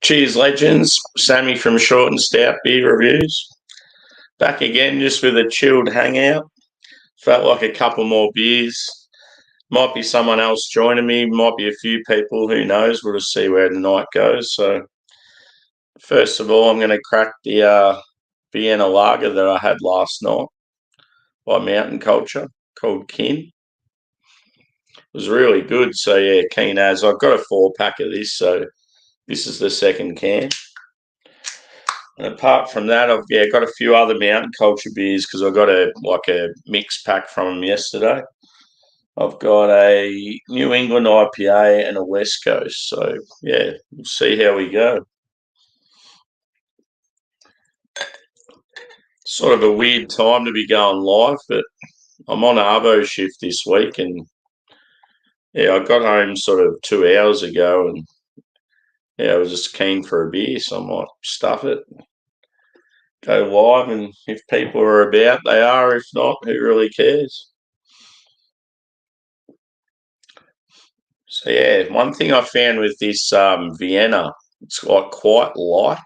Cheers, legends. Sammy from Short and Stout Beer Reviews. Back again just with a chilled hangout. Felt like a couple more beers. Might be someone else joining me. Might be a few people. Who knows? We'll just see where the night goes. So, first of all, I'm going to crack the Vienna lager that I had last night by Mountain Culture called Kin. It was really good. So, yeah, keen as. I've got a 4-pack of this. So, this is the second can. And apart from that, I've got a few other Mountain Culture beers because I got a mixed pack from them yesterday. I've got a New England IPA and a West Coast. So yeah, we'll see how we go. Sort of a weird time to be going live, but I'm on Arvo shift this week, and I got home sort of 2 hours ago, and I was just keen for a beer, so I might stuff it. Go live, and if people are about, they are. If not, who really cares? So yeah, one thing I found with this Vienna, it's like quite light.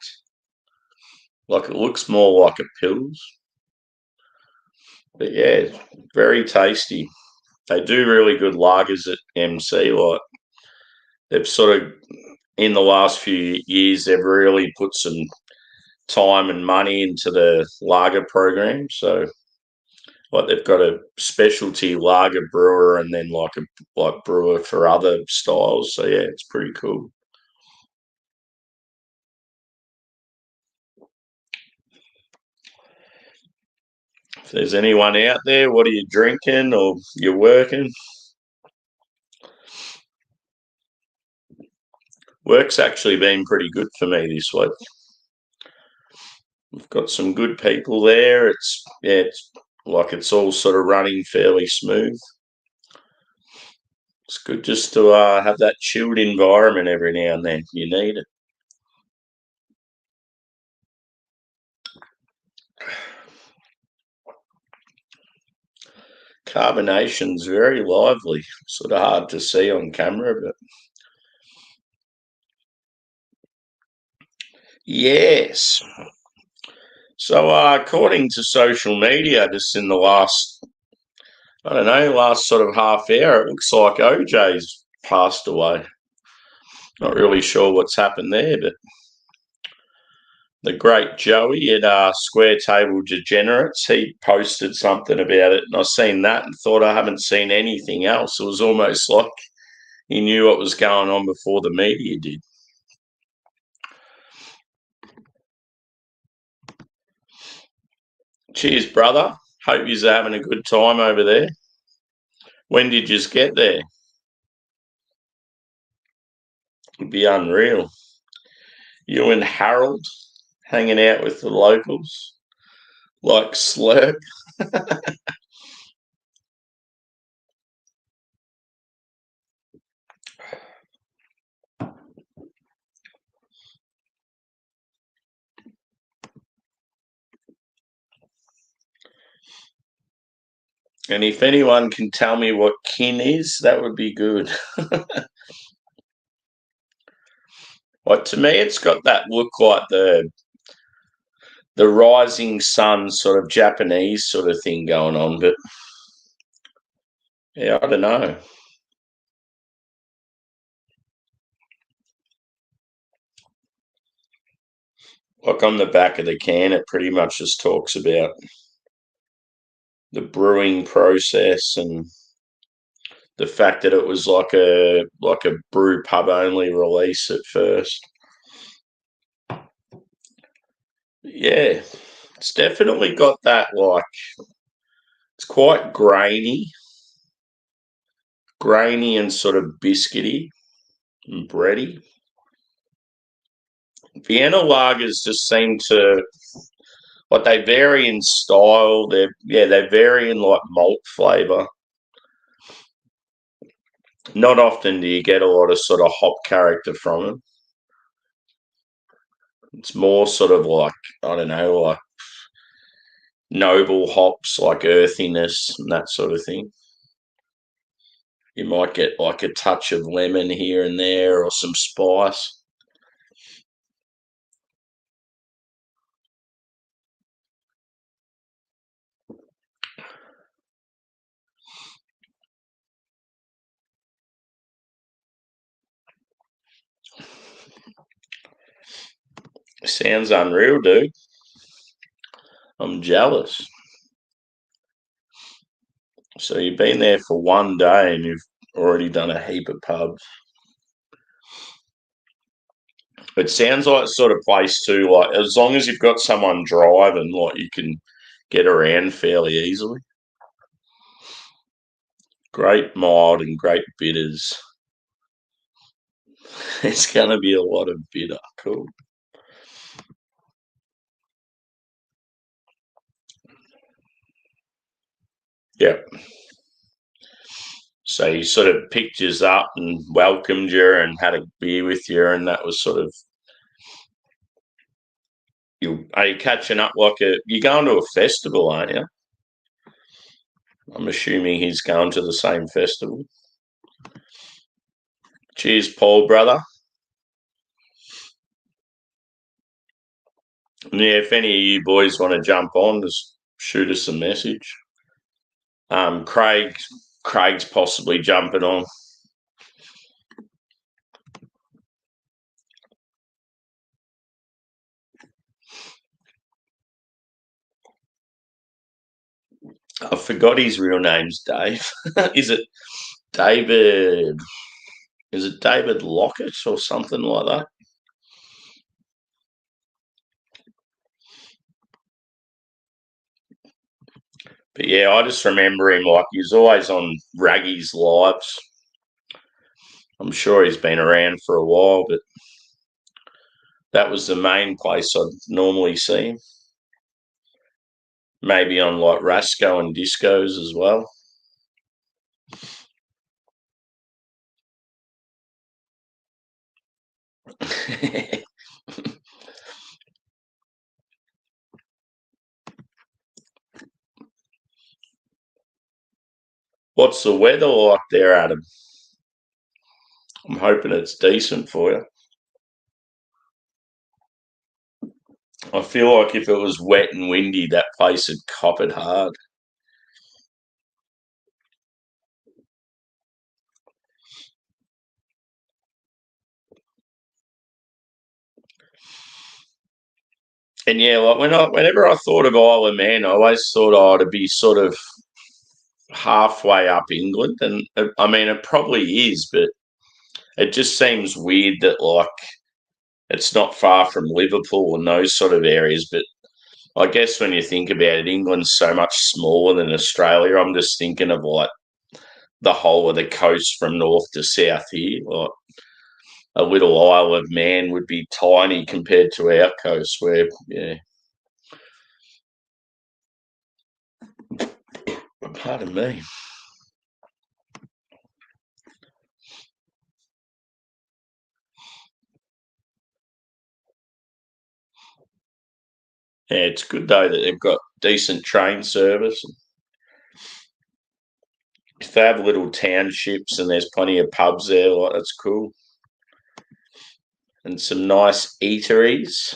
Like it looks more like a Pils. But yeah, very tasty. They do really good lagers at MC. Like they've sort of in the last few years, they've really put some time and money into the lager program. So like they've got a specialty lager brewer and then like brewer for other styles. So yeah, it's pretty cool. If there's anyone out there, what are you drinking or you're working? Work's actually been pretty good for me this week. We've got some good people there. It's all sort of running fairly smooth. It's good just to have that chilled environment every now and then. You need it. Carbonation's very lively. Sort of hard to see on camera, but yes. So according to social media, just in the last sort of half hour, it looks like OJ's passed away. Not really sure what's happened there, but the great Joey at Square Table Degenerates, he posted something about it, and I seen that and thought I haven't seen anything else. It was almost like he knew what was going on before the media did. Cheers, brother. Hope you're having a good time over there. When did you get there? It'd be unreal. You and Harold hanging out with the locals like Slurp. And if anyone can tell me what kin is, that would be good. Like to me, it's got that look like the rising sun sort of Japanese sort of thing going on, but yeah, I don't know. Like on the back of the can, it pretty much just talks about the brewing process and the fact that it was like a brew pub only release at first. Yeah, it's definitely got that it's quite grainy and sort of biscuity and bready. Vienna lagers just seem to they vary in style. They vary in like malt flavour. Not often do you get a lot of sort of hop character from them. It's more sort of like I don't know, like noble hops, like earthiness and that sort of thing. You might get like a touch of lemon here and there or some spice. Sounds unreal, dude. I'm jealous. So you've been there for one day and you've already done a heap of pubs. It sounds like the sort of place too, like as long as you've got someone driving, like you can get around fairly easily. Great mild and great bitters. It's going to be a lot of bitter. Cool. Yep. So he sort of picked you up and welcomed you and had a beer with you, and that was sort of you. Are you catching up like a? You're going to a festival, aren't you? I'm assuming he's going to the same festival. Cheers, Paul, brother. And yeah, if any of you boys want to jump on, just shoot us a message. Craig's possibly jumping on. I forgot his real name's Dave. Is it David? Is it David Lockett or something like that? But yeah, I just remember him like he's always on Raggy's lives. I'm sure he's been around for a while, but that was the main place I'd normally see him. Maybe on like Rasco and Discos as well. What's the weather like there, Adam? I'm hoping it's decent for you. I feel like if it was wet and windy, that place would cop it hard. And yeah, like whenever I thought of Isle of Man, I always thought oh, it'd be sort of halfway up England, and I mean it probably is, but it just seems weird that like it's not far from Liverpool and those sort of areas. But I guess when you think about it, England's so much smaller than Australia. I'm just thinking of like the whole of the coast from north to south here. Like a little Isle of Man would be tiny compared to our coast, where yeah. Pardon me. Yeah, it's good though that they've got decent train service. If they have little townships and there's plenty of pubs there, like that's cool. And some nice eateries.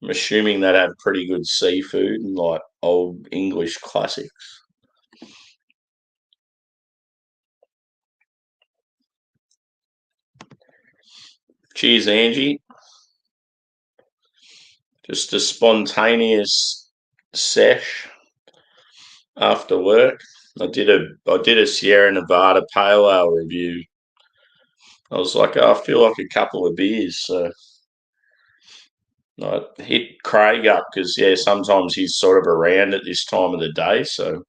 I'm assuming they'd have pretty good seafood and like old English classics. Cheers, Angie. Just a spontaneous sesh after work. I did a Sierra Nevada Pale Ale review. I was like, oh, I feel like a couple of beers, so I hit Craig up because yeah, sometimes he's sort of around at this time of the day, so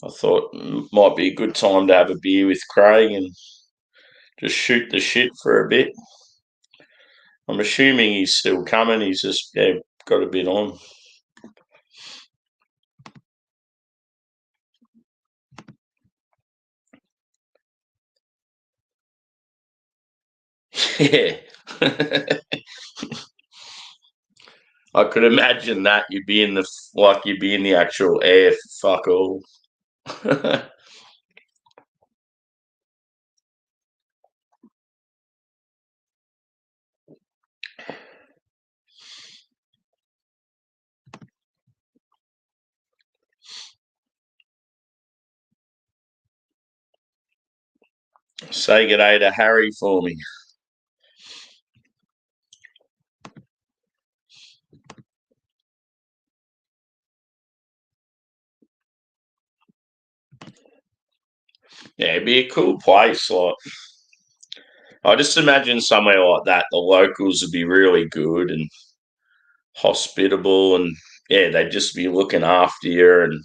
I thought might be a good time to have a beer with Craig and just shoot the shit for a bit. I'm assuming he's still coming. He's just got a bit on. Yeah. I could imagine that you'd be in the actual air. Fuck all. Say good day to Harry for me. Yeah, it'd be a cool place. Like, I just imagine somewhere like that, the locals would be really good and hospitable, and yeah, they'd just be looking after you, and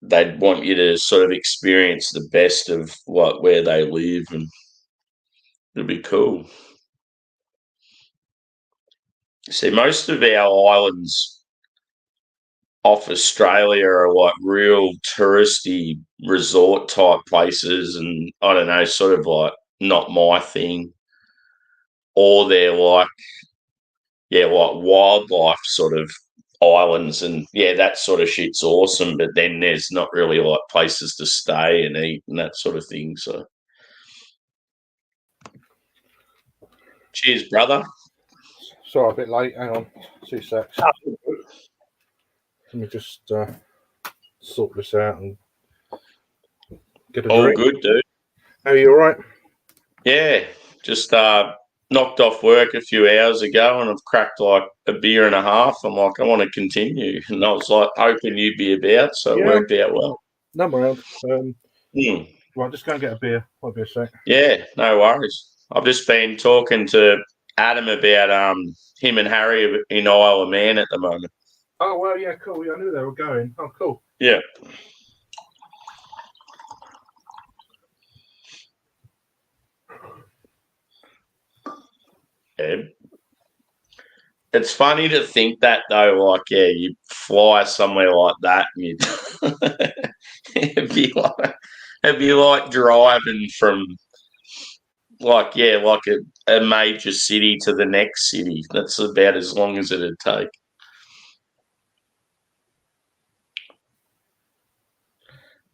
they'd want you to sort of experience the best of like where they live, and it'd be cool. See, most of our islands off Australia are like real touristy resort type places, and I don't know, sort of like not my thing. Or they're like, yeah, like wildlife sort of islands, and yeah, that sort of shit's awesome. But then there's not really like places to stay and eat and that sort of thing. So, cheers, brother. Sorry, a bit late. Hang on, 2 secs. Let me just sort this out and get a All drink. good, dude. Are you all right? Yeah, just knocked off work a few hours ago, and I've cracked like a beer and a half. I'm like, I want to continue, and I was like hoping you'd be about, so it worked out well. No around. Mm. Right, just go and get a beer. Might be a sec. Yeah, no worries. I've just been talking to Adam about him and Harry in Isle of Man at the moment. Oh well, yeah, cool. Yeah, I knew they were going. Oh, cool. Yeah. Yeah. It's funny to think that though, like, yeah, you fly somewhere like that and you it'd be like driving from like, yeah, like a major city to the next city. That's about as long as it'd take.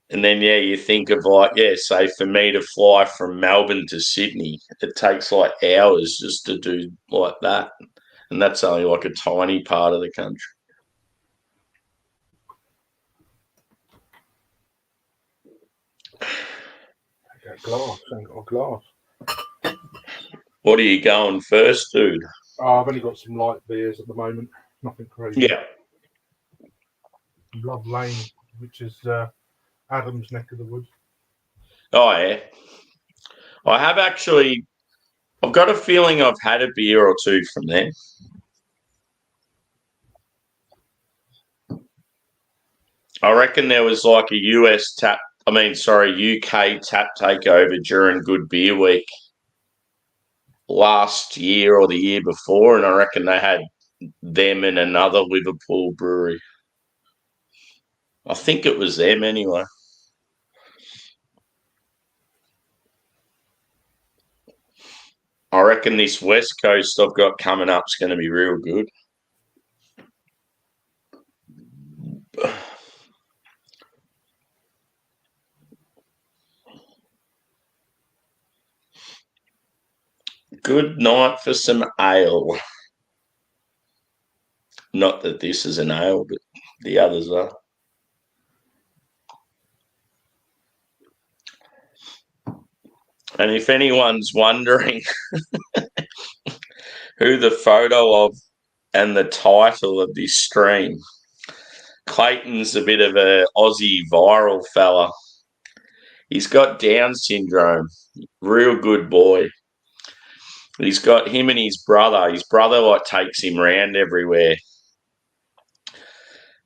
And then, yeah, you think of like, yeah, say for me to fly from Melbourne to Sydney, it takes like hours just to do like that. And that's only like a tiny part of the country. I got a glass. I ain't got a glass. What are you going first, dude? Oh, I've only got some light beers at the moment. Nothing crazy. Yeah. Love Lane, which is Adam's neck of the woods. Oh, yeah. I have actually, I've got a feeling I've had a beer or two from there. I reckon there was like a UK tap takeover during Good Beer Week last year or the year before, and I reckon they had them and another Liverpool brewery. I think it was them anyway. I reckon this West Coast I've got coming up is going to be real good. Good night for some ale. Not that this is an ale, but the others are. And if anyone's wondering who the photo of and the title of this stream, Clayton's a bit of a Aussie viral fella. He's got Down syndrome. Real good boy. He's got him and his brother. His brother like takes him round everywhere.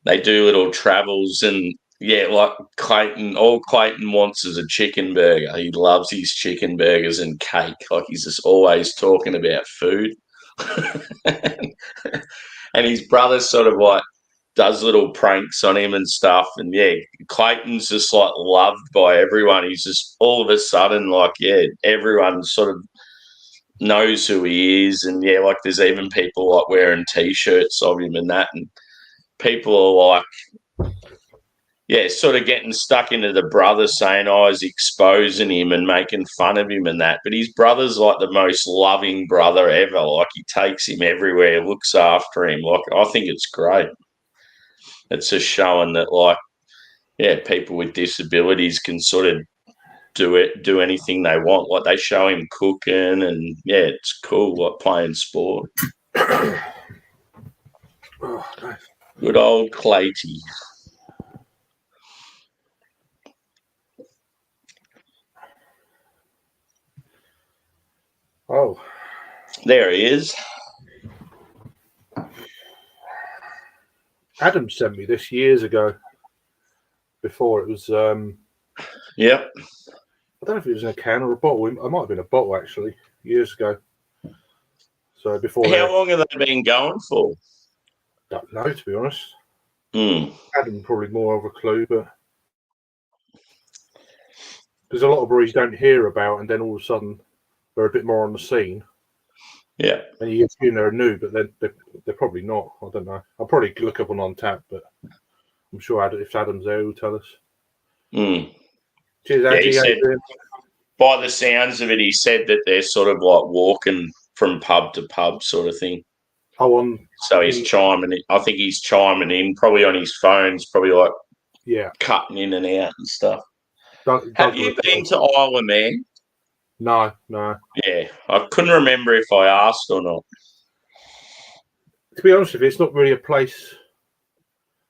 They do little travels, and yeah, like Clayton, all Clayton wants is a chicken burger. He loves his chicken burgers and cake. Like he's just always talking about food. And his brother sort of like does little pranks on him and stuff. And yeah, Clayton's just like loved by everyone. He's just all of a sudden like, yeah, everyone sort of knows who he is. And yeah, like there's even people like wearing T-shirts of him and that. And people are like, yeah, sort of getting stuck into the brother saying, oh, I was exposing him and making fun of him and that. But his brother's like the most loving brother ever. Like he takes him everywhere, looks after him. Like I think it's great. It's just showing that, like, yeah, people with disabilities can sort of do anything they want. Like they show him cooking, and yeah, it's cool. Like playing sport. Oh, nice. Good old Clayty. There he is. Adam sent me this years ago. Before it was, Yep. I don't know if it was in a can or a bottle. It might have been a bottle actually, years ago. So before How long have they been going for? Don't know, to be honest. Mm. Adam probably more of a clue, but there's a lot of breweries you don't hear about, and then all of a sudden they're a bit more on the scene. Yeah. And you assume they're new, but they're probably not. I don't know. I'll probably look up on Untappd, but I'm sure if Adam's there, he'll tell us. Mm. Cheers, Angie. He said, by the sounds of it, he said that they're sort of like walking from pub to pub sort of thing. Oh, so he's chiming in. I think he's chiming in, probably on his phones, probably like cutting in and out and stuff. Have you been to Isla Man? No. Yeah, I couldn't remember if I asked or not. To be honest with you, it's not really a place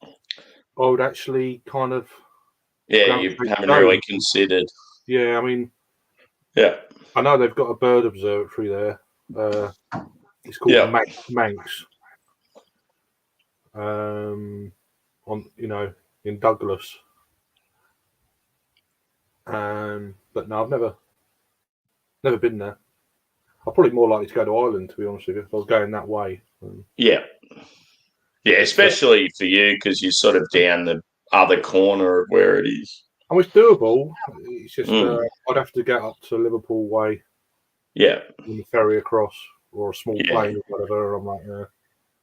I would actually kind of... Yeah, you haven't really considered. Yeah, I mean... Yeah. I know they've got a bird observatory there. It's called Manx. In Douglas. But no, I've never been there. I'm probably more likely to go to Ireland, to be honest with you, if I was going that way. Yeah, especially for you because you're sort of down the other corner of where it is. I mean, it's doable. It's just I'd have to get up to Liverpool way. Yeah. In the ferry across, or a small plane or whatever. I'm like,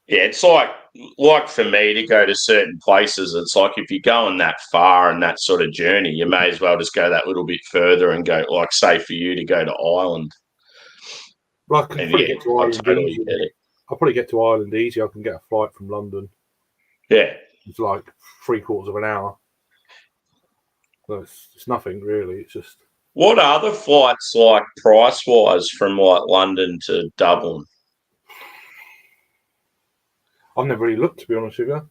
yeah, it's like for me to go to certain places, it's like if you're going that far and that sort of journey, you may as well just go that little bit further and go, like, say, for you to go to Ireland. Well, I can probably get to Ireland totally easy. Get it. I'll probably get to Ireland easy. I can get a flight from London. Yeah. It's like 3/4 of an hour. So it's nothing, really. It's just... What are the flights like price-wise from, like, London to Dublin? I've never really looked, to be honest with you.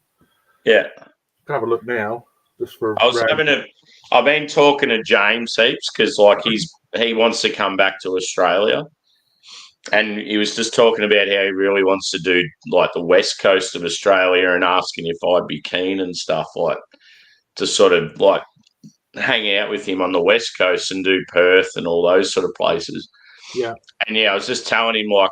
Yeah. I can have a look now, just for... I've been talking to James heaps because, like, he wants to come back to Australia. And he was just talking about how he really wants to do, like, the west coast of Australia and asking if I'd be keen and stuff, like, to sort of, like, hang out with him on the west coast and do Perth and all those sort of places. Yeah. And, I was just telling him, like,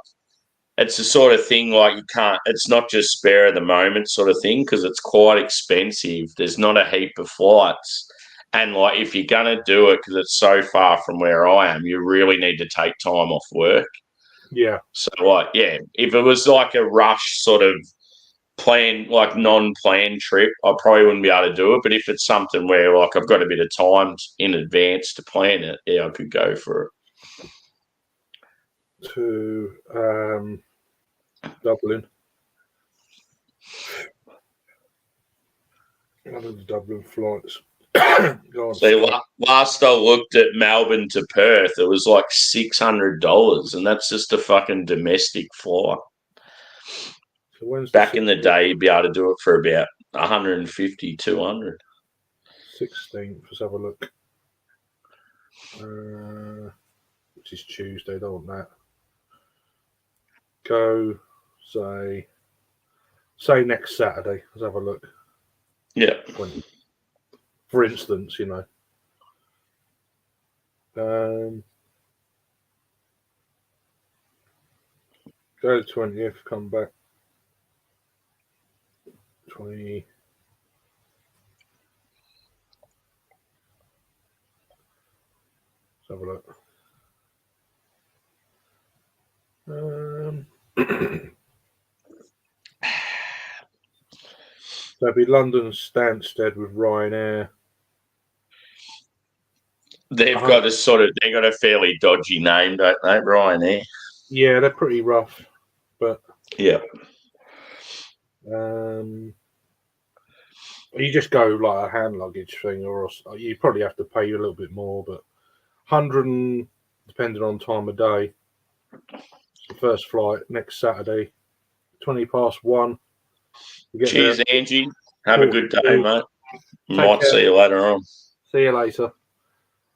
it's the sort of thing, like, it's not just spare of the moment sort of thing because it's quite expensive. There's not a heap of flights. And, like, if you're going to do it because it's so far from where I am, you really need to take time off work. Yeah. So, like, if it was like a rush sort of non-planned trip, I probably wouldn't be able to do it. But if it's something where, like, I've got a bit of time in advance to plan it, I could go for it. To Dublin. One of the Dublin flights. See, last I looked at Melbourne to Perth, it was like $600, and that's just a fucking domestic flight. So back in the day, you'd be able to do it for about 150, 200. 16th, let's have a look. Which is Tuesday, don't that. Go, say next Saturday. Let's have a look. Yeah. For instance, go to 20th, come back 20. Let's have a look. So it'd be London Stansted with Ryanair. They've got a fairly dodgy name, don't they, Ryanair? Yeah, they're pretty rough, but yeah. You just go like a hand luggage thing, or you probably have to pay you a little bit more, but 100, depending on time of day. The first flight next Saturday, 1:20. Cheers, there. Angie. Have a good day, mate. Might see you later on. See you later.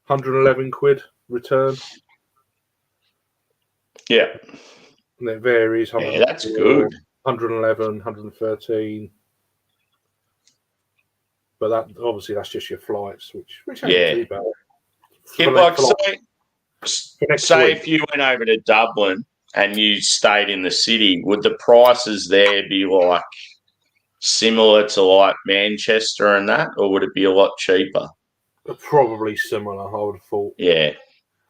111 quid return. Yeah. And it varies. Yeah, that's good. 111, 113. But that obviously that's just your flights, which ain't too bad. If say if you went over to Dublin and you stayed in the city, would the prices there be like similar to like Manchester and that, or would it be a lot cheaper? Probably similar, I would have thought. Yeah.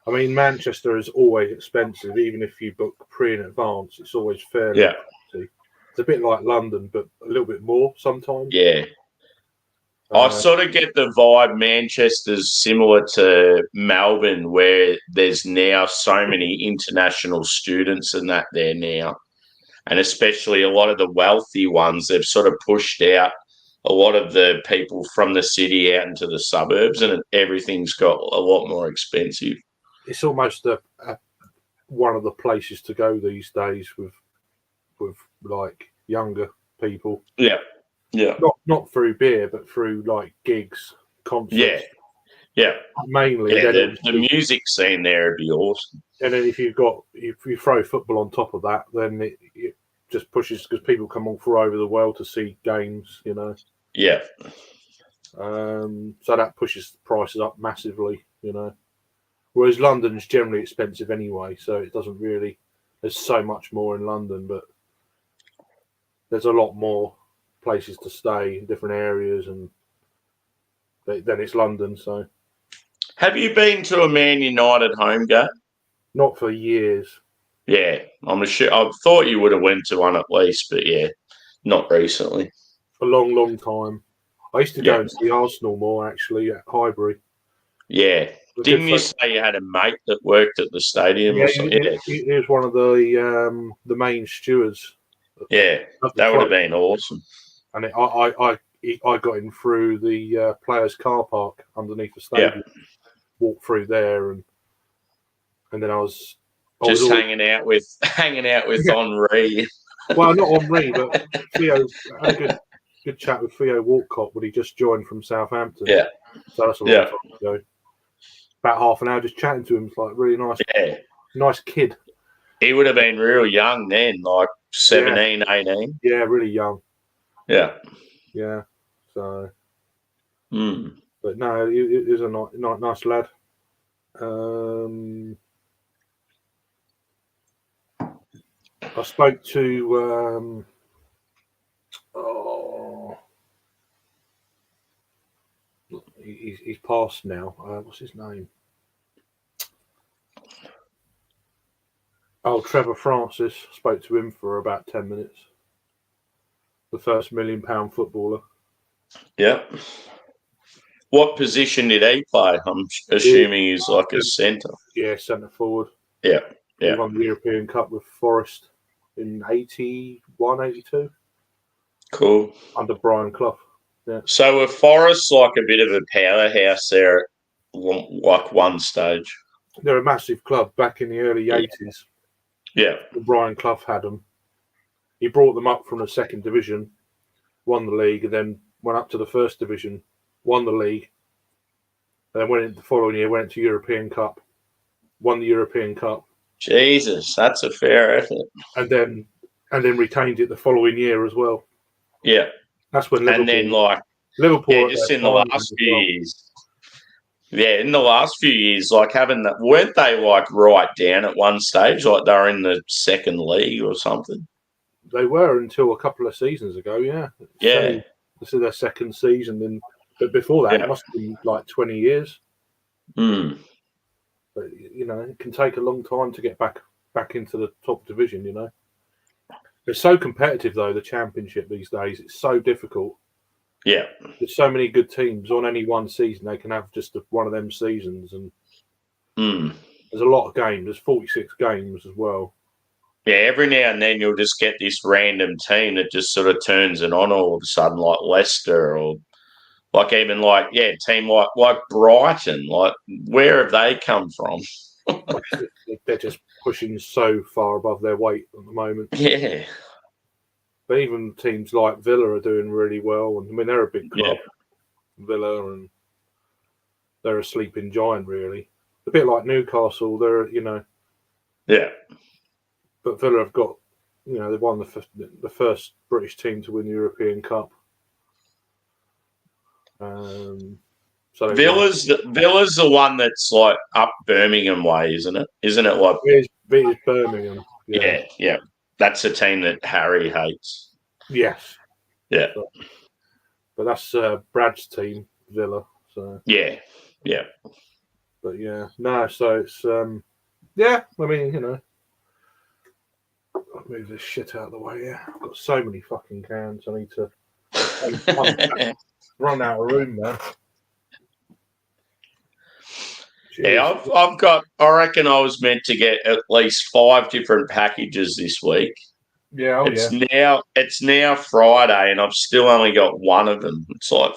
I mean, Manchester is always expensive, even if you book pre in advance. It's always fairly pricey. It's a bit like London, but a little bit more sometimes. Yeah. I sort of get the vibe Manchester's similar to Melbourne, where there's now so many international students and that there now. And especially a lot of the wealthy ones, they've sort of pushed out a lot of the people from the city out into the suburbs, and everything's got a lot more expensive. It's almost one of the places to go these days with like younger people. Yeah. Yeah. Not through beer, but through like gigs, concerts. Yeah. Yeah. Mainly. Yeah, the music scene there would be awesome. And then if you throw football on top of that, then it just pushes, because people come all from over the world to see games, you know. Yeah. So that pushes the prices up massively, you know. Whereas London's generally expensive anyway, so it doesn't really. There's so much more in London, but there's a lot more places to stay in different areas, and then it's London. So, have you been to a Man United home game? Not for years. Yeah, I'm sure. I thought you would have went to one at least, but yeah, not recently. A long, long time. I used to go and see Arsenal more actually at Highbury. Yeah. Didn't you say you had a mate that worked at the stadium or something? He was one of the main stewards. Yeah, that would have been awesome. And I got in through the players' car park underneath the stadium. Yeah. Walked through there, and then I was hanging out with Henri. Well, not Henri, but Theo. I had a good chat with Theo Walcott when he just joined from Southampton. Yeah, so that's a long time ago. About half an hour just chatting to him. It's like really nice. Yeah, nice kid. He would have been real young then, like 17, 18. Yeah, really young. Yeah. Yeah. So. But no, it was a nice lad. I spoke to he's passed now. What's his name? Oh, Trevor Francis. Spoke to him for about 10 minutes. The first £1 million footballer. Yeah. What position did he play? I'm assuming he's like a centre. Yeah, centre forward. Yeah. He won the European Cup with Forest in 81, 82. Cool. Under Brian Clough. Yeah. So were Forest like a bit of a powerhouse there at like one stage? They're a massive club back in the early 80s. Yeah. Brian Clough had them. He brought them up from the second division, won the league, and then went up to the first division, won the league, and then went into the following year, went to European Cup, won the European Cup. Jesus, that's a fair effort. And then retained it the following year as well. Yeah. That's when Liverpool. And then Liverpool. Yeah, just in the last few years. Yeah, in the last few years, like having that, weren't they like right down at one stage, like they were in the second league or something? They were until a couple of seasons ago. Yeah. Yeah. This is their second season, but before that, it must have been like 20 years. But it can take a long time to get back into the top division. It's so competitive though. The Championship these days, it's so difficult. Yeah, there's so many good teams on any one season. They can have just one of them seasons, and there's a lot of games. There's 46 games as well. Yeah, every now and then you'll just get this random team that just sort of turns it on all of a sudden, like Leicester or like even a team like Brighton. Like, where have they come from? They're just pushing so far above their weight at the moment. Yeah. But even teams like Villa are doing really well. And I mean, they're a big club, Villa, and they're a sleeping giant, really. A bit like Newcastle. They're, Yeah. but Villa have got, they won the first British team to win the European Cup. So Villa's the one that's like up Birmingham way, isn't it? Isn't it like it is Birmingham? Yeah. That's a team that Harry hates. Yes. Yeah. But that's Brad's team, Villa. So yeah. But yeah, no. So it's yeah. I mean, I'll move this shit out of the way. Yeah, I've got so many fucking cans. I need to run out of room now. Yeah, I've got. I reckon I was meant to get at least 5 different packages this week. Yeah, It's now Friday, and I've still only got one of them. It's like,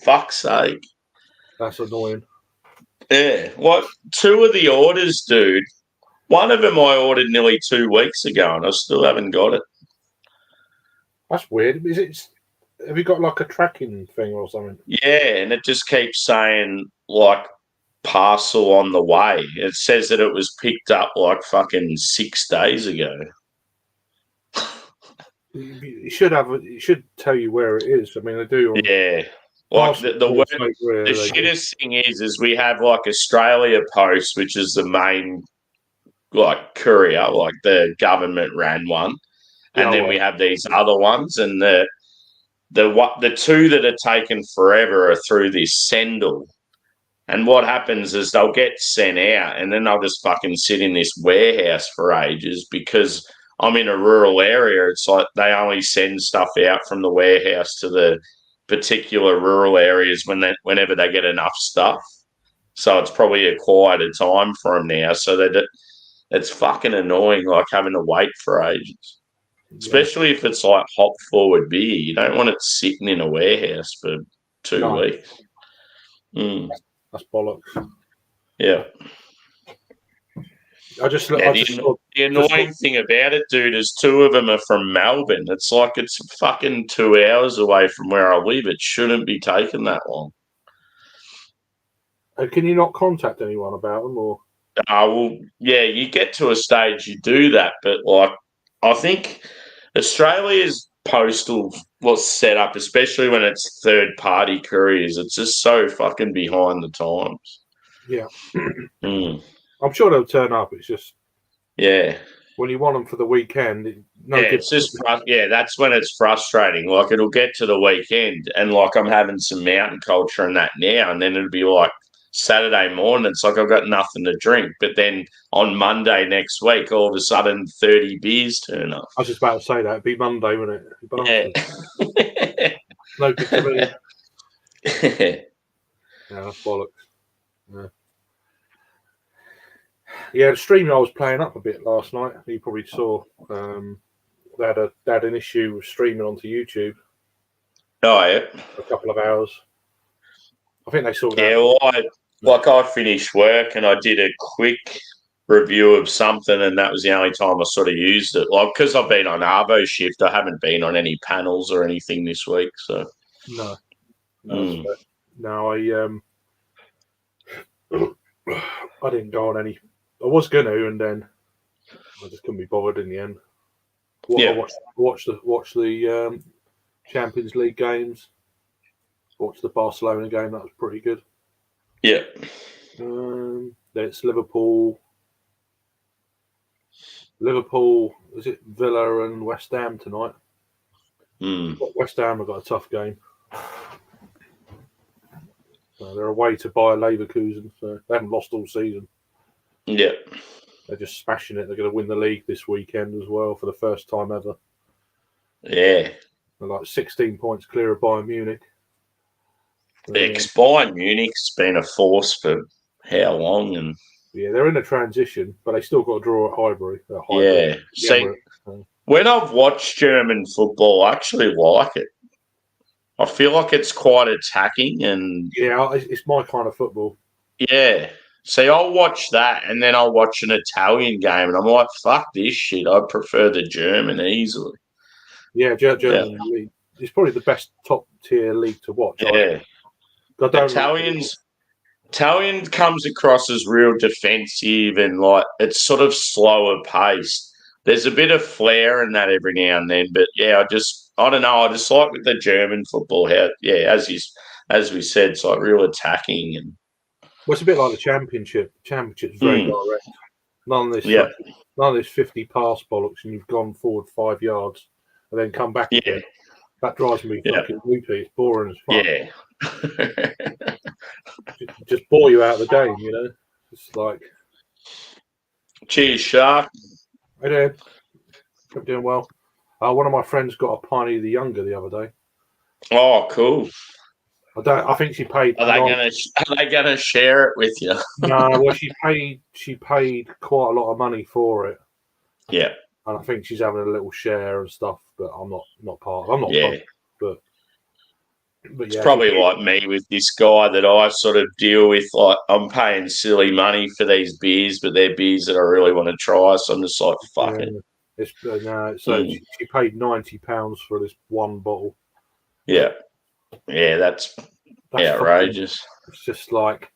fuck's sake. That's annoying. Yeah, like 2 of the orders, dude. One of them I ordered nearly 2 weeks ago, and I still haven't got it. That's weird. Have you got like a tracking thing or something? Yeah, and it just keeps saying like parcel on the way. It says that it was picked up like fucking 6 days ago. It should tell you where it is. I mean, they do. Yeah. Like the shittest thing is we have like Australia Post, which is the main like courier, like the government ran one, and then we have these other ones, and the 2 that are taken forever are through this Sendle. And what happens is they'll get sent out, and then they'll just fucking sit in this warehouse for ages because I'm in a rural area. It's like they only send stuff out from the warehouse to the particular rural areas whenever they get enough stuff. So it's probably a quieter time for them now. So it's fucking annoying, like having to wait for ages, especially if it's like hop forward beer. You don't want it sitting in a warehouse for 2 weeks. That's bollocks. Yeah. The annoying thing about it, dude, is 2 of them are from Melbourne. It's like it's fucking 2 hours away from where I live. It shouldn't be taking that long. Can you not contact anyone about them, or? Well, yeah, you get to a stage you do that, but like I think Australia's postal was set up, especially when it's third-party couriers. It's just so fucking behind the times. Yeah. I'm sure they'll turn up. It's just when you want them for the weekend. It's just that's when it's frustrating. Like it'll get to the weekend, and like I'm having some mountain culture and that now, and then it'll be like Saturday morning. It's like I've got nothing to drink, but then on Monday next week, all of a sudden 30 beers turn up. I was just about to say that. It'd be Monday, wouldn't it? Yeah. No good to me. Yeah, that's bollocks. Yeah, the stream I was playing up a bit last night. You probably saw. They had an issue with streaming onto YouTube. Oh, yeah. For a couple of hours. I think they sorted out. Well, I finished work and I did a quick review of something, and that was the only time I sort of used it. Like, because I've been on Arvo shift, I haven't been on any panels or anything this week. So no, I didn't go on any. I was going to, and then I just couldn't be bothered in the end. I watched the Champions League games. Watched the Barcelona game. That was pretty good. Yeah. Then it's Liverpool. Is it Villa and West Ham tonight? West Ham have got a tough game. They're away to Bayer Leverkusen, so they haven't lost all season. Yeah. They're just smashing it. They're going to win the league this weekend as well for the first time ever. Yeah. They're like 16 points clear of Bayern Munich. Bayern Munich's been a force for how long? And they're in a transition, but they still got to draw at Highbury. Yeah. See, when I've watched German football, I actually like it. I feel like it's quite attacking and... Yeah, it's my kind of football. Yeah. See, I'll watch that and then I'll watch an Italian game and I'm like, fuck this shit. I prefer the German easily. Yeah, German league. It's probably the best top-tier league to watch. Yeah. Italian comes across as real defensive and like it's sort of slower paced. there's a bit of flair in that every now and then. But yeah, I don't know. I just like with the German football how as we said, it's like real attacking and. Well, it's a bit like the championship. Championship's very direct. None of this 50 pass bollocks, and you've gone forward 5 yards and then come back again. That drives me fucking loopy. It's boring as fuck. Yeah. Just bore you out of the game, you know. It's like. Cheers, Shark. Hey there. Hope doing well. One of my friends got a Piney the Younger the other day. Oh, cool. I think she paid. Are they gonna share it with you? No, well, she paid quite a lot of money for it. Yeah. And I think she's having a little share and stuff, but I'm not part of. I'm not. Yeah. But it's probably like me with this guy that I sort of deal with. Like I'm paying silly money for these beers, but they're beers that I really want to try. So I'm just like, fuck it. She paid £90 for this one bottle. Yeah, that's outrageous. Fucking, it's just like,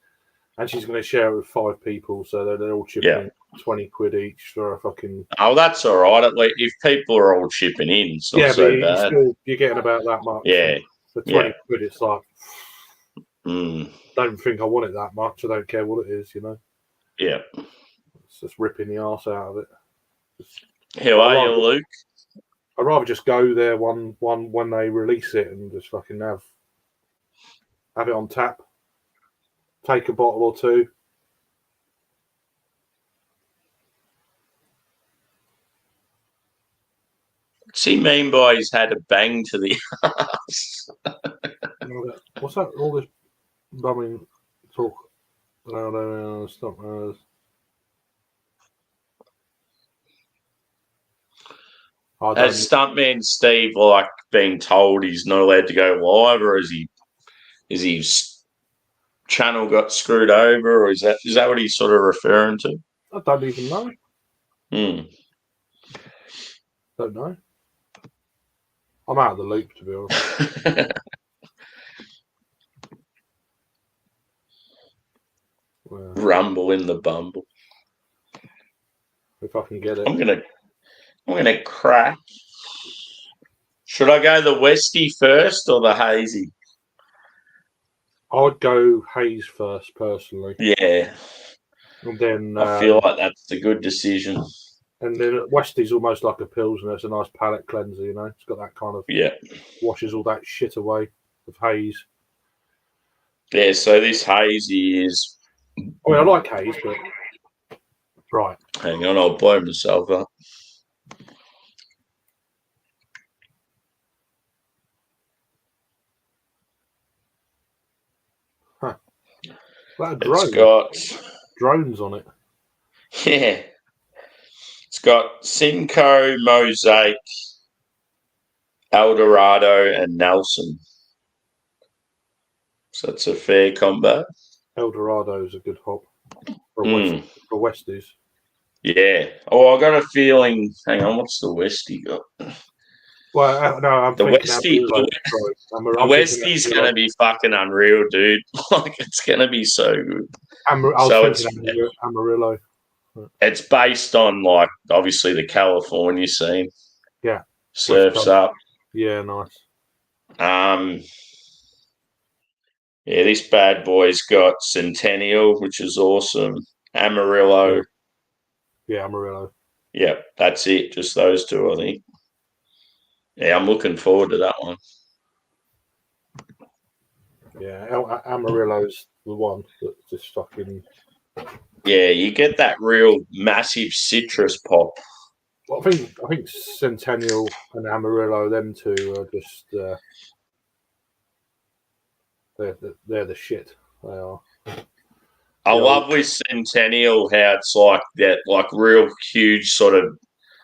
and she's going to share it with 5 people, so they're all chipping in 20 quid each for a fucking. Oh, that's all right. At least if people are all chipping in, it's not so bad. You're getting about that much. Yeah. For 20 quid, it's like. Mm. Don't think I want it that much. I don't care what it is, you know. Yeah. It's just ripping the arse out of it. How are you, Luke? I'd rather just go there one when they release it and just fucking have it on tap. Take a bottle or two. What's he mean by he's had a bang to the arse? What's that? All this bumming talk. No, stop. Has Stuntman Steve like being told he's not allowed to go live, or is his channel got screwed over, or is that what he's sort of referring to? I don't even know. Don't know. I'm out of the loop, to be honest. Rumble in the bumble. If I can get it. I'm gonna crack. Should I go the Westie first or the Hazy? I'd go Haze first, personally. Yeah. And then I feel like that's a good decision. And then Westie's almost like a Pilsner. It's a nice palate cleanser, you know. It's got that kind of washes all that shit away with Haze. Yeah, so this Hazy is. I mean, I like Haze, but right. Hang on, I'll blow myself up. Huh. That it's got drones on it. Yeah. It's got Simcoe, Mosaic, Eldorado, and Nelson. So it's a fair combo. Eldorado is a good hop for Westies. Yeah. Oh, I got a feeling. Hang on, what's the Westie got? Well, no, I'm the thinking Westie's going to be fucking unreal, dude. Like, it's going to be so good. Amarillo. It's based on, like, obviously the California scene. Yeah. Surfs up. Yeah, nice. Yeah, this bad boy's got Centennial, which is awesome. Amarillo. Yeah, Amarillo. Yeah, that's it. Just those two, I think. Yeah, I'm looking forward to that one. Yeah, Amarillo's the one that just fucking. Yeah, you get that real massive citrus pop. Well, I think Centennial and Amarillo, them two are just they're the shit. They are. I love with Centennial how it's like that, like real huge sort of.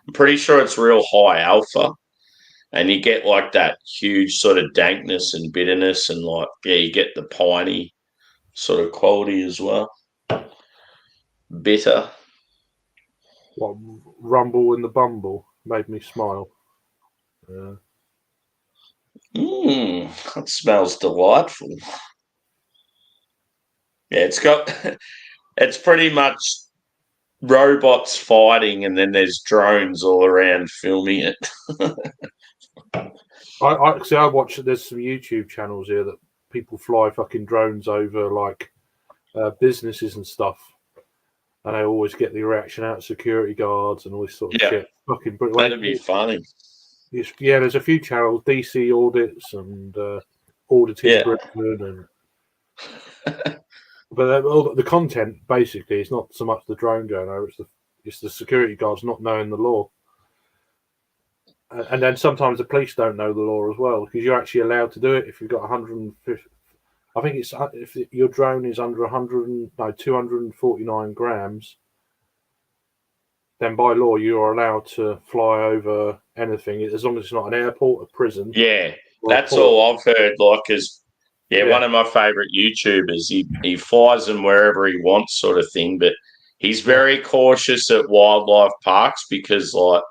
I'm pretty sure it's real high alpha, and you get like that huge sort of dankness and bitterness, and like you get the piney sort of quality as well. Bitter. What Rumble in the Bumble made me smile. Yeah. That smells delightful. Yeah, it's pretty much robots fighting, and then there's drones all around filming it. I watch. There's some YouTube channels here that people fly fucking drones over like businesses and stuff, and I always get the reaction out of security guards and all this sort of shit. Fucking that'd be funny. Yeah, there's a few channels, DC Audits and Auditing Britain, and but all the content basically is not so much the drone going over; it's the security guards not knowing the law. And then sometimes the police don't know the law as well, because you're actually allowed to do it if you've got 150. I think it's if your drone is under 249 grams, then by law you are allowed to fly over anything as long as it's not an airport, a prison. Yeah, that's all I've heard. Like, one of my favourite YouTubers, he flies them wherever he wants, sort of thing. But he's very cautious at wildlife parks because, like,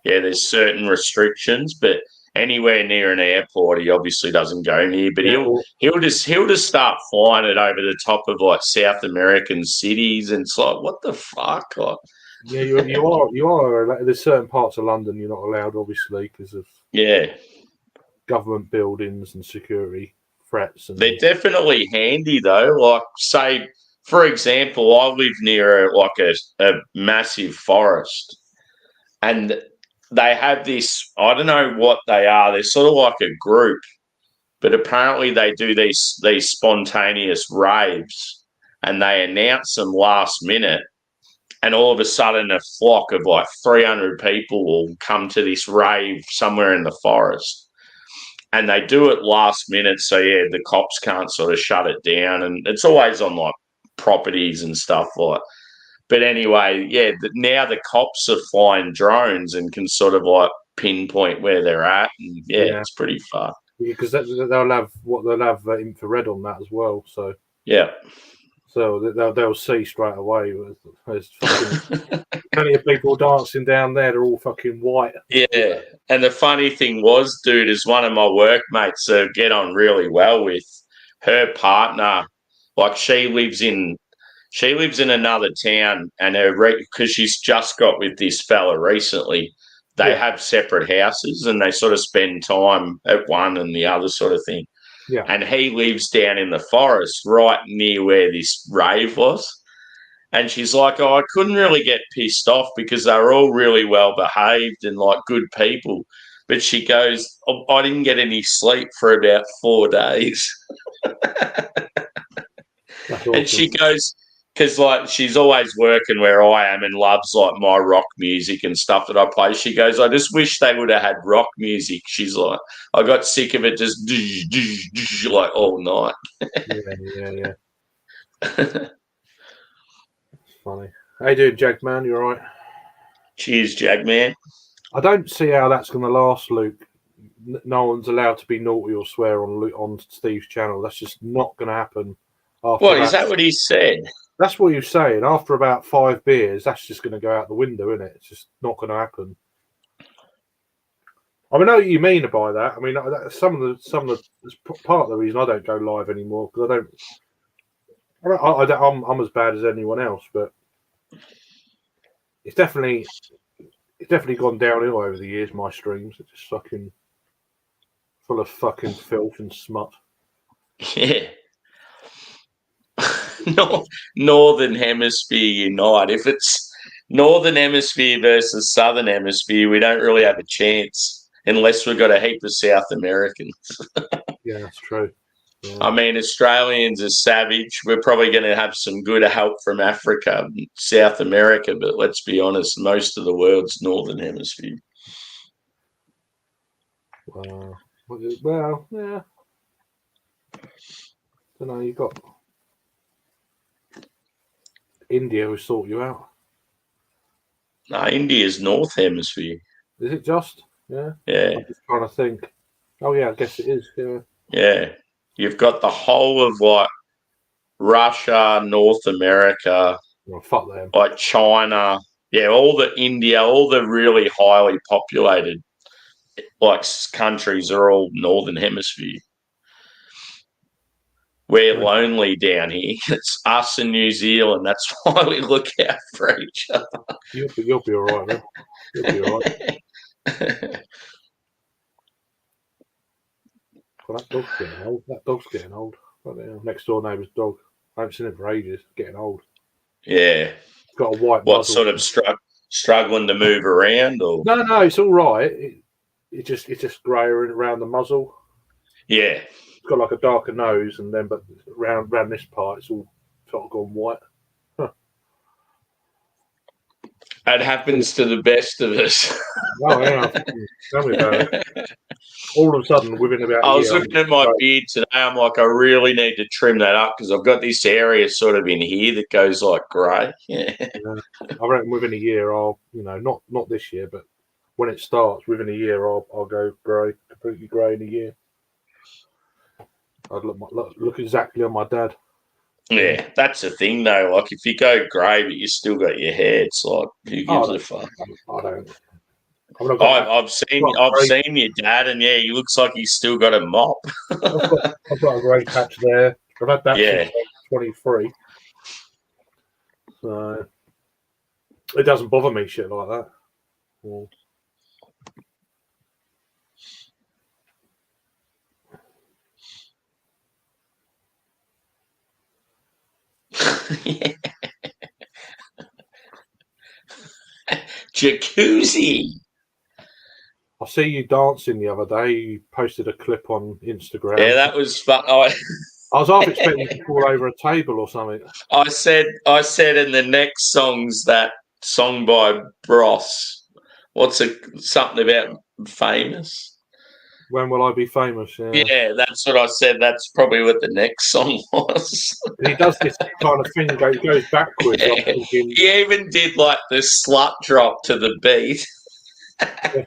there's certain restrictions. But anywhere near an airport, he obviously doesn't go near. But he'll just start flying it over the top of like South American cities, and it's like, what the fuck? Like, yeah, you are. There's certain parts of London you're not allowed, obviously, because of government buildings and security threats. And they're definitely handy though. Like, say, for example, I live near a massive forest, and they have this. I don't know what they are. They're sort of like a group, but apparently they do these spontaneous raves, and they announce them last minute. And all of a sudden, a flock of like 300 people will come to this rave somewhere in the forest. And they do it last minute. So, the cops can't sort of shut it down. And it's always on like properties and stuff like. But anyway, now the cops are flying drones and can sort of like pinpoint where they're at. And it's pretty fun. Because they'll have infrared on that as well. So, So they'll see straight away. There's fucking plenty of people dancing down there. They're all fucking white. Yeah, and the funny thing was, dude, is one of my workmates get on really well with her partner. Like, she lives in another town, and because she's just got with this fella recently, they have separate houses, and they sort of spend time at one and the other sort of thing. Yeah. And he lives down in the forest right near where this rave was. And she's like, I couldn't really get pissed off because they were all really well behaved and like good people. But she goes, I didn't get any sleep for about 4 days. Awesome. And she goes, because like she's always working where I am and loves like my rock music and stuff that I play. She goes, I just wish they would have had rock music. She's like, I got sick of it just like all night. Yeah. That's funny. How you doing, Jagman? You all right? Cheers, Jagman. I don't see how that's going to last, Luke. No one's allowed to be naughty or swear on Steve's channel. That's just not going to happen. Is that what he said? That's what you're saying. After about 5 beers, that's just going to go out the window, isn't it? It's just not going to happen. I mean, I know what you mean by that. I mean, some of the part of the reason I don't go live anymore because I'm as bad as anyone else, but it's definitely gone downhill over the years. My streams are just fucking full of fucking filth and smut. Yeah. Northern Hemisphere unite. If it's Northern Hemisphere versus Southern Hemisphere, we don't really have a chance unless we've got a heap of South Americans. Yeah, that's true. Yeah. I mean, Australians are savage. We're probably going to have some good help from Africa, South America, but let's be honest, most of the world's Northern Hemisphere. Well, yeah. I don't know, you've got India will sort you out. No, India's North Hemisphere. Is it just? Yeah. Yeah. I'm just trying to think. Oh yeah, I guess it is. Yeah. Yeah. You've got the whole of like Russia, North America. Well, fuck them. Like China. Yeah, all the India, all the really highly populated like countries are all Northern Hemisphere. we're lonely down here. It's us in New Zealand. That's why we look out for each other. You'll be all right, man. You'll be all right. Well, that dog's getting old. That dog's getting old. Next door neighbour's dog. I haven't seen it for ages. Getting old. Yeah. It's got a white What muzzle. sort of struggling to move around, or No, it's all right. It's just grey around the muzzle. Yeah. It's got like a darker nose, and then but round this part, it's all sort of gone white. It happens to the best of us. Oh yeah, tell me about it. All of a sudden, within about a year, I was looking at my beard today. I'm like, I really need to trim that up because I've got this area sort of in here that goes like grey. Yeah. I reckon within a year, I'll not this year, but when it starts, within a year, I'll go grey, completely grey in a year. I'd look exactly on my dad. Yeah, that's the thing though. Like if you go grey but you still got your hair, it's like who gives a fuck? I don't. I've seen your dad, and yeah, he looks like he's still got a mop. I've got a grey patch there. I've had that since I was 23. So it doesn't bother me shit like that. Well, Jacuzzi. I see you dancing the other day. You posted a clip on Instagram. Yeah, that was fun. I was half expecting you to fall over a table or something. I said in the next song's that song by Bros. Something about famous? When will I be famous? Yeah, that's what I said. That's probably what the next song was. He does this kind of thing, goes backwards. Yeah. Thinking, he even did like the slut drop to the beat. Yeah.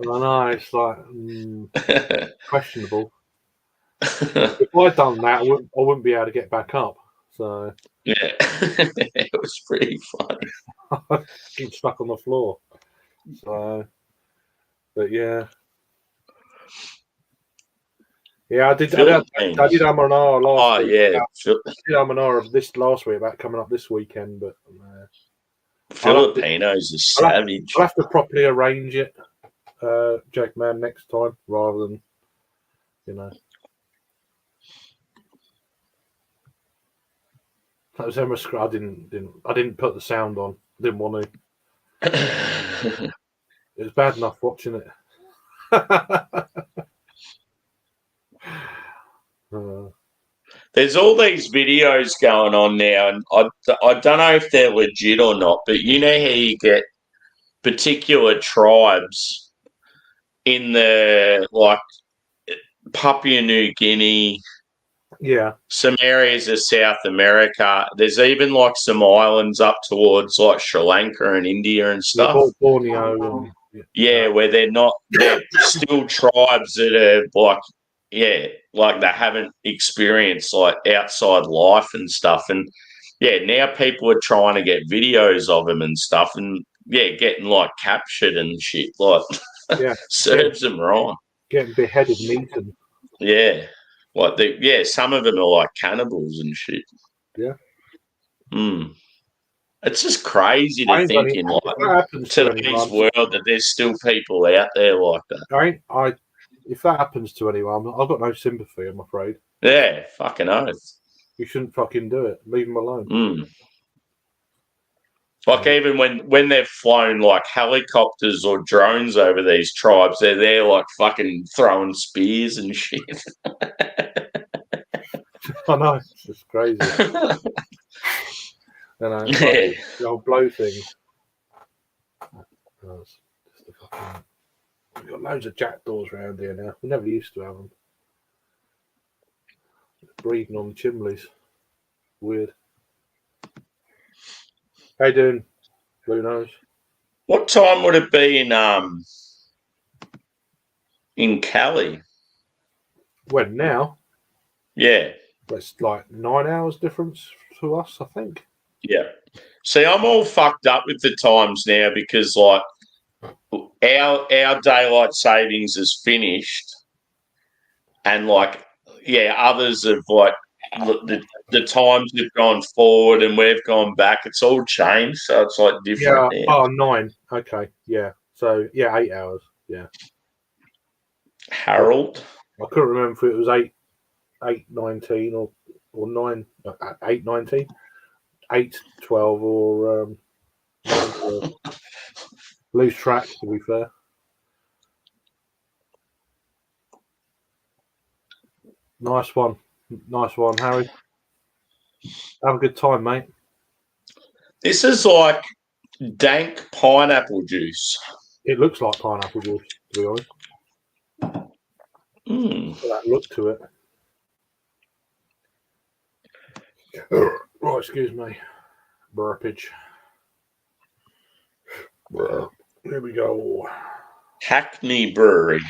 I know, it's like questionable. If I'd done that, I wouldn't be able to get back up. So yeah, it was pretty funny. Get stuck on the floor. So, but yeah. Yeah, I did Amanara last week. Yeah. I did Amanara this last week about coming up this weekend, but Filipinos are savage. I'll have to properly arrange it, Jack Man, next time rather than That was Emma Scrub. I didn't put the sound on. Didn't want to. It was bad enough watching it. There's all these videos going on now, and I don't know if they're legit or not, but you know how you get particular tribes in the like Papua New Guinea, some areas of South America. There's even like some islands up towards like Sri Lanka and India and stuff. Borneo. Where they're still tribes that are like they haven't experienced like outside life and stuff. And now people are trying to get videos of them and stuff, and getting like captured and shit. Like serves them right. Getting beheaded and eaten. Yeah. Like some of them are like cannibals and shit. Yeah. It's just crazy to think in like today's world that there's still people out there like that. If that happens to anyone, I've got no sympathy, I'm afraid. Yeah, fucking oath. You shouldn't fucking do it. Leave them alone. Like even when they've flown like helicopters or drones over these tribes, they're there like fucking throwing spears and shit. I know, it's just crazy. They'll blow things. We've got loads of jackdaws around here now. We never used to have them. Breeding on the chimneys. Weird. How you doing, Blue Nose? What time would it be in Cali? When now? Yeah. It's like 9 hours difference to us, I think. Yeah. See, I'm all fucked up with the times now because like our daylight savings is finished, and like others have like the times have gone forward and we've gone back. It's all changed, so it's like different now. Oh, 9. Okay, yeah. So, 8 hours. Yeah. Harold. I couldn't remember if it was 8:19 or 9 8:19, 8:12 or 9:12. Lose track, to be fair. Nice one, Harry. Have a good time, mate. This is like dank pineapple juice. It looks like pineapple juice, to be honest. That look to it. Right, excuse me. Burpage. Here we go. Hackney Brewery.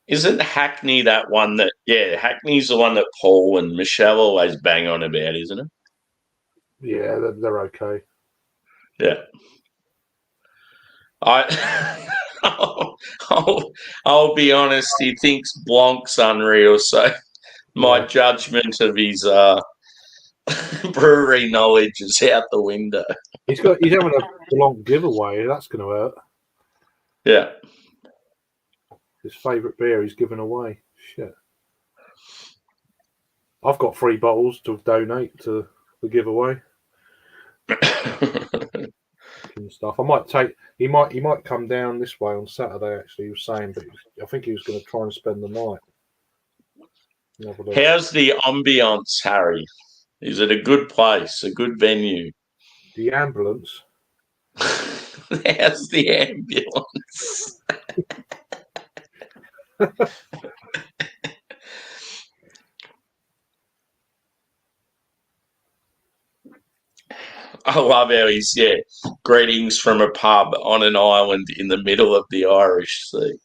Isn't Hackney that one that... Yeah, Hackney's the one that Paul and Michelle always bang on about, isn't it? Yeah, they're okay. Yeah. I'll be honest, he thinks Blanc's unreal, so my judgment of his brewery knowledge is out the window. He's having a Blanc giveaway. That's going to hurt. Yeah. His favourite beer he's giving away. Shit. I've got 3 bottles to donate to the giveaway. And stuff. I might take. He might come down this way on Saturday. Actually, he was saying, but I think he was going to try and spend the night. How's the ambience, Harry? Is it a good place, a good venue? The ambulance. How's the ambulance? I love how he's, greetings from a pub on an island in the middle of the Irish Sea.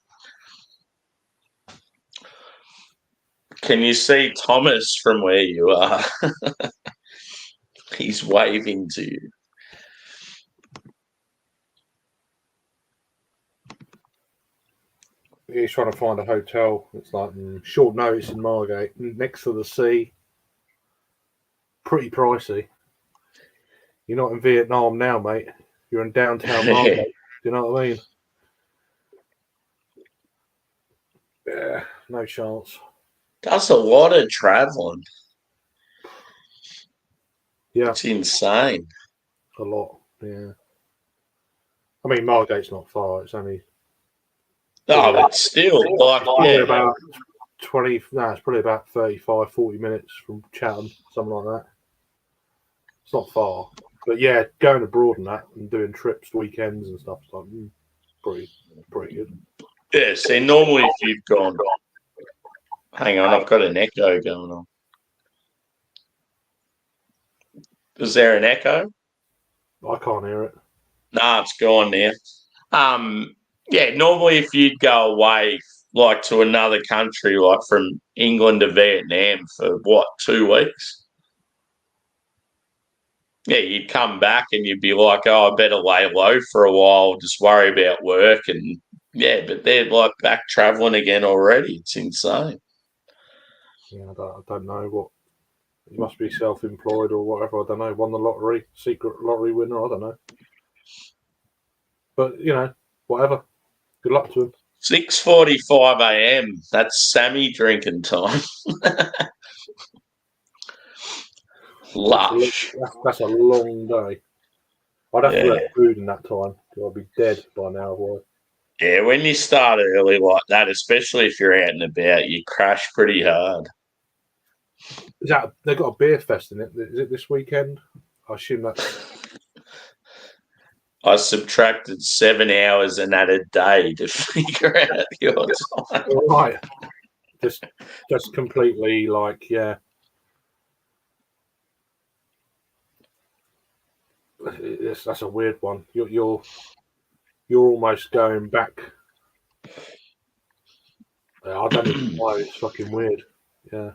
Can you see Thomas from where you are? He's waving to you. He's trying to find a hotel. It's like short notice in Margate, next to the sea. Pretty pricey. You're not in Vietnam now, mate. You're in downtown Margate. Do you know what I mean? Yeah, no chance. That's a lot of travelling. Yeah. It's insane. A lot, yeah. I mean, Margate's not far. It's only... Oh, but still, about 20... No, it's probably about 35, 40 minutes from Chatham, something like that. It's not far. But yeah, going abroad and that and doing trips, weekends and stuff, it's like pretty good. Yeah, see, normally if you've gone... Hang on, I've got an echo going on. Is there an echo? I can't hear it. Nah, it's gone now. Normally if you'd go away, like to another country, like from England to Vietnam for, 2 weeks? Yeah, you'd come back and you'd be like, oh, I better lay low for a while, just worry about work. And, but they're like back travelling again already. It's insane. Yeah, I don't know what... He must be self-employed or whatever. I don't know. Won the lottery, secret lottery winner. I don't know. But whatever. Good luck to him. 6:45 a.m. That's Sammy drinking time. Lush. That's a long day. I'd have to eat food in that time. I'd be dead by now otherwise. Yeah, when you start early like that, especially if you're out and about, you crash pretty hard. They've got a beer fest in it? Is it this weekend? I assume that's... I subtracted 7 hours and had a day to figure out your time. Right. Just completely like, yeah. That's a weird one. You're almost going back. I don't even know. It's fucking weird. Yeah.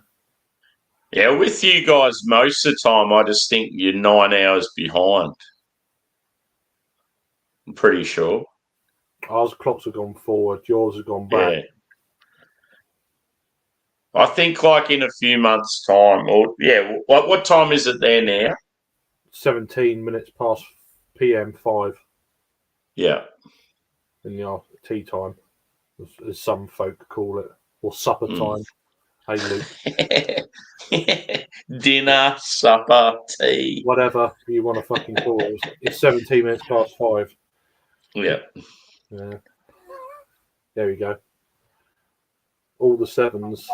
Yeah, with you guys, most of the time, I just think you're 9 hours behind. I'm pretty sure. Ours clocks have gone forward. Yours have gone back. Yeah. I think like in a few months' time, or what time is it there now? 17 minutes past PM 5 Yeah. in the tea time, as some folk call it, or supper time. Hey, Luke. Dinner, supper, tea. Whatever you want to fucking call it. It's 17 minutes past 5. Yeah. Yeah. There we go. All the sevens.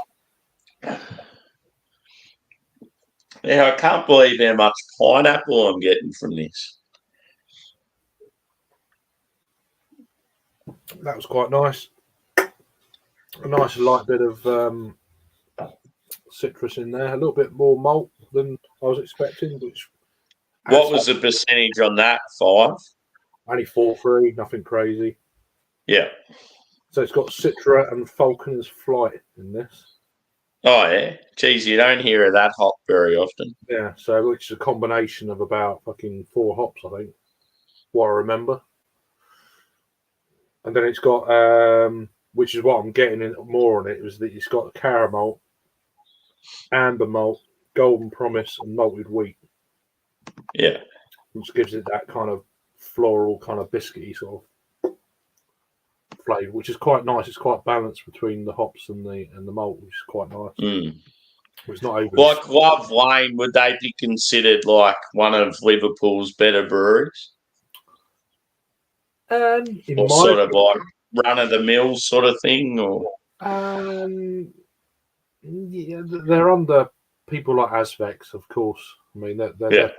Yeah, I can't believe how much pineapple I'm getting from this. That was quite nice. A nice light bit of citrus in there. A little bit more malt than I was expecting, which What was the percentage on that? 5? only 4.3, nothing crazy. Yeah. So it's got Citra and Falconer's Flight in this. Oh, yeah. Geez, you don't hear of that hop very often. Yeah, so which is a combination of about fucking 4 hops, I think. What I remember. And then it's got, which is what I'm getting in more on it, is that it's got caramel, amber malt, golden promise, and malted wheat. Yeah. Which gives it that kind of floral, kind of biscuity sort of flavour, which is quite nice. It's quite balanced between the hops and the malt, which is quite nice. It's not overly. Like Love Lane, would they be considered like one of Liverpool's better breweries? Or sort of like run of the mill sort of thing, or yeah, they're under people like Asvex, of course. I mean, they're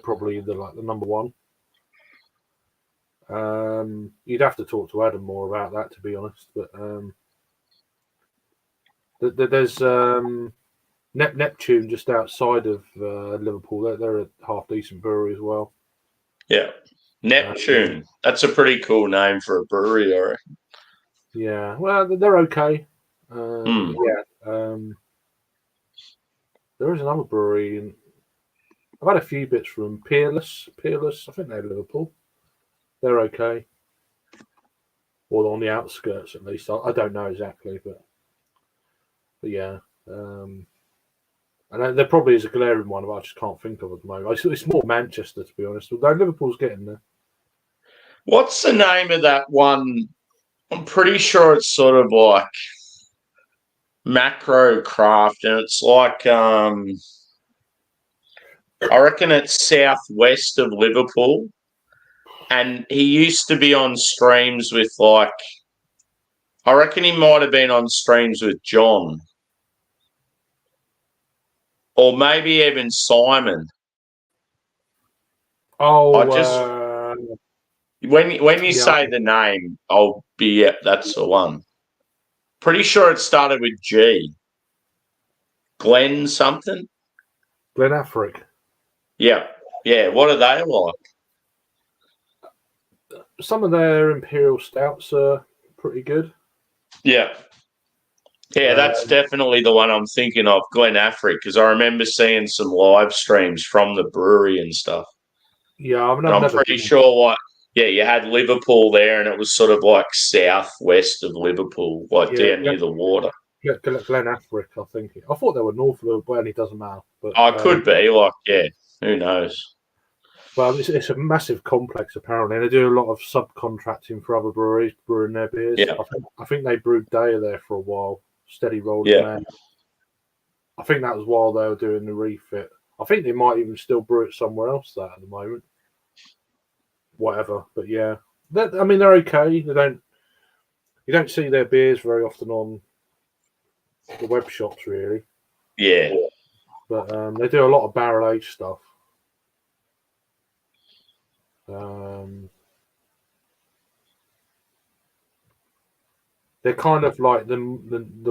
probably the number one. You'd have to talk to Adam more about that, to be honest. But there's Neptune just outside of Liverpool. They're a half decent brewery as well. Yeah, Neptune. That's a pretty cool name for a brewery, I reckon. Yeah, well, they're okay. Yeah. There is another brewery, and I've had a few bits from Peerless. I think they're Liverpool. They're okay. Or on the outskirts, at least. I don't know exactly, but yeah. And there probably is a glaring one, but I just can't think of it at the moment. It's more Manchester, to be honest, although Liverpool's getting there. What's the name of that one? I'm pretty sure it's sort of like Macro Craft, and it's like I reckon it's southwest of Liverpool. And he used to be on streams with like, I reckon he might have been on streams with John. Or maybe even Simon. Oh, when you say the name, I'll be, yeah, that's the one. Pretty sure it started with G. Glenn something? Glen Affric. Yeah. Yeah. What are they like? Some of their Imperial Stouts are pretty good. Yeah. Yeah, that's definitely the one I'm thinking of, Glen Affric, because I remember seeing some live streams from the brewery and stuff. Yeah, I'm pretty sure, you had Liverpool there, and it was sort of like southwest of Liverpool, down near the water. Yeah, Glen Affric, I think. I thought they were north of Liverpool, but it doesn't matter. But Could be, who knows? Well, it's a massive complex, apparently. They do a lot of subcontracting for other breweries brewing their beers. Yeah. I think they brewed Daya there for a while, steady rolling there. I think that was while they were doing the refit. I think they might even still brew it somewhere else at the moment. Whatever, but yeah, they're okay. You don't see their beers very often on the web shops, really. Yeah, but they do a lot of barrel aged stuff. They're kind of like the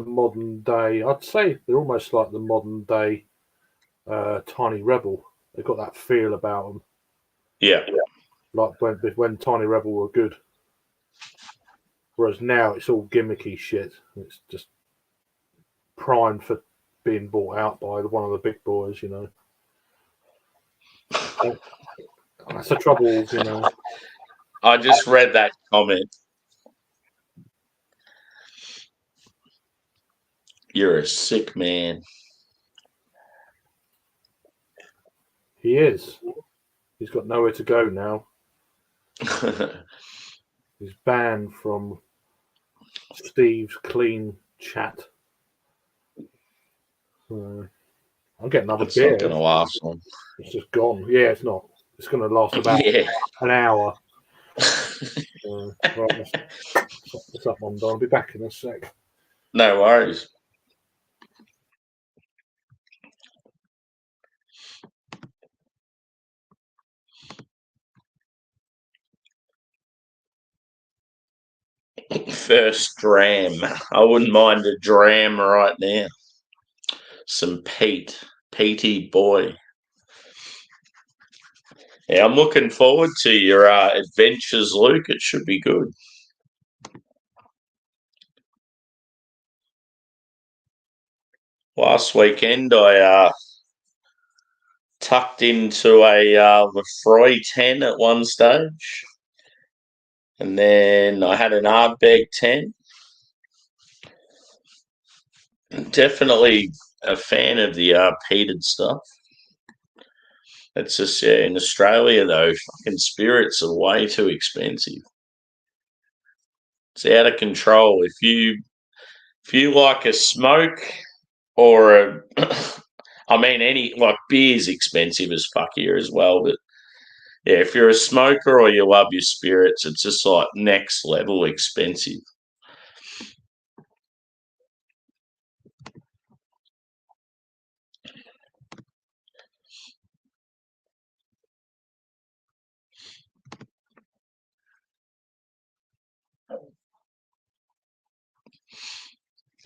modern day. I'd say they're almost like the modern day Tiny Rebel. They've got that feel about them. Yeah. Like when Tiny Rebel were good. Whereas now it's all gimmicky shit. It's just primed for being bought out by one of the big boys, you know. That's the trouble, you know. I just read that comment. You're a sick man. He is. He's got nowhere to go now. He's banned from Steve's clean chat. So I'll get another It's beer. not going to last long. It's just gone. Yeah, it's not. It's going to last about an hour. Right, let's this up one. I'll be back in a sec. No worries. First dram. I wouldn't mind a dram right now. Some peaty boy. Yeah, I'm looking forward to your adventures, Luke. It should be good. Last weekend, I tucked into a Lefroy 10 at one stage, and then I had an Ardbeg 10. Definitely a fan of the peated stuff. It's just in Australia though, fucking spirits are way too expensive. It's out of control. If you like a smoke or a, I mean any like beer's expensive as fuck here as well, but yeah, if you're a smoker or you love your spirits, it's just like next level expensive.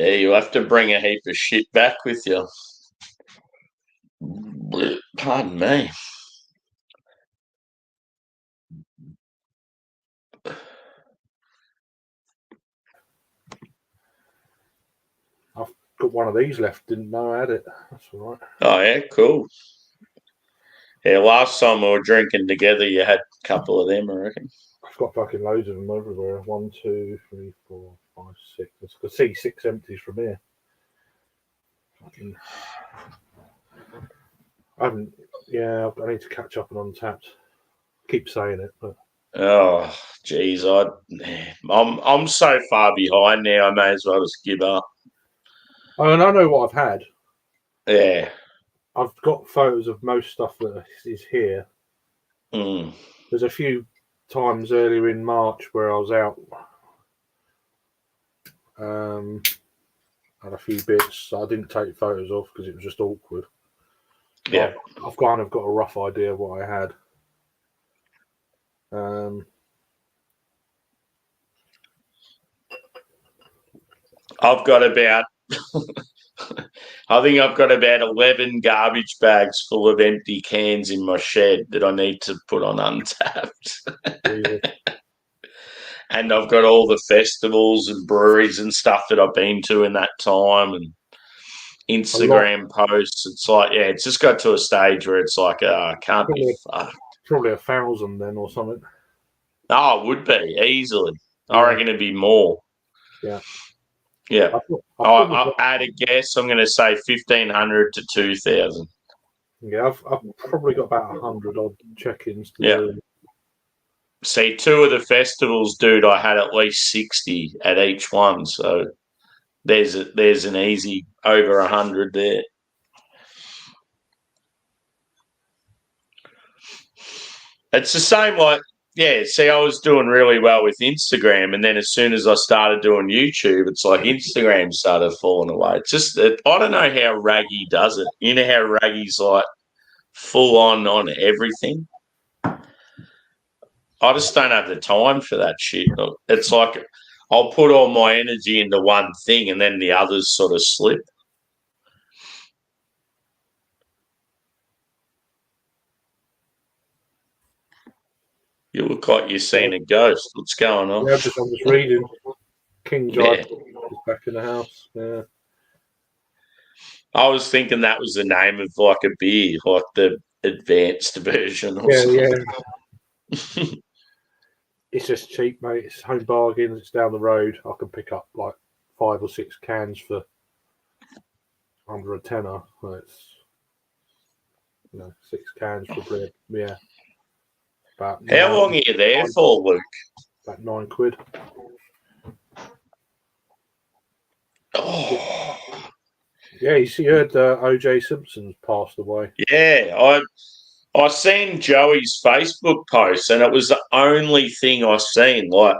Yeah, you have to bring a heap of shit back with you. Pardon me. I've got one of these left. Didn't know I had it. That's all right. Oh yeah, cool. Yeah, last time we were drinking together, you had a couple of them, I reckon. I've got fucking loads of them everywhere. 1, 2, 3, 4, 5, 6. I can see 6 empties from here. Fucking. I haven't. Yeah, I need to catch up on Untapped. Keep saying it, but Oh, geez, I'm so far behind now. I may as well just give up. I know what I've had. Yeah. I've got photos of most stuff that is here. Mm. There's a few times earlier in March where I was out. Had a few bits I didn't take photos of because it was just awkward. Yeah. I've kind of got a rough idea of what I had. I've got about, I think I've got about 11 garbage bags full of empty cans in my shed that I need to put on Untapped. And I've got all the festivals and breweries and stuff that I've been to in that time and Instagram posts. It's like, yeah, it's just got to a stage where it's like, I can't be fucked. Probably 1,000 then or something. Oh, it would be easily. Yeah. I reckon it'd be more. Yeah. Yeah. I'll add a guess. I'm going to say 1,500 to 2,000. Yeah, I've probably got about 100 odd check-ins to do. See, 2 of the festivals, dude, I had at least 60 at each one. So there's an easy over 100 there. It's the same like, yeah, see, I was doing really well with Instagram, and then as soon as I started doing YouTube, it's like Instagram started falling away. It's just, I don't know how Raggy does it. You know how Raggy's like full on everything? I just don't have the time for that shit. It's like I'll put all my energy into one thing and then the others sort of slip. You look like you're seeing a ghost. What's going on? Yeah, I'm just reading. King Giant is back in the house. Yeah. I was thinking that was the name of like a beer, like the advanced version or something. Yeah. It's just cheap, mate. It's home bargains. It's down the road. I can pick up like 5 or 6 cans for under a tenner. It's 6 cans for bread. Yeah, about How long are you there for, Luke? About £9. Oh. Yeah, you heard O.J. Simpson's passed away. Yeah, I seen Joey's Facebook post, and it was the only thing I seen. Like,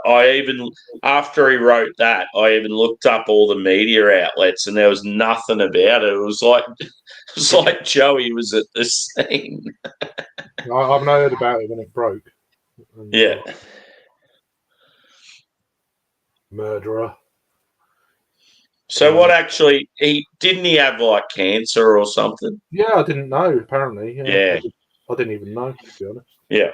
after he wrote that, I even looked up all the media outlets, and there was nothing about it. It was like Joey was at the scene. I've heard about it when it broke. And, Yeah. Murderer. So what actually, he have like cancer or something? Yeah, I didn't know, apparently. Yeah. I didn't even know, to be honest. Yeah.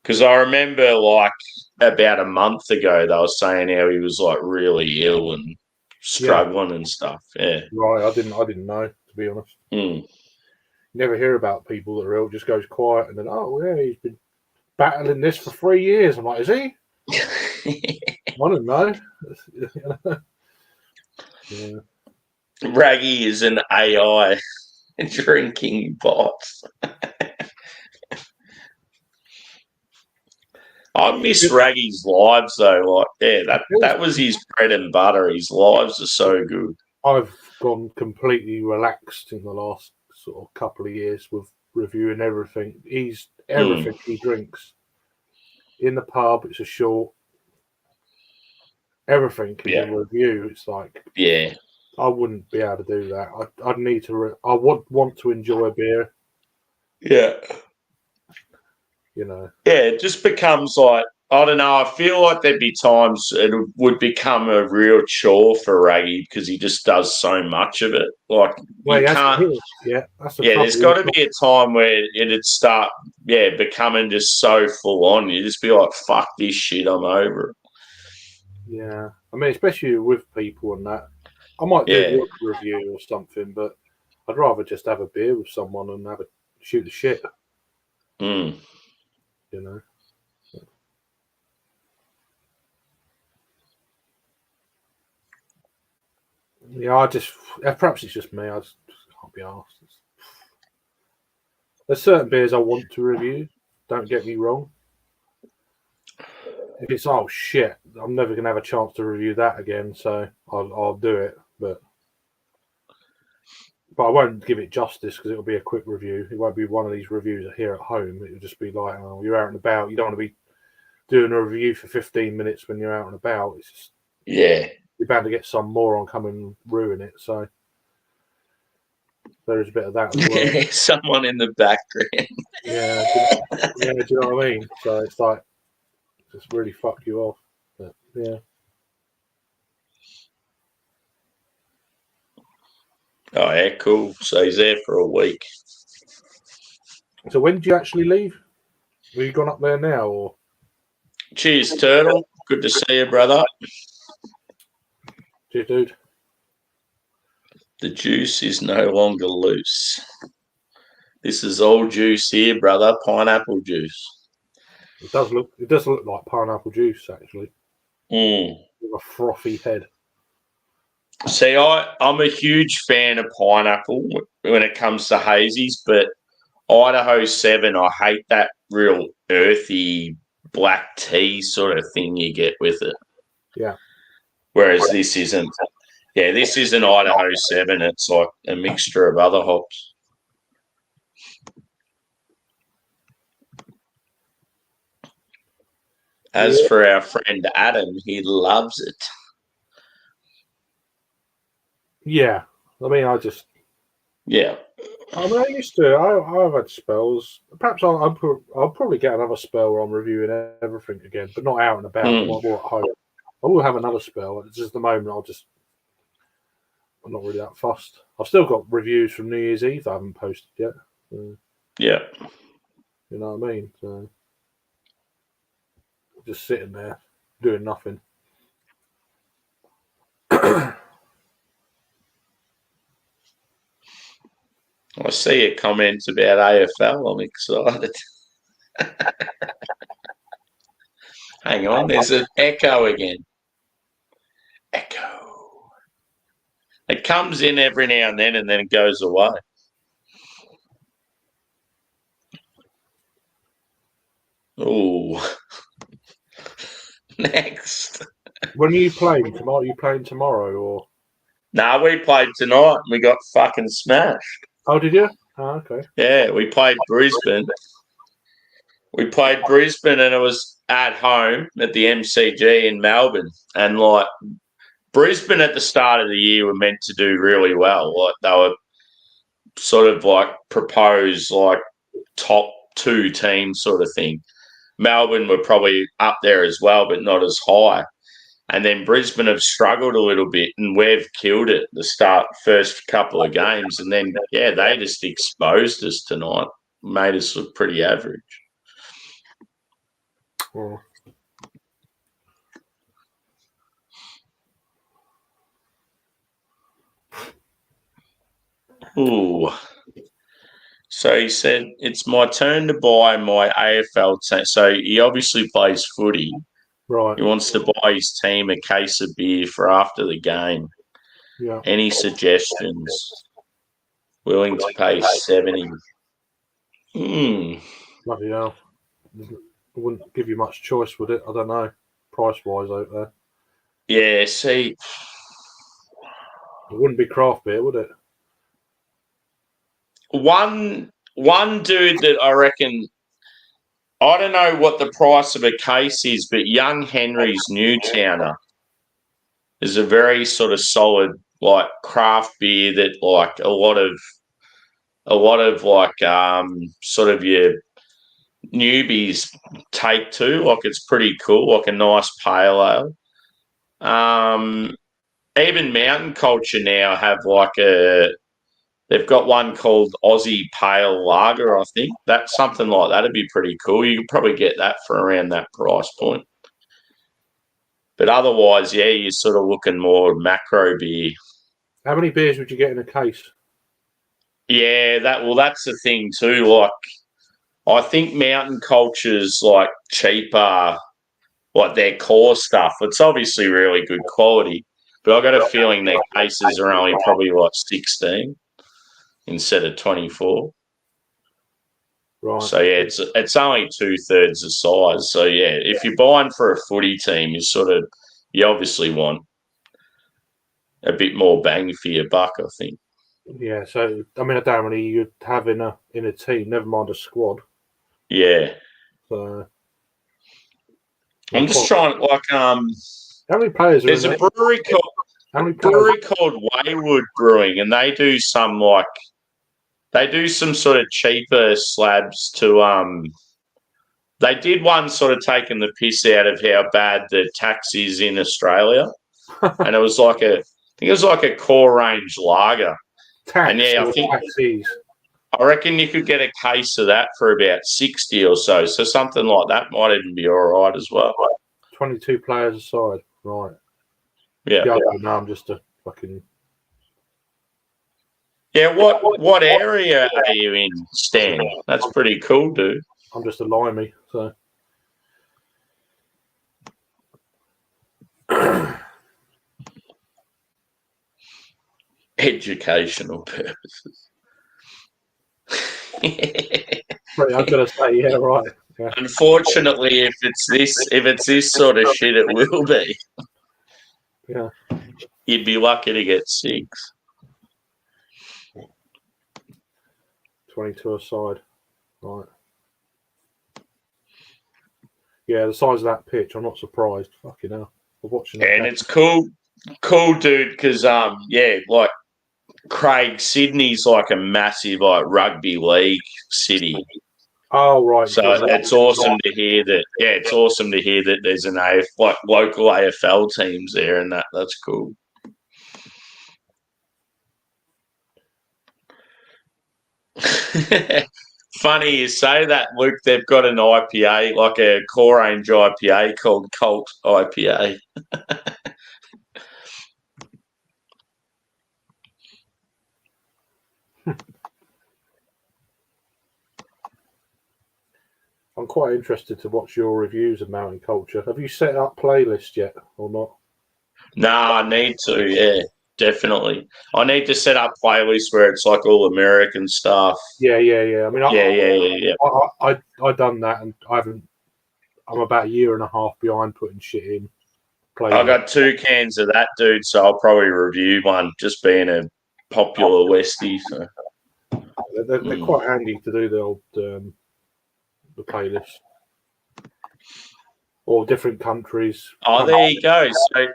Because I remember like about a month ago, they were saying how he was like really ill and struggling and stuff. Yeah. Right, I didn't know, to be honest. Mm. You never hear about people that are ill, just goes quiet and then, oh, yeah, he's been battling this for 3 years. I'm like, is he? I don't know. Yeah. Raggy is an AI drinking bots. I miss Raggy's lives though. Like, yeah, that was his bread and butter. His lives are so good. I've gone completely relaxed in the last sort of couple of years with reviewing everything. Everything he drinks. In the pub, it's a short. Everything is a review. It's like, yeah, I wouldn't be able to do that. I'd need to. I would want to enjoy a beer. Yeah. Yeah, it just becomes like, I don't know, I feel like there'd be times it would become a real chore for Raggy because he just does so much of it. Like, you can't. That's the there's got to be a time where it'd start, becoming just so full on. You just be like, fuck this shit, I'm over it. Yeah, I mean, especially with people and that. I might do the odd review or something, but I'd rather just have a beer with someone and shoot the shit. Mm. You know. Yeah, perhaps it's just me. I just can't be asked. There's certain beers I want to review. Don't get me wrong. If it's shit, I'm never gonna have a chance to review that again. So I'll do it, but I won't give it justice because it'll be a quick review. It won't be one of these reviews here at home. It'll just be like, oh, you're out and about. You don't want to be doing a review for 15 minutes when you're out and about. It's just, you're bound to get some moron come and ruin it. So there is a bit of that as well. Someone in the background. Yeah, do you know what I mean? So it's like, just really fuck you off. But, yeah. Oh, yeah, cool. So he's there for a week. So when did you actually leave? Have you gone up there now, or? Cheers, Turtle. Good to see you, brother. Cheers, dude. The juice is no longer loose. This is all juice here, brother. Pineapple juice. It does look like pineapple juice, actually. With a frothy head. See, I'm a huge fan of pineapple when it comes to hazies, but Idaho 7, I hate that real earthy black tea sort of thing you get with it. Yeah. Whereas this isn't. Yeah, this isn't Idaho 7. It's like a mixture of other hops. As for our friend Adam, he loves it. Yeah. I mean, Yeah. I mean, I used to. I've had spells. Perhaps I'll probably get another spell where I'm reviewing everything again, but not out and about. More at home. I will have another spell. It's just the moment I'm not really that fussed. I've still got reviews from New Year's Eve I haven't posted yet. Yeah. You know what I mean? So just sitting there doing nothing. I see a comment about AFL. I'm excited. Hang on, there's an echo again. Echo. It comes in every now and then it goes away. Oh, next. When are you playing tomorrow? Are you playing tomorrow or? No, we played tonight and we got fucking smashed. Oh, did you? Oh, okay. Yeah, we played Brisbane. We played Brisbane and it was at home at the MCG in Melbourne. And like Brisbane at the start of the year were meant to do really well. Like they were sort of like proposed like top 2 teams sort of thing. Melbourne were probably up there as well, but not as high. And then Brisbane have struggled a little bit, and we've killed it the first couple of games. And then, yeah, they just exposed us tonight, made us look pretty average. Oh. Ooh. So he said, it's my turn to buy my AFL team. So he obviously plays footy. Right. He wants to buy his team a case of beer for after the game. Yeah. Any suggestions? Willing to pay 70. Bloody hell. It wouldn't give you much choice, would it? I don't know. Price-wise out there. Yeah, see. It wouldn't be craft beer, would it? One dude that I reckon, I don't know what the price of a case is, but Young Henry's Newtowner is a very sort of solid like craft beer that like a lot of like sort of your newbies take to. Like it's pretty cool, like a nice pale ale. Even Mountain Culture now have like they've got one called Aussie Pale Lager, I think. That's something like that'd be pretty cool. You could probably get that for around that price point. But otherwise, yeah, you're sort of looking more macro beer. How many beers would you get in a case? Yeah, that's the thing too. Like, I think Mountain Culture's like cheaper, like their core stuff. It's obviously really good quality, but I got a feeling their cases are only probably like 16 instead of 24. Right. So yeah, it's only 2/3 the size. So yeah, if you're buying for a footy team, you obviously want a bit more bang for your buck, I think. Yeah, so I mean, I don't know how many you'd have in a team. Never mind a squad. Yeah. So I'm just trying like how many players are there's in a brewery called Wayward Brewing, and they do some sort of cheaper slabs to they did one sort of taking the piss out of how bad the tax is in Australia. And it was like I think it was like a core range lager. tax, and yeah, I reckon you could get a case of that for about 60 or so. So something like that might even be all right as well. 22 players aside, right? Yeah. No, I'm just a fucking. Yeah, what area are you in, Stan? That's pretty cool, dude. I'm just a limey, so. Educational purposes. Right, I've got to say, yeah, right. Yeah. Unfortunately, if it's this sort of shit, it will be. Yeah. You'd be lucky to get 6. 22 aside, right? Yeah, the size of that pitch, I'm not surprised. Fucking hell, I'm watching that. And it's cool, dude. Because yeah, like Craig, Sydney's like a massive like rugby league city. Oh right. So it's awesome to hear that. Yeah, it's awesome to hear that there's like local AFL teams there, and that's cool. Funny you say that, Luke. They've got an IPA, like a core range IPA called Cult IPA. I'm quite interested to watch your reviews of Mountain Culture. Have you set up playlist yet or not? No, I need to. Yeah. definitely. I need to set up playlists where it's like all American stuff. Yeah. I mean, Yeah. I done that, and I haven't. I'm about a year and a half behind putting shit in. I got 2 cans of that, dude. So I'll probably review one. Just being a popular Westie. So they're quite handy to do the old the playlist or different countries. Oh, there you go. So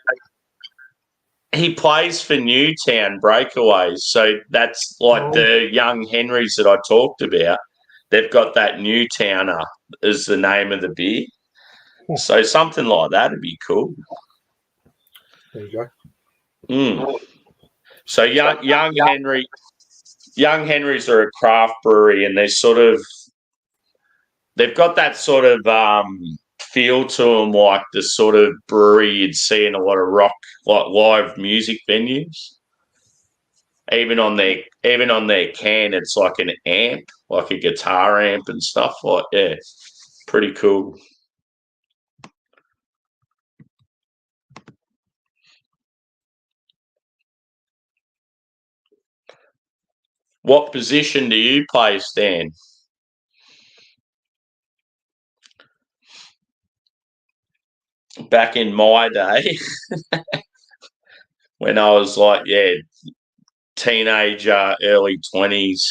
he plays for Newtown Breakaways. So that's like the Young Henrys that I talked about. They've got that Newtowner as the name of the beer. So something like that would be cool. There you go. So Young Henrys are a craft brewery, and they've got that sort of feel to them, like the sort of brewery you'd see in a lot of rock, like live music venues. Even on their can, it's like an amp, like a guitar amp and stuff. Like, yeah, pretty cool. What position do you play, Stan? Back in my day, when I was like, teenager, early 20s,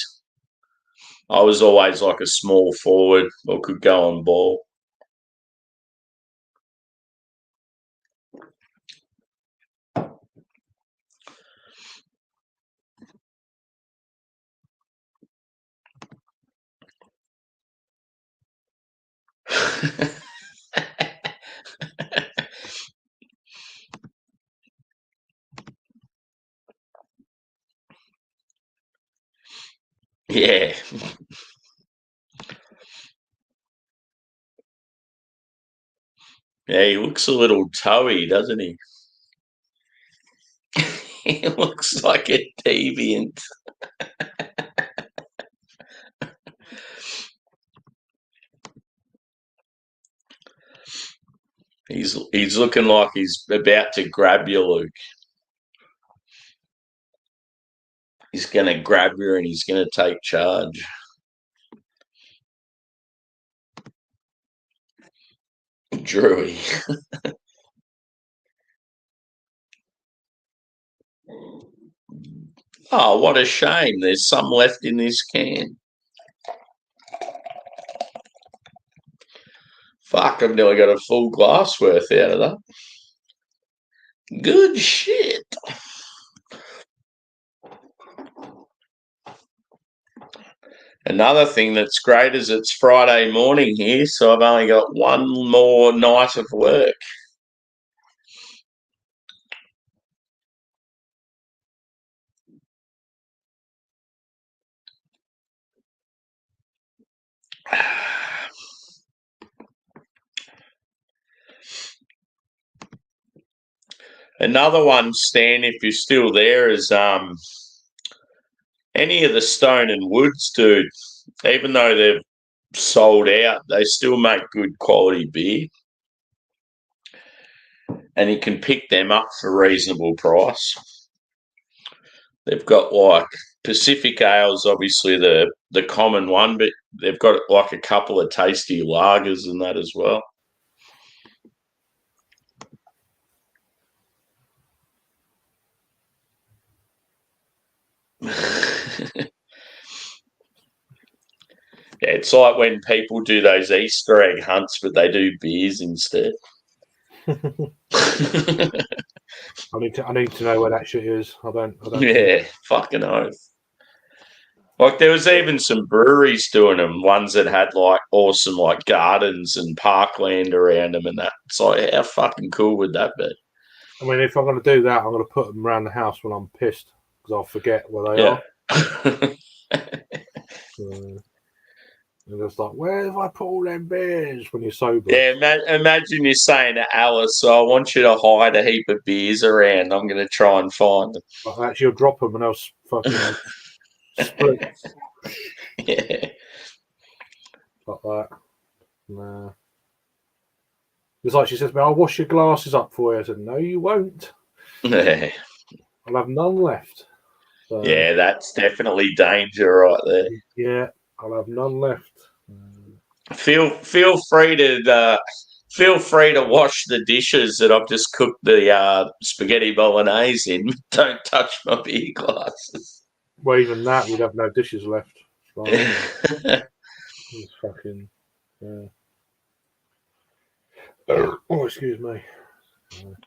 I was always like a small forward or could go on ball. Yeah. Yeah, he looks a little toey, doesn't he? He looks like a deviant. He's looking like he's about to grab you, Luke. He's going to grab you and he's going to take charge. Drewy. Oh, what a shame. There's some left in this can. Fuck, I've nearly got a full glass worth out of that. Good shit. Another thing that's great is it's Friday morning here, so I've only got one more night of work. Another one, Stan, if you're still there, is any of the Stone and Woods, dude. Even though they've sold out, they still make good quality beer. And you can pick them up for a reasonable price. They've got like Pacific Ales, obviously the common one, but they've got like a couple of tasty lagers and that as well. Yeah, it's like when people do those Easter egg hunts, but they do beers instead. I need to know where that shit is. I don't. Yeah, fucking oath. Like there was even some breweries doing them, ones that had like awesome like gardens and parkland around them and that. It's like, how fucking cool would that be? I mean, if I'm going to do that, I'm going to put them around the house when I'm pissed because I'll forget where they are. And it's like, where have I put all them beers when you're sober? Yeah, imagine you're saying to Alice, so I want you to hide a heap of beers around. I'm going to try and find them. Like, actually, you'll drop them and they'll fucking split. Yeah. Like that. Nah. It's like she says to me, I'll wash your glasses up for you. I said, no, you won't. Yeah. I'll have none left. So, Yeah, that's definitely danger right there. yeah, I'll have none left. Feel free to wash the dishes that I've just cooked the spaghetti bolognese in. Don't touch my beer glasses. Well, even that, we'd have no dishes left. It's fucking. Oh, excuse me.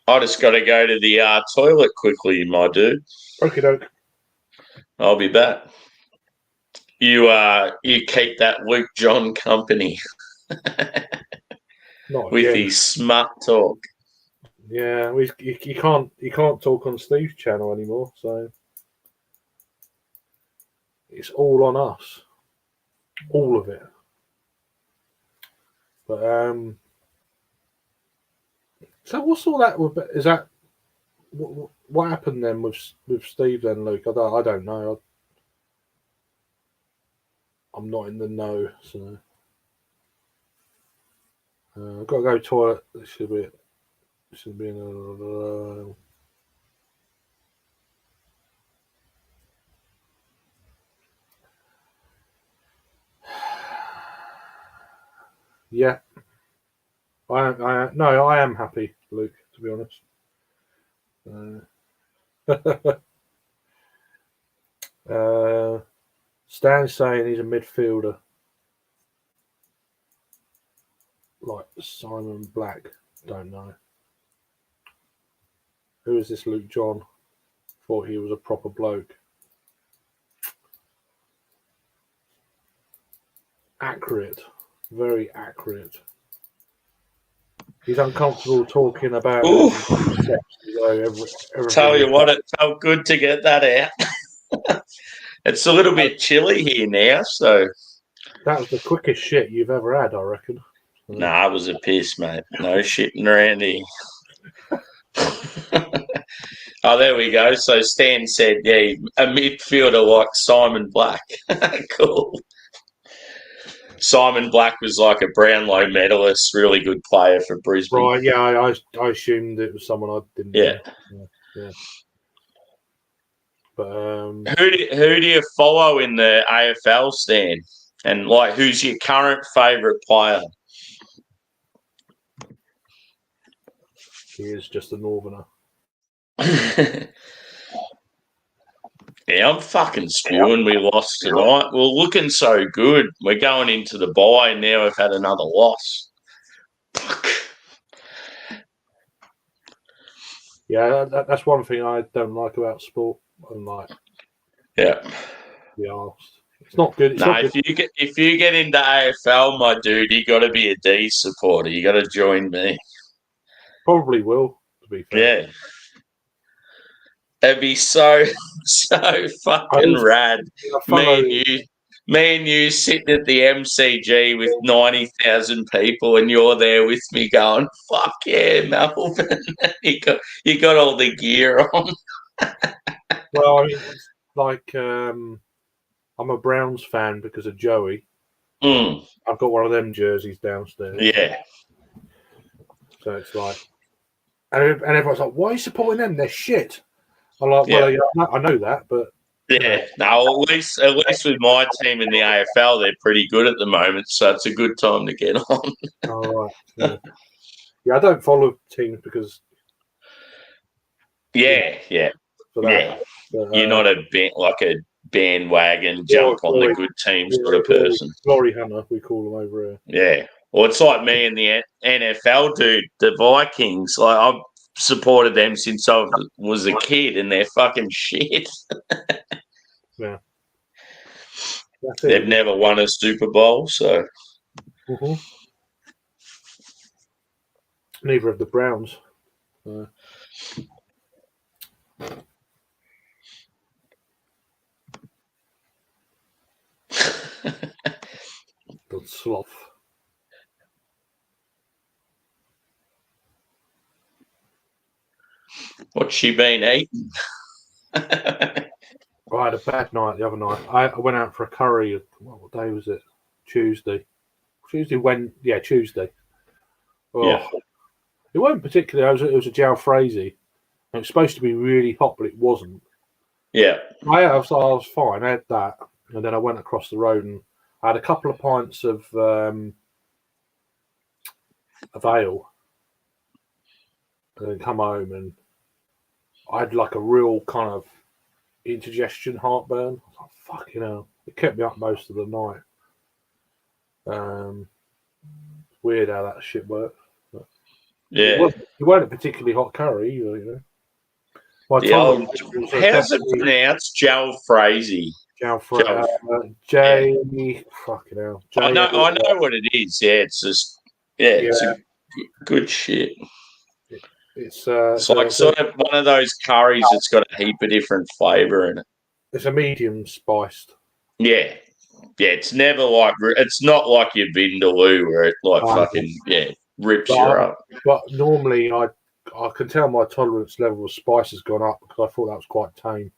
I just got to go to the toilet quickly, my dude. Okie doke. I'll be back. You keep that Luke John company Not with again. his smart talk. Yeah, you can't talk on Steve's channel anymore, so it's all on us, all of it. But so what's all that? Is that what happened then with Steve then, Luke? I don't know. I'm not in the know, so I've got to go toilet. This should be in yeah. I am happy, Luke, to be honest. Stan's saying he's a midfielder, like Simon Black. Don't know. Who is this Luke John? Thought he was a proper bloke. Accurate. Very accurate. He's uncomfortable talking about sex. Tell you what, it felt good to get that out. It's a little bit chilly here now, so that was the quickest shit you've ever had, I reckon. Nah, it was a piss, mate. No shitting around here. Oh, there we go. So Stan said, yeah, a midfielder like Simon Black. Cool. Simon Black was like a Brownlow medalist, really good player for Brisbane. Right, yeah, I assumed it was someone I didn't know. Yeah. But who do you follow in the AFL, Stan? And like, who's your current favourite player? He is just a northerner. Yeah, I'm fucking spewing. We lost tonight. We're looking so good. We're going into the bye and now we've had another loss. Fuck. Yeah, that's one thing I don't like about sport. I'm like, yeah, be asked. It's not good. If you get into AFL, my dude, you got to be a D supporter. You got to join me. Probably will. To be fair. Yeah. It'd be so fucking rad. Me and you sitting at the MCG with 90,000 people, and you're there with me going, "Fuck yeah, Melbourne!" you got all the gear on. Well, I mean, it's like I'm a Browns fan because of Joey. I've got one of them jerseys downstairs. Yeah. So it's like, and everyone's like, "Why are you supporting them? They're shit." I'm like, well, yeah, I know that, but yeah, no. At least with my team in the AFL, they're pretty good at the moment, so it's a good time to get on. All right. Yeah, I don't follow teams because. Yeah. But, you're not a bandwagon jump on the good team sort of person. Glory hunter, we call them over here. Yeah. Well, it's like me and the NFL dude, the Vikings. Like, I've supported them since I was a kid, and they're fucking shit. Yeah. They've never won a Super Bowl, so. Mm-hmm. Neither of the Browns. Good sloth. What's she been eating? I had a bad night the other night. I went out for a curry. What day was it? Tuesday. Tuesday. Oh, yeah. It wasn't particularly. It was a jalfrezi, It was supposed to be really hot, but it wasn't. Yeah. I was fine. I had that, and then I went across the road and I had a couple of pints of ale, and then come home and I had like a real kind of indigestion heartburn. I was like, fucking hell. It kept me up most of the night. Weird how that shit works. Yeah. It wasn't a particularly hot curry, you know. My The tolerance old, was how's it definitely pronounced? Jalfrezi. Jalfrezi. Yeah. Fucking hell. I know what it is. Yeah, it's just, it's a good shit. It's It's like sort of one of those curries that's got a heap of different flavour in it. it's a medium spiced. Yeah. Yeah, it's never like, it's not like your Vindaloo where it like fucking, rips you up. But normally I can tell my tolerance level of spice has gone up because I thought that was quite tame.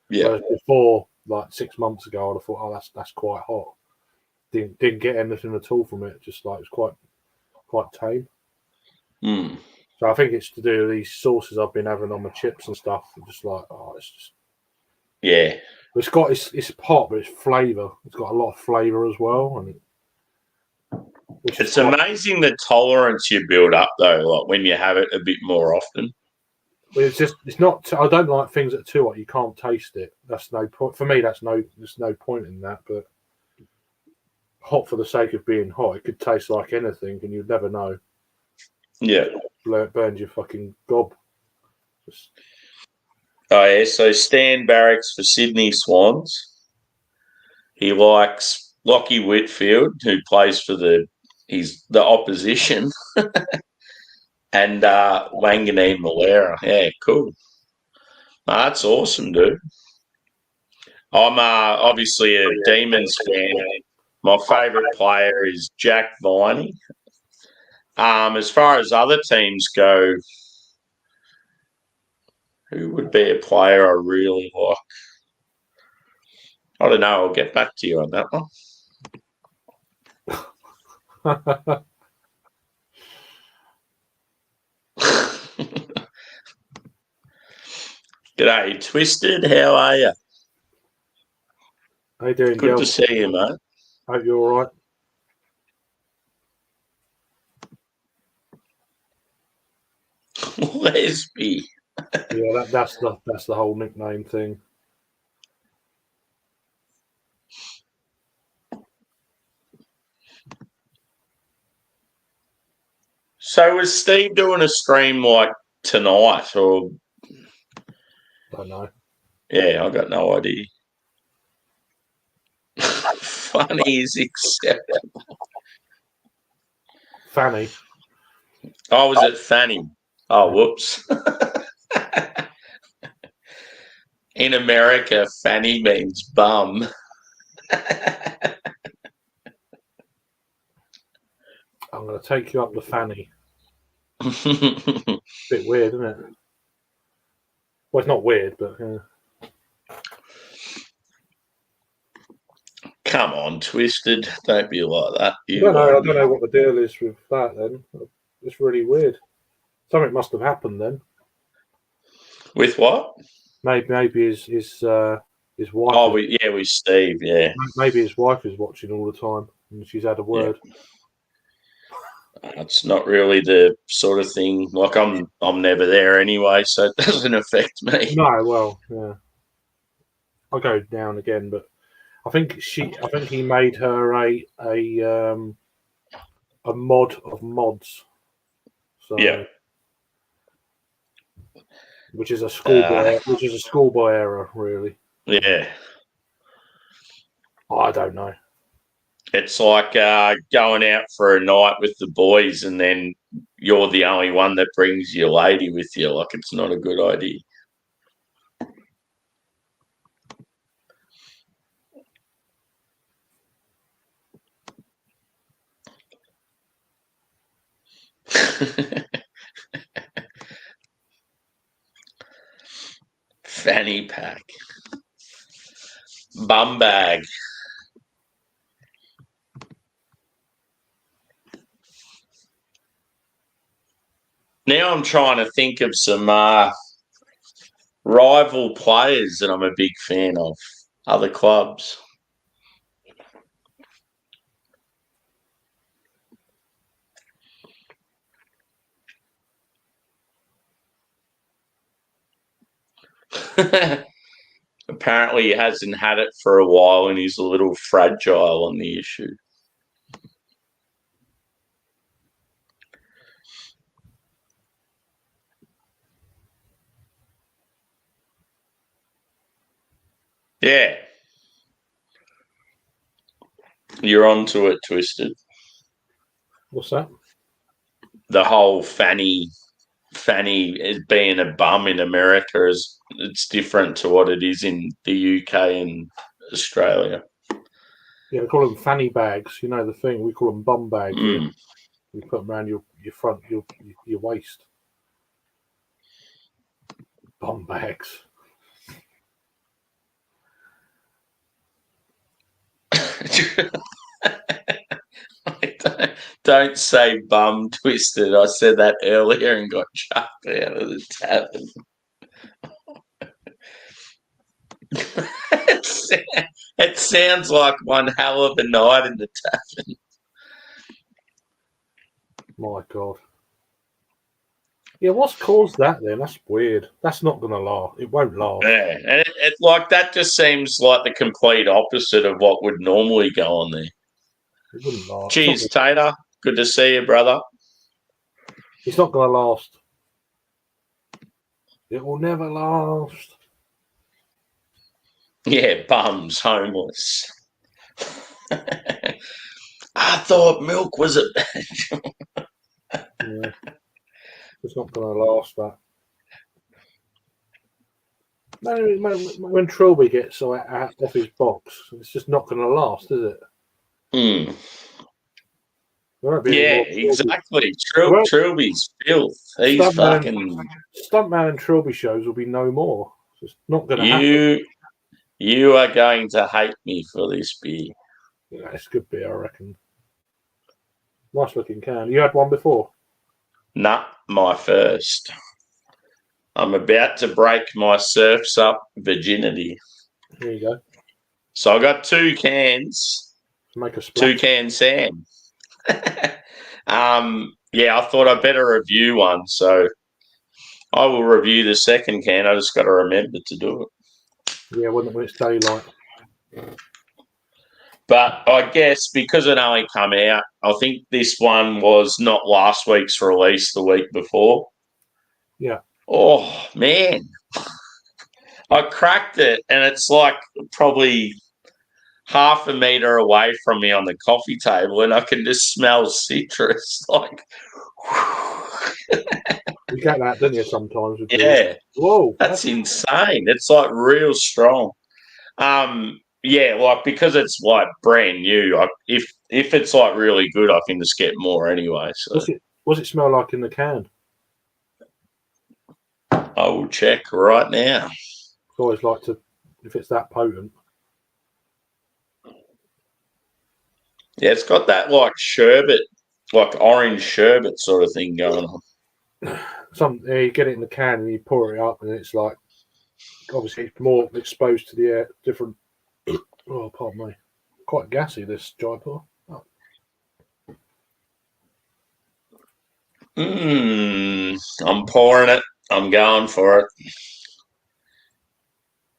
Yeah. Whereas before, like 6 months ago, I'd have thought, oh, that's quite hot. Didn't get anything at all from it. Just like it's quite tame. Mm. So I think it's to do with these sauces I've been having on my chips and stuff. I'm just like, oh, it's just it's hot, but it's flavour. It's got a lot of flavour as well, and it's amazing the tolerance you build up though. Like when you have it a bit more often. It's not. I don't like things that are too hot. You can't taste it. That's no point for me. There's no point in that. But hot for the sake of being hot, it could taste like anything, and you'd never know. Yeah, burns your fucking gob. Oh yeah. So Stan Barracks for Sydney Swans. He likes Lockie Whitfield, who plays for the opposition, and Wanganeen Malera. Yeah, cool. That's awesome, dude. I'm obviously a Demons fan. My favourite player is Jack Viney. As far as other teams go, who would be a player I really like? I don't know. I'll get back to you on that one. G'day, Twisted. How are you? How you doing, Good to see you, mate. Hope you're all right. Lesby. Yeah, that's the whole nickname thing. So was Steve doing a stream like tonight, or? I don't know. Yeah, I got no idea. Funny is acceptable. Fanny. Oh, was it Fanny? Oh, whoops. In America, Fanny means bum. I'm going to take you up to Fanny. Bit weird, isn't it? Well, it's not weird, but Come on, Twisted. Don't be like that. I don't know what the deal is with that then. It's really weird. Something must have happened then. With what? Maybe his wife. Oh, with Steve, yeah. Maybe his wife is watching all the time and she's had a word. Yeah. It's not really the sort of thing. Like I'm never there anyway, so it doesn't affect me. No, well, yeah. I go down again, but I think he made her a mod of mods. So, yeah. Which is a schoolboy error, really. Yeah. I don't know. It's like going out for a night with the boys and then you're the only one that brings your lady with you. Like, it's not a good idea. Fanny pack. Bum bag. Now I'm trying to think of some rival players that I'm a big fan of, other clubs. Apparently he hasn't had it for a while and he's a little fragile on the issue. Yeah. You're onto it, Twisted. What's that? The whole Fanny is being a bum in America it's different to what it is in the UK and Australia. Yeah, we call them fanny bags. You know the thing. We call them bum bags. Mm. You put them around your front, your waist. Bum bags. Don't say bum, Twisted. I said that earlier and got chucked out of the tavern. It sounds like one hell of a night in the tavern. My God. Yeah, what's caused that then? That's weird. That's not going to last. It won't last. Yeah, and it like that just seems like the complete opposite of what would normally go on there. It wouldn't last. Cheers, Tater. Good to see you, brother. It's not going to last. It will never last. Yeah, bums, homeless. I thought milk was a... Yeah. It's not going to last, that. When Trilby gets off his box, it's just not going to last, is it? Hmm. Yeah, exactly. Trilby's filth. He's fucking... Stuntman and Trilby shows will be no more. It's not going to happen. You are going to hate me for this beer. Yeah, it's good beer, I reckon. Nice looking can. You had one before? Nah, my first. I'm about to break my Surf's Up virginity. There you go. So I got 2 cans. Make a splash. 2 cans Sam. Yeah, I thought I'd better review one. So I will review the second can. I just got to remember to do it. Yeah, when it's daylight. But I guess because it only come out, I think this one was not last week's release, the week before. Yeah. Oh, man. I cracked it, and it's like probably half a metre away from me on the coffee table, and I can just smell citrus. Like, you get that, don't you, sometimes? Yeah. Whoa. That's insane. It's like real strong. Yeah, like because it's like brand new. If it's like really good, I can just get more anyway. So what's it smell like in the can? I will check right now. I always like to, if it's that potent. Yeah, it's got that like sherbet, like orange sherbet sort of thing going on. You get it in the can and you pour it up, and it's like, obviously it's more exposed to the air, different. Oh, pardon me. Quite gassy, this Jaipur. Oh. I'm pouring it. I'm going for it.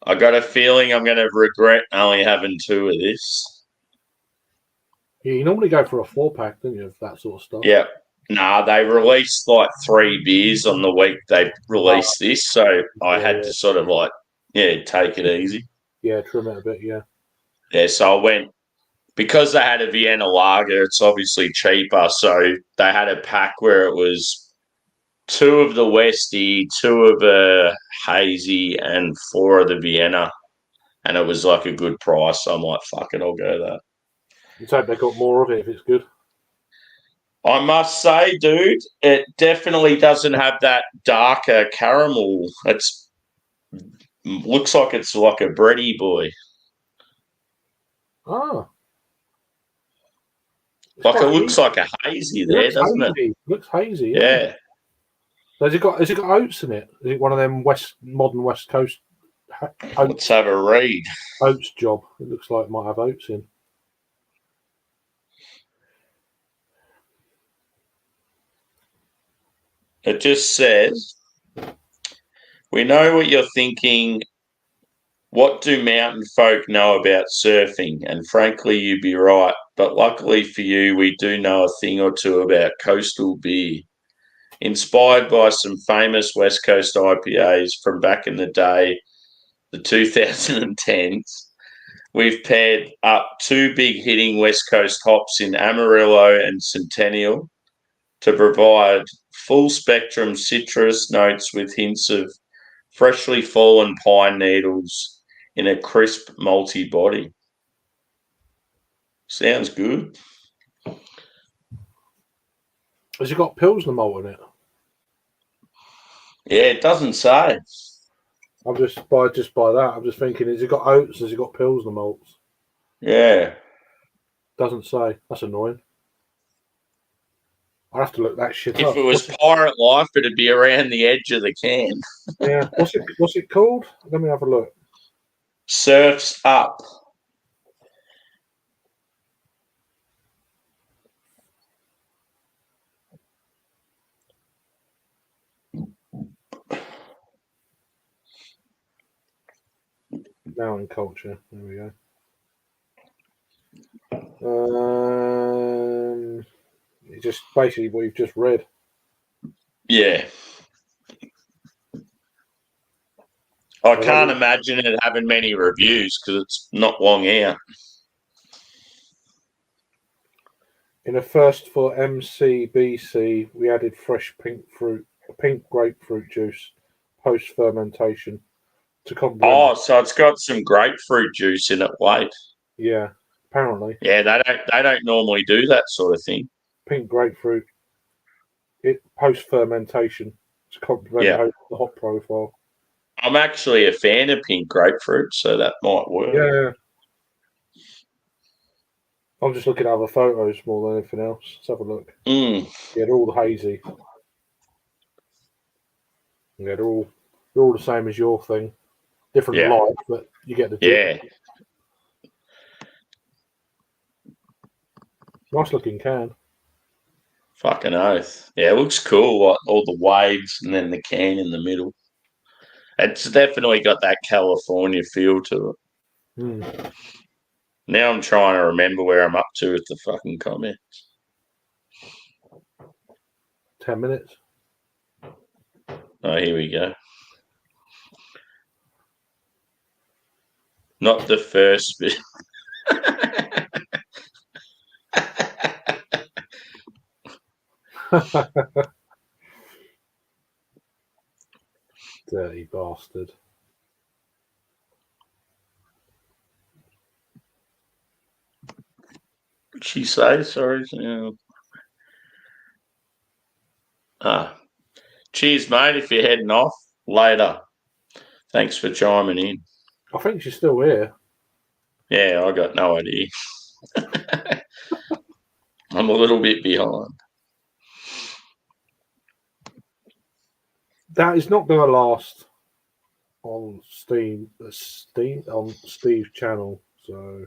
I got a feeling I'm going to regret only having 2 of this. Yeah, you normally go for a 4-pack, don't you, of that sort of stuff? Yeah. Nah, they released like 3 beers on the week they released this, so I had to sort of like, take it easy. Yeah, trim it a bit, yeah. Yeah, so I went, because they had a Vienna lager, it's obviously cheaper, so they had a pack where it was 2 of the Westie, 2 of a Hazy, and 4 of the Vienna, and it was like a good price, so I'm like, fuck it, I'll go that. You'd hope they got more of it if it's good. I must say, dude, it definitely doesn't have that darker caramel. It's looks like it's like a bready boy. Ah. Like it looks like a hazy there, doesn't it? Looks hazy, yeah. Has it got oats in it? Is it one of them modern West Coast Let's have a read. oats job? It looks like it might have oats in. It just says, we know what you're thinking. What do mountain folk know about surfing? And frankly, you'd be right. But luckily for you, we do know a thing or two about coastal beer. Inspired by some famous West Coast IPAs from back in the day, the 2010s, we've paired up two big hitting West Coast hops in Amarillo and Centennial to provide full spectrum citrus notes with hints of freshly fallen pine needles in a crisp malty body. Sounds good. Has it got Pilsner malt in it? Yeah, it doesn't say. I'm just by that. I'm just thinking, has it got oats? Has it got Pilsner malts? Yeah. Doesn't say. That's annoying. I'll have to look that shit If up. it was Pirate Life, it'd be around the edge of the can. Yeah. What's it called? Let me have a look. Surf's Up. Mountain culture. There we go. It's just basically what you've just read. Yeah. I can't imagine it having many reviews because it's not long out. In a first for MCBC, we added fresh pink grapefruit juice post fermentation to complement. Oh, so it's got some grapefruit juice in it. Wait. Yeah, apparently. Yeah, they don't normally do that sort of thing. Pink grapefruit. It post fermentation to complement the hop profile. I'm actually a fan of pink grapefruit, so that might work. Yeah. I'm just looking at other photos more than anything else. Let's have a look. Mm. Yeah, they're all hazy. Yeah, they're all the same as your thing. Different light, but you get the yeah. Nice looking can. Fucking oath. Yeah, it looks cool. Like all the waves and then the can in the middle. It's definitely got that California feel to it. Mm. Now I'm trying to remember where I'm up to with the fucking comments. 10 minutes. Oh, here we go. Not the first bit. Dirty bastard. What'd she say? Sorry. Cheers, mate, if you're heading off. Later. Thanks for chiming in. I think she's still here. Yeah, I got no idea. I'm a little bit behind. That is not going to last on on Steve's channel. So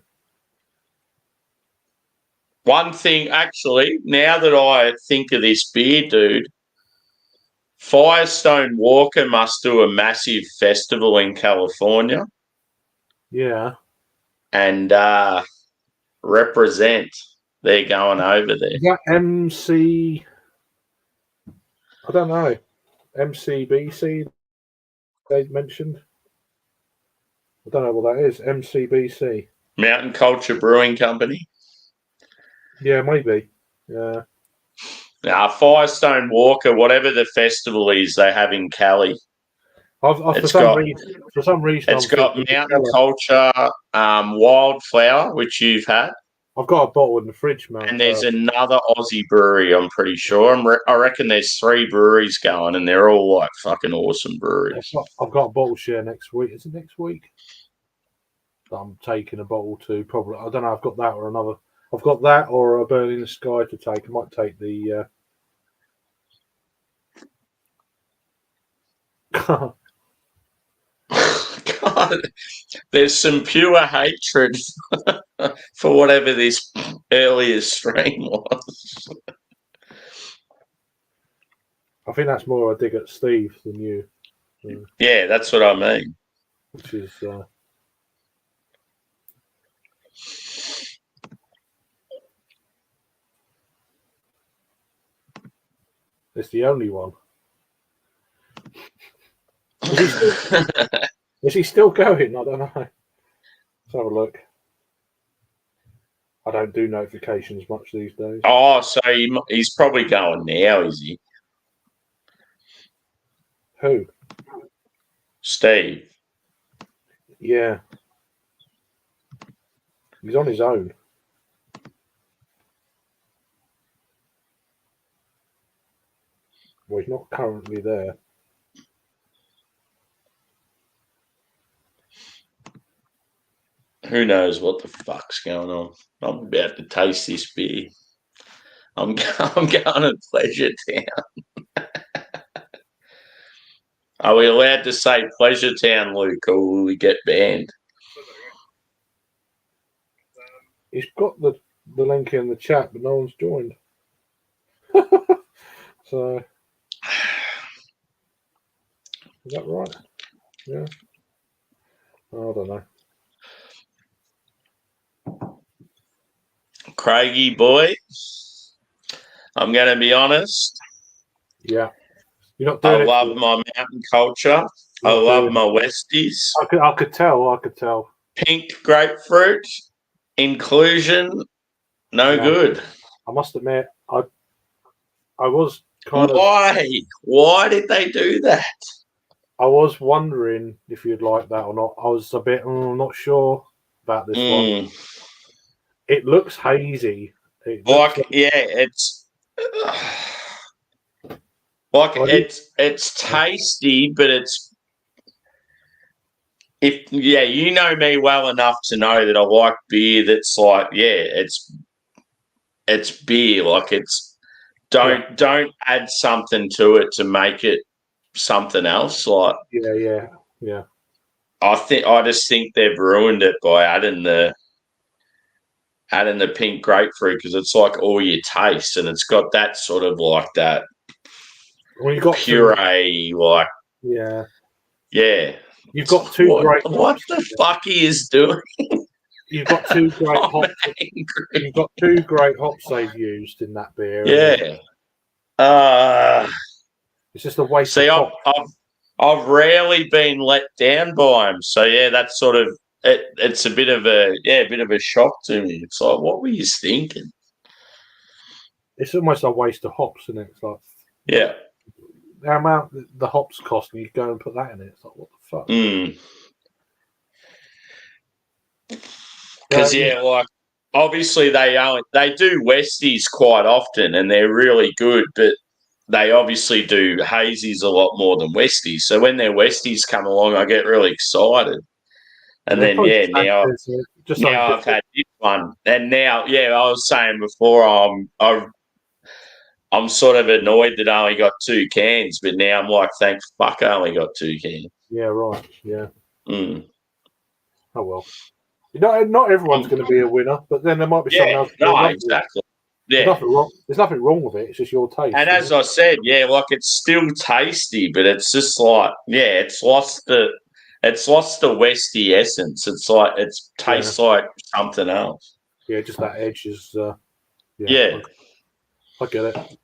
one thing, actually, now that I think of this beer, dude, Firestone Walker must do a massive festival in California. Yeah. And represent. They're going over there. Is that MC? I don't know. MCBC they mentioned. I don't know what that is. MCBC. Mountain Culture Brewing Company. Yeah, maybe. Yeah. Firestone Walker, whatever the festival is they have in Cali. For some reason, it's got Mountain Culture, Wildflower, which you've had. I've got a bottle in the fridge, man. And there's another Aussie brewery, I'm pretty sure. I reckon there's 3 breweries going, and they're all like fucking awesome breweries. I've got a bottle share next week. Is it next week? I'm taking a bottle to probably. I don't know. I've got that or another. I've got that or a Burning the Sky to take. I might take the. God, there's some pure hatred for whatever this earlier stream was. I think that's more a dig at Steve than you. Yeah, that's what I mean. Which is it's the only one. Is he still going? I don't know. Let's have a look. I don't do notifications much these days. Oh, so he's probably going now, is he? Who? Steve. Yeah. He's on his own. Well, he's not currently there. Who knows what the fuck's going on? I'm about to taste this beer. I'm going to Pleasure Town. Are we allowed to say Pleasure Town, Luke, or will we get banned? He's got the link in the chat, but no one's joined. So, is that right? Yeah. I don't know. Craigie boy, I'm going to be honest. Yeah. You're not doing I love my mountain culture. I love my Westies. I could tell. Pink grapefruit, inclusion, no good. I must admit, I was kind of... Why did they do that? I was wondering if you'd like that or not. I was a bit not sure about this one. It looks hazy. It's it's tasty, but you know me well enough to know that I like beer that's like, it's beer. Like don't add something to it to make it something else. Like yeah. I just think they've ruined it by adding the pink grapefruit, because it's like all you taste, and it's got that sort of like that puree, like You've got two great. What the fuck he is doing? You've got two great hops. You've got two great hops they've used in that beer. Yeah. It's just a waste. See, I've rarely been let down by him. So that's sort of it. It's a bit of a shock to me. It's like, what were you thinking? It's almost a waste of hops, isn't it? It's like the amount the hops cost, and you go and put that in it. It's like, what the fuck? Because like obviously they do Westies quite often, and they're really good, but they obviously do hazies a lot more than Westies. So when their Westies come along, I get really excited. And then now I've had this one, and now I was saying before, I'm sort of annoyed that I only got 2 cans, but now I'm like, thank fuck I only got 2 cans. Yeah, right. Yeah. Oh well. Not everyone's going to be a winner, but then there might be someone else. No, exactly. Yeah. There's nothing wrong with it. It's just your taste. And as I said, like it's still tasty, but it's just like, it's lost the Westie essence. It's like it tastes like something else. Yeah, just that edge is. I get it.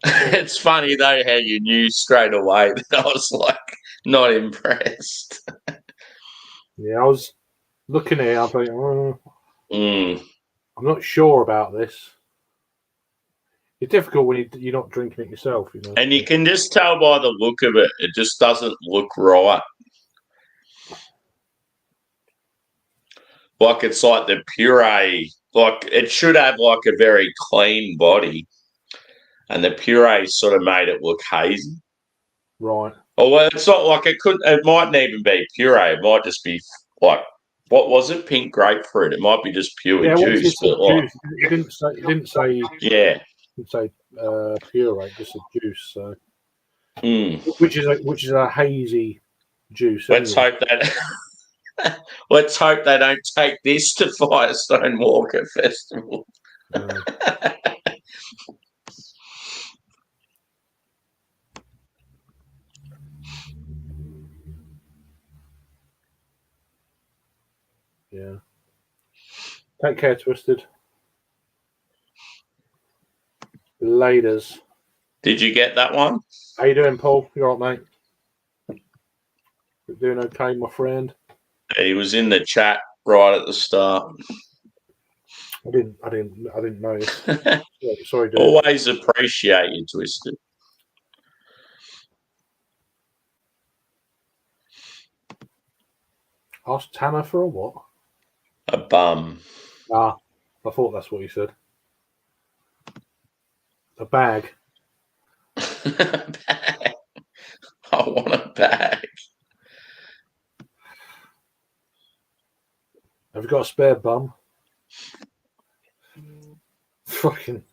It's funny though how you knew straight away that I was like not impressed. Yeah, I was looking at it. I think, I'm not sure about this. It's difficult when you're not drinking it yourself, you know. And you can just tell by the look of it; it just doesn't look right. Like it's like the puree, like it should have like a very clean body, and the puree sort of made it look hazy. Right. Oh well, it's not like it could. It mightn't even be puree. It might just be like, what was it? Pink grapefruit. It might be just pure juice. But like, you didn't say. Yeah. You didn't say puree, just a juice. So which is a hazy juice. Let's anyway. hope that. Let's hope they don't take this to Firestone Walker Festival. Yeah. Take care, Twisted. Laters. Did you get that one? How you doing, Paul? You all right, mate? You doing okay, my friend? He was in the chat right at the start. I didn't notice. Sorry, dude. Always appreciate you, Twisted. Ask Tanner for a what? A bum. Ah, I thought that's what he said. A bag. I want a bag. Have you got a spare bum? Fucking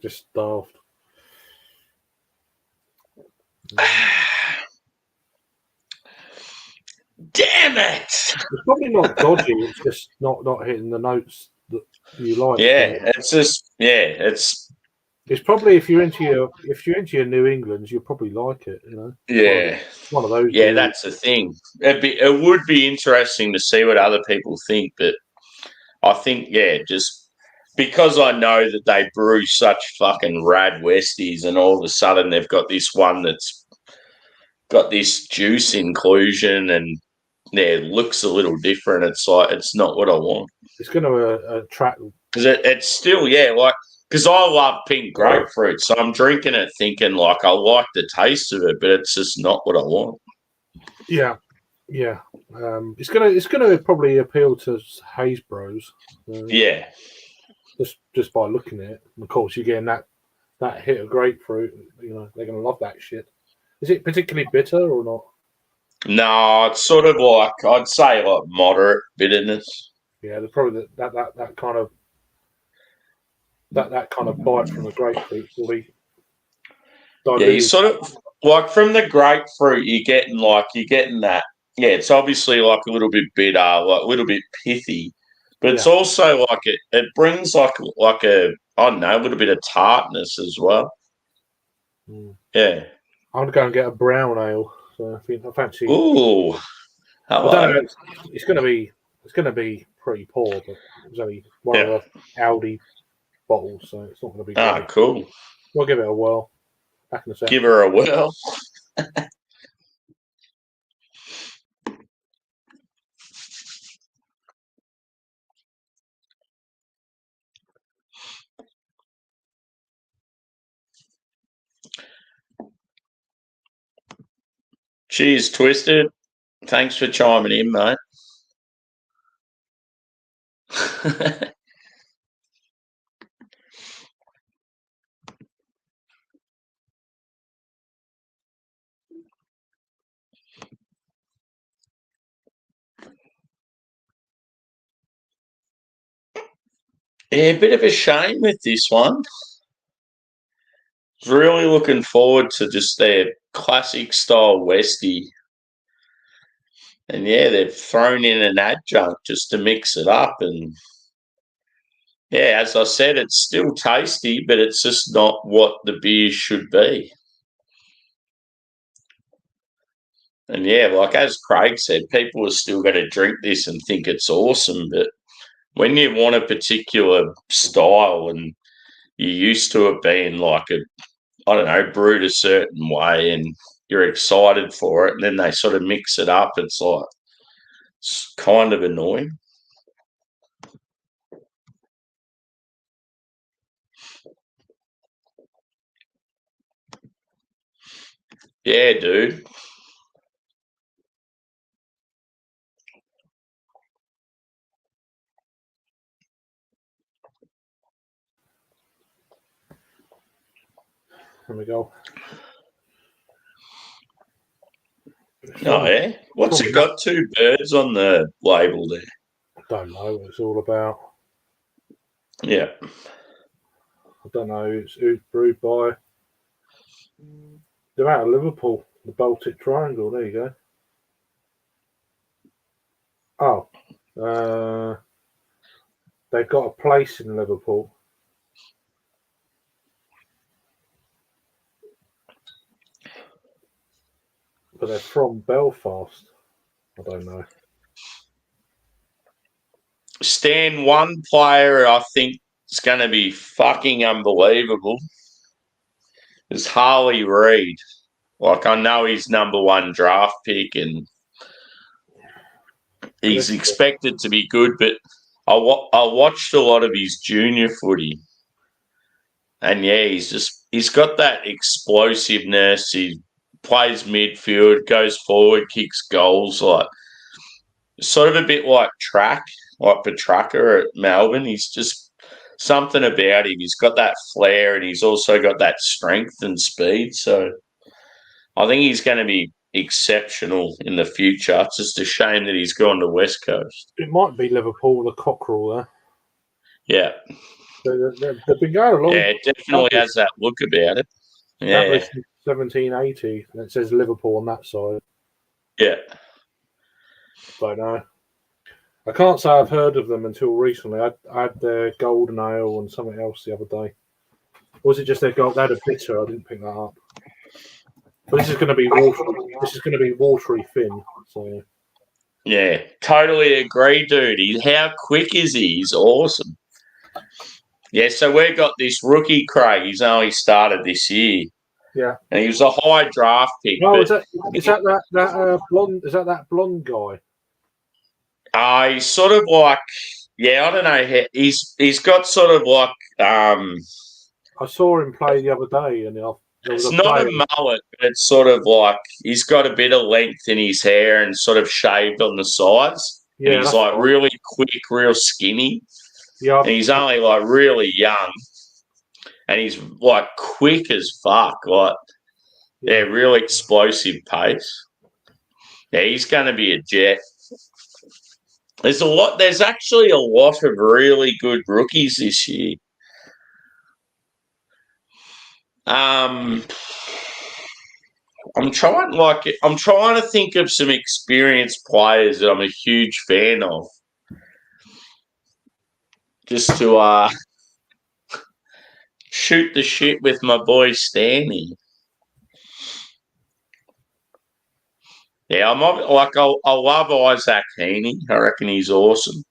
just daft. Damn it! It's probably not dodgy. It's just not hitting the notes that you like. Yeah, it's just it's probably if you're into your New Englands, you'll probably like it. You know. Yeah, one of those. Yeah, that's the thing. It would be interesting to see what other people think, but I think just because I know that they brew such fucking rad Westies, and all of a sudden they've got this one that's got this juice inclusion, and it looks a little different. It's like it's not what I want. It's going to attract because it's still because I love pink grapefruit, so I'm drinking it thinking like I like the taste of it, but it's just not what I want. Yeah. It's gonna probably appeal to haze bros. Yeah. Just by looking at it, and of course you're getting that hit of grapefruit. You know they're gonna love that shit. Is it particularly bitter or not? No, it's sort of like I'd say like moderate bitterness. Yeah, they're probably that kind of that kind of bite from the grapefruit will be diluted. Yeah, you sort of like from the grapefruit, you're getting that. Yeah, it's obviously like a little bit bitter, like a little bit pithy, but it's also like it brings like a I don't know, a little bit of tartness as well. Yeah, I'm gonna go and get a brown ale. So I fancy. Ooh, I don't know. It's gonna be pretty poor, but it's only one of the Aldi bottles, so it's not gonna be great. Cool. We'll give it a whirl. Back in a second. Give her a whirl. Cheers, Twisted. Thanks for chiming in, mate. Yeah, a bit of a shame with this one. Really looking forward to just their classic style Westie. And yeah, they've thrown in an adjunct just to mix it up. And yeah, as I said, it's still tasty, but it's just not what the beer should be. And yeah, like as Craig said, people are still going to drink this and think it's awesome. But when you want a particular style and you're used to it being like brewed a certain way and you're excited for it, and then they sort of mix it up, it's kind of annoying. Yeah, dude. There we go. Oh, yeah? What's it got? 2 birds on the label there? I don't know what it's all about. Yeah. I don't know. It's brewed by They're out of Liverpool, the Baltic Triangle. There you go. Oh, they've got a place in Liverpool. But they're from Belfast. I don't know. Stan, one player I think is going to be fucking unbelievable is Harley Reid. Like, I know he's number one draft pick and he's expected to be good, but I watched a lot of his junior footy. And, yeah, he's got that explosiveness. He plays midfield, goes forward, kicks goals, like sort of a bit like Petrarca at Melbourne. He's just something about him. He's got that flair and he's also got that strength and speed. So I think he's going to be exceptional in the future. It's just a shame that he's gone to West Coast. It might be Liverpool, the cockerel there. Yeah. They've been going along. Yeah, it definitely has that look about it. Yeah. 1780, and it says Liverpool on that side. Yeah. Don't know. I can't say I've heard of them until recently. I had their golden ale and something else the other day. Or was it just their gold? They had a bitter. I didn't pick that up. But this is going to be watery. This is going to be watery Finn. So yeah, totally agree, dude. How quick is he? He's awesome. Yeah, so we've got this rookie Craig. He's only started this year. Yeah, and he was a high draft pick. Oh, is that blonde? Is that blonde guy? He's sort of like, yeah, I don't know. He's got sort of like. I saw him play the other day, and it's not a mullet, but it's sort of like he's got a bit of length in his hair and sort of shaved on the sides. Yeah, and he's like really quick, real skinny. Yeah, and he's only like really young, and he's like quick as fuck. Like, yeah, real explosive pace. Yeah, he's going to be a jet. There's actually a lot of really good rookies this year. I'm trying to think of some experienced players that I'm a huge fan of. Just to shoot the shit with my boy Stanley. Yeah, I love Isaac Heaney. I reckon he's awesome.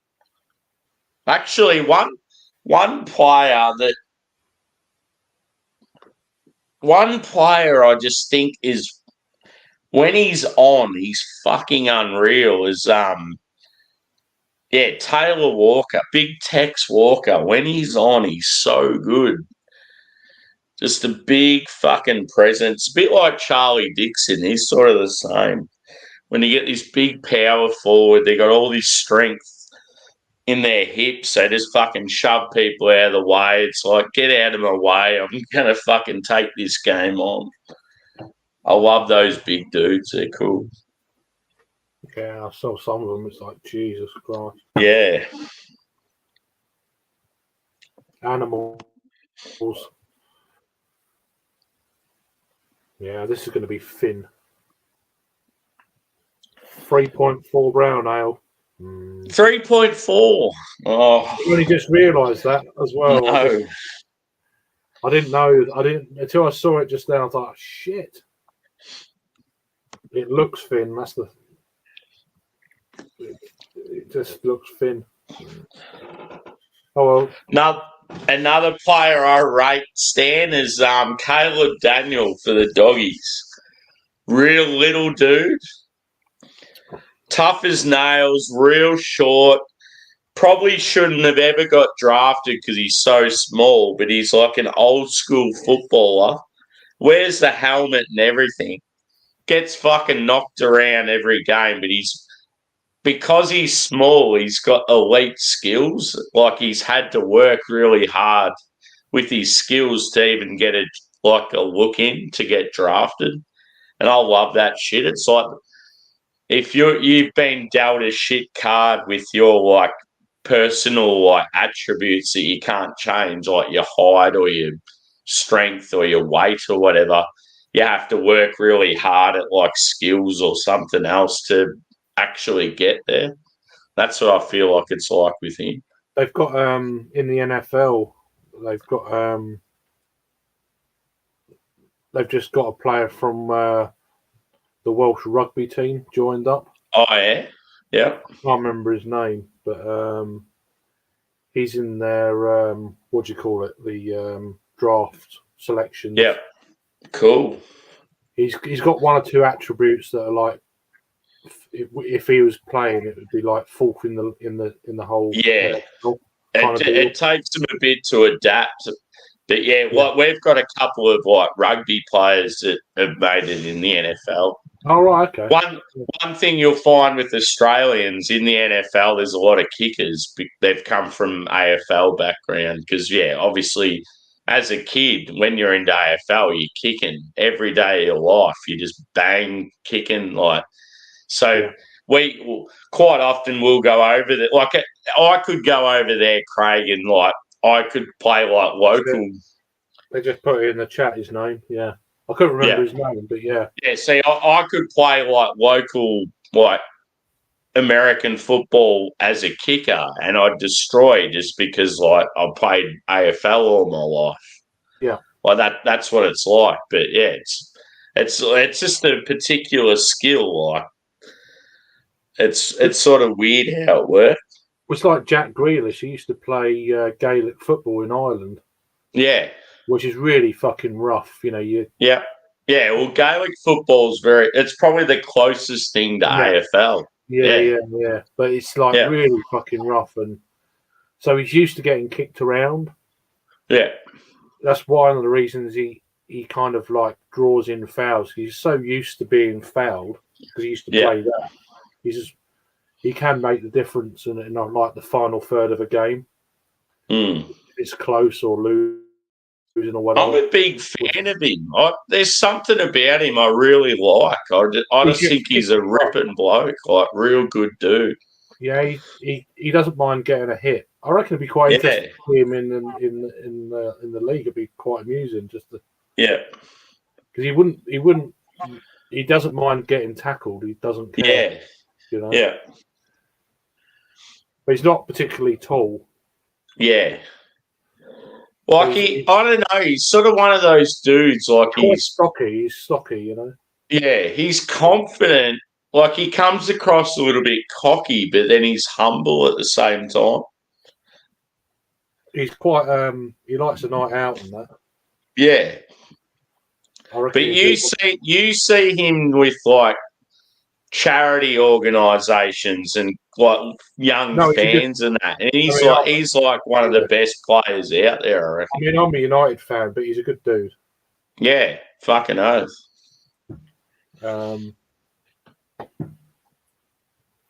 Actually, one player I just think is when he's on, he's fucking unreal. Is Taylor Walker, Big Tex Walker. When he's on, he's so good. Just a big fucking presence. A bit like Charlie Dixon. He's sort of the same. When you get this big power forward, they got all this strength in their hips. They just fucking shove people out of the way. It's like, get out of my way. I'm going to fucking take this game on. I love those big dudes. They're cool. Yeah, I saw some of them. It's like, Jesus Christ. Yeah. Animals. Yeah, this is going to be Finn. 3.4 brown ale. 3.4. Oh. I only just realised that as well. No. I didn't know. I didn't until I saw it just then. I thought, shit. It looks thin. That's the. It just looks thin. Oh well. Another player I rate, Stan, is Caleb Daniel for the Doggies. Real little dude. Tough as nails, real short. Probably shouldn't have ever got drafted because he's so small, but he's like an old school footballer. Wears the helmet and everything. Gets fucking knocked around every game, but because he's small, he's got elite skills. Like, he's had to work really hard with his skills to even get a look in to get drafted. And I love that shit. It's like, if you've been dealt a shit card with your personal attributes that you can't change, like your height or your strength or your weight or whatever, you have to work really hard at like skills or something else to actually get there. That's what I feel like it's like with him. They've got in the NFL, they've got they've just got a player from the Welsh rugby team joined up. Oh yeah, yeah. I can't remember his name, but he's in their what do you call it? The draft selections. Yeah, cool. He's got one or two attributes that are like if he was playing, it would be like fourth in the whole. Yeah, it takes him a bit to adapt. But yeah, like we've got a couple of like rugby players that have made it in the NFL. Oh right, okay. One thing you'll find with Australians in the NFL, there's a lot of kickers. They've come from AFL background because obviously, as a kid, when you're into AFL, you're kicking every day of your life. You just bang kicking like so. Yeah. We quite often will go over there. Like I could go over there, Craig, and like I could play like local. They just put it in the chat. His name, yeah. I couldn't remember his name, but yeah. Yeah, see, I could play like local, like American football as a kicker, and I'd destroy just because like I played AFL all my life. Yeah, like that's what it's like. But yeah, it's just a particular skill. Like it's sort of weird how it works. It's like Jack Grealish. He used to play Gaelic football in Ireland. Yeah, which is really fucking rough. Yeah. Yeah, well, Gaelic football is it's probably the closest thing to AFL. Yeah. But it's like really fucking rough. And so he's used to getting kicked around. Yeah. That's one of the reasons he kind of like draws in fouls. He's so used to being fouled because he used to play that. He can make the difference in like the final third of a game. If it's close or losing. I'm a big fan of him. There's something about him I really like. I just think he's a ripping bloke, like real good dude. Yeah, he doesn't mind getting a hit. I reckon it'd be quite interesting to see him in the league. It'd be quite amusing just to because he doesn't mind getting tackled. He doesn't care. Yeah. But he's not particularly tall. Yeah. Like I don't know, he's sort of one of those dudes. Like he's stocky. He's stocky, Yeah, he's confident. Like he comes across a little bit cocky, but then he's humble at the same time. He's quite. He likes a night out and that. Yeah. But you see him with like charity organisations and like young fans and that, and he's like one of the best players out there. I mean, I'm a United fan, but he's a good dude. Yeah, fucking oath.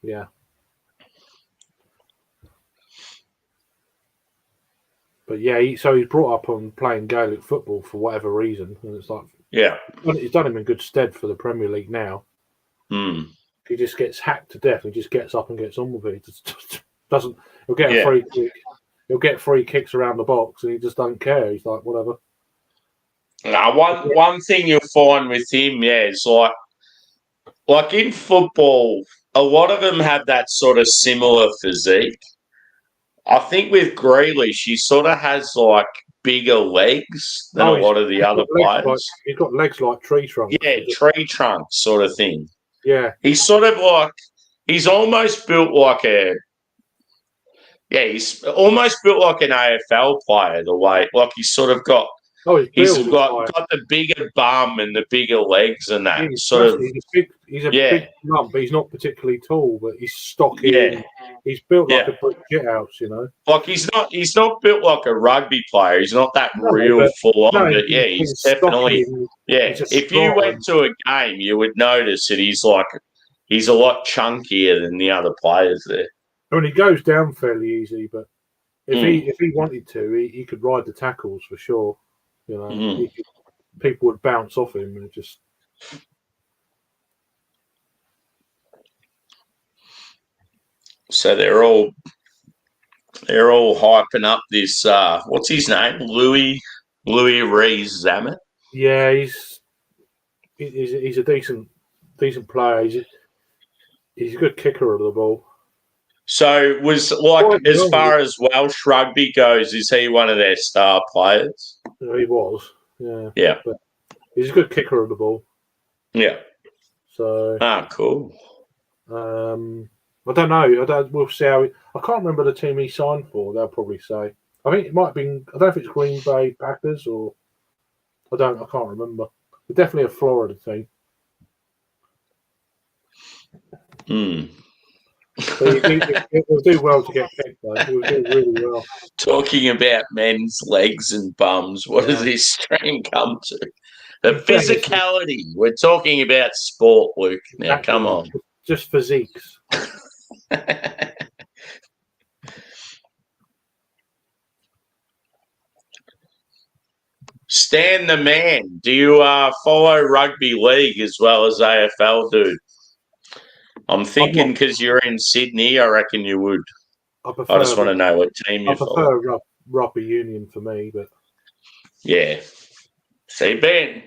Yeah. But yeah, he's brought up on playing Gaelic football for whatever reason, and it's like he's done him in good stead for the Premier League now. He just gets hacked to death. He just gets up and gets on with it. He just doesn't. He'll get a free kick. He'll get free kicks around the box, and he just don't care. He's like whatever. Now, one thing you'll find with him, is like in football, a lot of them have that sort of similar physique. I think with Grealish, he sort of has like bigger legs than a lot of the other players. He's got legs like tree trunks. Yeah, tree trunk sort of thing. Yeah. He's sort of like, he's almost built like he's almost built like an AFL player, the way, like he's sort of got, he's got the bigger bum and the bigger legs and that. He's a big lump, but he's not particularly tall, but he's stocky. Yeah. He's built like a brick shit house, Like he's not built like a rugby player. He's not that full on. But he's definitely if you went to a game, you would notice that he's a lot chunkier than the other players there. I mean, he goes down fairly easy, but if he wanted to, he could ride the tackles for sure. People would bounce off him and just. So they're all hyping up this. What's his name? Louis Rees Zammit. Yeah, he's he's a decent player. He's a good kicker of the ball. So was like as far as Welsh rugby goes, is he one of their star players? He was, yeah. Yeah. But he's a good kicker of the ball. Yeah. So cool. I don't know. We'll see how. I can't remember the team he signed for. They'll probably say. I think it might have been. I don't know if it's Green Bay Packers or. I can't remember. But definitely a Florida team. It will do well to get picked, though. It will do really well. Talking about men's legs and bums, what does this stream come to? The physicality. We're talking about sport, Luke. Now, come on. Just physiques. Stan the man, do you follow rugby league as well as AFL, dude? I'm thinking because you're in Sydney, I reckon you would. I just want to know what team you follow. I prefer rugby union for me, but yeah. See, being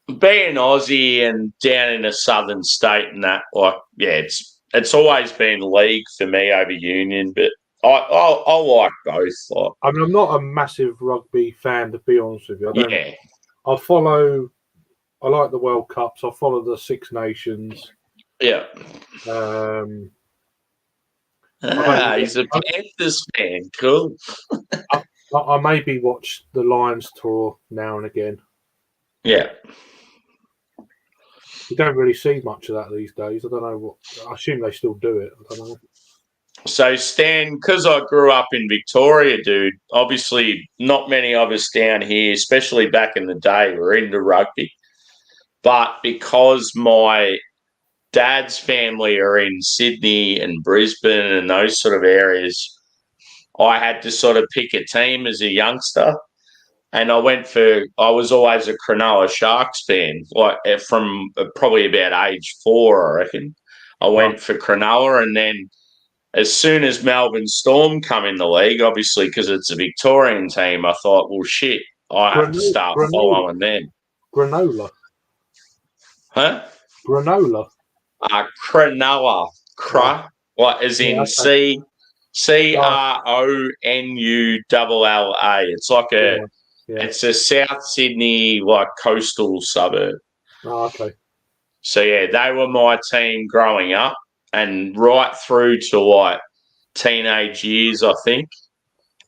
Aussie and down in a southern state and that, like, yeah, it's always been league for me over union, but I like both. Like, I mean, I'm not a massive rugby fan, to be honest with you. I like the World Cups. I follow the Six Nations. Yeah. He's a Panthers fan. Cool. I maybe watch the Lions tour now and again. Yeah. You don't really see much of that these days. I don't know what. I assume they still do it. I don't know. So, Stan, because I grew up in Victoria, dude, obviously not many of us down here, especially back in the day, were into rugby. But because my dad's family are in Sydney and Brisbane and those sort of areas, I had to sort of pick a team as a youngster. And I was always a Cronulla Sharks fan, like from probably about age 4, I reckon. I went for Cronulla, and then as soon as Melbourne Storm come in the league, obviously because it's a Victorian team, I thought, well, shit, I have to start following them. Granola. Huh? Granola. Cronulla. Like as in CRONULLA. It's like it's a South Sydney like coastal suburb. Oh, okay. So yeah, they were my team growing up, and right through to like teenage years, I think.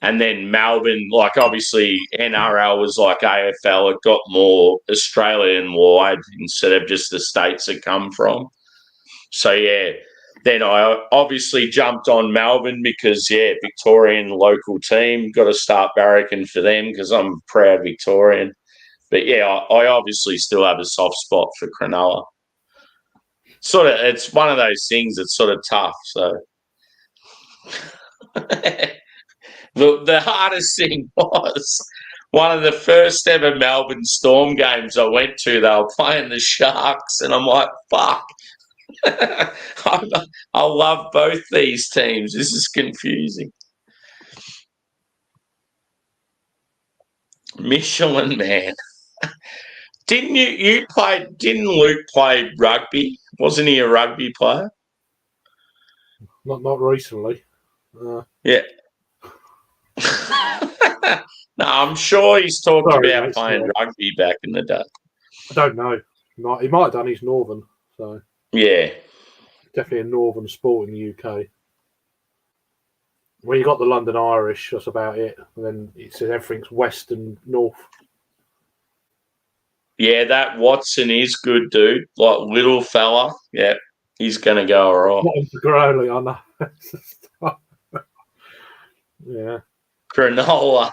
And then Melbourne, like obviously NRL was like AFL, it got more Australian wide instead of just the states it come from. So yeah, then I obviously jumped on Melbourne because Victorian local team, got to start barracking for them because I'm a proud Victorian. But yeah, I obviously still have a soft spot for Cronulla. It's one of those things that's sort of tough. So the hardest thing was one of the first ever Melbourne Storm games I went to. They were playing the Sharks, and I'm like, fuck. I love both these teams. This is confusing. Michelin man. Didn't Luke play rugby? Wasn't he a rugby player? Not recently. Yeah. No, I'm sure he's talked about playing rugby back in the day. I don't know. He might have done. He's northern, so yeah, definitely a northern sport in the UK. When you got the London Irish, that's about it. And then it says everything's west and north. Yeah, that Watson is good, dude. Like little fella. Yeah, he's gonna go all right. Not into Growley, I know. Yeah. Cronulla.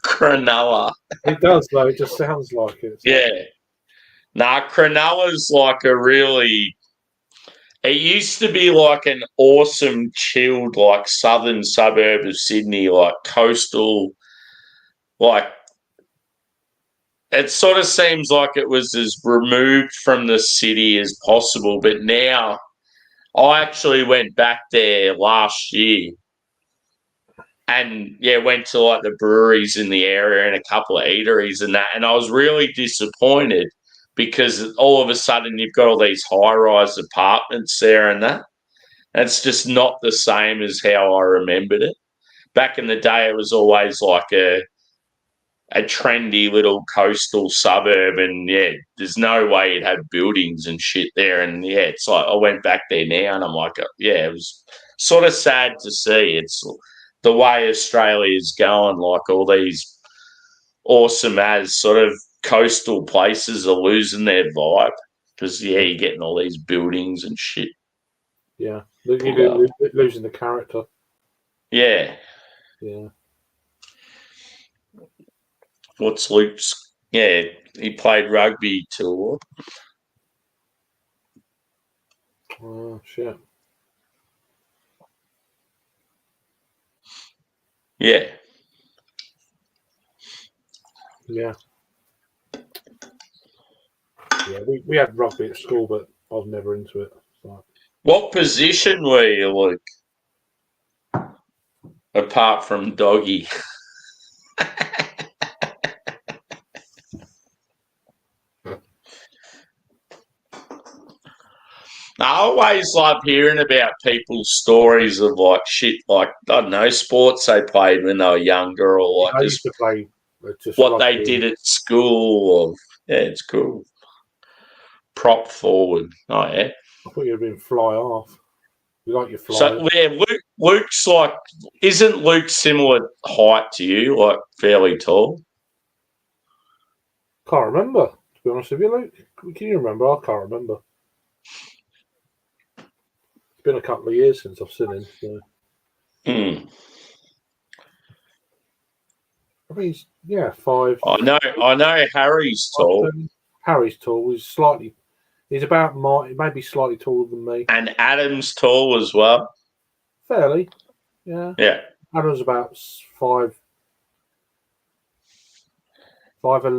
Cronulla. It does, though. It just sounds like it. Yeah. Cronulla's like a really... It used to be like an awesome, chilled, like southern suburb of Sydney, like coastal, like... It sort of seems like it was as removed from the city as possible, but now... I actually went back there last year And yeah, went to like the breweries in the area and a couple of eateries and that. And I was really disappointed because all of a sudden you've got all these high-rise apartments there and that. And it's just not the same as how I remembered it. Back in the day, it was always like a trendy little coastal suburb, and yeah, there's no way you'd have buildings and shit there. And yeah, it's like I went back there now, and I'm like, yeah, it was sort of sad to see. It's the way Australia's going. Like all these awesome as sort of coastal places are losing their vibe because yeah, you're getting all these buildings and shit. Yeah, you're losing the character. Yeah. Yeah. What's Luke's? Yeah, he played rugby too. Oh shit. Yeah. Yeah. Yeah, we had rugby at school, but I was never into it. So. What position were you, Luke? Apart from doggy. I always love hearing about people's stories of like shit, like I don't know, sports they played when they were younger, or like I just used to play just what rugby. they did at school. Or yeah, it's cool. Prop forward. Oh yeah. I thought you'd been fly off. You like your fly. So yeah, Luke's like, isn't Luke similar height to you? Like fairly tall. Can't remember, to be honest with you, Luke. Can you remember? I can't remember. It's been a couple of years since I've seen him. So. I mean, he's 5. I know. Harry's tall, Harry's tall. He's about maybe slightly taller than me. and Adam's tall as well. Fairly, yeah. Yeah. Adam's about 5'11".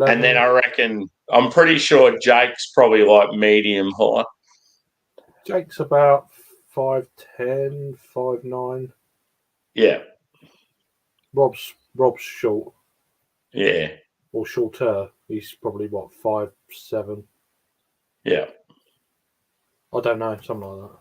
And then I reckon I'm pretty sure Jake's probably like medium height. Jake's about 5'10", 5'9". Yeah. Rob's short. Yeah. Or shorter. He's probably 5'7". Yeah. I don't know, something like that.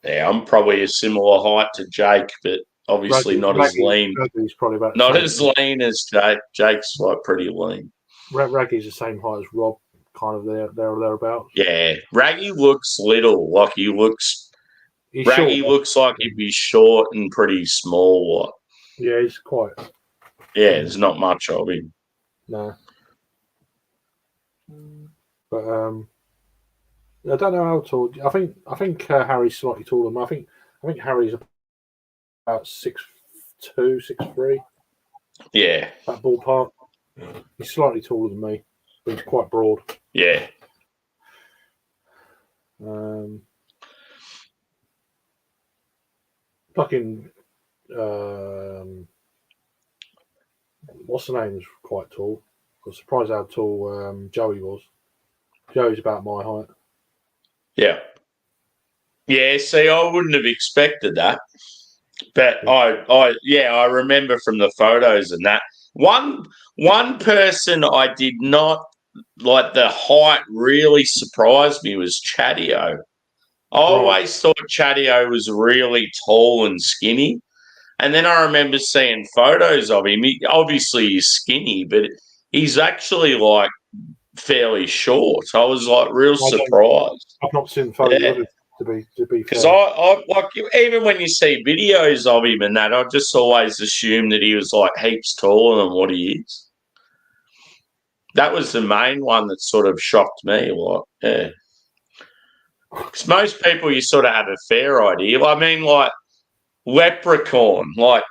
Yeah, I'm probably a similar height to Jake, but obviously not as lean. Raggy's probably about not as lean as Jake. Jake's like pretty lean. Raggy's the same height as Rob, kind of there or thereabouts. Yeah. Raggy looks little. Like Raggy looks like he'd be short and pretty small. Like. Yeah, he's quite. Yeah, there's not much of him. No. But I don't know how tall. I think Harry's slightly taller than me. I think Harry's about 6'2", 6'3". Yeah. That ballpark. He's slightly taller than me, but he's quite broad. Yeah. Fucking what's the name? Is quite tall. I was surprised how tall Joey was. Joey's about my height. Yeah. Yeah, see, I wouldn't have expected that. But I remember from the photos and that. One person I did not like, the height really surprised me was Chadio. I always thought Chadio was really tall and skinny. And then I remember seeing photos of him. Obviously, he's skinny, but he's actually like fairly short. I was like real surprised. I've not seen photos to be fair. Because I like, even when you see videos of him and that, I just always assumed that he was like heaps taller than what he is. That was the main one that sort of shocked me. Like, yeah. Because most people, you sort of have a fair idea. I mean, like Leprechaun, like,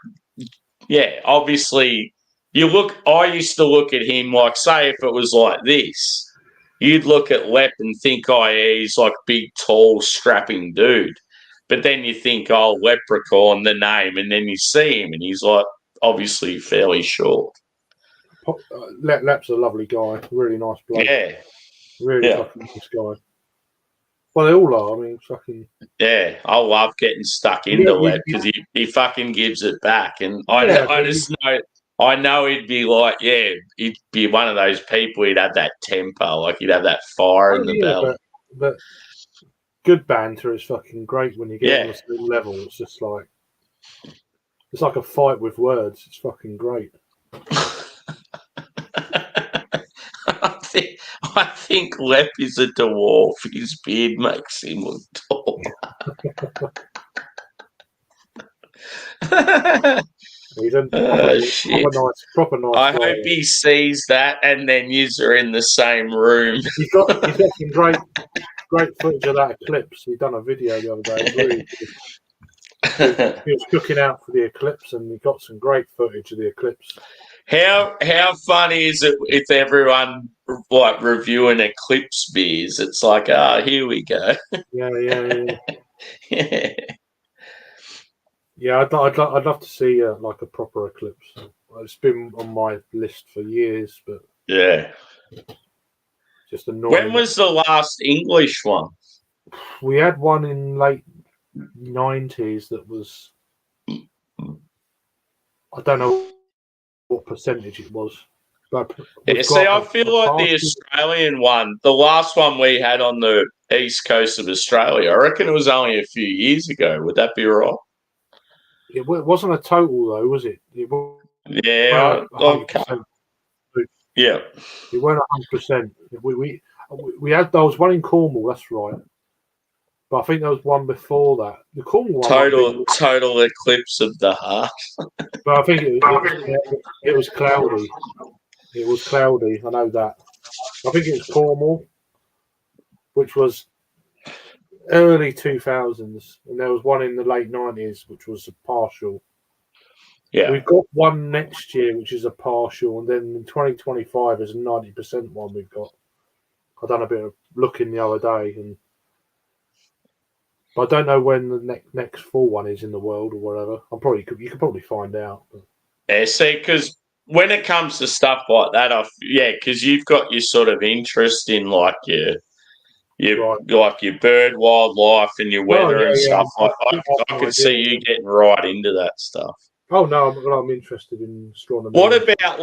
yeah, obviously I used to look at him like, say if it was like this, you'd look at Lep and think, oh, yeah, he's like a big, tall, strapping dude. But then you think, oh, Leprechaun, the name, and then you see him and he's like obviously fairly short. Lep's a lovely guy, really nice bloke. Yeah. Really fucking nice guy. Well, they all are. I mean, fucking. Yeah, I love getting stuck into Lep because he fucking gives it back, and I just know. I know he'd be like, he'd be one of those people. He'd have that temper, like he'd have that fire in the belly. But good banter is fucking great when you get on the same level. It's just like it's like a fight with words. It's fucking great. I think Lep is a dwarf. His beard makes him look tall. He's a proper nice I guy. hope he sees that and then you're in the same room. He's got some great footage of that eclipse. He done a video the other day. Really he was cooking out for the eclipse and he got some great footage of the eclipse. How funny is it if everyone like reviewing eclipse beers? It's like, here we go. Yeah. Yeah, I'd love to see like a proper eclipse. It's been on my list for years, but just annoying. When was the last English one? We had one in late 90s that was, I don't know what percentage it was. But I feel like the Australian one, the last one we had on the east coast of Australia, I reckon it was only a few years ago. Would that be right? It wasn't a total though, was it? It yeah. Yeah. It weren't 100%. We had there was one in Cornwall, that's right. But I think there was one before that. The Cornwall one. Total eclipse of the heart. But I think it was cloudy. It was cloudy. I know that. I think it was Cornwall, which was early 2000s, and there was one in the late 90s, which was a partial. Yeah. We've got one next year, which is a partial, and then in 2025 is a 90% one we've got. I done a bit of looking the other day, but I don't know when the next full one is in the world or whatever. You could probably find out. But. Yeah, see, because when it comes to stuff like that, because you've got your sort of interest in like your bird wildlife and your weather and stuff. I could see you getting right into that stuff. Oh no, I'm interested in astronomy. What about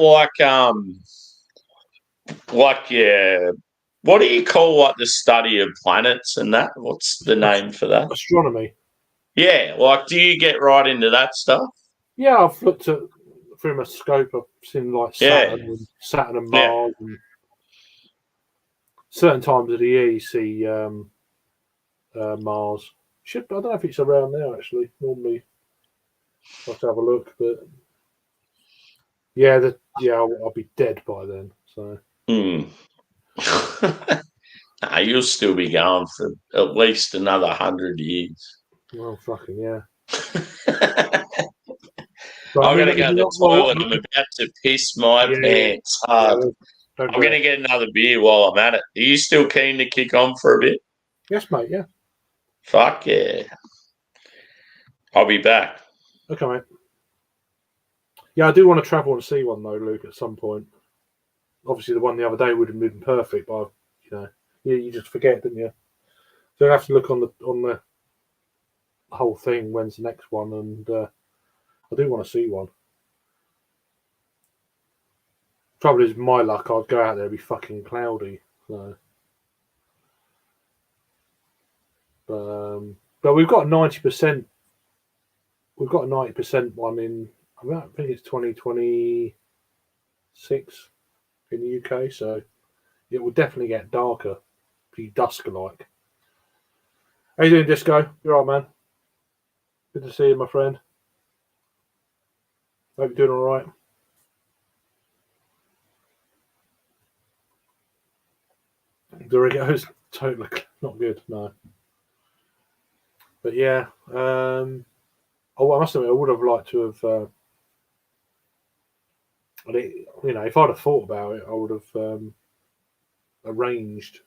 what do you call like the study of planets and that? What's the name for that? Astronomy. Yeah, like do you get right into that stuff? Yeah, I've looked at through my scope. I've seen like Saturn and Mars, and certain times of the year you see Mars. I don't know if it's around now actually. Normally, I'll have to have a look, but I'll be dead by then. So. You'll still be going for at least another 100 years. Well, fucking yeah. I'm going to go to the toilet. I'm about to piss my pants hard. I'm going to get another beer while I'm at it. Are you still keen to kick on for a bit? Yes, mate, yeah. Fuck yeah. I'll be back. Okay, mate. Yeah, I do want to travel and see one, though, Luke, at some point. Obviously, the one the other day would have been perfect, but, you just forget, didn't you? So you have to look on the whole thing, when's the next one, and I do want to see one. Trouble is, my luck, I'd go out there, it'd be fucking cloudy. So. But we've got 90%. We've got a 90% one in, I think it's 2026 in the UK, so it will definitely get darker, be dusk-like. How you doing, Disco? You all right, man? Good to see you, my friend. Hope you're doing all right. Doritos, totally not good, no. But yeah, I must admit, I would have liked to have, if I'd have thought about it, I would have arranged.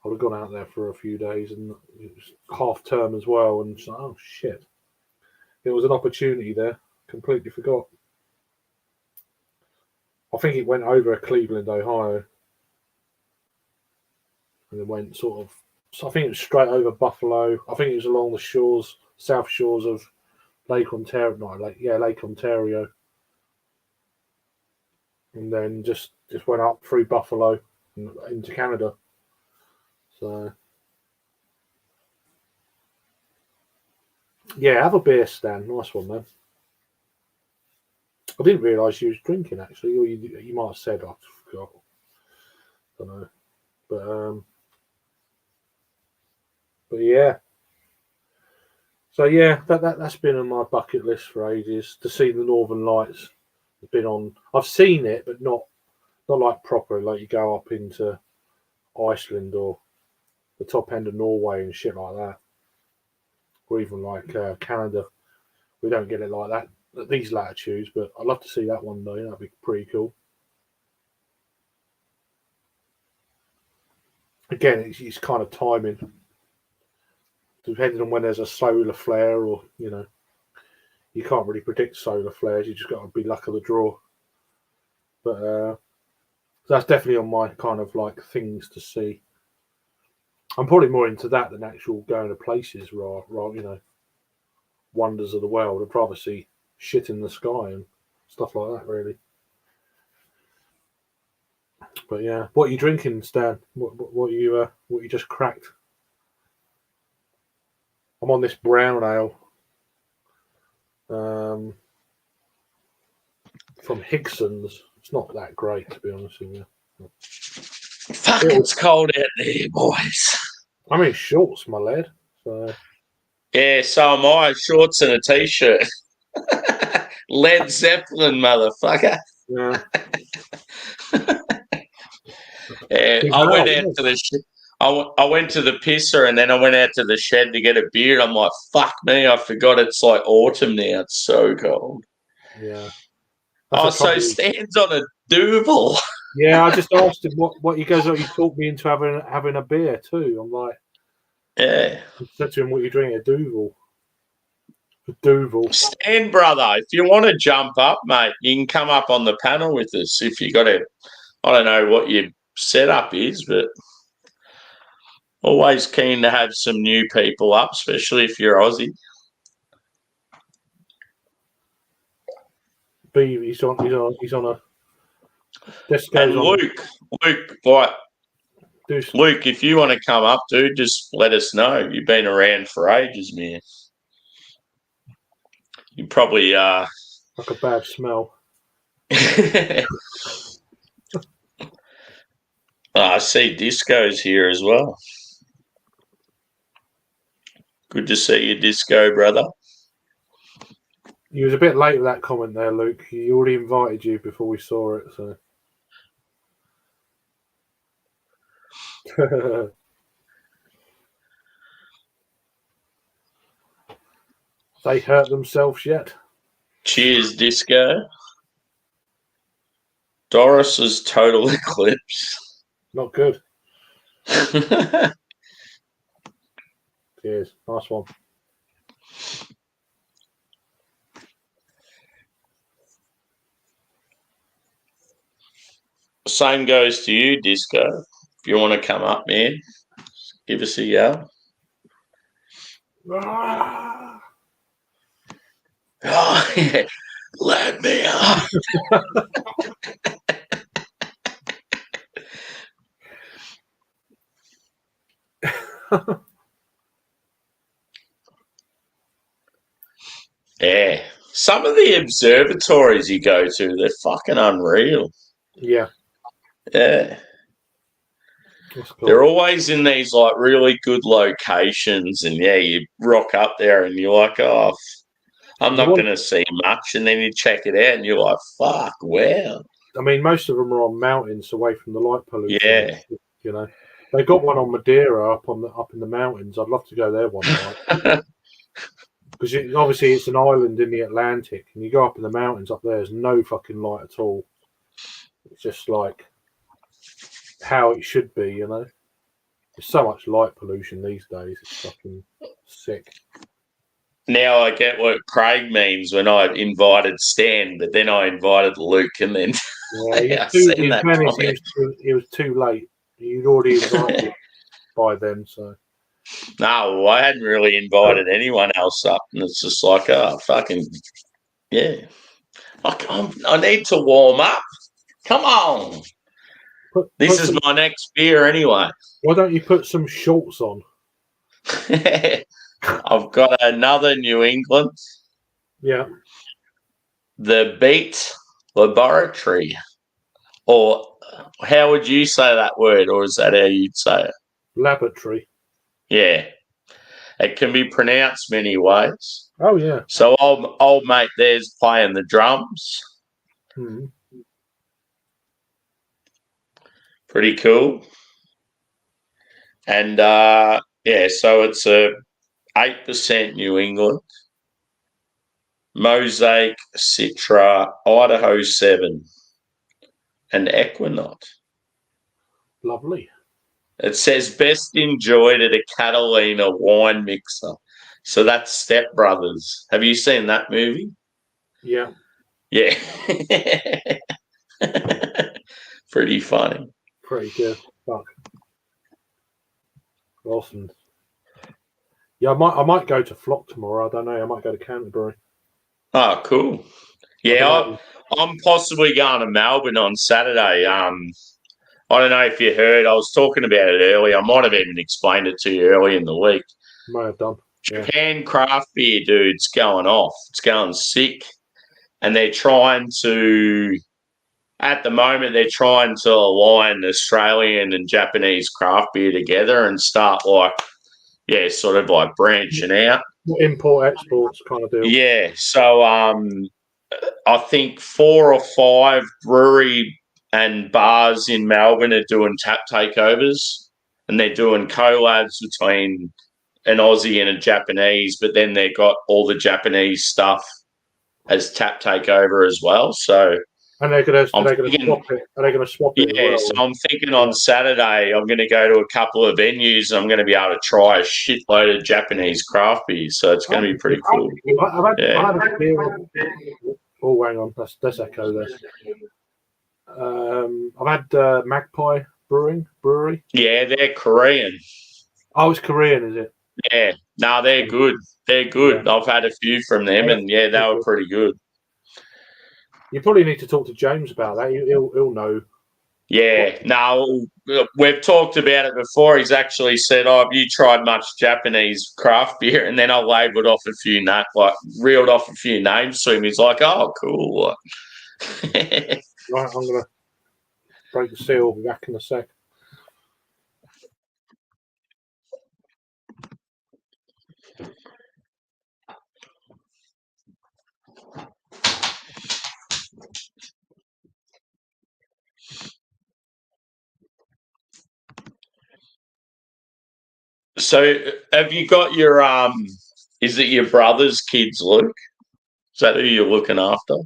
I would have gone out there for a few days, and it was half term as well, and it's like, oh shit, it was an opportunity there. Completely forgot. I think it went over Cleveland, Ohio, and it went sort of So I think it was straight over Buffalo. I think it was along the shores, south shores of Lake Ontario. Not Lake, yeah, Lake Ontario, and then just went up through Buffalo and into Canada. So yeah, have a beer, Stan. Nice one, man. I didn't realise you was drinking actually, or you might have said I forgot. I don't know, but yeah. So yeah, that's been on my bucket list for ages to see the Northern Lights. It's been on. I've seen it, but not like proper. Like you go up into Iceland or the top end of Norway and shit like that, or even like Canada. We don't get it like that at these latitudes, but I'd love to see that one day. That'd be pretty cool. Again, it's kind of timing, depending on when there's a solar flare, or you can't really predict solar flares. You just got to be luck of the draw. But that's definitely on my kind of like things to see. I'm probably more into that than actual going to places, right? Wonders of the world. I'd rather see shit in the sky and stuff like that, really. But yeah, what are you drinking, Stan? What you just cracked? I'm on this brown ale from Higson's. It's not that great, to be honest with you. Fuck, it's cold out there, boys. I'm in shorts, my lad. So yeah, so am I. Shorts and a t-shirt. Led Zeppelin, motherfucker. yeah. Yeah, I went out to the I went to the pisser and then I went out to the shed to get a beer. I'm like, fuck me, I forgot it's like autumn now. It's so cold. Yeah. So Stan's on a Duvel. Yeah, I just asked him what he goes. Oh, you talked me into having a beer too. I'm like, yeah. I said to him, "What are you drinking? A Duvel." A Duvel. Stan, brother, if you want to jump up, mate, you can come up on the panel with us. If you got I don't know what your setup is, but always keen to have some new people up, especially if you're Aussie. He's on a. And Luke, like, Luke, if you want to come up, dude, just let us know. You've been around for ages, man. You probably like a bad smell. I see Disco's here as well. Good to see you, Disco, brother. You was a bit late with that comment there, Luke. He already invited you before we saw it, so. They hurt themselves yet? Cheers, Disco. Doris's total eclipse. Not good. Cheers. Nice one. Same goes to you, Disco. If you want to come up, man, give us a yell. Oh, yeah. Let me up. Yeah. Some of the observatories you go to, they're fucking unreal. Yeah. Yeah. Cool. They're always in these like really good locations, and yeah, you rock up there and you're like, oh, I'm not going to see much, and then you check it out and you're like, fuck, wow. I mean, most of them are on mountains away from the light pollution. Yeah. You know, they got one on Madeira up in the mountains. I'd love to go there one night. Because obviously it's an island in the Atlantic, and you go up in the mountains up there, there's no fucking light at all. It's just like how it should be, you know. There's so much light pollution these days. It's fucking sick. Now I get what Craig means when I invited Stan, but then I invited Luke, and then he was too late. You'd already invited him by then. So No, I hadn't really invited anyone else up, and it's just like, oh, fucking, yeah. I need to warm up. Come on. This is my next beer anyway. Why don't you put some shorts on? I've got another New England. Yeah. The Beat Laboratory. Or how would you say that word, or is that how you'd say it? Laboratory. Yeah. It can be pronounced many ways. Oh, yeah. So old mate there's playing the drums. Hmm. Pretty cool. And, so it's a 8% New England. Mosaic, Citra, Idaho 7, and Equinaut. Lovely. It says best enjoyed at a Catalina wine mixer. So that's Step Brothers. Have you seen that movie? Yeah. Yeah. Pretty funny. Pretty good. Fuck. Awesome. Yeah, I might go to Flock tomorrow. I don't know. I might go to Canterbury. Oh, cool. Yeah, I'm possibly going to Melbourne on Saturday. I don't know if you heard. I was talking about it earlier. I might have even explained it to you early in the week. May have done. Japan craft beer, dude, it's going off. It's going sick. And they're trying to, at the moment, they're trying to align Australian and Japanese craft beer together and start sort of like branching out. Import exports kind of deal. Yeah. So I think 4 or 5 brewery and bars in Melbourne are doing tap takeovers, and they're doing collabs between an Aussie and a Japanese, but then they've got all the Japanese stuff as tap takeover as well. So and they're going to swap it. Are they going to swap it? Yeah, so I'm thinking on Saturday I'm going to go to a couple of venues and I'm going to be able to try a shitload of Japanese craft beers. So it's going to be pretty cool. I've had a beer. Oh, hang on, that's echo there. I've had Magpie Brewery. Yeah, they're Korean. Oh, it's Korean, is it? Yeah, no, they're good. They're good. Yeah. I've had a few from them, and they were pretty good. You probably need to talk to James about that. He'll know. Yeah, no, we've talked about it before. He's actually said, "Oh, have you tried much Japanese craft beer?" And then I labelled off reeled off a few names to him. He's like, "Oh, cool." Right, I'm gonna break the seal. Be back in a sec. So, have you got your is it your brother's kids, Luke? Is that who you're looking after?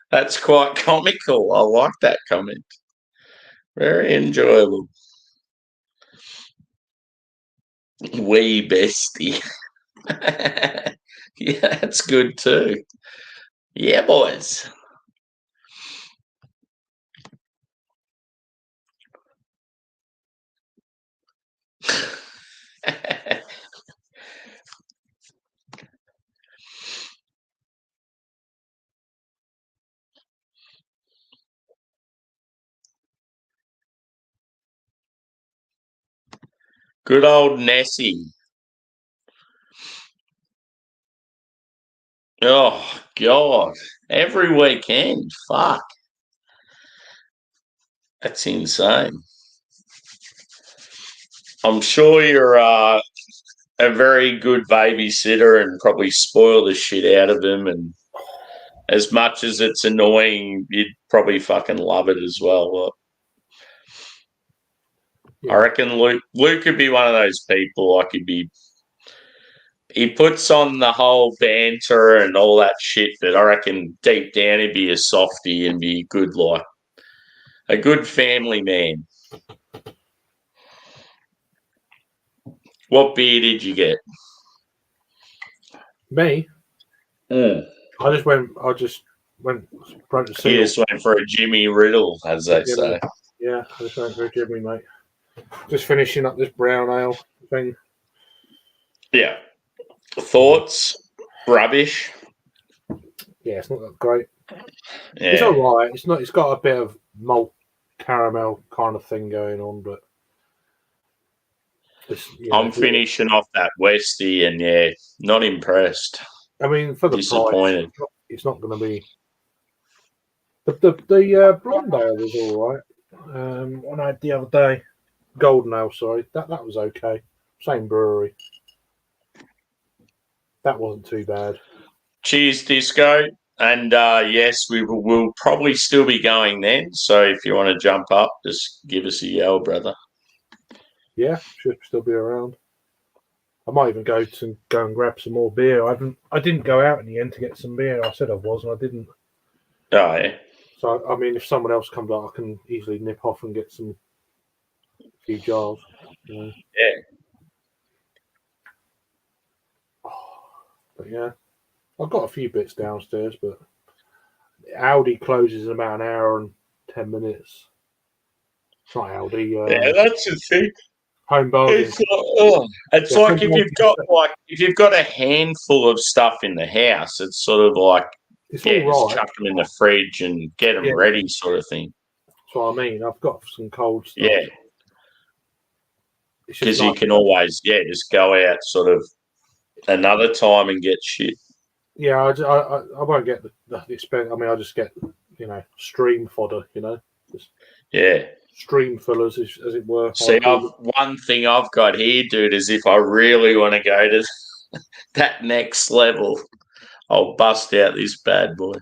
That's quite comical. I like that comment. Very enjoyable. Wee bestie. Yeah, that's good too. Yeah, boys. Good old Nessie. Oh, God. Every weekend. Fuck. That's insane. I'm sure you're a very good babysitter and probably spoil the shit out of them. And as much as it's annoying, you'd probably fucking love it as well. Yeah. I reckon Luke could be one of those people. Like he puts on the whole banter and all that shit, but I reckon deep down he'd be a softie and be good. Like A good family man. What beer did you get? Me? Mm. I just went broke the seal. He just went for a Jimmy Riddle, as they say. Yeah, I just went for a Jimmy, mate. Just finishing up this brown ale thing. Yeah. Thoughts? Rubbish. Yeah, it's not that great. Yeah. It's all right. It's not. It's got a bit of malt caramel kind of thing going on, but I'm finishing off that Westie, and yeah, not impressed. I mean, for the disappointed. price, it's not going to be. The blonde ale was all right. One I had the other day, golden ale. Sorry, that was okay. Same brewery. That wasn't too bad. Cheers, Disco. And yes, we will probably still be going then. So if you want to jump up, just give us a yell, brother. Yeah, should still be around. I might even go and grab some more beer. I didn't go out in the end to get some beer. I said I was, and I didn't. Oh, yeah. So I mean, if someone else comes up, I can easily nip off and get a few jars. Yeah. But yeah, I've got a few bits downstairs, but Aldi closes in about an hour and 10 minutes. It's not Aldi. Yeah, that's the thing. Home bargains. It's like if you've got a handful of stuff in the house, it's sort of like it's just all right. chuck them in the fridge and get them ready, sort of thing. That's what I mean. I've got some cold stuff. Yeah, because you can always just go out sort of another time and get shit. Yeah, I won't get the expense. I mean, I just get stream fodder. Just stream fillers, as it were. See, one thing I've got here, dude, is if I really want to go to that next level, I'll bust out this bad boy.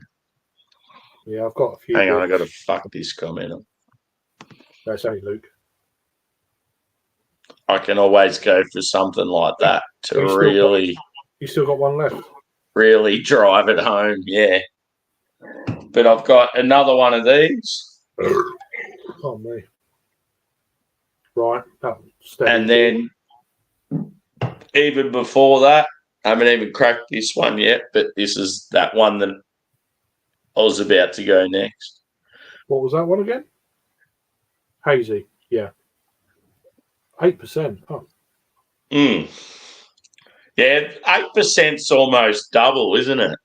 Yeah, I've got a few. Hang on, I got to fuck this comment up. That's only Luke. I can always go for something like that to really. You still got one left. Really drive it home, yeah. But I've got another one of these. Oh me. Right. And then even before that, I haven't even cracked this one yet, but this is that one that I was about to go next. What was that one again? Hazy, yeah. 8%. Oh. Yeah, 8%'s almost double, isn't it?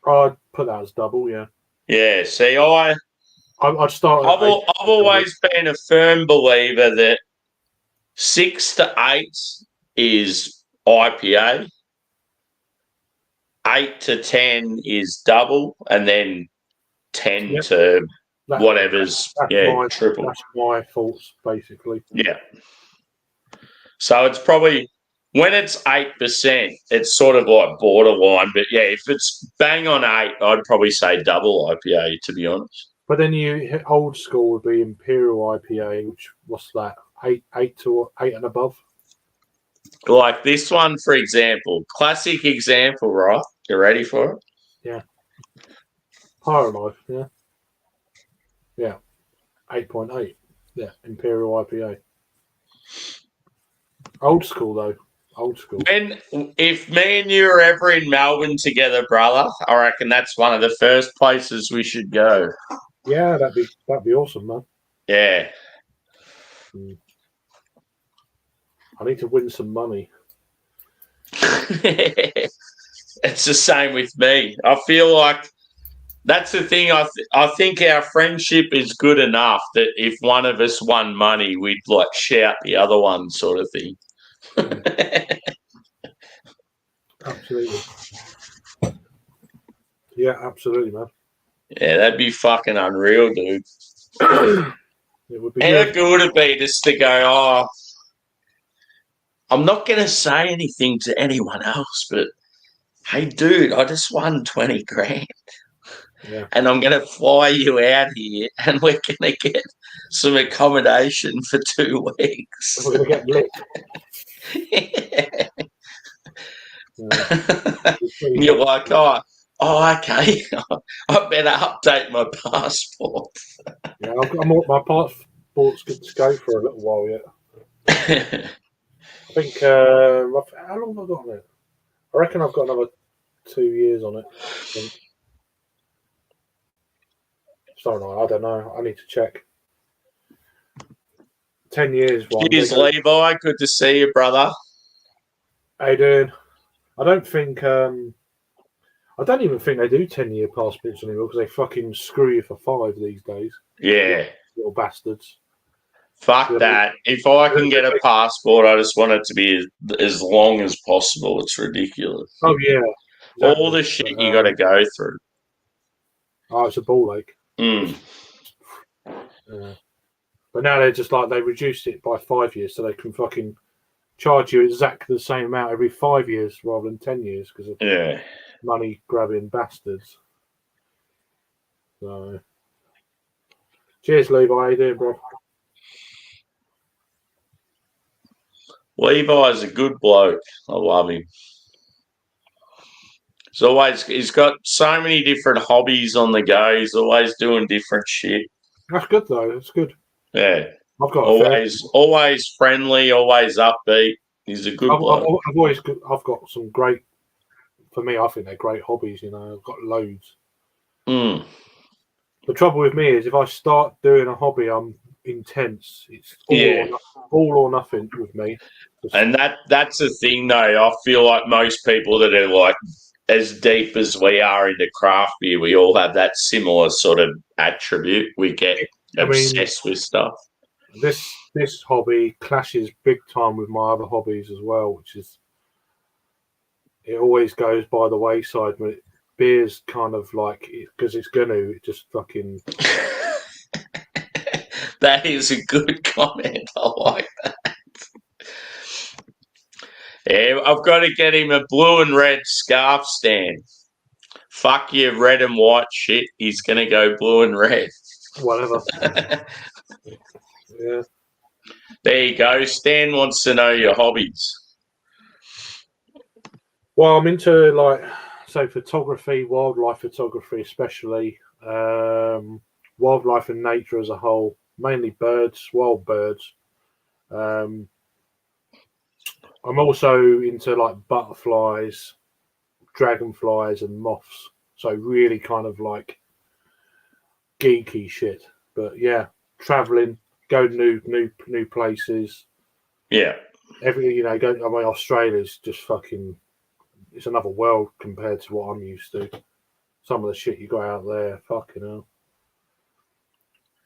I'd put that as double, yeah. Yeah, see, I'd start. I've always been a firm believer that 6 to 8 is IPA, 8 to 10 is double, and then 10 to whatever's triple. That's my thoughts, basically. Yeah. So it's probably when it's 8%, it's sort of like borderline. But yeah, if it's bang on 8, I'd probably say double IPA, to be honest. But then old school would be Imperial IPA, which what's that? 8 and above. Like this one, for example, classic example, right? You ready for it? Yeah. Pirate Life, yeah. Yeah. 8.8. Yeah, Imperial IPA. Old school, though. Old school. If me and you are ever in Melbourne together, brother, I reckon that's one of the first places we should go. Yeah, that'd be awesome, man. Yeah. I need to win some money. It's the same with me. I feel like that's the thing. I think our friendship is good enough that if one of us won money, we'd like shout the other one, sort of thing. Absolutely. Yeah, absolutely, man. Yeah, that'd be fucking unreal, dude. It would be. How good would it be just to go, I'm not going to say anything to anyone else, but hey, dude, I just won 20 grand. Yeah. And I'm going to fly you out here and we're going to get some accommodation for 2 weeks. We're going to get lit. You're like, Oh, okay. I better update my passport. Yeah, my passport's good to go for a little while yet. I think how long have I got on it? I reckon I've got another 2 years on it. I think. Sorry, no, I don't know. I need to check. 10 years one. Cheers, Levi. Good to see you, brother. How you doing? I don't even think they do 10-year passports anymore because they fucking screw you for 5 these days. Yeah. Little bastards. Fuck that. If I can get a passport, I just want it to be as long as possible. It's ridiculous. Oh, yeah. Exactly. All the shit you got to go through. Oh, it's a ball ache. Mm. But now they're just like, they reduced it by 5 years so they can fucking charge you exactly the same amount every 5 years rather than 10 years because of money grabbing bastards. So, cheers, Levi. How you doing, bro? Levi's a good bloke. I love him. He's got so many different hobbies on the go. He's always doing different shit. That's good though. That's good. Yeah. I've got always friendly, always upbeat. He's a good bloke. I've got some great. For me, I think they're great hobbies. You know, I've got loads. Mm. The trouble with me is if I start doing a hobby, I'm intense. It's all or nothing with me. And that's the thing, though. I feel like most people that are like as deep as we are into craft beer, we all have that similar sort of attribute. We get obsessed with stuff. This hobby clashes big time with my other hobbies as well, which is it always goes by the wayside. When beer's kind of like because it just fucking. That is a good comment. I like that. Yeah, I've got to get him a blue and red scarf stand. Fuck your red and white shit. He's going to go blue and red. Whatever. Yeah. There you go. Stan wants to know your hobbies. Well, I'm into photography, wildlife photography, especially wildlife and nature as a whole. Mainly birds, wild birds. I'm also into like butterflies, dragonflies, and moths. So really kind of like geeky shit. But yeah, traveling, go to new places. Yeah. Australia's just fucking. It's another world compared to what I'm used to. Some of the shit you got out there, fucking hell.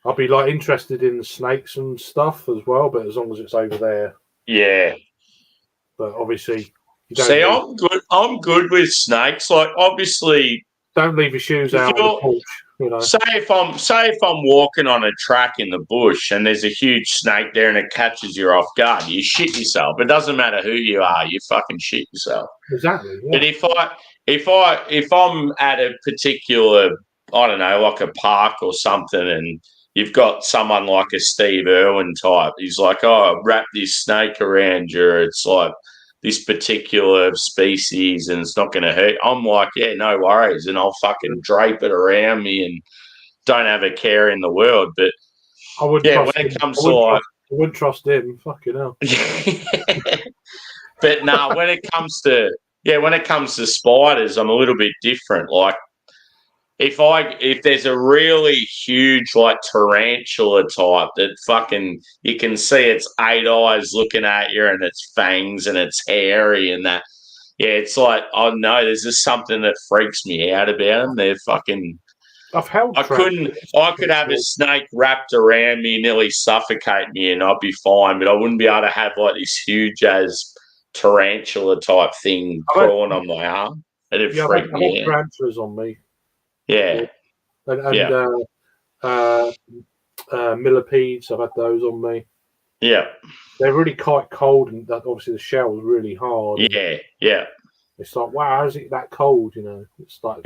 I'll be like interested in the snakes and stuff as well, but as long as it's over there. Yeah. But obviously, I'm good with snakes. Like, obviously, don't leave your shoes out on the porch. You know. Say if I'm walking on a track in the bush and there's a huge snake there and it catches you off guard, you shit yourself. It doesn't matter who you are, you fucking shit yourself. Exactly. Yeah. But if I'm at a particular, I don't know, like a park or something, and you've got someone like a Steve Irwin type, he's like, oh, wrap this snake around you. It's like this particular species and it's not going to hurt. I'm like, yeah, no worries. And I'll fucking drape it around me and don't have a care in the world. But I wouldn't trust him. Fucking hell. But no, when it comes to spiders, I'm a little bit different. Like if there's a really huge like tarantula type that fucking you can see its 8 eyes looking at you and its fangs and its hairy and that, yeah, it's like, oh no, there's just something that freaks me out about them. They're fucking. I could have a snake wrapped around me, nearly suffocate me, and I'd be fine. But I wouldn't be able to have like this huge as tarantula type thing crawling on my arm. It'd freak me out. Tarantulas on me. Yeah. Millipedes, I've had those on me. Yeah. They're really quite cold, and obviously the shell's really hard. Yeah, yeah. It's like, wow, how's it that cold? You know, it's like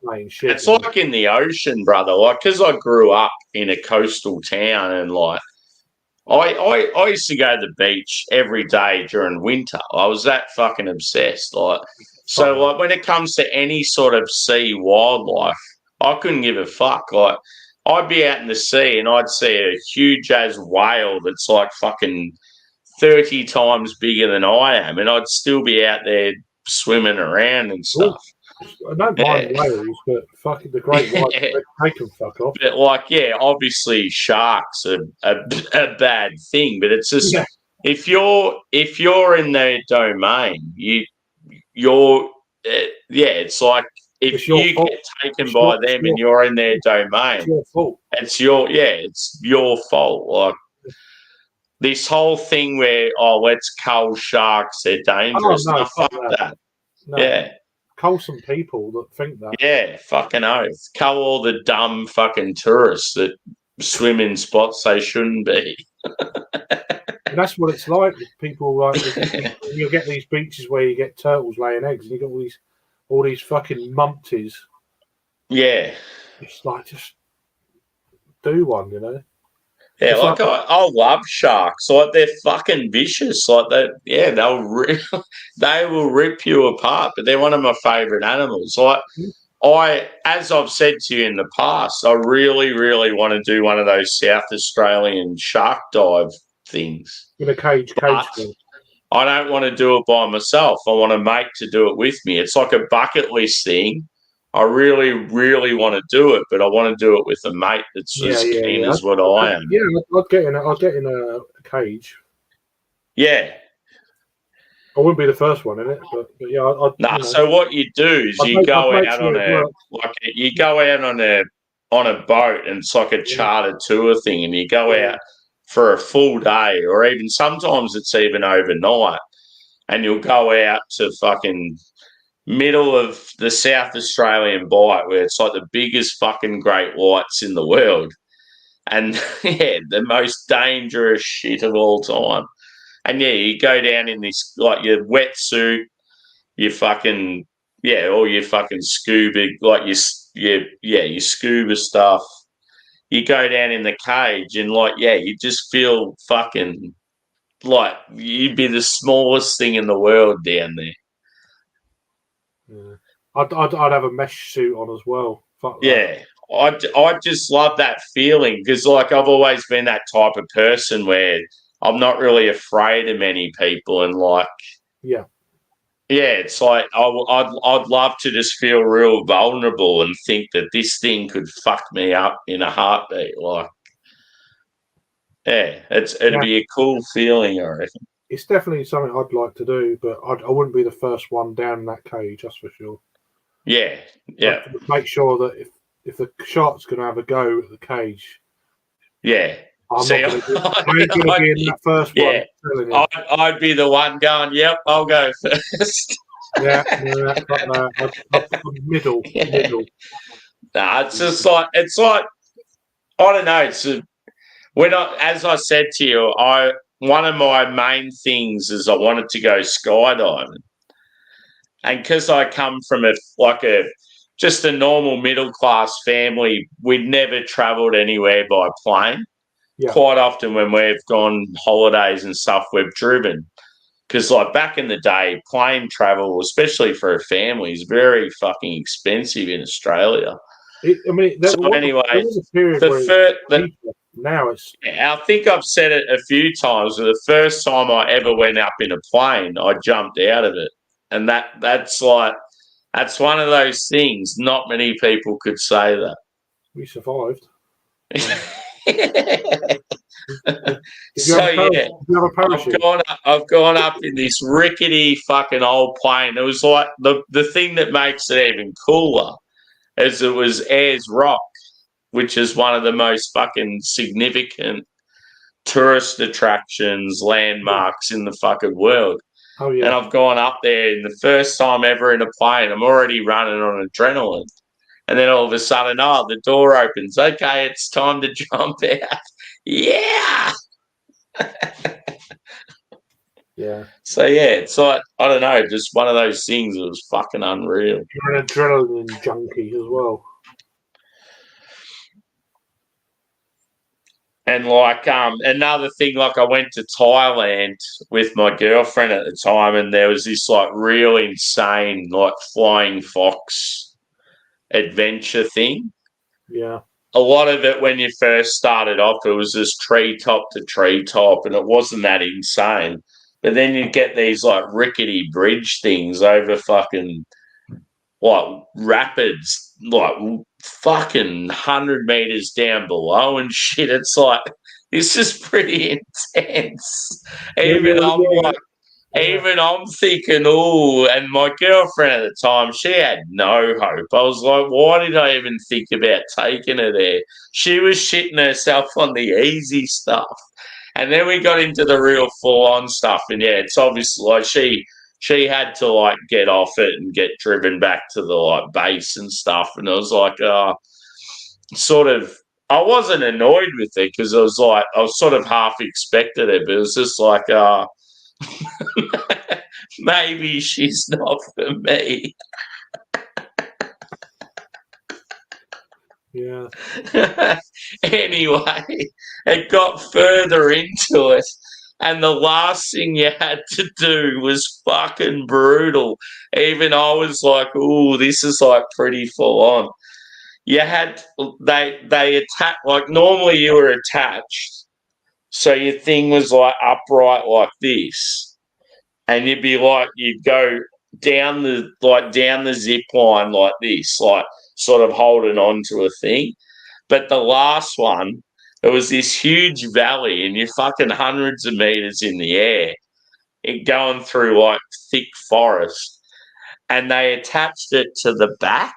plain shit. It's like in the ocean, brother. Like, because I grew up in a coastal town, and like, I used to go to the beach every day during winter. I was that fucking obsessed. Like, So, like, when it comes to any sort of sea wildlife, I couldn't give a fuck. Like, I'd be out in the sea and I'd see a huge as whale that's like fucking 30 times bigger than I am, and I'd still be out there swimming around and stuff. I don't mind whales, but fucking the great white, they can fuck off. But like, yeah, obviously sharks are a bad thing, but it's just if you're in their domain, you're it's like if you get taken by them and you're in their domain, it's your fault. It's your fault. Like this whole thing where let's cull sharks, they're dangerous. Oh, no, fuck that. No. Yeah. Cull some people that think that. Yeah, fucking oath. Cull all the dumb fucking tourists that swim in spots they shouldn't be. And that's what it's like with people. Like you'll get these beaches where you get turtles laying eggs, and you get all these fucking mumpties. Yeah, it's like just do one, you know. Yeah, like I love sharks. Like they're fucking vicious. Like they will rip you apart. But they're one of my favourite animals. Like as I've said to you in the past, I really, really want to do one of those South Australian shark dive things. In a cage thing. I don't want to do it by myself. I want a mate to do it with me. It's like a bucket list thing. I really, really want to do it, but I want to do it with a mate that's as keen as what I am. Yeah, I'd get in a cage. Yeah. I wouldn't be the first one in it, but yeah. So what you do is you go out on a boat, and it's like a chartered tour thing, and you go out for a full day, or even sometimes it's even overnight, and you'll go out to fucking middle of the South Australian Bight, where it's like the biggest fucking great whites in the world, and the most dangerous shit of all time. And you go down in this like your wetsuit, your fucking all your fucking scuba, like your scuba stuff. You go down in the cage and you just feel fucking like you'd be the smallest thing in the world down there. Yeah. I'd have a mesh suit on as well. Fuck that. Yeah, I just love that feeling because I've always been that type of person where I'm not really afraid of many people, and it's like I'd love to just feel real vulnerable and think that this thing could fuck me up in a heartbeat. It'd be a cool feeling, I reckon. It's definitely something I'd like to do, but I wouldn't be the first one down in that cage, that's for sure. Yeah. Make sure that if the shark's going to have a go at the cage, I'm not going to be in that first one. I'd be the one going, yep, I'll go first. Middle. Nah, it's just like I don't know. As I said to you, one of my main things is I wanted to go skydiving, and because I come from just a normal middle class family, we'd never travelled anywhere by plane. Yeah. Quite often when we've gone holidays and stuff, we've driven. Because back in the day, plane travel, especially for a family, is very fucking expensive in Australia. Anyway, now it's. I think I've said it a few times. But the first time I ever went up in a plane, I jumped out of it, and that's one of those things. Not many people could say that. We survived. I've gone up in this rickety fucking old plane. It was like the thing that makes it even cooler is it was Ayers Rock, which is one of the most fucking significant tourist attractions, landmarks in the fucking world. Oh yeah. And I've gone up there, and the first time ever in a plane, I'm already running on adrenaline. And then all of a sudden, the door opens. Okay, it's time to jump out. Yeah. Yeah. So, it's like, I don't know, just one of those things that was fucking unreal. You're an adrenaline junkie as well. And like another thing, like I went to Thailand with my girlfriend at the time, and there was this like real insane like flying fox adventure thing. Yeah. A lot of it when you first started off, it was just treetop to treetop, and it wasn't that insane. But then you get these like rickety bridge things over fucking like rapids, like fucking 100 meters down below and shit. It's like this is pretty intense. Even I'm like, even I'm thinking, oh, and my girlfriend at the time, she had no hope. I was like, why did I even think about taking her there? She was shitting herself on the easy stuff. And then we got into the real full-on stuff, and yeah, it's obviously like she had to like get off it and get driven back to the like base and stuff. And it was like, sort of, I wasn't annoyed with it because it was like I was sort of half expected it, but it was just like, maybe she's not for me. Yeah. Anyway, it got further into it, and the last thing you had to do was fucking brutal. Even I was like, "Ooh, this is like pretty full on." You had they attack like normally you were attached, so your thing was like upright like this, and you'd go down the zip line like this, like sort of holding on to a thing. But the last one, it was this huge valley, and you're fucking hundreds of meters in the air, it going through like thick forest, and they attached it to the back,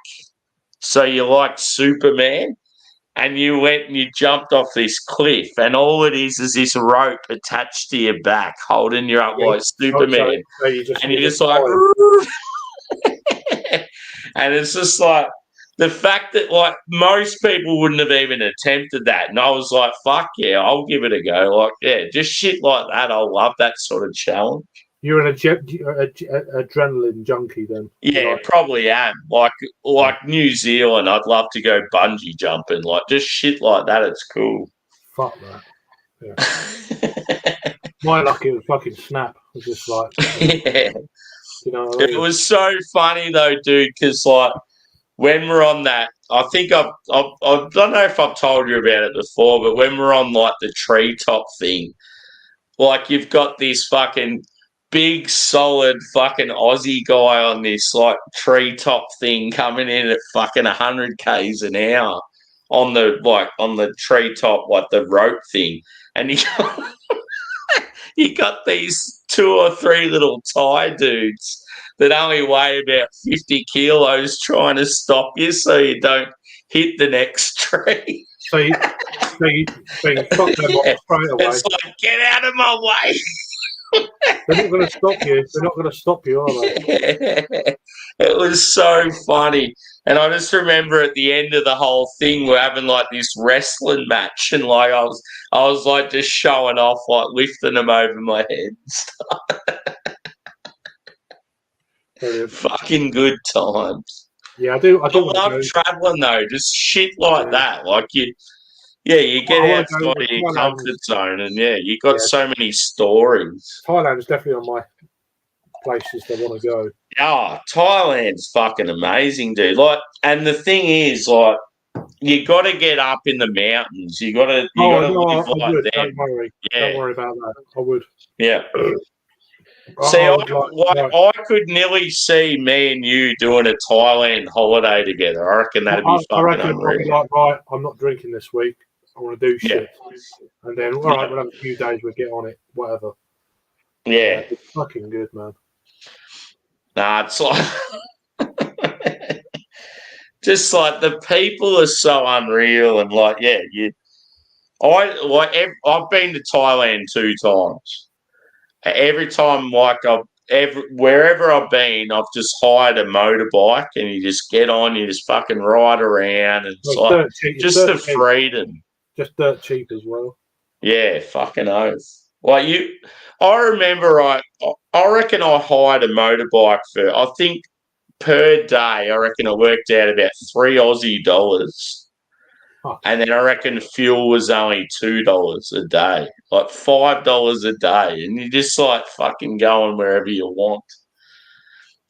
so you're like Superman. And you went and you jumped off this cliff, and all it is this rope attached to your back, holding you up like Superman. So you And you're just like, and it's just like the fact that like most people wouldn't have even attempted that, and I was like, fuck yeah, I'll give it a go. Like, yeah, just shit like that. I love that sort of challenge. You're an adrenaline junkie, then. Yeah, probably am. Like New Zealand, I'd love to go bungee jumping. Like just shit like that. It's cool. Fuck that. Yeah. My luck, it was fucking snap. It was just like, yeah. You know what I mean? It was so funny though, dude, because like when we're on that, I think I don't know if I've told you about it before, but when we're on like the treetop thing, like you've got this fucking big, solid fucking Aussie guy on this like treetop thing coming in at fucking 100 k's an hour on the treetop, like the rope thing, and you got these 2 or 3 little Thai dudes that only weigh about 50 kilos trying to stop you so you don't hit the next tree. So you fuck them off straight away. It's like, get out of my way. They're not going to stop you. They're not going to stop you, are they? It was so funny. And I just remember at the end of the whole thing, we're having like this wrestling match, and like I was like just showing off, like lifting them over my head and stuff. Fucking good times. Yeah, I do. I love traveling though, just shit like that. Like you get outside of your comfort zone, and you got so many stories. Thailand is definitely on my places I want to go. Oh, Thailand's fucking amazing, dude. Like, and the thing is, like, you got to get up in the mountains. You got to live like them. Don't worry. Yeah. Don't worry about that. I would. Yeah. See, I could nearly see me and you doing a Thailand holiday together. I reckon that'd be fucking unreal. Like, right, I'm not drinking this week. I want to do shit. And then, all right, we'll have a few days, we'll get on it, whatever. Yeah. It's fucking good, man. Nah, it's like... just like the people are so unreal, and like, I've been to Thailand 2 times. Every time, like wherever I've been, I've just hired a motorbike, and you just get on, you just fucking ride around, and it's like just the freedom. Just dirt cheap as well. Yeah, fucking oath. Like I remember, I reckon I hired a motorbike for, I think per day, I reckon it worked out about $3 Aussie. And then I reckon fuel was only $2 a day, like $5 a day, and you're just like fucking going wherever you want.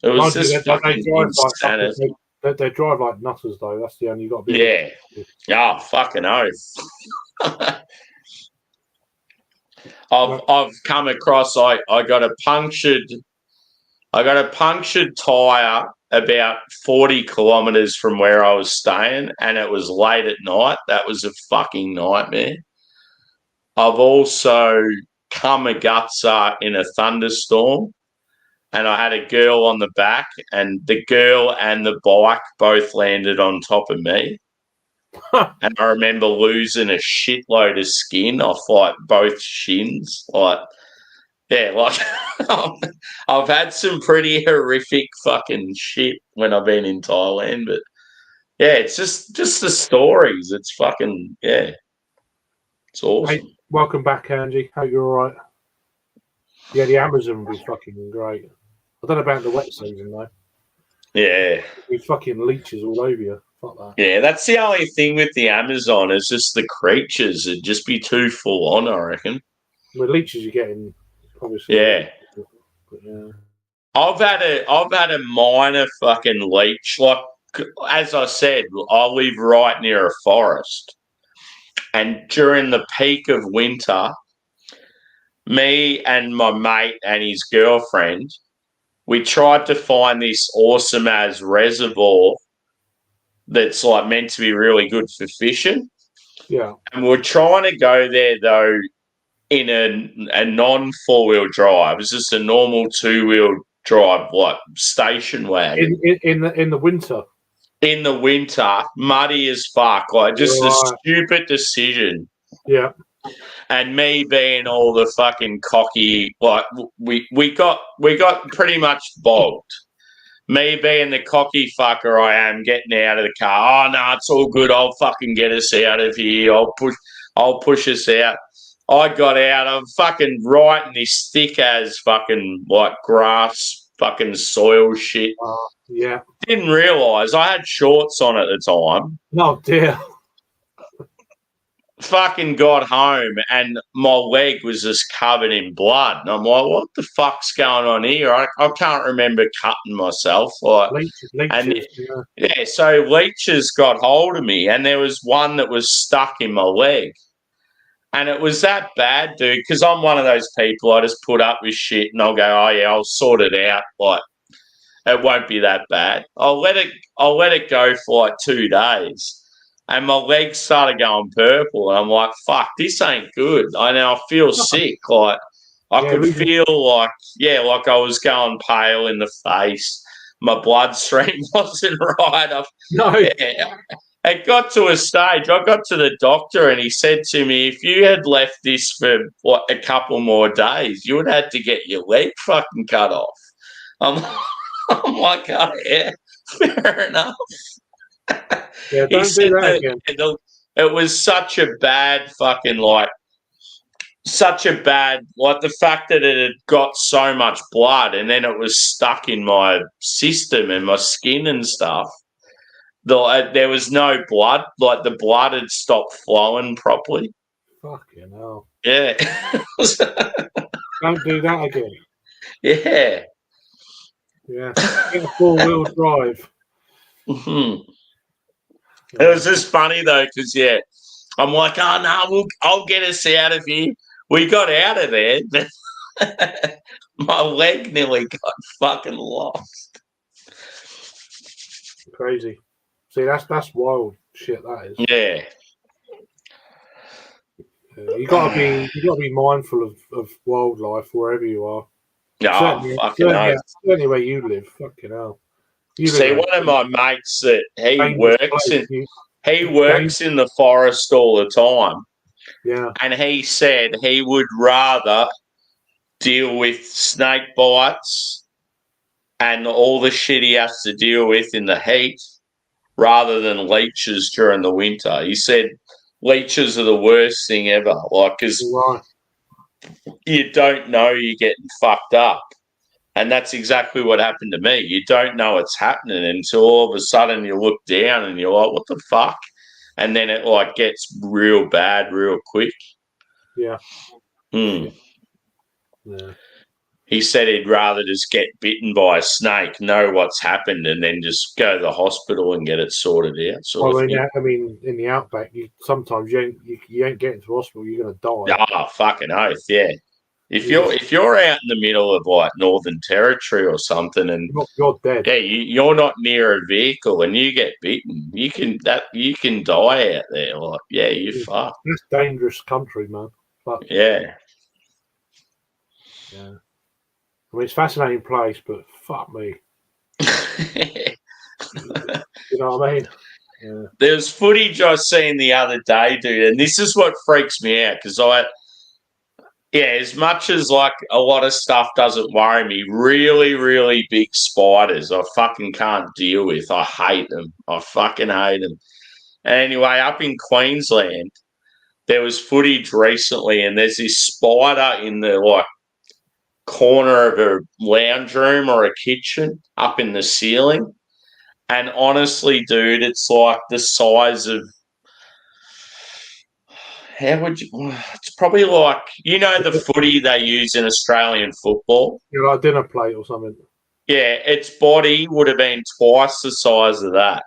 It was just fucking insanity. They drive like nutters though. That's the only you got to be. Yeah. Oh, fucking oath. I've come across. I got a punctured tire about 40 kilometres from where I was staying, and it was late at night. That was a fucking nightmare. I've also come a gutser in a thunderstorm, and I had a girl on the back, and the girl and the bike both landed on top of me. And I remember losing a shitload of skin off like both shins. Like, I've had some pretty horrific fucking shit when I've been in Thailand, but yeah, it's just the stories. It's fucking it's awesome. Hey, welcome back, Angie. Hope you're all right. Yeah, the Amazon would be fucking great. I don't know about the wet season though. Yeah, with fucking leeches all over you. Fuck that. Yeah, that's the only thing with the Amazon is just the creatures. It'd just be too full on, I reckon. The leeches you're getting, obviously. Yeah. But yeah. I've had a minor fucking leech. Like, as I said, I live right near a forest. And during the peak of winter, me and my mate and his girlfriend, we tried to find this awesome as reservoir that's like meant to be really good for fishing. Yeah. And we're trying to go there though in a non 4-wheel drive. It's just a normal 2-wheel drive, like station wagon. In the winter. In the winter, muddy as fuck. Like just a stupid decision. Yeah. And me being all the fucking cocky, like we got pretty much bogged. Me being the cocky fucker I am, getting out of the car. Oh no, it's all good. I'll fucking get us out of here. I'll push us out. I got out. I'm fucking right in this thick as fucking like grass, fucking soil shit. Yeah. Didn't realise I had shorts on at the time. Oh dear. Fucking got home and my leg was just covered in blood. And I'm like, what the fuck's going on here? I can't remember cutting myself. Like, leeches, yeah, so leeches got hold of me and there was one that was stuck in my leg. And it was that bad, dude, because I'm one of those people, I just put up with shit and I'll go, oh yeah, I'll sort it out. Like, it won't be that bad. I'll let it go for like 2 days. And my legs started going purple. And I'm like, fuck, this ain't good. I feel sick. Like, I could feel like I was going pale in the face. My bloodstream wasn't right. It got to a stage, I got to the doctor and he said to me, if you had left this for a couple more days, you would have had to get your leg fucking cut off. I'm like, oh, yeah, fair enough. Yeah, don't do that again. It was such a bad fucking like the fact that it had got so much blood and then it was stuck in my system and my skin and stuff. There was no blood, like the blood had stopped flowing properly. Fucking hell. Yeah. Don't do that again. Yeah. Yeah. Get a 4-wheel drive. Mm-hmm. It was just funny though, because I'm like, oh no, I'll get us out of here. We got out of there. My leg nearly got fucking lost. Crazy. See, that's wild shit. That is. Yeah. You gotta be mindful of wildlife wherever you are. Oh, certainly where you live. Fucking hell. See, one of my mates that he works in the forest all the time. Yeah. And he said he would rather deal with snake bites and all the shit he has to deal with in the heat rather than leeches during the winter. He said leeches are the worst thing ever, like, because you don't know you're getting fucked up. And that's exactly what happened to me. You don't know it's happening until all of a sudden you look down and you're like, what the fuck? and then it like gets real bad real quick. Yeah. Mm. Yeah. He said he'd rather just get bitten by a snake, know what's happened, and then just go to the hospital and get it sorted out. Well, I mean, in the outback, sometimes you ain't getting to hospital. You're going to die. Oh, fucking oath, yeah. If you're out in the middle of like Northern Territory or something, and you're dead, yeah, you're not near a vehicle, and you get bitten, you can die out there. Like, yeah, you're fucked. It's dangerous country, man. But yeah. Yeah. I mean, it's a fascinating place, but fuck me. You know what I mean? Yeah. There's footage I seen the other day, dude, and this is what freaks me out because as much as like a lot of stuff doesn't worry me, really, really big spiders I fucking can't deal with. I hate them. I fucking hate them. And anyway, up in Queensland, there was footage recently, and there's this spider in the like corner of a lounge room or a kitchen up in the ceiling. And honestly, dude, it's like the size of it's probably like, the footy they use in Australian football? Like a dinner plate or something. Yeah, its body would have been twice the size of that.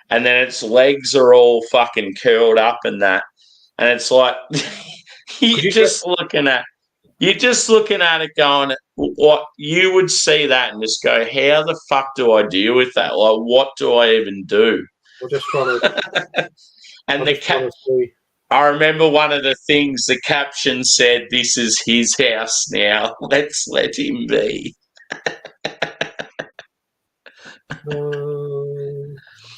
And then its legs are all fucking curled up and that. And it's like, you're just looking at it going, what you would see that and just go, how the fuck do I deal with that? Like, what do I even do? We're just trying to. And I remember one of the things the caption said, "This is his house now. Let's let him be."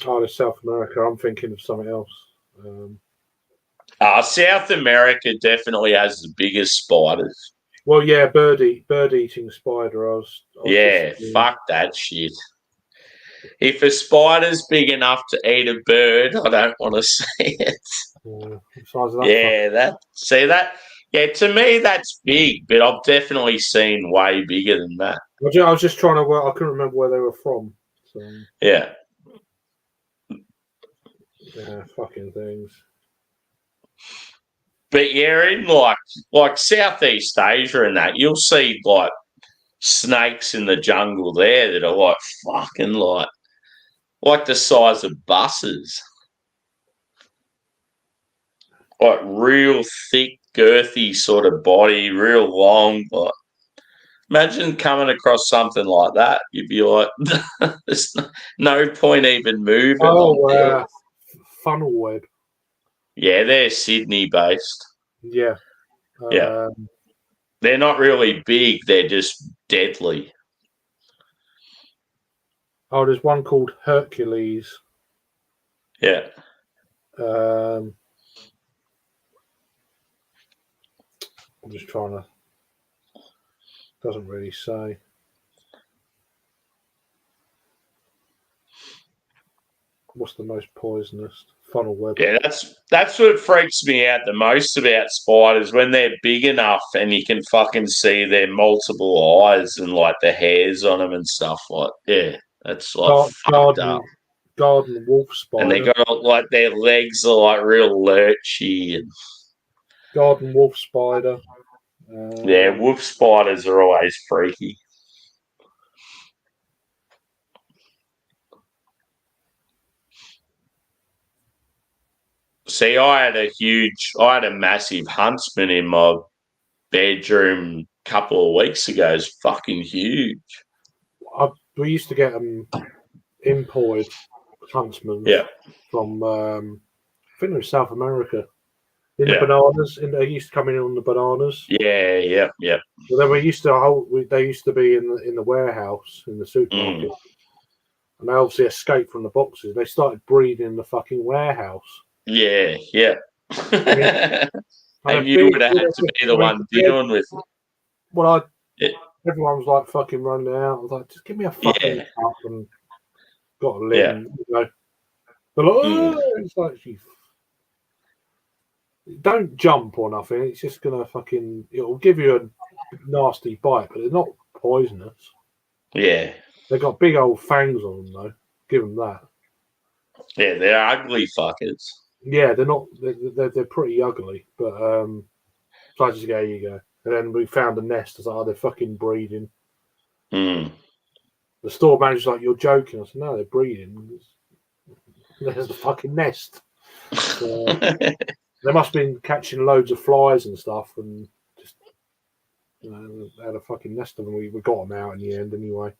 It's South America. I'm thinking of something else. South America definitely has the biggest spiders. Well, yeah, bird eating spider. Fuck that shit. If a spider's big enough to eat a bird, I don't want to see it. To me that's big, but I've definitely seen way bigger than that. I was just trying to. I couldn't remember where they were from. So. Yeah. Yeah, fucking things. But yeah, in like Southeast Asia and that, you'll see like snakes in the jungle there that are like fucking like the size of buses. Like real thick, girthy sort of body, real long. Like, imagine coming across something like that. You'd be like, there's no point even moving. Oh, funnel web. Yeah, they're Sydney based. Yeah. Yeah. They're not really big. They're just deadly. Oh, there's one called Hercules. Yeah. I'm just trying to. Doesn't really say. What's the most poisonous? Funnel web. Yeah, that's what freaks me out the most about spiders, when they're big enough and you can fucking see their multiple eyes and like the hairs on them and stuff. Like, yeah, that's like fucked up. Garden wolf spider. And they got like their legs are like real lurchy. And garden wolf spider. Yeah, wolf spiders are always freaky. See, I had a massive huntsman in my bedroom a couple of weeks ago. It's fucking huge. We used to get imported huntsmen from, I think it was South America. In the bananas, they used to come in on the bananas. Yeah. Well, then they used to be in the warehouse in the supermarket, and they obviously escaped from the boxes. They started breeding in the fucking warehouse. Yeah. And you would have had to be the one dealing with it. Well, everyone was like fucking running out. I was like, just give me a fucking cup and got a limb. You know. They're like, it's like, don't jump or nothing. It's just gonna it'll give you a nasty bite, but it's not poisonous. Yeah. They got big old fangs on them though. Give them that. Yeah, they're ugly fuckers. Yeah, they're not. They're pretty ugly, but so I just go, here you go. And then we found a nest. I was like, oh, they're fucking breeding. Mm. The store manager's like, you're joking. I said, no, they're breeding. There's the fucking nest. So, they must have been catching loads of flies and stuff, and just they had a fucking nest of them. We got them out in the end anyway.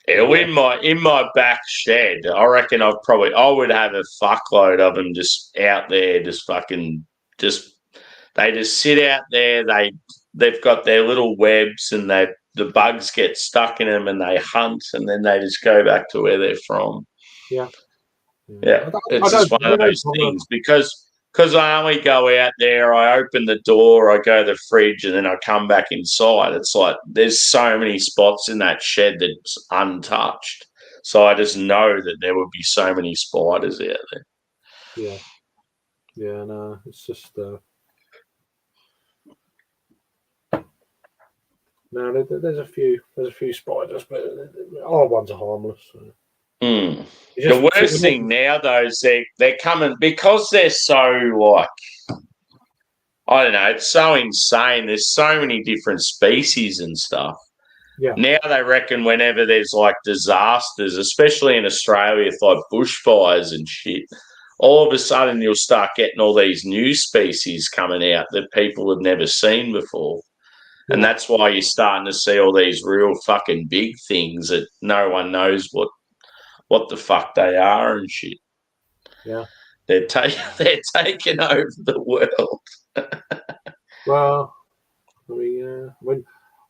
Yeah, well, in my back shed, I reckon I would have a fuckload of them just out there, just fucking just they just sit out there. They've got their little webs, and the bugs get stuck in them, and they hunt, and then they just go back to where they're from. Yeah. Yeah, it's just one of those things because I only go out there, I open the door, I go to the fridge, and then I come back inside. It's like there's so many spots in that shed that's untouched. So I just know that there would be so many spiders out there. Yeah. Yeah, no, it's just no. There's a few spiders, but our ones are harmless. So. Mm. The worst thing now, though, is they're coming because they're so like I don't know. It's so insane. There's so many different species and stuff. Yeah. Now they reckon whenever there's like disasters, especially in Australia, with like bushfires and shit, all of a sudden you'll start getting all these new species coming out that people have never seen before. Yeah. And that's why you're starting to see all these real fucking big things that no one knows what the fuck they are and shit. Yeah. They're taking over the world. Well, I mean,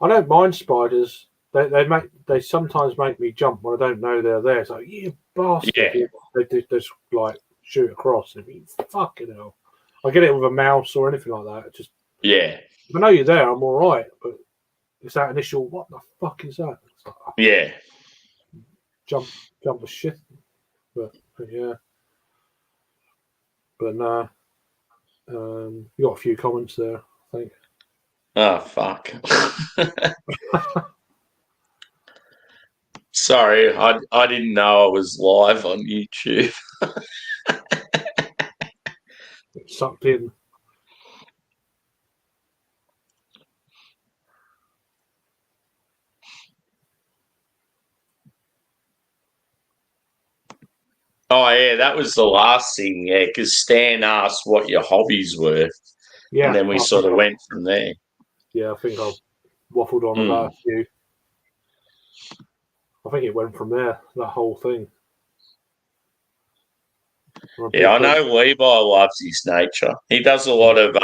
I don't mind spiders. They sometimes make me jump when I don't know they're there. It's like, you bastard! Yeah. They just like shoot across. And you fucking hell. I get it with a mouse or anything like that. It's just yeah. If I know you're there, I'm all right. But it's that initial, what the fuck is that? Like, yeah. Jump the shit. But yeah. But no. You got a few comments there, I think. Oh, fuck. Sorry, I didn't know I was live on YouTube. It's sucked in. Oh, yeah, that was the last thing, yeah, because Stan asked what your hobbies were. Yeah. And then we sort of went from there. Yeah, I think I waffled on about a few. I think it went from there, that whole thing. Yeah, I know Levi loves his nature. He does a lot of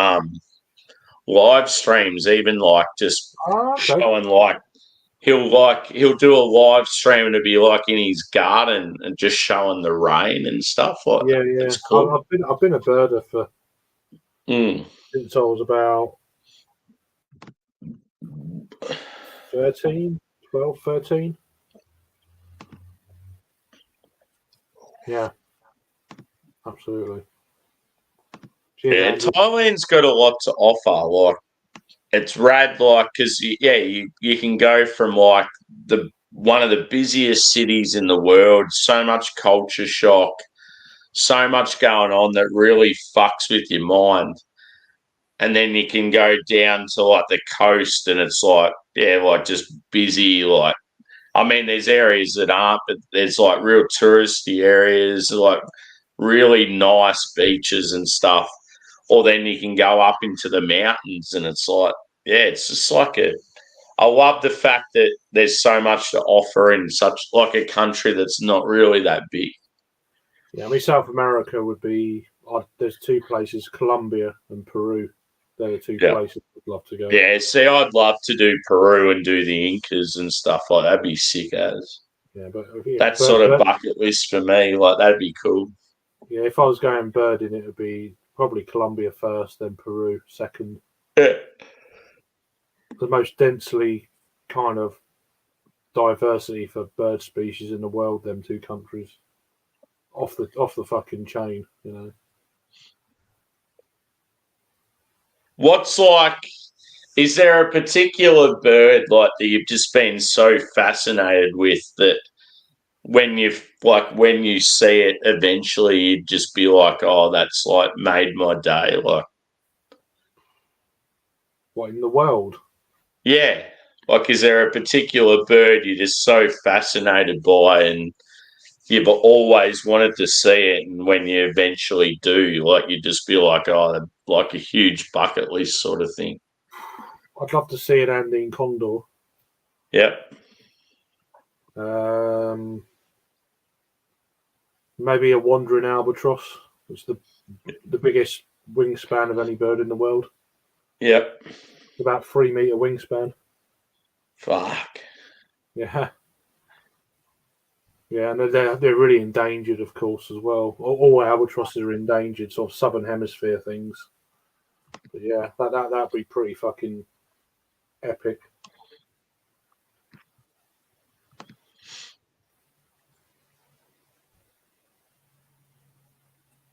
live streams, even like just showing like he'll do a live stream and it'll be like in his garden and just showing the rain and stuff like yeah, that. Yeah. It's cool. I've been a birder for since I was about 13. Yeah, absolutely. Yeah, Thailand's got a lot to offer. Like, it's rad, like, because you can go from like one of the busiest cities in the world, so much culture shock, so much going on that really fucks with your mind. And then you can go down to like the coast and it's like, like just busy. Like, I mean, there's areas that aren't, but there's like real touristy areas, like really nice beaches and stuff. Or then you can go up into the mountains and it's like, it's just like I love the fact that there's so much to offer in such like a country that's not really that big. Yeah, I mean, South America would be, there's two places, Colombia and Peru. They're the two places I'd love to go. Yeah, see, I'd love to do Peru and do the Incas and stuff like that. That'd be sick as. Yeah, that's sort of bucket list for me. Like, that'd be cool. Yeah, if I was going birding, it would be probably Colombia first, then Peru second. Yeah. The most densely kind of diversity for bird species in the world, them two countries. Off the fucking chain, you know. What's like, is there a particular bird like that you've just been so fascinated with that when you see it eventually, you'd just be like, oh, that's like made my day. Like, what in the world? yeah. Like, is there a particular bird you're just so fascinated by and you've always wanted to see it, and when you eventually do, like, you just be like, oh, like a huge bucket list sort of thing. I'd love to see an Andean condor. Yep. Maybe a wandering albatross. It's the biggest wingspan of any bird in the world. Yep. About 3 meter wingspan. Fuck. Yeah. Yeah, and they're really endangered, of course, as well. All albatrosses are endangered, sort of southern hemisphere things. But yeah, that'd be pretty fucking epic.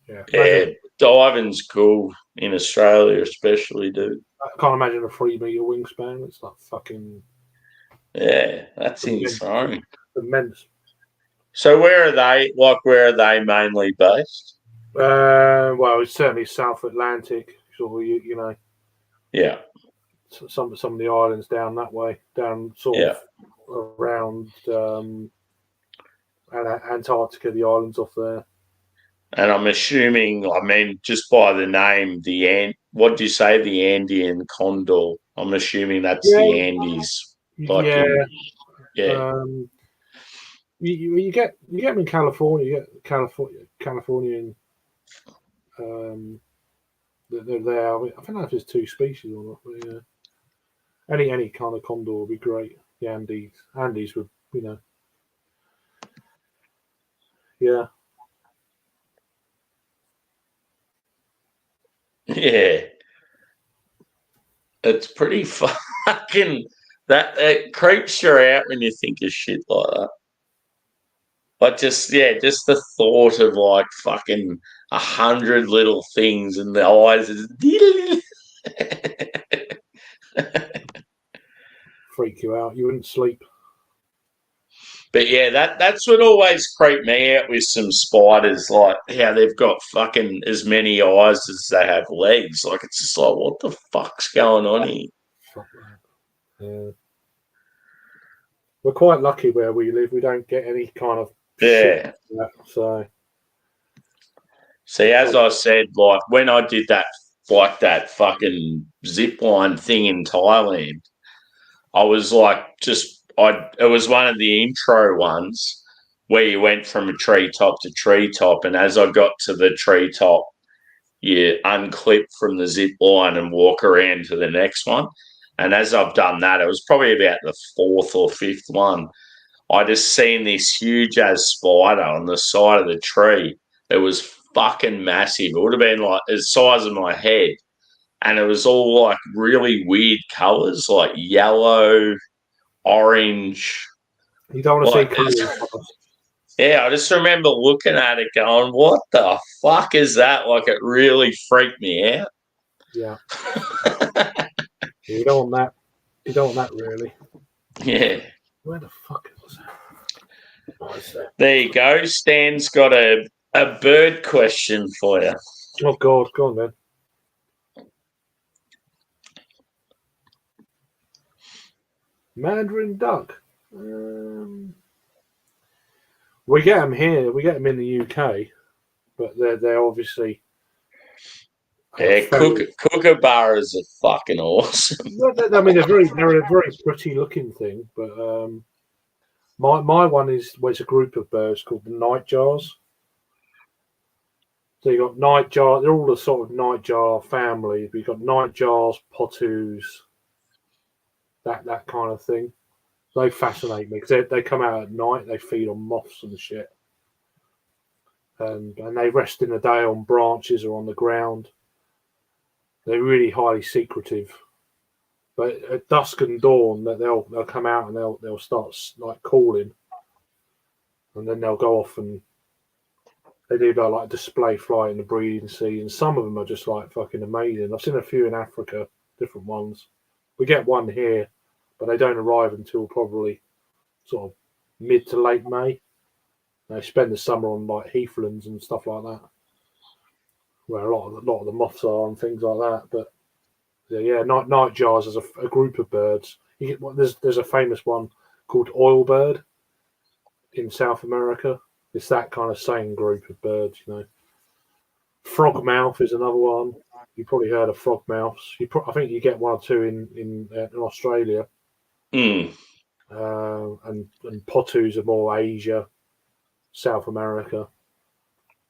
Yeah, diving's cool in Australia, especially, dude. I can't imagine a 3 meter wingspan. It's like fucking. Yeah, that's insane. Immense. So where are they? Like, where are they mainly based? Well, it's certainly South Atlantic. So you know. Yeah. Some of the islands down that way, down sort of around Antarctica, the islands off there. And I'm assuming, I mean, just by the name, what do you say, the Andean condor? I'm assuming that's the Andes. Like you get them in California. You get Californian. They're there. I don't know if there's two species or not. But yeah, any kind of condor would be great. The Andes would, you know. Yeah. Yeah. It's pretty fucking. That it creeps you out when you think of shit like that. Like, just the thought of like fucking 100 little things and the eyes is. Freak you out. You wouldn't sleep. But yeah, that's what always creeped me out with some spiders, like how they've got fucking as many eyes as they have legs. Like, it's just like, what the fuck's going on here? Yeah. We're quite lucky where we live. We don't get any kind of shit like that, so. See, as I said, like when I did that fucking zip line thing in Thailand, I was like, it was one of the intro ones where you went from a treetop to treetop, and as I got to the treetop, you unclip from the zip line and walk around to the next one. And as I've done that, it was probably about the fourth or fifth one. I just seen this huge as spider on the side of the tree. It was fucking massive. It would have been like the size of my head. And it was all like really weird colours, like yellow, orange. You don't want to see colours. Yeah, I just remember looking at it going, what the fuck is that? Like, it really freaked me out. Yeah. You don't want that. You don't want that, really. Yeah. Where the fuck was that? Oh, there. There you go. Stan's got a bird question for you. Oh, God. Go on, then. Mandarin duck. We get them here. We get them in the UK, but they're obviously. Yeah, kookaburras are fucking awesome. I mean, they're a very pretty looking thing, but my one it's a group of birds called the nightjars. So you got nightjar. They're all the sort of nightjar family. You've got nightjars, potus, that kind of thing. They fascinate me because they come out at night. They feed on moths and shit, and they rest in the day on branches or on the ground. They're really highly secretive, but at dusk and dawn, they'll come out and they'll start like calling, and then they'll go off and they do like display flight in the breeding season. Some of them are just like fucking amazing. I've seen a few in Africa, different ones. We get one here, but they don't arrive until probably sort of mid to late May. They spend the summer on like heathlands and stuff like that, where a lot of the moths are and things like that. But yeah, nightjars is a group of birds. There's a famous one called oilbird in South America. It's that kind of same group of birds, you know. Frogmouth is another one. You probably heard of frogmouths. I think you get one or two in Australia. Mm. And potus are more Asia, South America.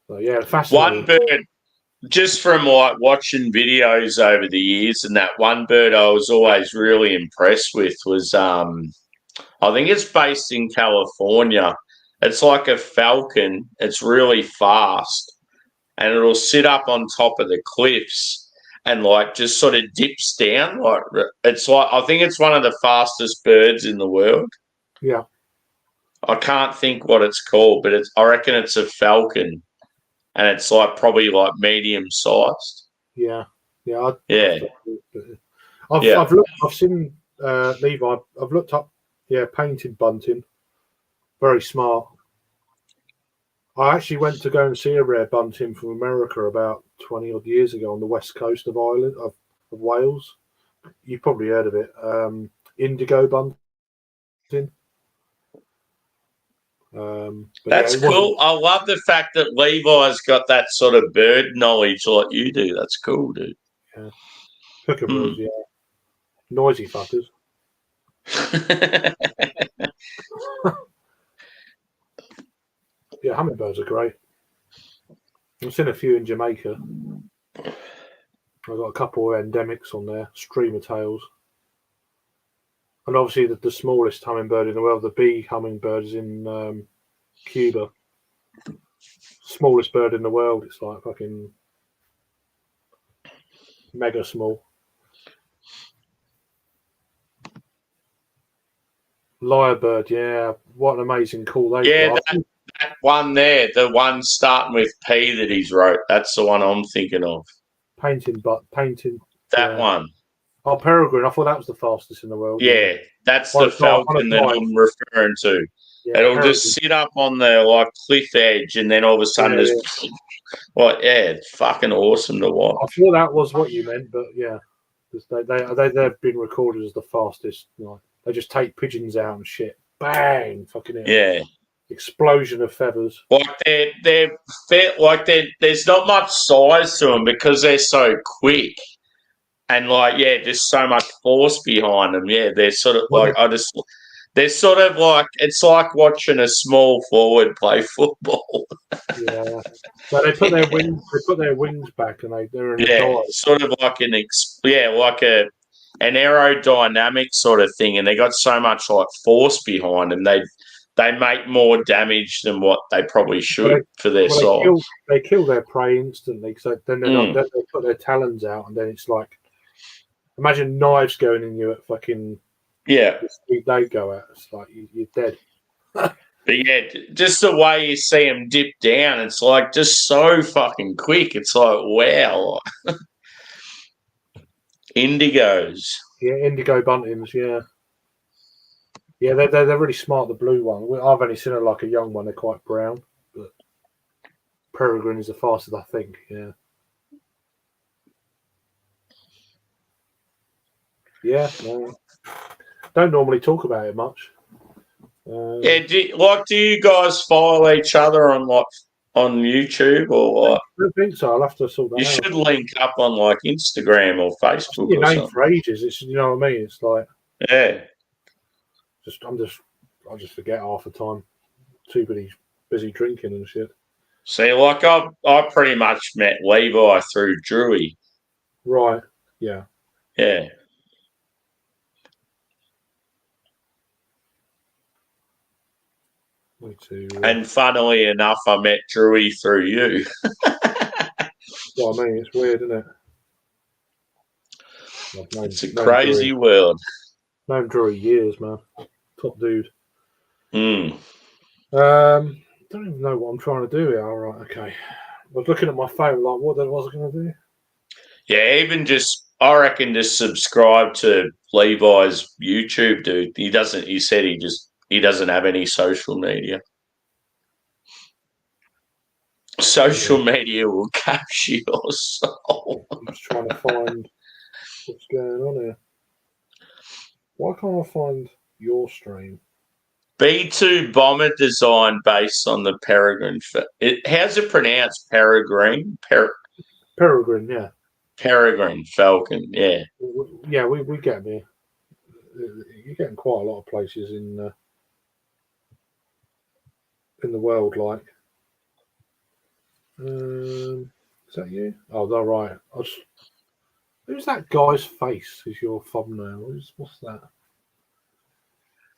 So yeah, fascinating. One bird, just from like watching videos over the years, and that one bird I was always really impressed with was I think it's based in California. It's like a falcon. It's really fast, and it'll sit up on top of the cliffs and like just sort of dips down. Like it's like I think it's one of the fastest birds in the world. Yeah. I can't think what it's called, but I reckon it's a falcon, and it's like probably like medium sized. Yeah. Yeah. Yeah. I've seen Levi. I've looked up. Yeah, painted bunting. Very smart. I actually went to go and see a rare bunting from America about 20 odd years ago on the west coast of Ireland of Wales. You've probably heard of it. Indigo bunting. That's cool. I love the fact that Levi's got that sort of bird knowledge like you do. That's cool, dude. Yeah. Kookaburras, yeah. Noisy fuckers. Yeah, hummingbirds are great. I've seen a few in Jamaica. I've got a couple of endemics on there, streamer tails. And obviously the smallest hummingbird in the world, the bee hummingbird, is in Cuba. Smallest bird in the world. It's like fucking mega small. Lyrebird, yeah. What an amazing call they've got. That one there, the one starting with P that he's wrote, that's the one I'm thinking of. Painting. That one. Oh, peregrine. I thought that was the fastest in the world. Yeah, that's the falcon that I'm referring to. Yeah, it'll just sit up on the like cliff edge, and then all of a sudden there's like, it's fucking awesome to watch. I thought that was what you meant, but yeah, they've been recorded as the fastest. Like, they just take pigeons out and shit, bang, fucking hell. Yeah. Explosion of feathers. Like there's not much size to them because they're so quick. And like, yeah, there's so much force behind them. Yeah, they're sort of they're sort of like, it's like watching a small forward play football. Yeah, so they put their wings. They put their wings back, and they're in a dive. Sort of like an aerodynamic sort of thing. And they got so much like force behind them. They make more damage than what they probably should for their size. They kill their prey instantly. So then they put their talons out, and then it's like, imagine knives going in you at fucking the speed they go at. It's like you're dead. But yeah, just the way you see them dip down, it's like just so fucking quick. It's like, wow. Indigos. Yeah, indigo buntings, yeah. Yeah, they're really smart, the blue one. I've only seen it like a young one. They're quite brown. But peregrine is the fastest, I think, yeah. Yeah, no. Don't normally talk about it much. Do you guys follow each other on YouTube or what? I don't think so. I'll have to sort that out. You should link up on like Instagram or Facebook. Your name for ages. It's, you know what I mean. It's like, yeah. I just forget half the time. Too busy drinking and shit. See, like I pretty much met Levi through Drewy. Right. Yeah. Yeah. Me too. And funnily enough, I met Drewy through you. Well, I mean, it's weird, isn't it? It's a crazy world. Known Drewy years, man. Top dude. Mm. Don't even know what I'm trying to do here. All right, okay. I was looking at my phone, like, what was I going to do? Yeah, I reckon just subscribe to Levi's YouTube, dude. He doesn't have any social media. social media will capture your soul. I'm just trying to find what's going on here. Why can't I find your stream? B2 bomber design based on the Peregrine. How's it pronounced? Peregrine? Peregrine, yeah. Peregrine Falcon, yeah. Yeah, we get there. You're getting quite a lot of places in the world, like. Is that you? Oh, they're right. Who's that guy's face? Is your thumbnail? What's that?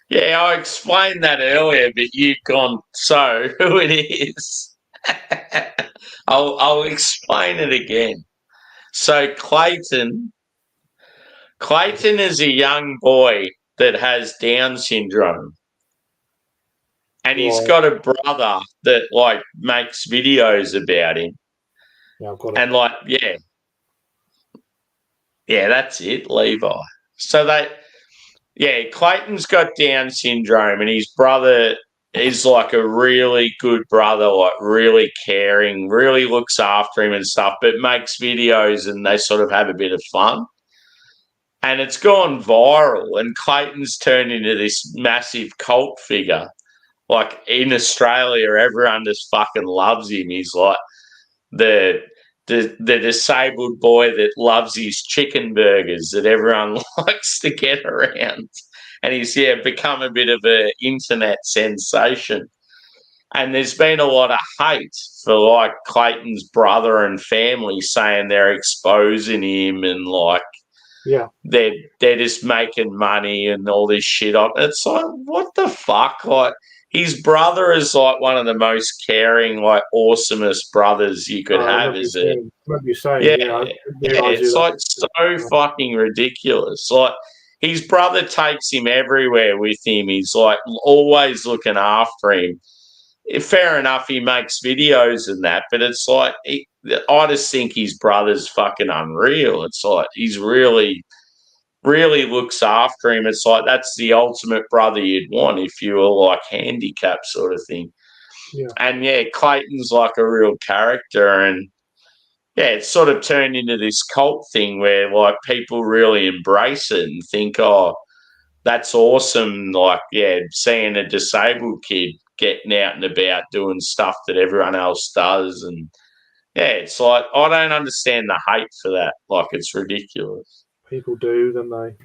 Yeah, I explained that earlier, but you've gone, so who it is? I'll explain it again. So Clayton is a young boy that has Down syndrome. And he's got a brother that makes videos about him. Yeah, I've got it. And yeah, that's it, Levi. So Clayton's got Down syndrome, and his brother is like a really good brother, like really caring, really looks after him and stuff, but makes videos and they sort of have a bit of fun. And it's gone viral, and Clayton's turned into this massive cult figure. Like in Australia, everyone just fucking loves him. He's like the disabled boy that loves his chicken burgers that everyone likes to get around. And he's become a bit of an internet sensation. And there's been a lot of hate for like Clayton's brother and family saying they're exposing him and they're just making money and all this shit up. It's like, what the fuck? Like, his brother is like one of the most caring, like awesomest brothers you could have. Is it? Remember you saying, It's like so fucking ridiculous. Like, his brother takes him everywhere with him. He's like always looking after him. Fair enough, he makes videos and that, but it's like I just think his brother's fucking unreal. It's like he's really looks after him. It's like that's the ultimate brother you'd want if you were like handicapped sort of thing. Yeah. And Clayton's like a real character, and it's sort of turned into this cult thing where like people really embrace it and think, oh, that's awesome. Like, seeing a disabled kid getting out and about doing stuff that everyone else does. And it's like, I don't understand the hate for that. Like, it's ridiculous. People do, don't they?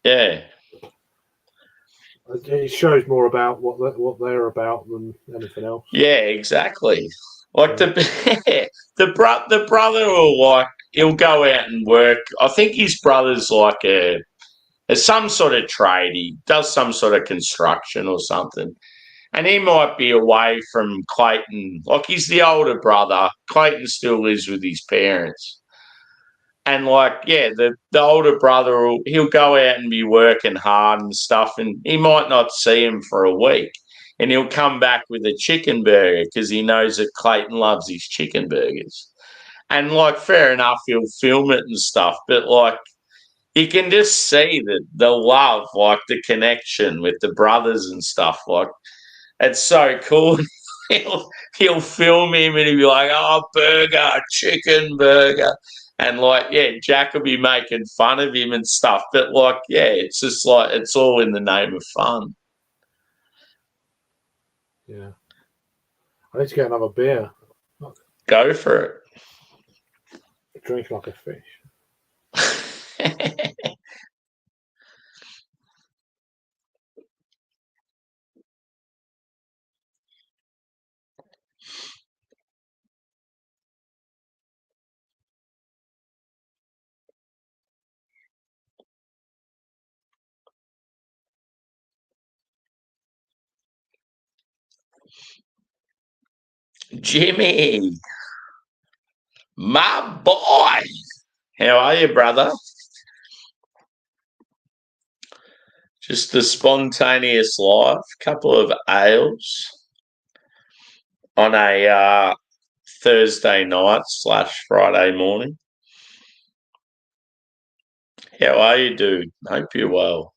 Yeah. It shows more about what they're about than anything else. Yeah, exactly. Like the brother will he'll go out and work. I think his brother's like some sort of trade. He does some sort of construction or something. And he might be away from Clayton. Like, he's the older brother. Clayton still lives with his parents. And the older brother he'll go out and be working hard and stuff, and he might not see him for a week. And he'll come back with a chicken burger because he knows that Clayton loves his chicken burgers. And fair enough, he'll film it and stuff, but you can just see the love, like the connection with the brothers and stuff. Like, it's so cool. he'll film him and he'll be like, oh, burger, chicken burger. And Jack will be making fun of him and stuff. But it's just it's all in the name of fun. Yeah. I need to get another beer. Go for it. Drink like a fish. Jimmy, my boy. How are you, brother? Just a spontaneous life, couple of ales on a Thursday night / Friday morning. How are you, dude? Hope you're well.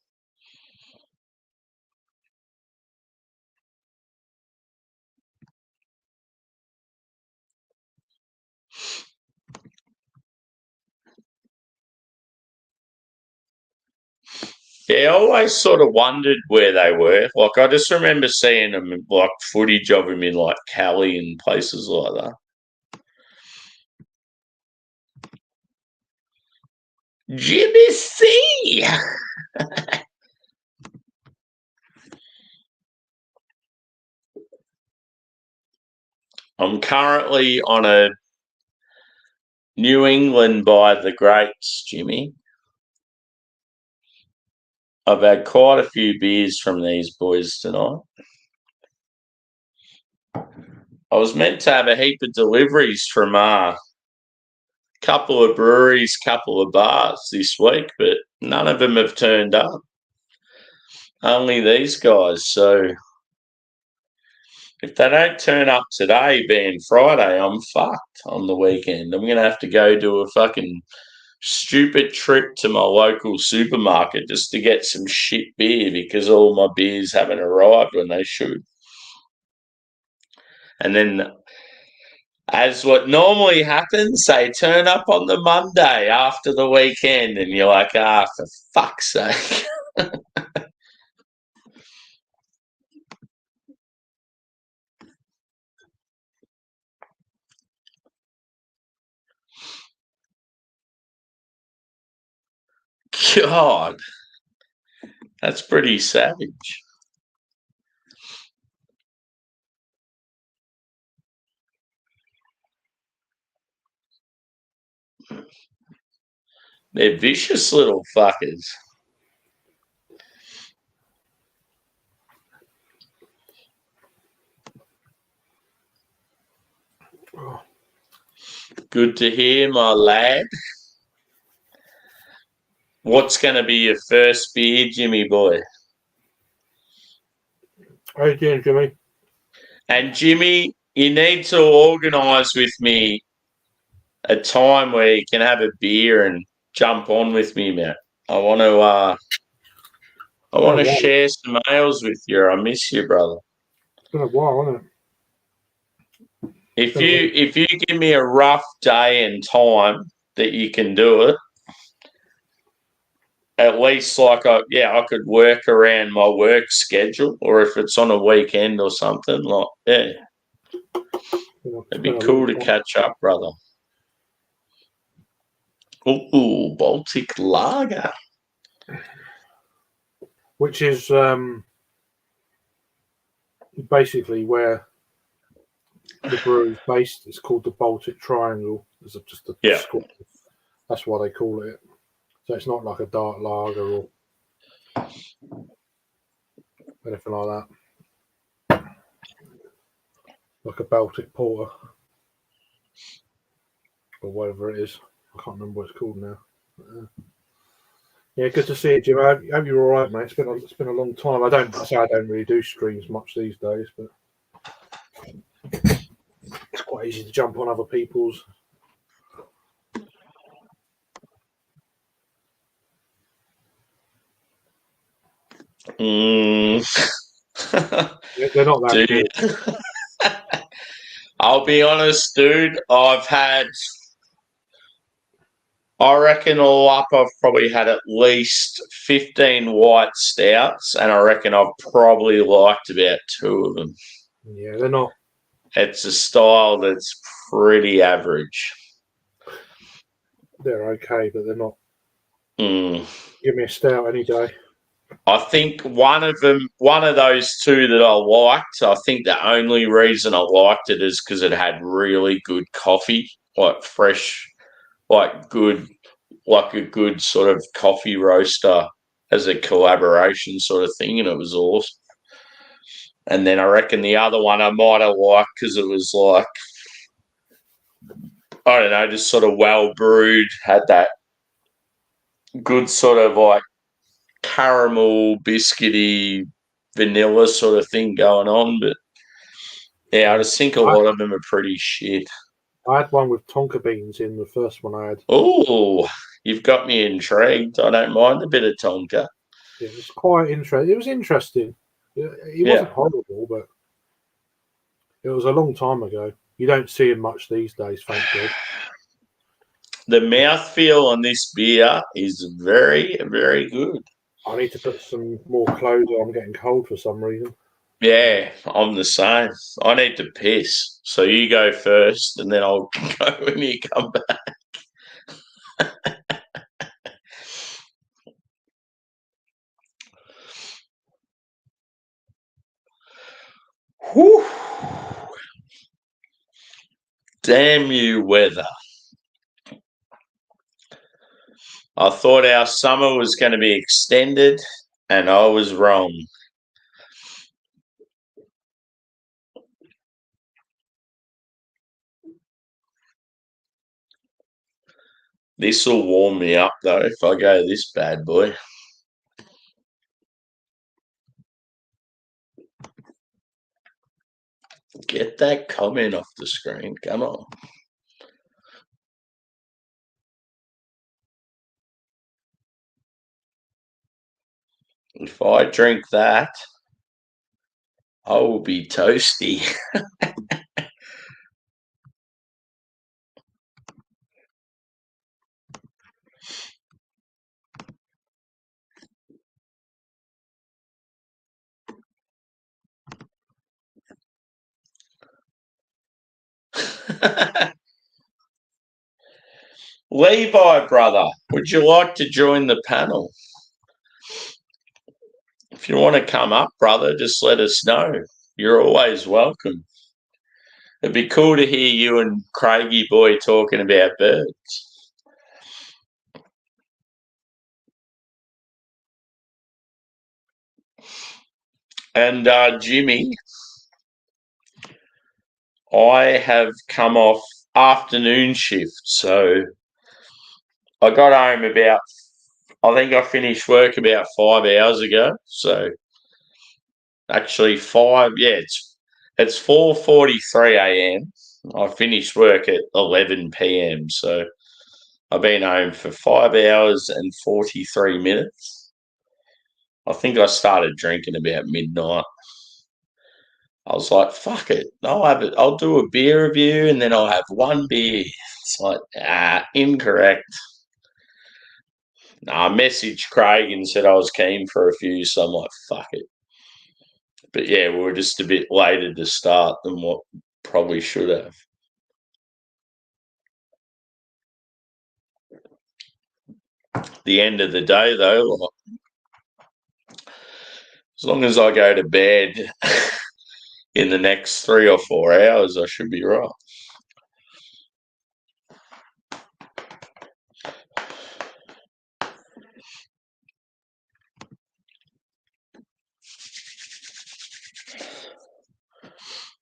Yeah, I always sort of wondered where they were. Like, I just remember seeing them, like, footage of them in, like, Cali and places like that. Jimmy C! I'm currently on a New England by the Greats, Jimmy. I've had quite a few beers from these boys tonight. I was meant to have a heap of deliveries from a couple of breweries, couple of bars this week, but none of them have turned up. Only these guys. So if they don't turn up today, being Friday, I'm fucked on the weekend. I'm going to have to go do a fucking stupid trip to my local supermarket just to get some shit beer because all my beers haven't arrived when they should. And then, as what normally happens, they turn up on the Monday after the weekend and you're like, for fuck's sake. God, that's pretty savage. They're vicious little fuckers. Good to hear, my lad. What's going to be your first beer, Jimmy boy? How you doing, Jimmy? And Jimmy, you need to organise with me a time where you can have a beer and jump on with me, man. I want to share some ales with you. I miss you, brother. It's been a while, hasn't it? If you give me a rough day and time that you can do it, at least like I could work around my work schedule, or if it's on a weekend or something, like it'd be cool to catch up, brother. Ooh, Baltic Lager. Which is basically where the brewery is based. It's called the Baltic Triangle. It's just a school. That's why they call it. So it's not like a dark lager or anything like that. Like a Baltic Porter or whatever it is. I can't remember what it's called now. Yeah, good to see you, Jim. I hope you're all right, mate. It's been a long time. I don't really do streams much these days, but it's quite easy to jump on other people's. They're not that good. I'll be honest, dude. I reckon all up, I've probably had at least 15 white stouts, and I reckon I've probably liked about 2 of them. Yeah, they're not. It's a style that's pretty average. They're okay, but they're not. Give me a stout any day. I think one of those 2 that I liked, I think the only reason I liked it is because it had really good coffee, like fresh, like a good sort of coffee roaster as a collaboration sort of thing, and it was awesome. And then I reckon the other one I might have liked because it was like, I don't know, just sort of well brewed, had that good sort of like caramel, biscuity, vanilla sort of thing going on. But yeah, I just think a lot of them are pretty shit. I had one with tonka beans in the first one I had. Oh, you've got me intrigued. I don't mind a bit of tonka. It was quite interesting. It was interesting. It wasn't horrible, but it was a long time ago. You don't see him much these days, thank God. The mouthfeel on this beer is very, very good. I need to put some more clothes on. I'm getting cold for some reason. Yeah, I'm the same. I need to piss. So you go first, and then I'll go when you come back. Whew. Damn you, weather. I thought our summer was going to be extended, and I was wrong. This will warm me up, though, if I go this bad boy. Get that comment off the screen. Come on. If I drink that, I will be toasty. Levi, brother, would you like to join the panel? If you want to come up, brother, just let us know. You're always welcome. It'd be cool to hear you and Craigie boy talking about birds. And Jimmy, I have come off afternoon shift, so I got home I think I finished work about 5 hours ago. So actually it's 4:43 a.m. I finished work at 11 p.m. So I've been home for 5 hours and 43 minutes. I think I started drinking about midnight. I was like, fuck it. I'll do a beer review and then I'll have one beer. It's like, incorrect. I messaged Craig and said I was keen for a few, so I'm like, fuck it. But yeah, we were just a bit later to start than what probably should have. The end of the day, though, as long as I go to bed in the next 3 or 4 hours, I should be right.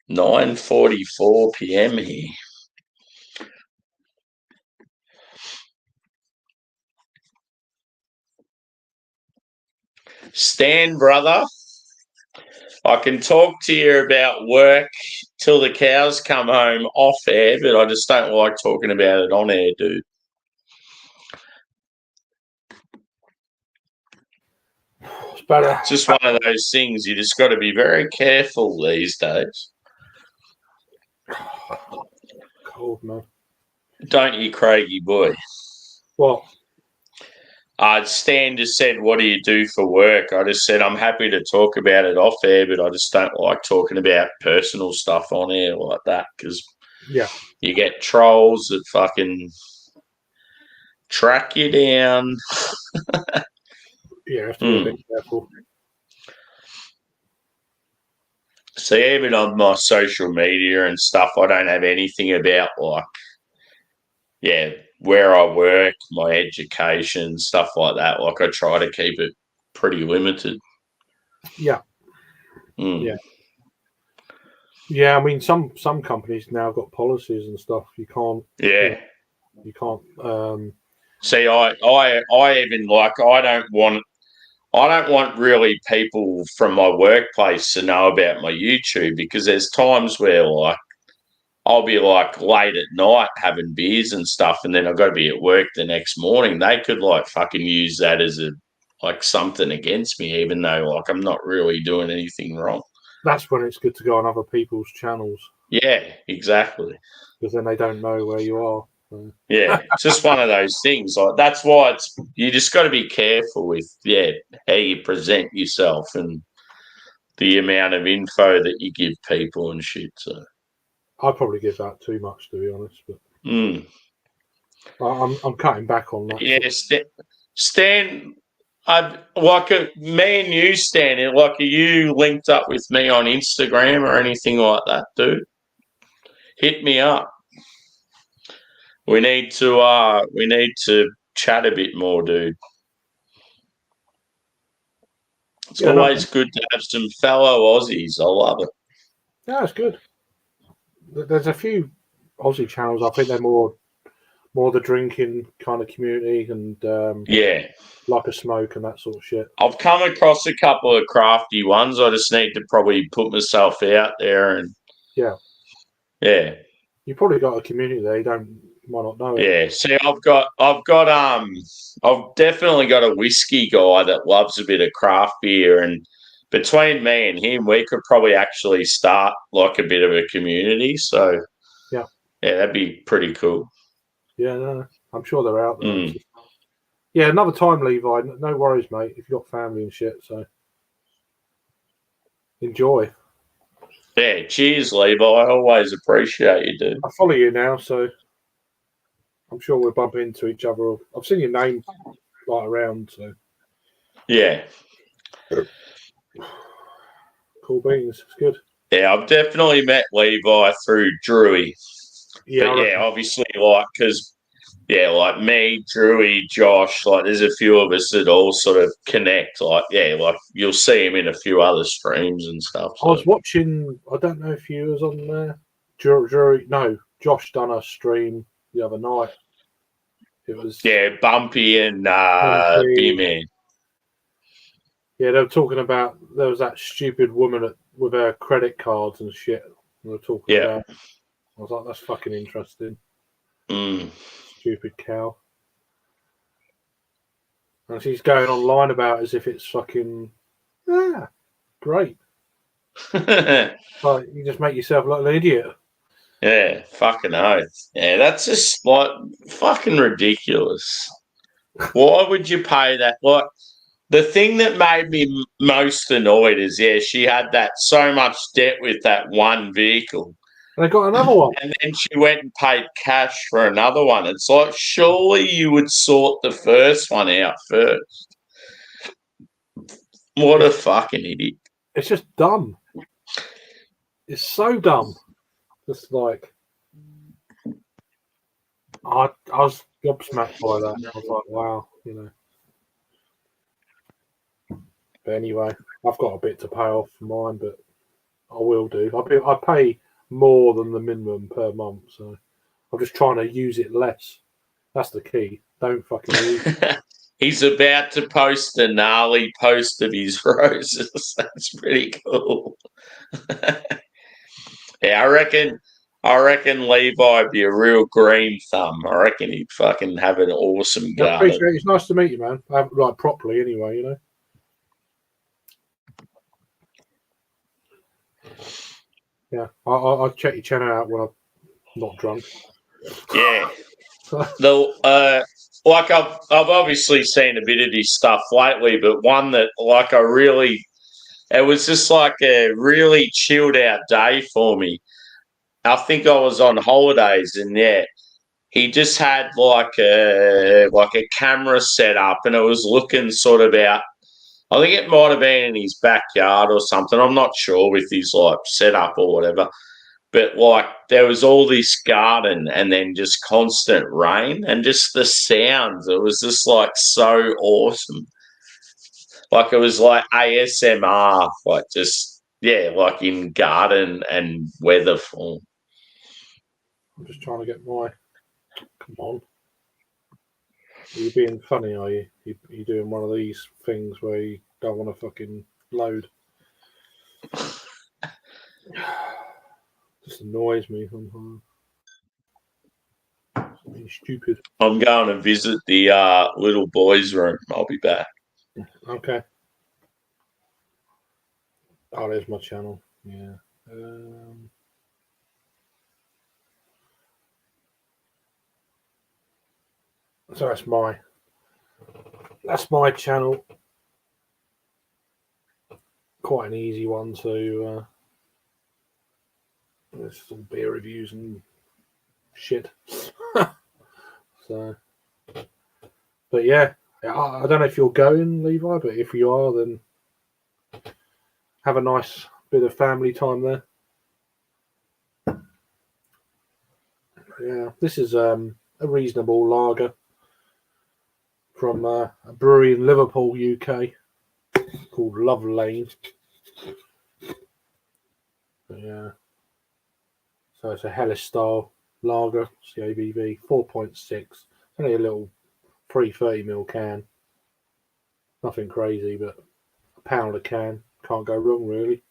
"9:44 p.m. here." Stan, brother, I can talk to you about work till the cows come home off air, but I just don't like talking about it on air, dude. It's better. It's just one of those things. You just got to be very careful these days. Cold, man. Don't you, Craigie boy? What? Stan just said, "What do you do for work?" I just said, "I'm happy to talk about it off air, but I just don't like talking about personal stuff on air like that because you get trolls that fucking track you down." Yeah, you have to be a bit careful. So even on my social media and stuff, I don't have anything about where I work, my education, stuff like that. Like I try to keep it pretty limited. Yeah. Yeah, I mean some companies now got policies and stuff. You can't. Yeah. You can't. See, I even I don't want really people from my workplace to know about my YouTube because there's times where I'll be late at night having beers and stuff, and then I've got to be at work the next morning. They could fucking use that as something against me, even though I'm not really doing anything wrong. That's when it's good to go on other people's channels. Yeah, exactly. Because then they don't know where you are. Yeah, it's just one of those things. Like that's why you just got to be careful with how you present yourself and the amount of info that you give people and shit. So I probably give that too much, to be honest. But mm. I'm cutting back on that. Yeah, Stan, me and you, Stan. Like, are you linked up with me on Instagram or anything like that, dude? Hit me up. We need to chat a bit more, dude. It's always good to have some fellow Aussies. I love it. Yeah, it's good. There's a few Aussie channels. I think they're more the drinking kind of community and like a smoke and that sort of shit. I've come across a couple of crafty ones. I just need to probably put myself out there and yeah. You probably got a community there. You might not know it. Yeah. See, I've definitely got a whiskey guy that loves a bit of craft beer, and between me and him, we could probably actually start like a bit of a community. So yeah, that'd be pretty cool. Yeah, no, I'm sure they're out there. Yeah, another time, Levi. No worries, mate. If you've got family and shit, so enjoy. Yeah, cheers, Levi. I always appreciate you, dude. I follow you now, so I'm sure we'll bump into each other. I've seen your name like around, so yeah. Cool beans. It's good. Yeah, I've definitely met Levi through Drewy. Yeah, but obviously, because like me, Drewy, Josh, like there's a few of us that all sort of connect. Like you'll see him in a few other streams and stuff. So. I was watching. I don't know if you was on there. Drewy, no, Josh done a stream the other night. It was Bumpy and B-Man. Yeah, they were talking about there was that stupid woman with her credit cards and shit. They were talking about. I was like, that's fucking interesting. Stupid cow. And she's going online about it as if it's fucking great. Like you just make yourself look like an idiot. Yeah, fucking oath. Yeah, that's just like fucking ridiculous. Why would you pay that? Like the thing that made me most annoyed is she had that so much debt with that one vehicle. They got another one. And then she went and paid cash for another one. It's like, surely you would sort the first one out first. What a fucking idiot. It's just dumb. It's so dumb. Just like, I was gobsmacked by that. I was like, wow, But anyway, I've got a bit to pay off for mine, but I will do. I pay more than the minimum per month, so I'm just trying to use it less. That's the key. Don't fucking use it. He's about to post a gnarly post of his roses. That's pretty cool. I reckon Levi would be a real green thumb. I reckon he'd fucking have an awesome garden. It's nice to meet you, man. Like properly, anyway. Yeah, I'll check your channel out when I'm not drunk. Yeah. Like I've obviously seen a bit of his stuff lately, but one that like it was just like a really chilled out day for me. I think I was on holidays and he just had like a camera set up and it was looking sort of out. I think it might have been in his backyard or something. I'm not sure with his like setup or whatever. But like there was all this garden and then just constant rain and just the sounds. It was just like so awesome. Like it was like ASMR, like just like in garden and weather form. I'm just trying to get my. Come on. Are you being funny, are you? You doing one of these things where you don't want to fucking load? Just annoys me sometimes. Something stupid. I'm going to visit the little boys' room. I'll be back. Okay. Oh, there's my channel. Yeah. So that's my channel. Quite an easy one to. There's some beer reviews and shit. So, but yeah, I don't know if you're going, Levi, but if you are, then have a nice bit of family time there. Yeah, this is a reasonable lager from a brewery in Liverpool, UK, called Love Lane. Yeah, so it's a Hellas style lager, CABV, 4.6. Only a little 330ml can. Nothing crazy, but £1 a can. Can't go wrong, really.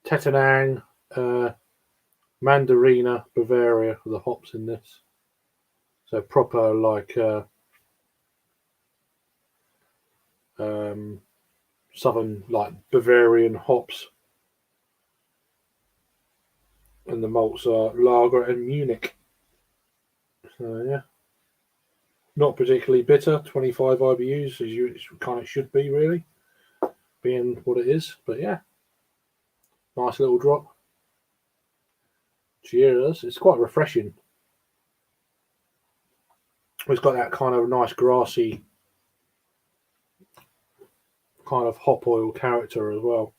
Tetanang, Mandarina, Bavaria are the hops in this. So proper like southern like Bavarian hops. And the malts are lager and Munich. So yeah. Not particularly bitter, 25 IBUs as you kind of should be really, being what it is. But yeah. Nice little drop. Cheers. It's quite refreshing. It's got that kind of nice grassy kind of hop oil character as well.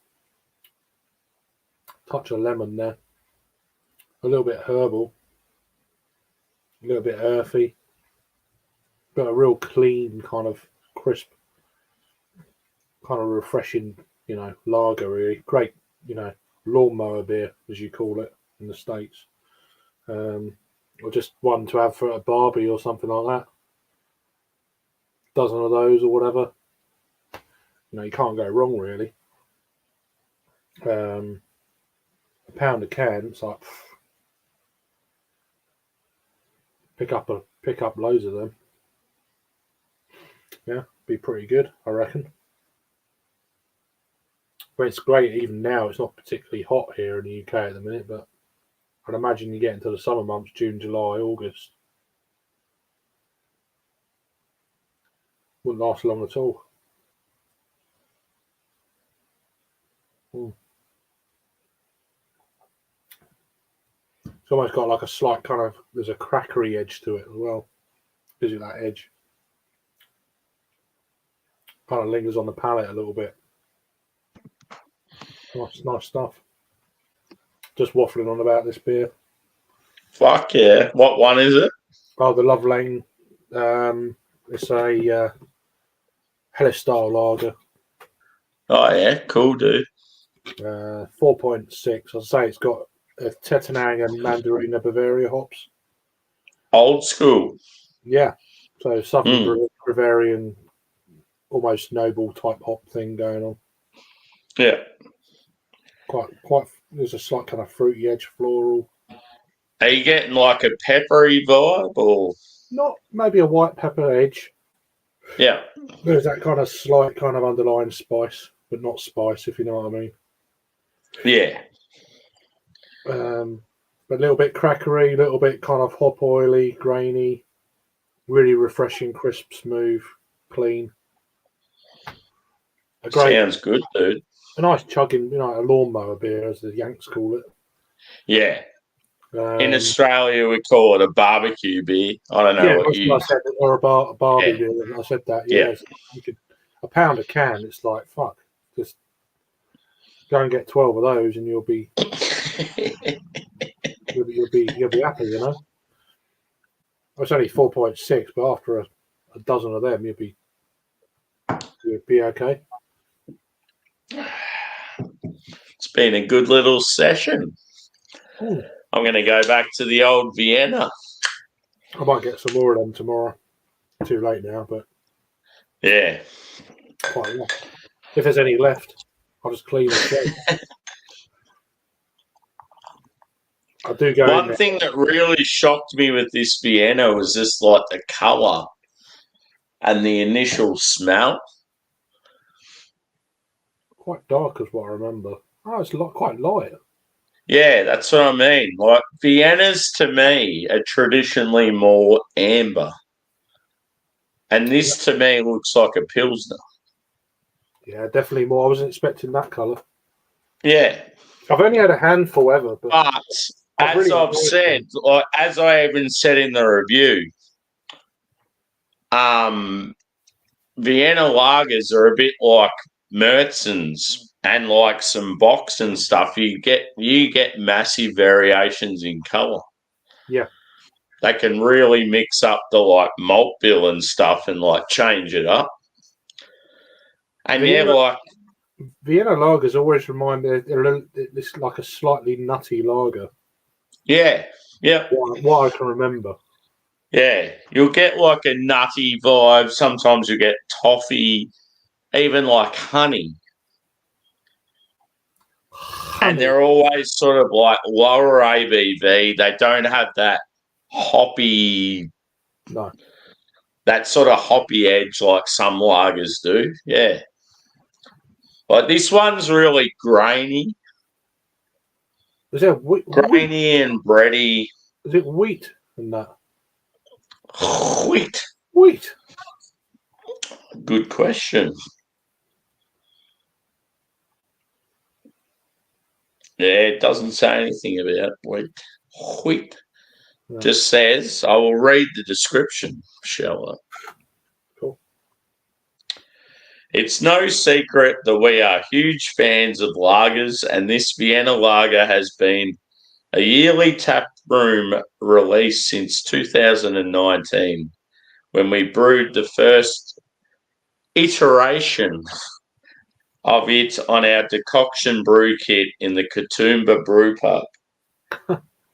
Touch of lemon there. A little bit herbal. A little bit earthy. But a real clean kind of crisp, kind of refreshing, lager really. Great, lawnmower beer as you call it in the States. Or just one to have for a barbie or something like that. Dozen of those or whatever. You can't go wrong really. £1 a can, it's like pick up loads of them. Yeah, be pretty good, I reckon. But it's great even now. It's not particularly hot here in the UK at the minute, but I'd imagine you get into the summer months, June, July, August. Wouldn't last long at all. It's almost got like a slight kind of, there's a crackery edge to it as well. Gives you that edge. Kind of lingers on the palate a little bit. Nice stuff. Just waffling on about this beer. Fuck yeah. What one is it? Oh, the Love Lane. It's a Hellas style lager. Oh yeah, cool, dude. 4.6. I'll say it's got Tetanang and Mandarina Bavaria hops. Old school. Yeah. So southern Bavarian, almost noble type hop thing going on. Yeah. Quite. There's a slight kind of fruity edge, floral. Are you getting like a peppery vibe or? Not maybe a white pepper edge. Yeah. There's that kind of slight kind of underlying spice, but not spice, if you know what I mean. Yeah. But a little bit crackery, a little bit kind of hop oily, grainy, really refreshing, crisp, smooth, clean. Sounds good, dude. A nice chugging, a lawnmower beer, as the Yanks call it. Yeah. In Australia, we call it a barbecue beer. I don't know what you. I said, or a barbie beer. I said that. Yeah, so you could £1 a can. It's like fuck. Just go and get 12 of those, and you'll be you'll be happy. It's only 4.6, but after a dozen of them, you'll be okay. It's been a good little session. Ooh. I'm going to go back to the old Vienna. I might get some more of them tomorrow. Too late now, but yeah. Quite enough. If there's any left, I'll just clean the shed. I do go. One thing that really shocked me with this Vienna was just like the colour and the initial smell. Quite dark is what I remember. Oh, it's quite light. Yeah, that's what I mean. Like Viennas to me are traditionally more amber. And this to me looks like a Pilsner. Yeah, definitely more. I wasn't expecting that colour. Yeah. I've only had a handful ever, but as I've said, like as I even said in the review, Vienna lagers are a bit like Märzen's and like some Box and stuff. You get massive variations in colour. Yeah. They can really mix up the like malt bill and stuff and like change it up. And Vienna lagers always remind me it's like a slightly nutty lager. Yeah. What I can remember. Yeah. You'll get like a nutty vibe. Sometimes you get toffee, even like honey. And they're always sort of like lower ABV. They don't have that hoppy, that sort of hoppy edge like some lagers do. Yeah. Like this one's really grainy. Is it grainy and bready? Is it wheat in that? Wheat. Good question. Yeah, it doesn't say anything about wheat. Wheat. No. Just says, I will read the description, shall I? Cool. It's no secret that we are huge fans of lagers, and this Vienna lager has been a yearly tap room release since 2019, when we brewed the first iteration of it on our decoction brew kit in the Katoomba brew pub.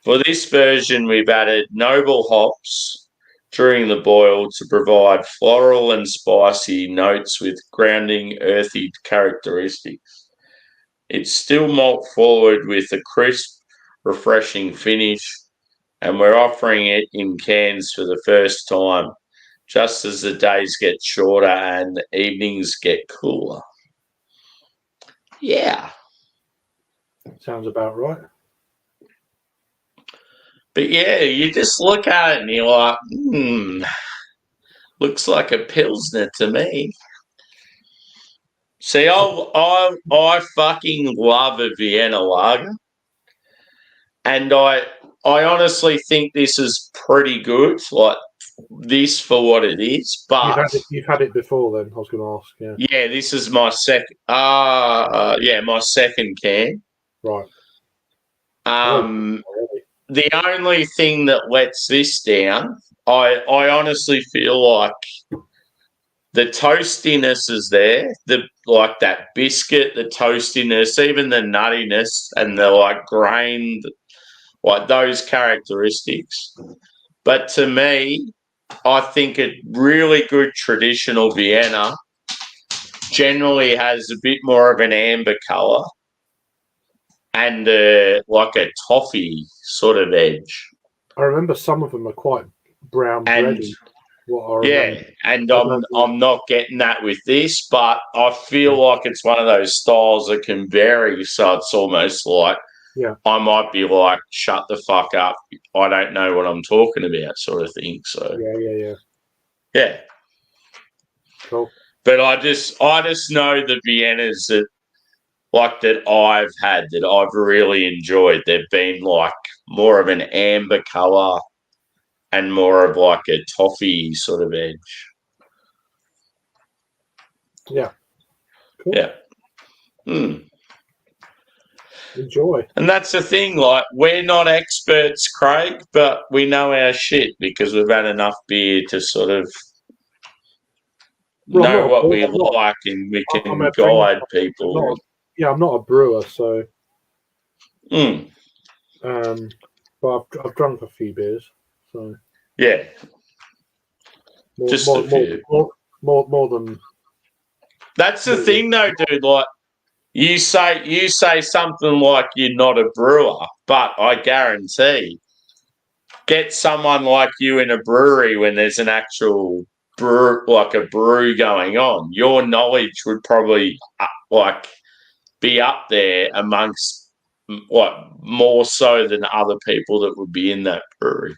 For this version, we've added noble hops during the boil to provide floral and spicy notes with grounding earthy characteristics. It's still malt forward with a crisp, refreshing finish, and we're offering it in cans for the first time, just as the days get shorter and the evenings get cooler. Yeah. Sounds about right. But yeah, you just look at it and you're like, looks like a Pilsner to me. See, I fucking love a Vienna lager. And I honestly think this is pretty good, like this for what it is. But you've had it before, then I was going to ask. Yeah, this is my second. My second can. Right. The only thing that lets this down, I honestly feel like the toastiness is there. Like that biscuit, the toastiness, even the nuttiness, and the like grain, like those characteristics. But to me, I think a really good traditional Vienna generally has a bit more of an amber colour and like a toffee sort of edge. I remember some of them are quite brown bready. Yeah, and I'm not getting that with this, but I feel like it's one of those styles that can vary. So it's almost like I might be like, shut the fuck up. I don't know what I'm talking about, sort of thing. So yeah. Cool. But I just know the Viennas that I've had that I've really enjoyed. They've been like more of an amber colour and more of like a toffee sort of edge. Yeah. Cool. Yeah. Enjoy. And that's the thing, like, we're not experts, Craig, but we know our shit because we've had enough beer to sort of know what we like and we can guide people. I'm not a brewer, so. But I've drunk a few beers, so. Yeah. More than. That's the thing, though, dude. Like, you say something like you're not a brewer, but I guarantee, get someone like you in a brewery when there's an actual brew going on. Your knowledge would probably be up there amongst more so than other people that would be in that brewery.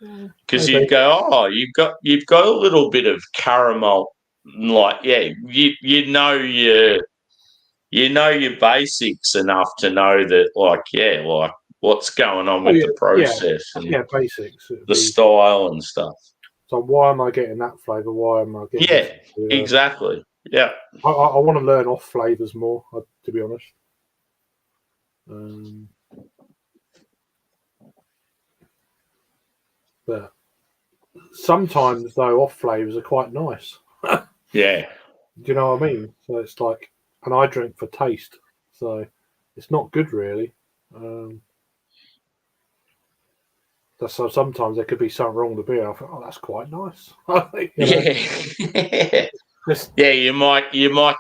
Because you'd go, oh, you've got a little bit of caramel, like you know your basics enough to know that, like what's going on with the process and basics. the style and stuff. So why am I getting that flavour? Why am I getting? Yeah, exactly. Yeah, I want to learn off flavours more, to be honest. But sometimes though, off flavours are quite nice. Yeah. Do you know what I mean? So it's like, and I drink for taste, so it's not good really. So sometimes there could be something wrong with the beer. I think, oh, that's quite nice. Yeah, you might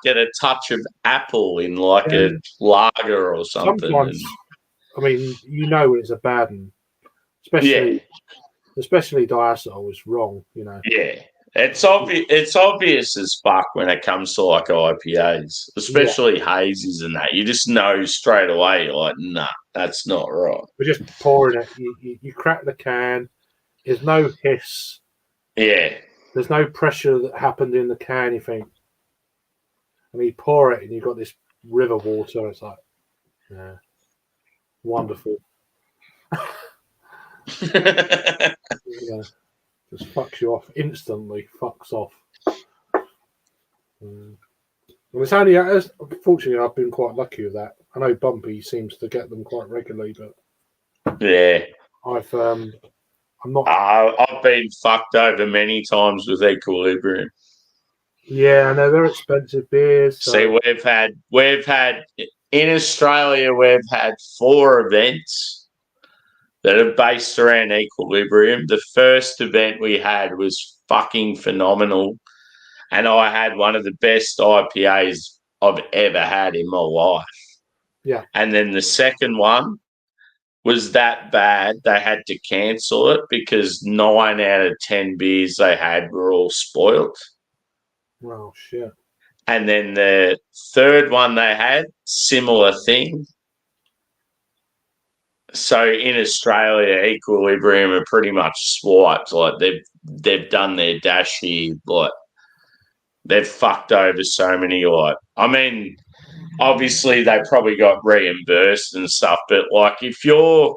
get a touch of apple in like a lager or something. Sometimes, I mean, when it's a bad one, especially diacetyl is wrong. Yeah, it's obvious. It's obvious as fuck when it comes to like IPAs, especially hazies and that. You just know straight away. You're like, nah, that's not right. We're just pouring it. You crack the can. There's no hiss. Yeah. There's no pressure that happened in the can. You think, and you pour it, and you've got this river water. It's like, yeah, wonderful. Just fucks you off instantly. Fucks off. And it's only, fortunately, I've been quite lucky with that. I know Bumpy seems to get them quite regularly, but yeah, I'm not. I've been fucked over many times with Equilibrium. Yeah, I know they're expensive beers. So. See, we've had in Australia, we've had 4 events that are based around Equilibrium. The first event we had was fucking phenomenal, and I had one of the best IPAs I've ever had in my life. Yeah. And then the second one was that bad they had to cancel it because 9 out of 10 beers they had were all spoiled. Oh, shit. And then the third one they had, similar thing. So in Australia, Equilibrium are pretty much swiped. Like they've done their dash here. Like they've fucked over so many. Like, I mean, obviously they probably got reimbursed and stuff, but like if you're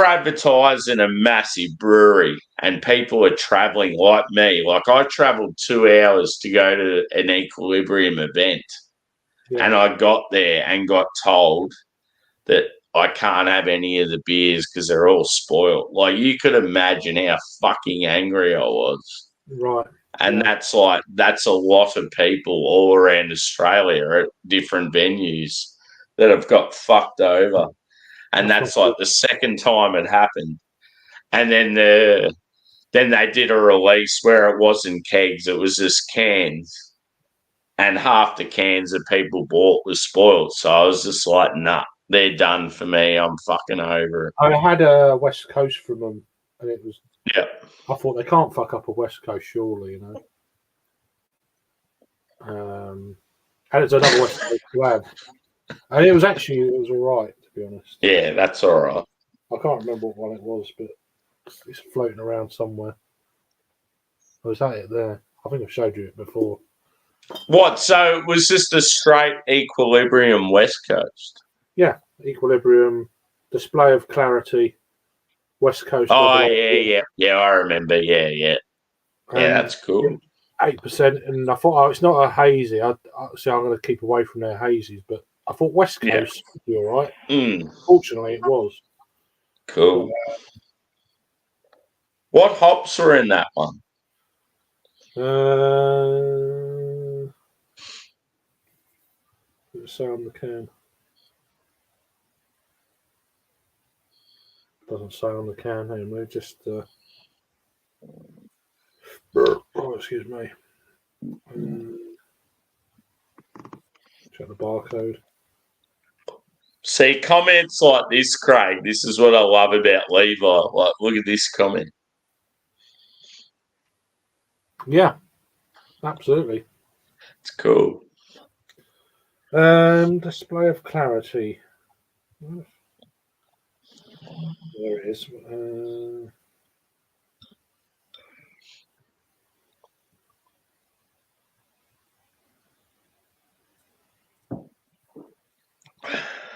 advertising a massive brewery and people are traveling like me, like I traveled 2 hours to go to an Equilibrium event, and I got there and got told that I can't have any of the beers because they're all spoiled. Like you could imagine how fucking angry I was. Right. And that's a lot of people all around Australia at different venues that have got fucked over. And that's like the second time it happened. And then they did a release where it wasn't kegs, it was just cans. And half the cans that people bought was spoiled. So I was just like, nah, they're done for me. I'm fucking over it. I had a West Coast from them, and it was. Yeah. I thought they can't fuck up a West Coast, surely, And it's another West Coast to have. And it was all right, to be honest. Yeah, that's all right. I can't remember what one it was, but it's floating around somewhere. I was at it there. I think I've showed you it before. What? So it was just a straight Equilibrium West Coast? Yeah, Equilibrium, display of clarity, West Coast. Oh, yeah. I remember. Yeah, that's cool. 8%, and I thought, it's not a hazy. I'm going to keep away from their hazies, but I thought West Coast would be all right. Fortunately, it was. Cool. What hops were in that one? Let's say on the can. Doesn't say on the can. Hang on, just. Oh, excuse me. Check the barcode. See, comments like this, Craig, this is what I love about Levi. Like, look at this comment. Yeah, absolutely. It's cool. Display of clarity. There it is.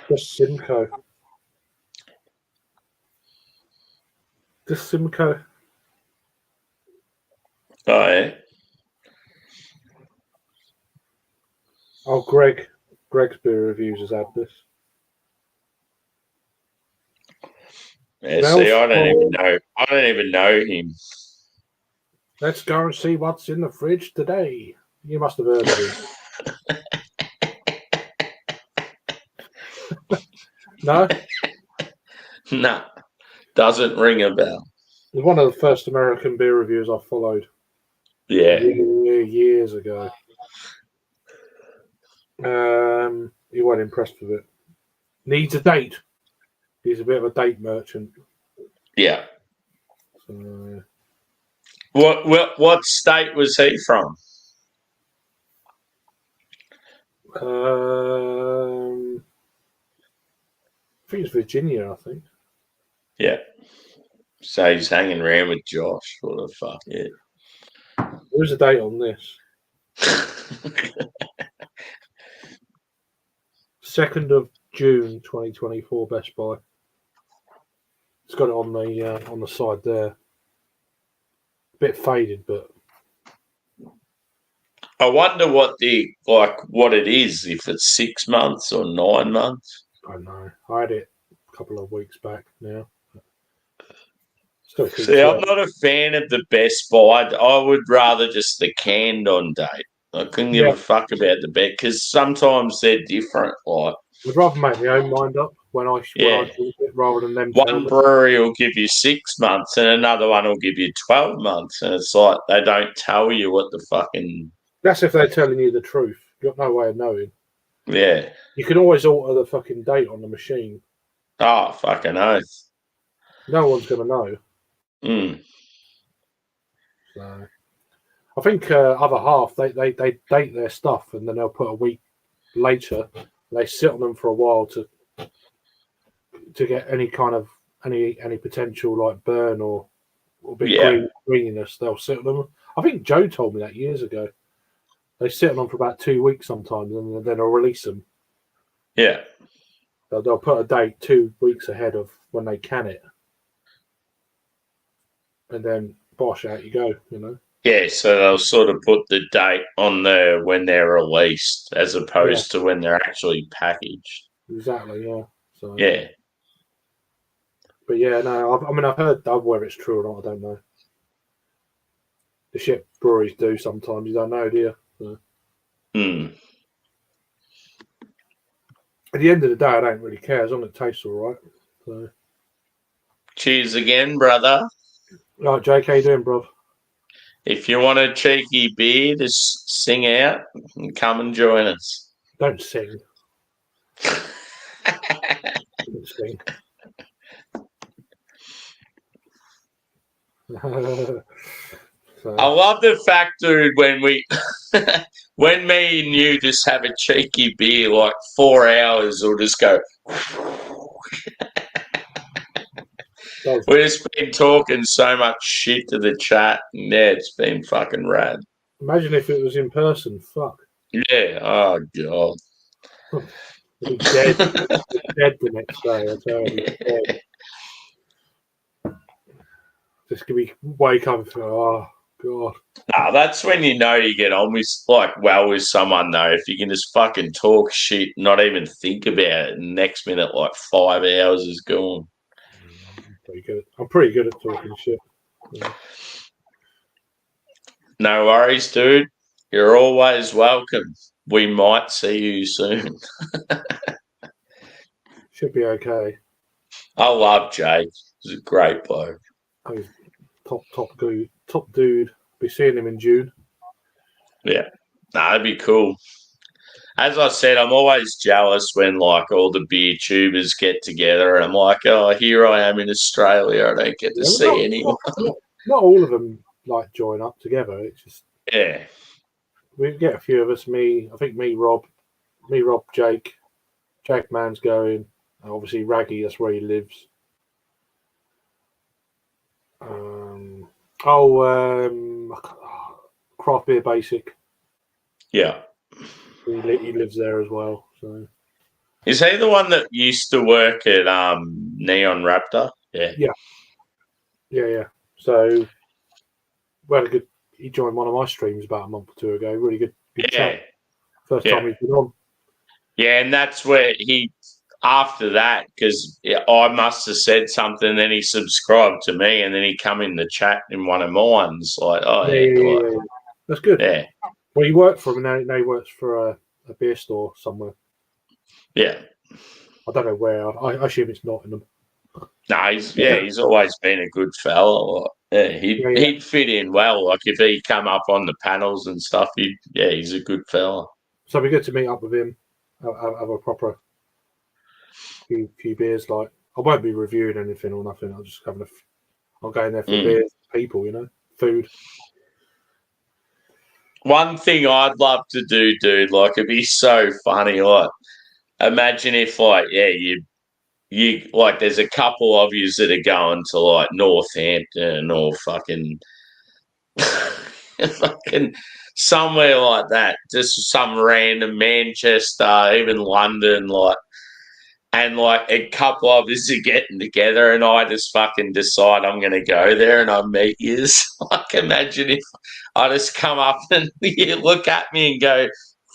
Just Simcoe. Just Simcoe. Oh, yeah. Oh, Greg's beer reviews has had this. Yeah, see, I don't even know. I don't even know him. Let's go and see what's in the fridge today. You must have heard of him. No? Nah, doesn't ring a bell. He's one of the first American beer reviewers I followed. Yeah. Years ago. He wasn't impressed with it. Needs a date. He's a bit of a date merchant. Yeah. So, What state was he from? I think it's Virginia, I think. Yeah. So he's hanging around with Josh. What the fuck, yeah. There's a date on this. 2nd of June 2024, Best Buy. It's got it on the side there. A bit faded, but I wonder what it is, if it's 6 months or 9 months. I don't know. I had it a couple of weeks back now. Still See, I'm not a fan of the Best Buy. I would rather just the canned on date. I couldn't give a fuck about the bet because sometimes they're different. Like, I'd rather make my own mind up when I drink it rather than them. One brewery will give you 6 months and another one will give you 12 months, and it's like they don't tell you what the fucking. That's if they're telling you the truth. You've got no way of knowing. Yeah. You can always alter the fucking date on the machine. Oh, fucking oath. No one's going to know. So, I think other half they date their stuff and then they'll put a week later. They sit on them for a while to get any kind of any potential like burn or a bit greeniness. They'll sit on them. I think Joe told me that years ago. They sit on them for about 2 weeks sometimes, and then they'll release them. Yeah. They'll put a date 2 weeks ahead of when they can it, and then bosh, out you go. You know. Yeah, so they'll sort of put the date on there when they're released, as opposed to when they're actually packaged. Exactly. Yeah. So. Yeah. But yeah, no. I've heard that, whether it's true or not, I don't know. The shit breweries do sometimes. You don't know, do you? So. At the end of the day, I don't really care as long as it tastes all right. So. Cheers again, brother. Right, Jake, how you doing, bro? If you want a cheeky beer, just sing out and come and join us. Don't sing. Don't sing. So. I love the fact, dude, when me and you just have a cheeky beer, like 4 hours, we'll just go. We've just been talking so much shit to the chat, and yeah, it's been fucking rad. Imagine if it was in person. Fuck. Yeah. Oh god. He'll be dead. Dead the next day. I tell you. Dead. Just give me wake up and oh god. Nah, that's when you know you get on with with someone though. If you can just fucking talk shit, not even think about it, and next minute 5 hours is gone. I'm pretty good at talking shit. Yeah. No worries, dude. You're always welcome. We might see you soon. Should be okay. I love Jake. He's a great bloke. Oh, he's top dude. Be seeing him in June. Yeah. That'd be cool. As I said, I'm always jealous when all the beer tubers get together and I'm like, oh, here I am in Australia. I don't get to see anyone. Not all of them join up together. It's just we get a few of us. I think me, Rob, Jake Man's going. Obviously, Raggy. That's where he lives. Craft Beer Basic. Yeah. He lives there as well. So Is he the one that used to work at Neon Raptor? Yeah. Yeah. So we had a good. He joined one of my streams about a month or two ago. Really good chat. First time he's been on. Yeah, and that's where after that, because I must have said something, then he subscribed to me, and then he come in the chat in one of mine. Like, yeah. That's good. Yeah. Well, he worked for him, and now he works for a beer store somewhere. Yeah. I don't know where. I assume it's Nottingham. No, he's always been a good fella. He'd fit in well. Like if he come up on the panels and stuff, he's a good fella. So it'd be good to meet up with him, have a proper few beers. Like I won't be reviewing anything or nothing. I'll just I'll go in there for beers, people, food. One thing I'd love to do, dude, like it'd be so funny. Like imagine if, you like there's a couple of yous that are going to like Northampton or fucking somewhere like that, just some random Manchester, even London, and a couple of us are getting together, and I just fucking decide I'm going to go there, and I meet yous. Like imagine if I just come up and you look at me and go,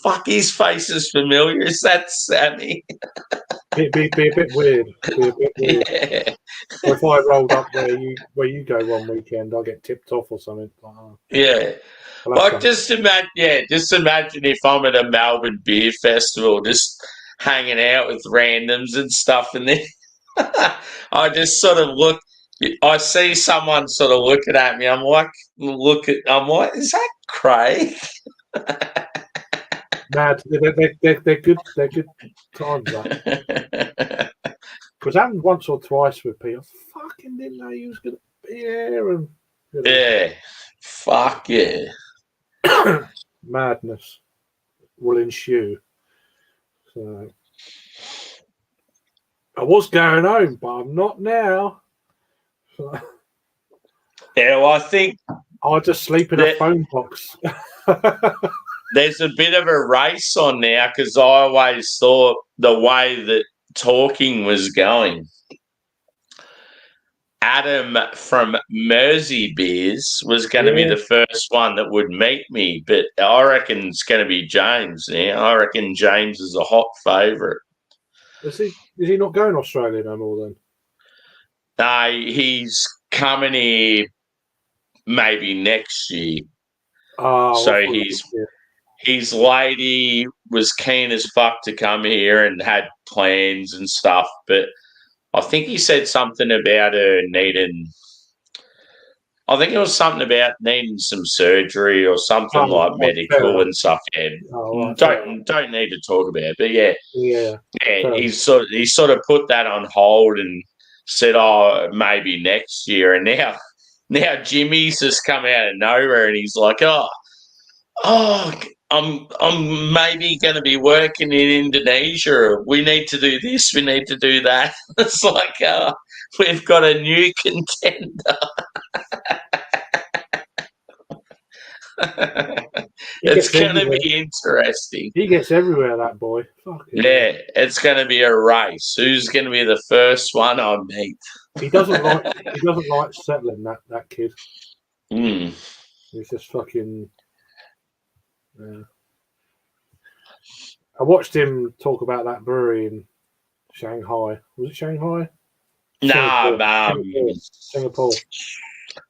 "Fuck, his face is familiar. Is that Sammy?" Be a bit weird. Yeah. Or if I rolled up where you go one weekend, I'll get tipped off or something. Yeah. Like just imagine if I'm at a Melbourne beer festival, just hanging out with randoms and stuff, and then I just sort of look. I see someone sort of looking at me. I'm like, is that Craig? Mad. They're good. They're good times. Because happened once or twice with Pete. I fucking didn't know he was going to be here. And yeah, fuck yeah, madness will ensue. So I was going home, but I'm not now. Yeah, well, I think I'll just sleep in a phone box. There's a bit of a race on now because I always thought the way that talking was going, Adam from Mersey Beers was going to be the first one that would meet me, but I reckon it's going to be James now. I reckon James is a hot favourite. Is he not going Australia no more then? No, he's coming here maybe next year. Oh, so his lady was keen as fuck to come here and had plans and stuff, but I think he said something about her needing. I think it was something about needing some surgery or something medical and stuff. Yeah, don't need to talk about it, but yeah. He sort of put that on hold and said, "Oh, maybe next year." And now Jimmy's just come out of nowhere and he's like, "Oh, I'm maybe going to be working in Indonesia. We need to do this. We need to do that." It's like we've got a new contender. It's going to be interesting. He gets everywhere, that boy. Yeah, it's going to be a race. Who's going to be the first one I meet? He doesn't like settling, that kid. He's just fucking. I watched him talk about that brewery in Shanghai. Was it Shanghai? Singapore.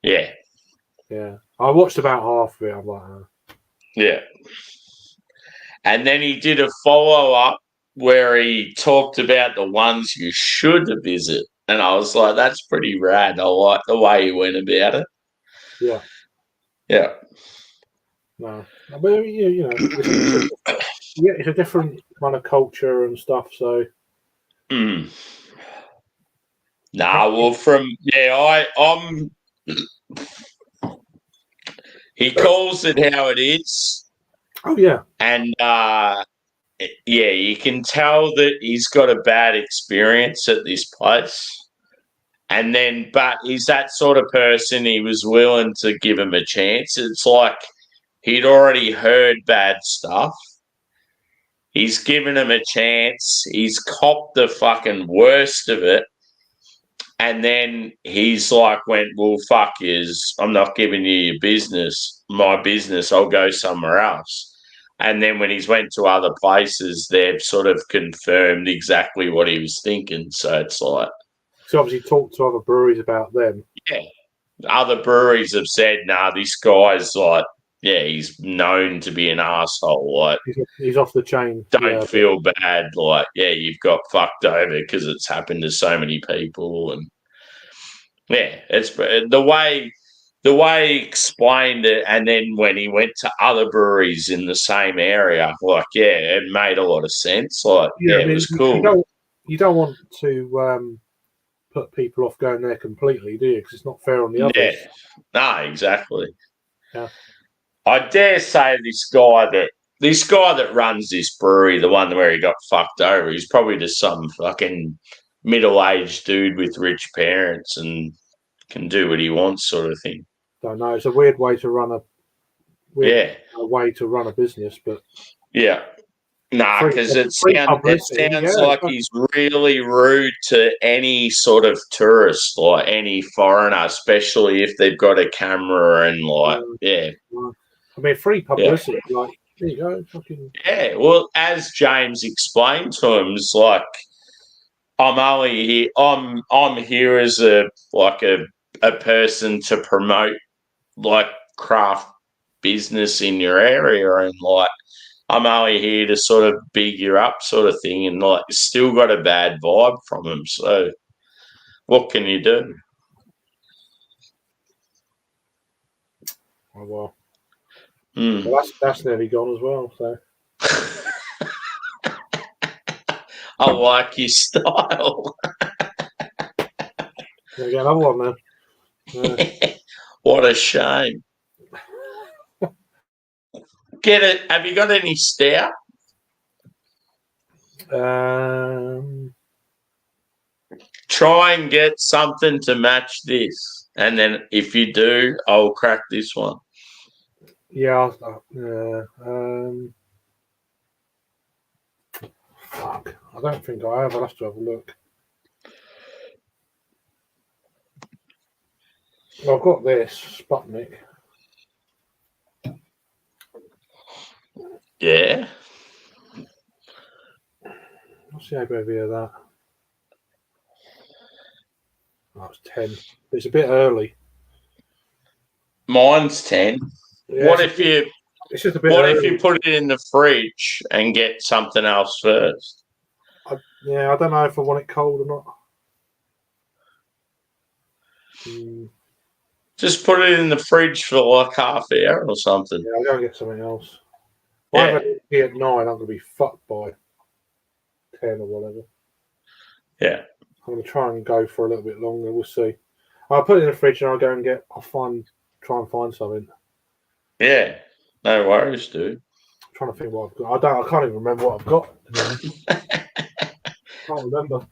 Yeah. I watched about half of it. I'm like, yeah. And then he did a follow-up where he talked about the ones you should visit. And I was like, that's pretty rad. I like the way he went about it. Yeah. Yeah. No. But, it's a different kind of culture and stuff, so. Nah, well, I'm... He calls it how it is. Oh, yeah. And, you can tell that he's got a bad experience at this place. And then, but he's that sort of person, he was willing to give him a chance. It's like he'd already heard bad stuff. He's given him a chance. He's copped the fucking worst of it. And then he's like, well, fuck yous. I'm not giving you your business, my business. I'll go somewhere else. And then when he's went to other places, they've sort of confirmed exactly what he was thinking. So it's like... So obviously talked to other breweries about them. Yeah. Other breweries have said, nah, this guy's like, yeah, he's known to be an asshole. Like, he's off the chain. Don't feel bad. Like, yeah, you've got fucked over because it's happened to so many people. And yeah, it's the way he explained it. And then when he went to other breweries in the same area, like, yeah, it made a lot of sense. Like, yeah, it was cool. You don't want to put people off going there completely, do you? Because it's not fair on the others. Yeah, no, exactly. Yeah. I dare say this guy that runs this brewery, the one where he got fucked over, he's probably just some fucking middle-aged dude with rich parents and can do what he wants, sort of thing. Don't know. It's a weird way to run a business, but yeah. Nah, because it sounds like he's really rude to any sort of tourist, like any foreigner, especially if they've got a camera and yeah. I mean, free publicity, like, there you go. Fucking... Yeah, well, as James explained to him, it's like, I'm only here. I'm here as a person to promote like craft business in your area, and like I'm only here to sort of big you up, sort of thing, and like still got a bad vibe from him. So, what can you do? Oh well. Well, that's nearly gone as well. So. I like your style. There we go, another one then. What a shame. Get it? Have you got any stout? Try and get something to match this, and then if you do, I'll crack this one. Yeah. Fuck. I don't think I have. I'll have to have a look. Well, I've got this Sputnik. Yeah. What's the ABV of that? Oh, it's 10. It's a bit early. Mine's 10. Yeah, What if you put it in the fridge and get something else first? I don't know if I want it cold or not. Just put it in the fridge for like half an hour or something. Yeah, I'll go and get something else. If I have it at 9, I'm going to be fucked by 10 or whatever. Yeah. I'm going to try and go for a little bit longer. We'll see. I'll put it in the fridge and I'll go and try and find something. Yeah. No worries, dude. I'm trying to think what I've got. I can't even remember what I've got. Can't remember.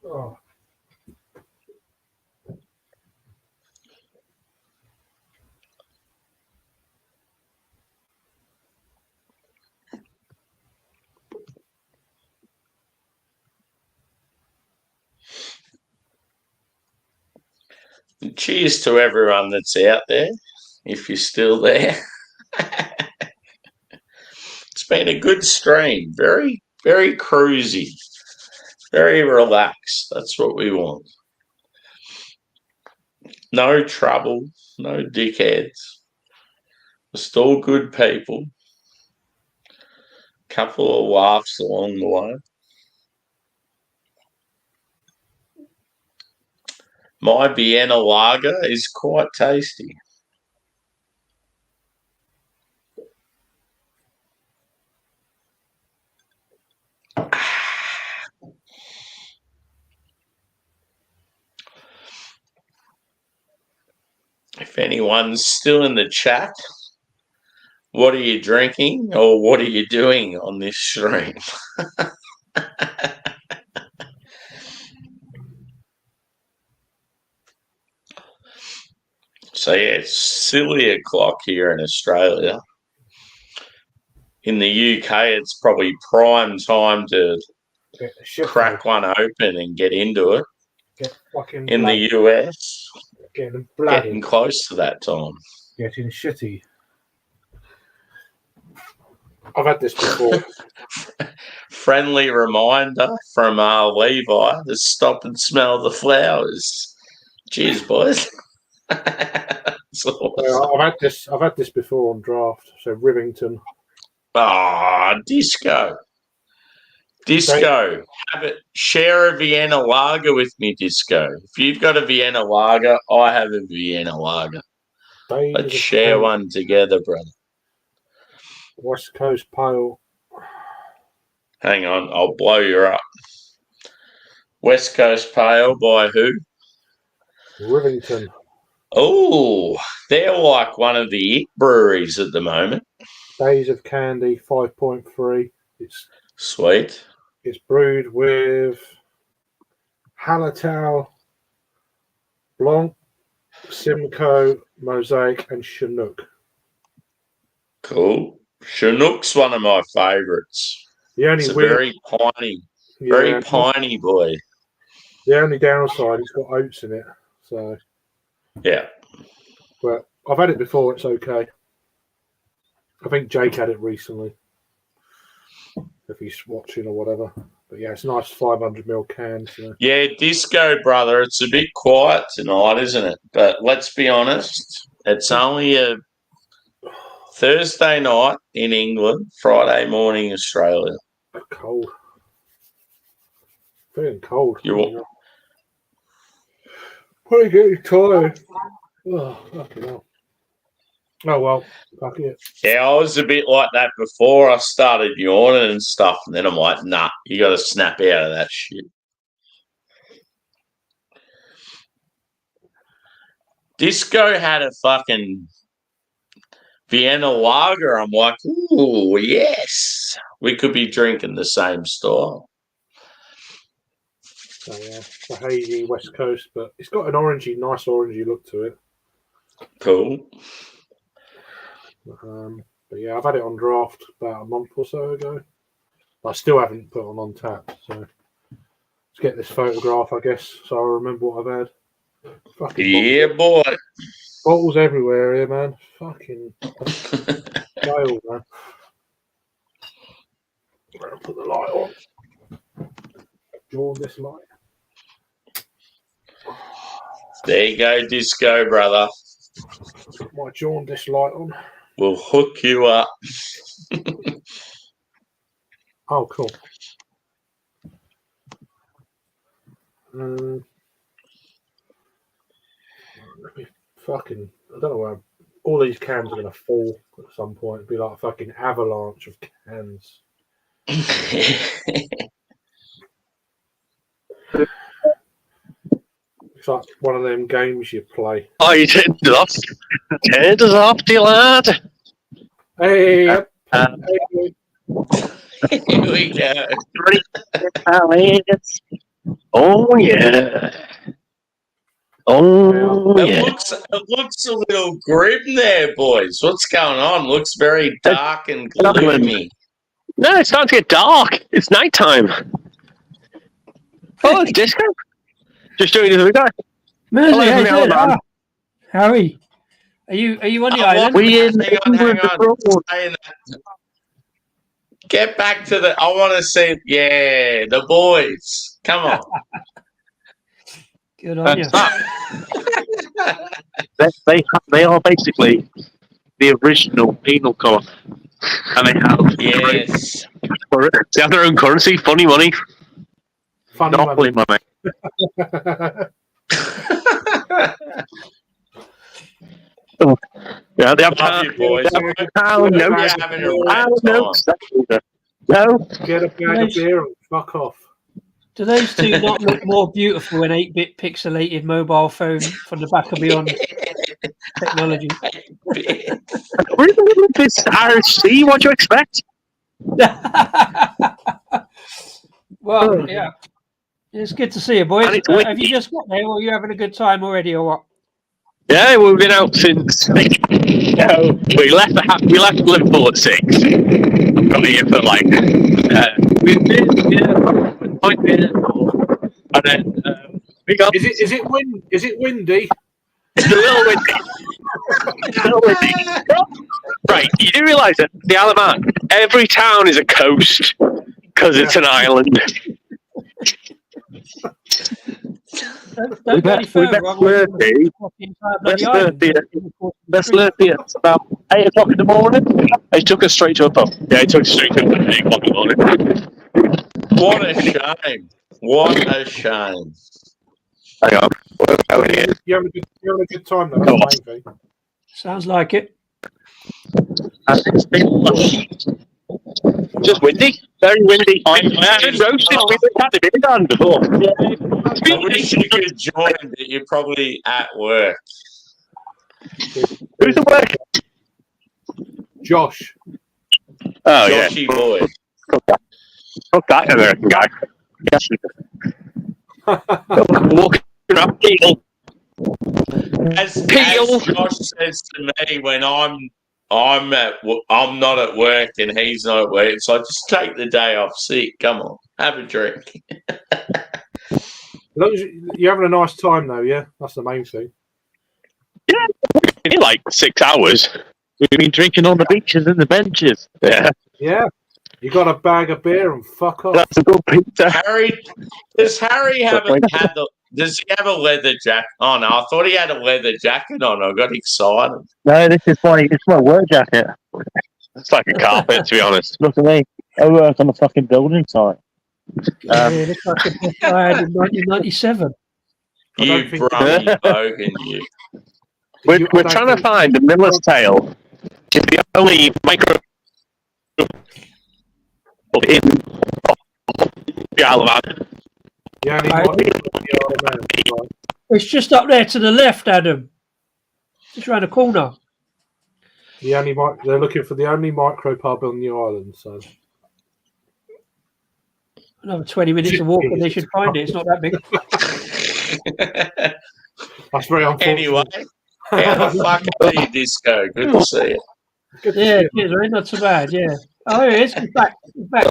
Oh. Cheers to everyone that's out there, if you're still there. It's been a good stream. Very, very cruisy. Very relaxed. That's what we want. No trouble. No dickheads. Just all good people. Couple of laughs along the way. My Vienna lager is quite tasty. If anyone's still in the chat, what are you drinking or what are you doing on this stream? So, yeah, it's silly o'clock here in Australia. in the UK, it's probably prime time to crack one open and get into it. Get fucking in bloody. the US, getting close to that time. Getting shitty. I've had this before. Friendly reminder from Levi to stop and smell the flowers. Cheers, boys. Awesome. I've had this before on draft. So Rivington. Disco. Have it. Share a Vienna lager with me, Disco. If you've got a Vienna lager, I have a Vienna lager. Let's share one together, brother. West Coast Pale. Hang on, I'll blow you up. West Coast Pale by who? Rivington. Oh, they're like one of the it breweries at the moment. Days of Candy, 5.3. It's sweet. It's brewed with Hallertau, Blanc, Simcoe, Mosaic, and Chinook. Cool. Chinook's one of my favourites. It's a very piney boy. The only downside, it's got oats in it. So yeah. But I've had it before, it's okay. I think Jake had it recently. If he's watching or whatever. But yeah, it's a nice 500ml can. So. Yeah, Disco, brother. It's a bit quiet tonight, isn't it? But let's be honest, it's only a Thursday night in England, Friday morning Australia. Cold. Feeling cold. Pretty getting tired. Oh, fucking hell. Oh, well, fuck it. Yeah, I was a bit like that before. I started yawning and stuff, and then I'm like, nah, you got to snap out of that shit. Disco had a fucking Vienna lager. I'm like, ooh, yes. We could be drinking the same style. So, yeah, it's a hazy West Coast, but it's got an nice orangey look to it. Cool. But yeah, I've had it on draft about a month or so ago. I still haven't put on tap, so let's get this photograph, I guess, so I remember what I've had. Fucking boy. Bottles everywhere here, man. Fucking jail, man. I'm gonna put the light on. Draw this light. There you go, Disco, brother. Put my jaundice light on. We'll hook you up. Oh, cool. Let me fucking. I don't know where all these cans are going to fall at some point. It'd be like a fucking avalanche of cans. It's like one of them games you play. Oh, you turned it off. Turned us off, dear lad. Hey. Here we go. Oh, yeah. Oh, yeah. It looks a little grim there, boys. What's going on? Looks very dark and gloomy. No, it's starting to get dark. It's nighttime. Oh, it's Disco. Just doing this with guy. Harry, are you on the island? Hang on. Get back to the. I want to see. Yeah, the boys. Come on. Good on you. They are basically the original penal colour, and they have their own currency. Funny money. Monopoly money. Yeah, they have boys. No. Get a bag of beer and fuck off. Do those two not look more beautiful in 8-bit pixelated mobile phone from the back of Beyond technology? We're in the middle of this RC. What do you expect? Well, yeah. It's good to see you, boys. Have you just got there, or are you having a good time already, or what? Yeah, we've been out since. We left Liverpool at 6. got here for like with beer, and then we got. Is it windy? It's a little windy. It's a little windy. Right, you do realise that the Isle of Man, every town is a coast because it's an island. Let's learn it's about 8 o'clock in the morning. It took us straight to a pub. Yeah, it took us straight to 8 o'clock in the morning. What a shame. What a shame. Hang on. You having a good time though. That's the main thing. Sounds like it. It's been just windy. Very windy. I've been roasted. We've had a bit on before. I wish you could join, but you're probably at work. Who's at work? Josh. Oh, Joshy boy. Fuck that American guy. Walking around people. As Josh says to me when I'm not at work and he's not at work, so I just take the day off sick. Come on, have a drink. As long as you're having a nice time though, yeah, that's the main thing. Yeah, in like 6 hours. We've been drinking on the beaches and the benches. Yeah. You got a bag of beer and fuck off. That's a good pizza. Does Harry have does he have a leather jacket? Oh no, I thought he had a leather jacket on. I got excited. No, it's my work jacket. It's like a carpet, to be honest. Look at me. I work on a fucking building site. It looks like a book I had in 1997. You brummy bogan, you. We're trying to find the Miller's Tale. It's the only micro in the Isle of Man. Yeah, It's just up there to the left, Adam. Just around the corner. They're looking for the only micro pub on the island, so Another 20 minutes of walking, they should find it. It's not that big. that's very unfortunate. Anyway, how the fuck are you, Disco? Good to see you. Yeah, cheers, right? Not so bad, yeah. Oh, here it is. It's back. It's back.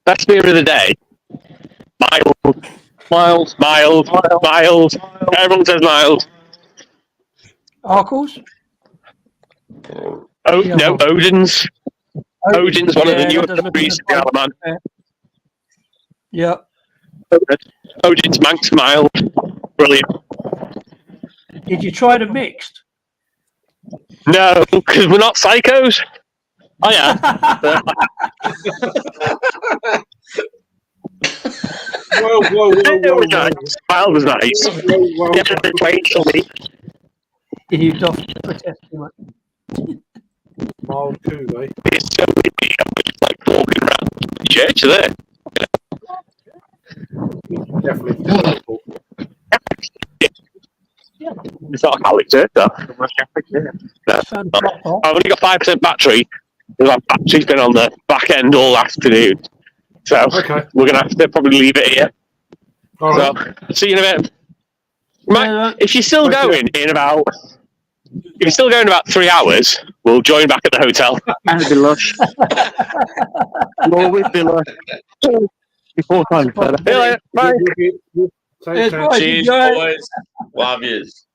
Best beer of the day. Mild. Everyone says mild. Arkles? No, Odin's. Odin's one of the newer breweries in the Isle of Man. Yeah. Odin's Manx mild. Brilliant. Did you try the mixed? No, because we're not psychos. Oh yeah. Whoa. Mild was nice. You don't protest too much. Mild too, eh? It's so windy. I'm just like walking around the church there. Definitely. It's not a Catholic church, though. No. I've only got 5% battery. My battery's been on the back end all afternoon. So we're going to have to probably leave it here. All right. So, see you in a bit. If you're still going in about 3 hours, we'll join back at the hotel. That'd be lush. Always be lush. Before time. Bye. Cheers, boys. Love yous.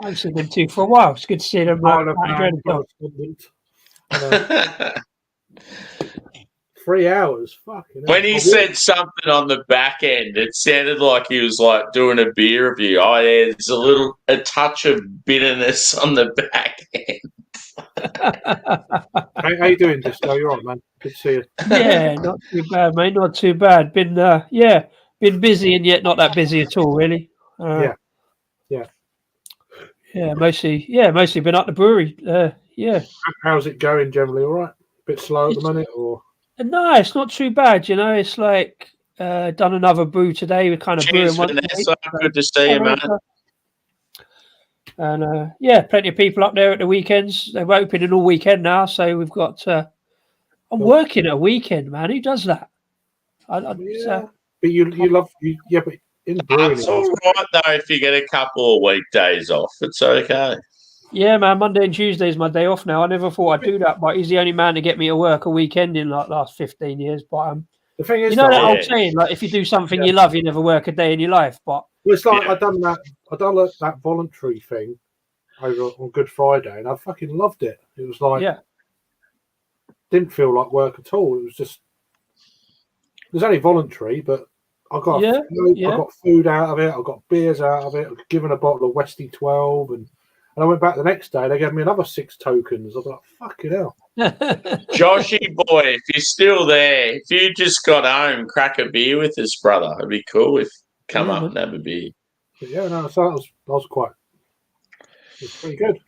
I've seen them too for a while. It's good to see them. Uh, 3 hours. Fucking when he said something on the back end, it sounded like he was like doing a beer review. Oh, yeah, there's a touch of bitterness on the back end. How you doing, Disco? You all right, man? Good to see you. Yeah, not too bad, mate. Not too bad. Been busy and yet not that busy at all, really. Mostly been at the brewery. How's it going generally? All right? Bit slow at the minute, or? No, it's not too bad. You know, it's like done another brew today. We're kind of brewing one. Good to see you, man. And plenty of people up there at the weekends. They're opening all weekend now, so we've got. I'm working at a weekend, man. Who does that? But you love but in brewing, it's all right though if you get a couple of weekdays off. It's okay. Yeah, man. Monday and Tuesday is my day off now. I never thought I'd do that, but he's the only man to get me to work a weekend in like last 15 years. But The thing is, you know that though, old saying, like if you do something Yeah. you love, you never work a day in your life. But it's like Yeah. I done that voluntary thing over on Good Friday, and I fucking loved it. It was like yeah, didn't feel like work at all. It was only voluntary, but I got Yeah, I yeah. got food out of it. I got beers out of it. I was given a bottle of Westy 12, and I went back the next day. They gave me another 6 tokens. I was like, fucking hell. Joshy boy, if you're still there, if you just got home, crack a beer with us, brother. It'd be cool if come Yeah, up man. and have a beer. But yeah, no, so that was quite. It was pretty good.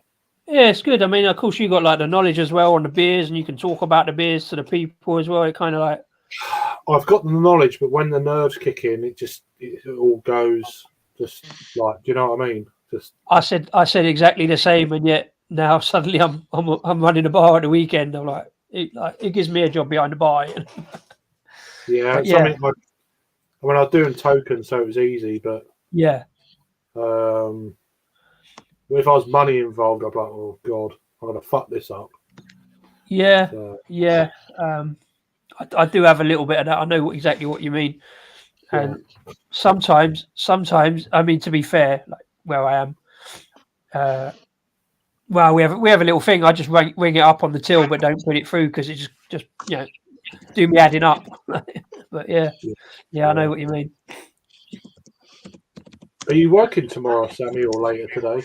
Yeah, it's good. I mean, of course, you got like the knowledge as well on the beers, and you can talk about the beers to the people as well. It kind of like, I've got the knowledge, but when the nerves kick in, it all goes just like, do you know what I mean? Just I said exactly the same, and yet now suddenly I'm running a bar at the weekend. I'm like, it gives me a job behind the bar. yeah, But it's something like when I was doing tokens, so it was easy. But yeah, if I was money involved, I'd be like, oh god, I'm gonna fuck this up. yeah, So, yeah. I do have a little bit of that. I know exactly what you mean. And sometimes, I mean, to be fair, like where I am, well, we have a little thing. I just ring it up on the till, but don't put it through because it just do me adding up. But yeah, I know what you mean. are you working tomorrow, Sammy, or later today?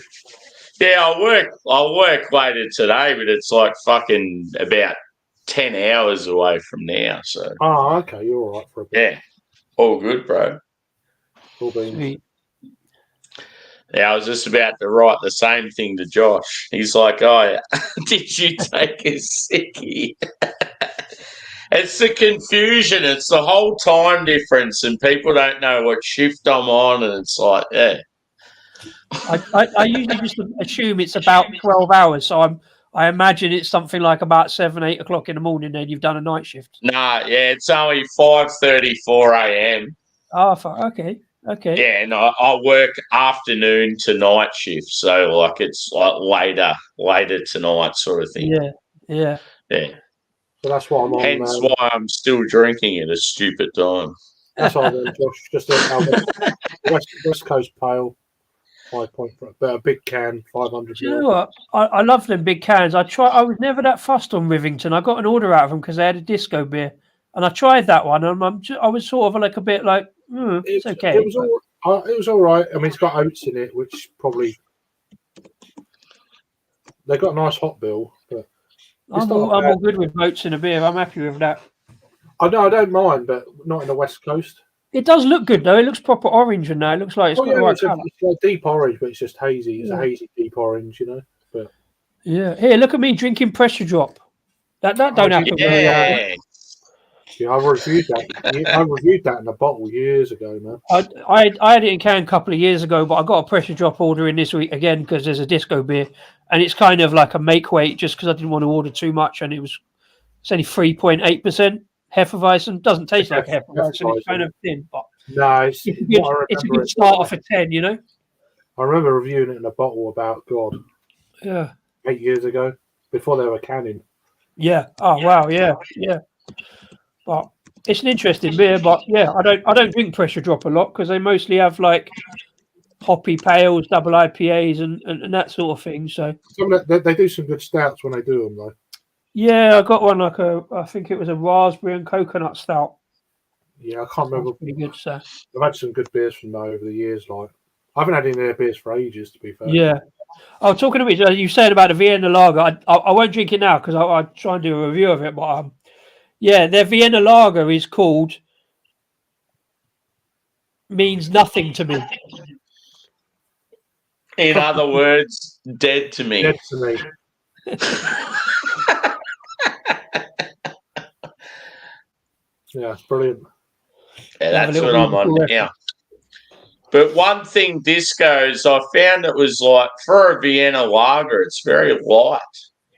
Yeah, I'll work later today, but it's like fucking about 10 hours away from now. So Oh, okay, you're all right for a bit. yeah, all good, bro. Cool beans. Sweet. Yeah, I was just about to write the same thing to Josh. He's like, "Oh, did you take a sickie?" It's the confusion. It's the whole time difference, and people don't know what shift I'm on, and it's like, yeah. I usually just assume it's about 12 hours. So I imagine it's something like about 7, 8 o'clock in the morning. Then you've done a night shift. Nah, yeah, it's only 5:34 a.m. Oh, okay. Yeah, and I work afternoon to night shift, so like it's like later tonight sort of thing. Yeah. So that's what I'm on. Hence why I'm still drinking at a stupid time. That's what I'm on, Josh. Just a West Coast Pale, 5 point, but a big can, 500 Do you ml. know what? I love them big cans. I was never that fussed on Rivington. I got an order out of them because they had a disco beer, and I tried that one, and I was sort of like a bit like, it's okay. It was all right. I mean, it's got oats in it, which probably they got a nice hot bill. But I'm all good with oats in a beer. I'm happy with that. I don't mind, but not in the West Coast. It does look good though. It looks proper orange, and now it looks like it's got the right it's colour. a deep orange, but it's just hazy. It's a hazy deep orange, you know. But yeah, here, look at me drinking Pressure Drop. That don't happen very often. Yeah, I reviewed that. I reviewed that in a bottle years ago, man. I had it in can a couple of years ago, but I got a Pressure Drop order in this week again because there's a disco beer, and it's kind of like a make weight just because I didn't want to order too much, and it's only 3.8% Hefeweizen. Doesn't taste like Hefeweizen. It's kind of thin, but no, it's a good start off at 10. You know. I remember reviewing it in a bottle about 8 years ago before they were canning. Yeah. Oh wow. Yeah. But it's an interesting beer. But yeah, I don't drink Pressure Drop a lot because they mostly have like hoppy pales, double IPAs, and that sort of thing. So they do some good stouts when they do them, though. Yeah, I got one I think it was a raspberry and coconut stout. Yeah, I can't remember. Pretty good, so. I've had some good beers from them over the years. Like I haven't had any of their beers for ages, to be fair. Yeah. Oh, talking about you said about the Vienna lager. I won't drink it now because I'll try and do a review of it. But their Vienna lager is called means nothing to me. In other words, dead to me. Dead to me. Yeah, it's brilliant. Yeah, that's what I'm on now. But one thing, discos, I found it was like for a Vienna lager, it's very light.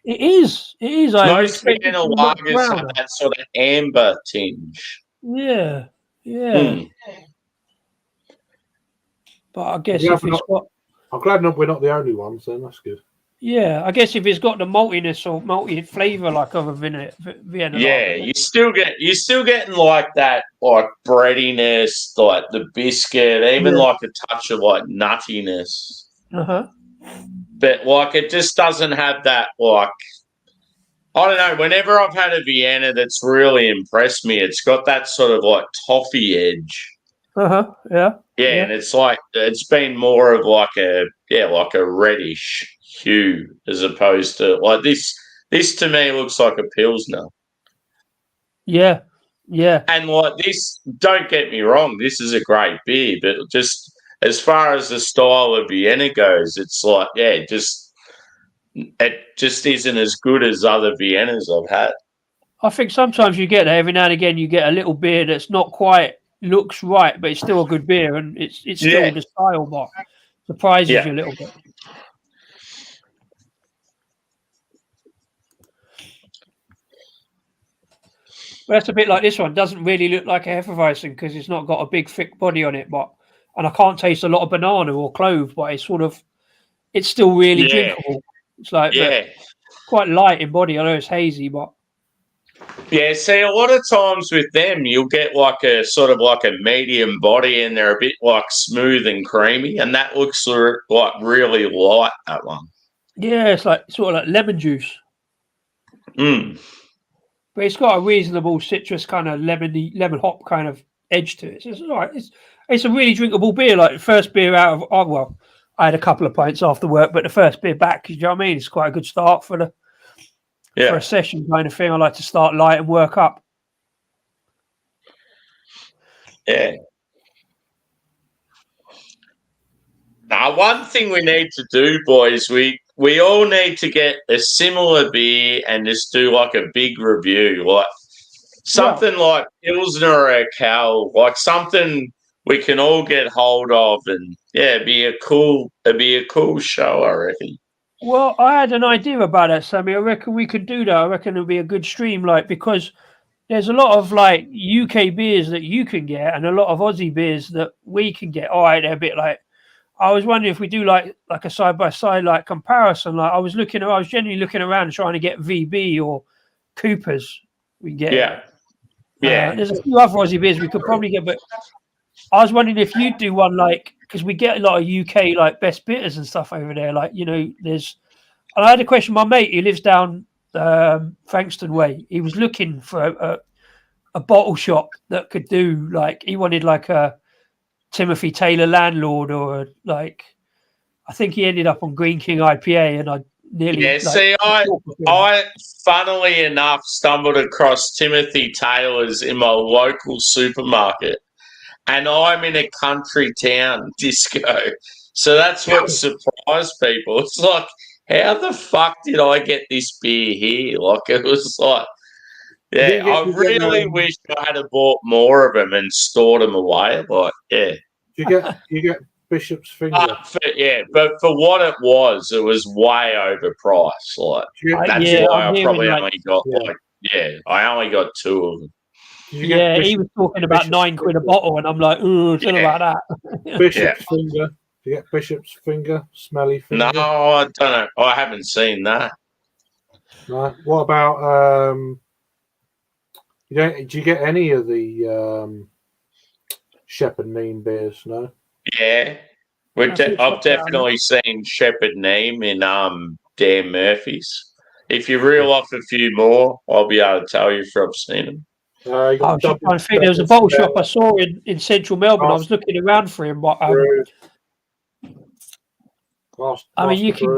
It is. Most Vienna lagers have that sort of amber tinge. Yeah. But I guess if it's got. I'm glad we're not the only ones. Then that's good. Yeah, I guess if it's got the maltiness or malty flavour like of a Vienna Yeah, lager. you're still getting like that like breadiness, like the biscuit, even Yeah. like a touch of like nuttiness. Uh-huh. But like it just doesn't have that like I don't know, whenever I've had a Vienna that's really impressed me, it's got that sort of like toffee edge. Uh-huh. Yeah. Yeah, and it's like it's been more of like a reddish hue as opposed to like this to me looks like a Pilsner. Yeah. Yeah. And like this, don't get me wrong, this is a great beer, but just as far as the style of Vienna goes, it's like, it just isn't as good as other Viennas I've had. I think sometimes you get that every now and again you get a little beer that's not quite looks right, but it's still a good beer and it's still Yeah. the style, but surprises Yeah. you a little bit. But that's a bit like this one. Doesn't really look like a Hefeweizen because it's not got a big thick body on it, and I can't taste a lot of banana or clove, but it's still really drinkable. It's like but quite light in body. I know it's hazy, but Yeah, see, a lot of times with them, you'll get like a sort of like a medium body and they're a bit like smooth and creamy, and that looks like really light, that one. yeah, it's like sort of like lemon juice. Mm. But it's got a reasonable citrus kind of lemon hop kind of edge to it. So it's all right. It's a really drinkable beer. Like the first beer out of I had a couple of pints after work, but the first beer back, you know what I mean? It's quite a good start for a session kind of thing. I like to start light and work up. Yeah. Now, one thing we need to do, boys, we all need to get a similar beer and just do like a big review, like something like Pilsner or a Cal, like something we can all get hold of, and it'd be a cool show, I reckon. Well, I had an idea about that, Sammy. I reckon we could do that. I reckon it'll be a good stream, like because there's a lot of like UK beers that you can get and a lot of Aussie beers that we can get. All right, they're a bit like. I was wondering if we do like a side by side like comparison. Like I was genuinely looking around and trying to get VB or Coopers. We can get there's a few other Aussie beers we could probably get, but I was wondering if you'd do one like because we get a lot of UK like best bitters and stuff over there. Like there's. And I had a question. My mate who lives down Frankston Way. He was looking for a bottle shop that could do like he wanted like a Timothy Taylor Landlord or like I think he ended up on Green King IPA and I nearly see I funnily enough stumbled across Timothy Taylor's in my local supermarket and I'm in a country town, Disco, so that's what surprised people. It's like, how the fuck did I get this beer here? Like it was like I really wish I had bought more of them and stored them away. Like, You get Bishop's Finger. But for what it was way overpriced. Like that's why I probably only got I only got two of them. He was talking about £9 a bottle, and I'm like, ooh, tell about that. Bishop's Finger. Do you get Bishop's Finger? Smelly Finger? No, I don't know. I haven't seen that. No. What about do you get any of the Shepherd Neame beers? No. Yeah, I've definitely seen Shepherd Neame in Dan Murphy's. If you reel off a few more, I'll be able to tell you if I've seen them. I think there was a bottle shop I saw in central Melbourne. I was looking around for him, but I mean, you can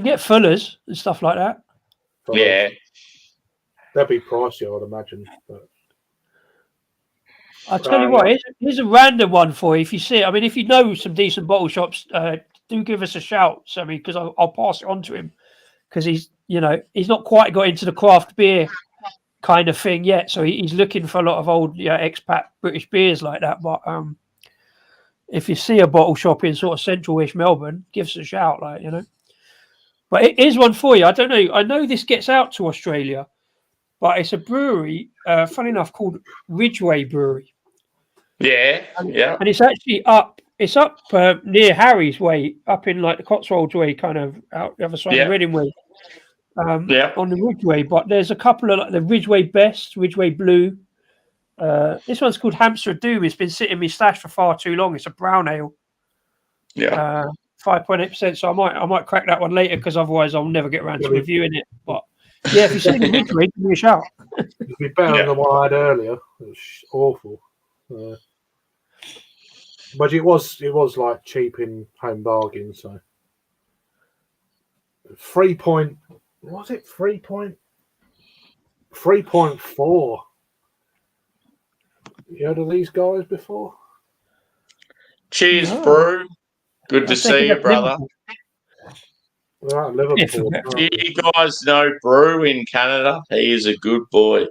get Fullers and stuff like that. Yeah, that'd be pricey, I would imagine. But I'll tell you what, here's a random one for you. If you see it, I mean, if you know some decent bottle shops, do give us a shout, Sammy, because I'll pass it on to him because he's not quite got into the craft beer kind of thing yet, so he's looking for a lot of old expat British beers like that. But if you see a bottle shop in sort of central-ish Melbourne, give us a shout, But it is one for you. I don't know. I know this gets out to Australia, but it's a brewery, funny enough, called Ridgeway Brewery. Yeah. And it's actually up It's up near Harry's Way, up in like the Cotswolds Way, kind of out the other side Yeah. of Reading Way. Yeah. On the Ridgeway, but there's a couple of like the Ridgeway Best, Ridgeway Blue. This one's called Hamster of Doom. It's been sitting in my stash for far too long. It's a brown ale, Yeah. 5.8%. So I might crack that one later because otherwise I'll never get around to reviewing it. But yeah, if you see the Ridgeway, give me a shout. It'd be better than the one I had earlier. It was awful. But it was like cheap in home bargain. So 3.4. You heard of these guys before? Cheers, No. Brew. Good to I'll take see it you, up brother. They're out of Liverpool. Do you guys know Brew in Canada? He is a good boy.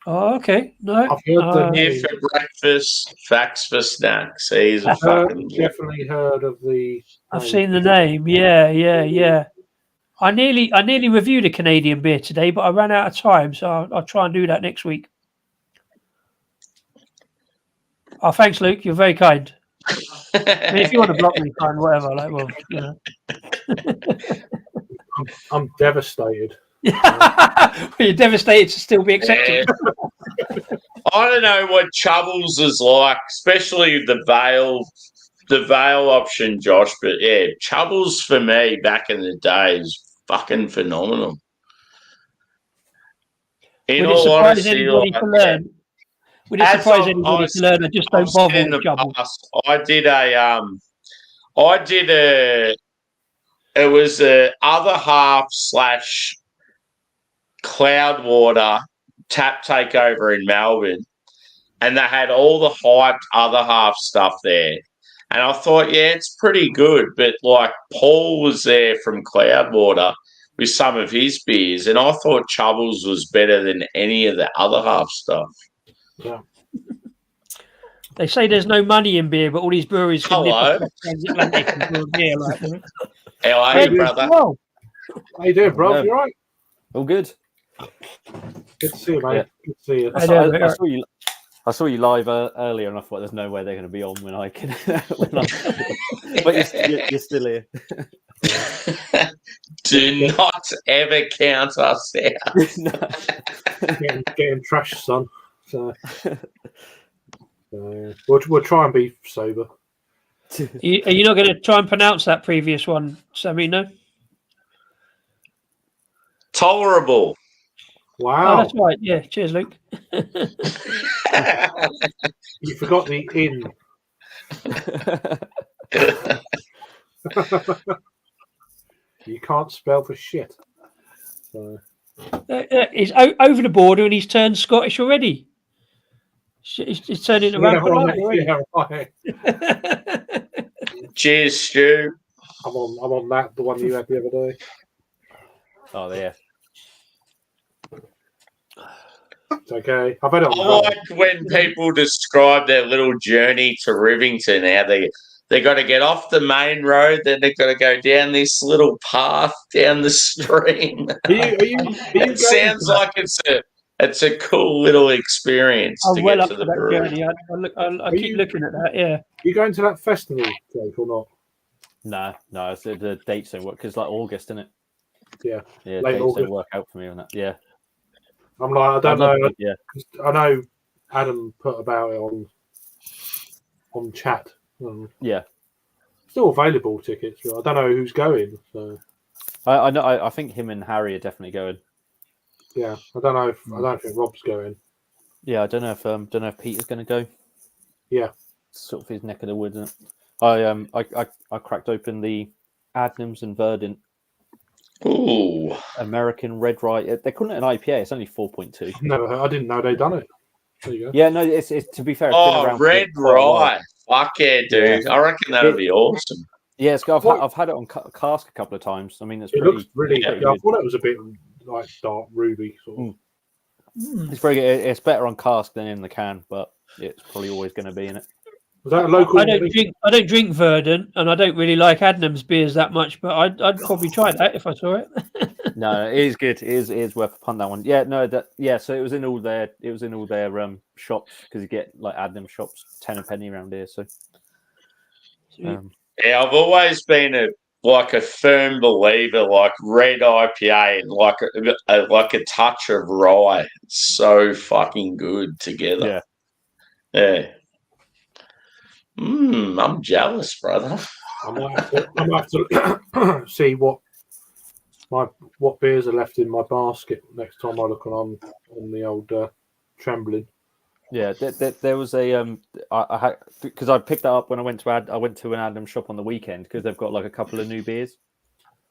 Oh, okay. No, I've heard the Here name. for breakfast, facts for snacks. He's a fucking Definitely heard of the. I've seen the name. Yeah. I nearly reviewed a Canadian beer today, but I ran out of time, so I'll try and do that next week. Oh, thanks, Luke. You're very kind. I mean, if you want to block me, fine, whatever. Like, well, you know. I'm devastated. You're devastated to still be accepted. Yeah. I don't know what Chubbles is like, especially the Vale option, Josh. But yeah, Chubbles for me back in the day is fucking phenomenal. In Would it all surprise honesty, anybody to learn? Would it as surprise I anybody to said learn? I just don't bother in with the trouble. past, it was a other half / Cloudwater tap takeover in Melbourne, and they had all the hyped other half stuff there. And I thought, yeah, it's pretty good. But like Paul was there from Cloudwater with some of his beers, and I thought Chubbles was better than any of the other half stuff. Yeah. They say there's no money in beer, but all these breweries can nip Hello. across transatlantic and brew beer. Like, you know. How are you, Hey, brother? well, How you doing, bro? Yeah. You all right? All good. Good to see you, mate. Yeah. Good to see you. I saw you. I saw you live earlier, and I thought there's no way they're going to be on when I can. But you're still here. Do not ever count us out. Getting trashed, son. So, we'll try and be sober. are you not going to try and pronounce that previous one, Sammy? No? Tolerable. Wow. Oh, that's right. Yeah. Cheers, Luke. You forgot the in. You can't spell for shit. So. He's over the border and he's turned Scottish already. He's turning around. Yeah, right. Cheers, Stu. I'm on that, the one you had the other day. Oh, yeah. It's okay. I've had it on I like when people describe their little journey to Rivington, how they got to get off the main road, then they've got to go down this little path down the stream. It sounds like it's a cool little experience to well get up to for the that brewery. journey. I keep looking at that. Yeah. You going to that festival, Jake, or not? No, it's the dates don't work because like August, isn't it? Yeah. Yeah, Late dates August. don't work out for me on that. Yeah. I'm like, I don't know. Yeah. I know Adam put about it on chat. Yeah. Still available tickets. But I don't know who's going. So I know. I think him and Harry are definitely going. yeah, I don't think Rob's going. Yeah, I don't know if Peter's going to go. Yeah. Sort of his neck of the woods. Isn't it? I cracked open the Adnams and Verdant Ooh. American Red Rye. They're calling it an IPA. It's only 4.2. No, I didn't know they'd done it. There you go. Yeah, no, it's to be fair. It's been around Red for quite a while. Rye. Fuck yeah, dude. Yeah. I reckon that'd be awesome. Yeah, I've had it on cask a couple of times. I mean, It looks really good. Yeah, I thought it was a bit like dark ruby sort of. It's very good. It's better on cask than in the can, but it's probably always going to be in it. Was that a local? I don't drink Verdant, and I don't really like Adnams beers that much. But I'd probably try that if I saw it. No, it is good. It is worth a punt, that one. Yeah, no, so it was in all their shops because you get like Adnams shops 10 a penny around here. So Yeah, I've always been a firm believer, like red IPA and like a touch of rye. It's so fucking good together. Yeah. I'm jealous, brother. I might have to see what beers are left in my basket next time I look on the old Trembling. Yeah, there was a I had, because I picked that up when I went to an Adam shop on the weekend because they've got like a couple of new beers,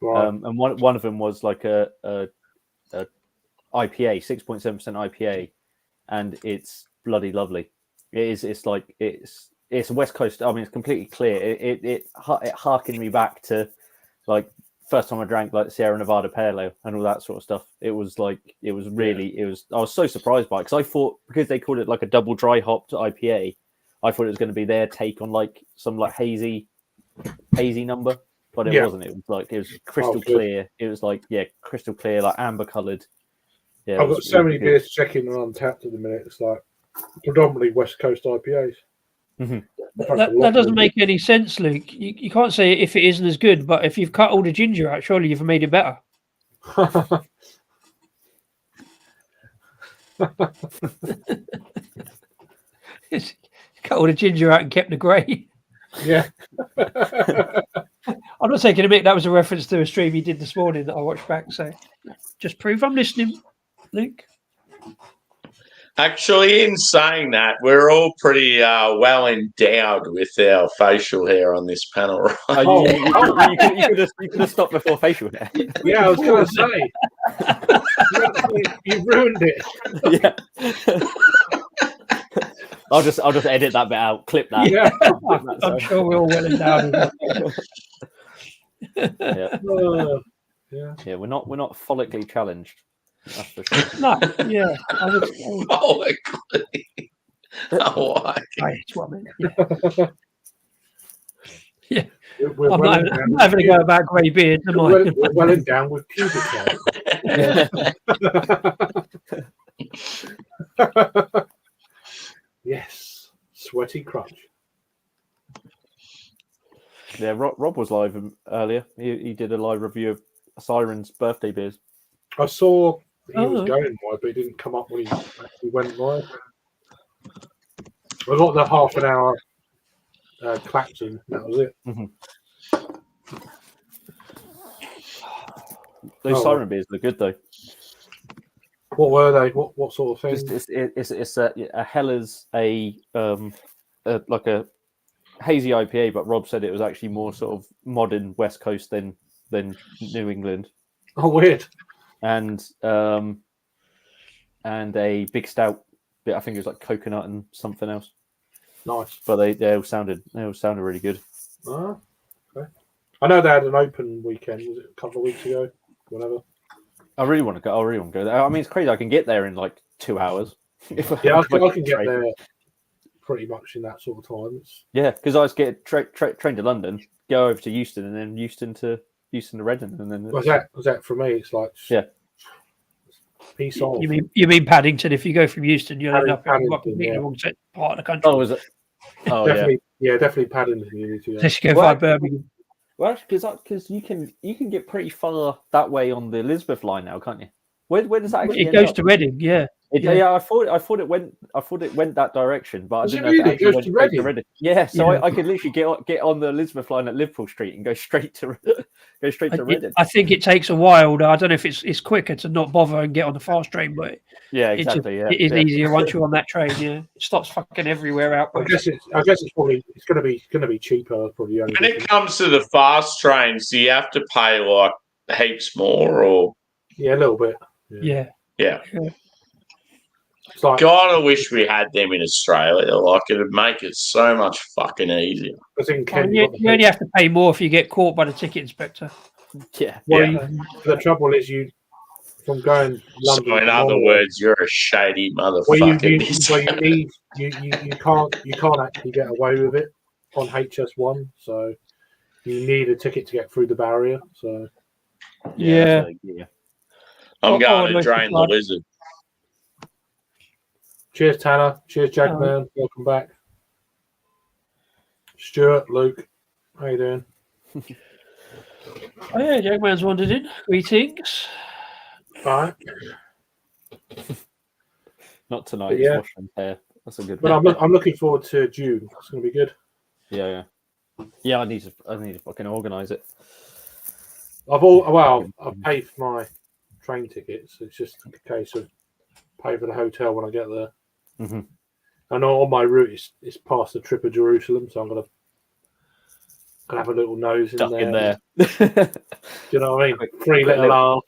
Right. and one of them was like a IPA, 6.7% IPA, and it's bloody lovely. It is. It's like it's West Coast. I mean, it's completely clear. It harkened me back to like first time I drank like Sierra Nevada Pale Ale and all that sort of stuff. I was so surprised by it because I thought, because they called it like a double dry hopped IPA, I thought it was going to be their take on like some like hazy number, but it wasn't. It was crystal clear. It was like crystal clear, like amber coloured. Yeah, I've got so many beers to check in on Untapped at the minute. It's like predominantly West Coast IPAs. Mm-hmm. That doesn't make any sense, Luke. You can't say if it isn't as good, but if you've cut all the ginger out, surely you've made it better. Cut all the ginger out and kept the grey. Yeah. I'm not taking a minute. That was a reference to a stream he did this morning that I watched back. So just prove I'm listening, Luke. Actually, in saying that, we're all pretty well endowed with our facial hair on this panel, right? You could have stopped before facial hair. Yeah, I was going to say. You ruined it. Yeah. I'll just edit that bit out. Clip that. Yeah. I'm sure we're all well endowed. Yeah, we're not follically challenged. That's for sure. No, yeah. Right, what I meant. Yeah. I'm not having to go about grey beards, am I? We're well and down with pubic hair. Yes, sweaty crotch. Yeah, Rob was live earlier. He did a live review of Siren's birthday beers. I saw he was going live, but he didn't come up when he actually went live. I got the half an hour clapping. That was it. Mm-hmm. Those Siren beers look good though. What were they? What sort of thing? It's a Hellas, like a hazy IPA, but Rob said it was actually more sort of modern West Coast than New England. Oh, weird. And a big stout bit. I think it was like coconut and something else. Nice. But they all sounded really good. Okay. I know they had an open weekend. Was it a couple of weeks ago? Whatever. I really want to go there. I mean, it's crazy. I can get there in like 2 hours. I can get there pretty much in that sort of time. Yeah, because I was getting train to London, go over to Euston, and then Euston to Reading, and then was that for me? It's like peace off. You mean Paddington? If you go from Euston, you'll end up in the wrong part of the country. Oh, is it? Oh, definitely, definitely Paddington. You need to. Let's go by Birmingham. Well, because you can get pretty far that way on the Elizabeth line now, can't you? Where does that actually? It goes to Reading, yeah. Yeah, I thought it went that direction, but I didn't know if it actually went to Reading. Yeah, so I could literally get on the Elizabeth line at Liverpool Street and go straight to Reading. I think it takes a while. I don't know if it's quicker to not bother and get on the fast train, but yeah, exactly. It is easier once you're on that train. Yeah, it stops fucking everywhere out. I guess it's probably going to be cheaper. Probably when it comes to the fast trains, do you have to pay like heaps more, or a little bit? Yeah. It's like, God, I wish we had them in Australia. Like, it'd make it so much fucking easier. I think you only have to pay more if you get caught by the ticket inspector. Yeah. The trouble is from going London. So in other words, you're a shady motherfucker. You can't actually get away with it on HS1. So you need a ticket to get through the barrier. So yeah. I'm going to drain the lizard. Cheers, Tanner. Cheers, Jagman. Welcome back. Stuart, Luke. How you doing? Oh yeah, Jackman's wandered in. Greetings. All right. Not tonight. But He's yeah. washing his hair. That's a good But one. I'm looking forward to June. It's going to be good. Yeah. I need to fucking organise it. I've paid for my train tickets. It's just a case of pay for the hotel when I get there. Mm-hmm. And on my route, it's past the trip of Jerusalem, so I'm gonna have a little nose Stuck in in there. there. Do you know what I mean? Quick Three little little- arms.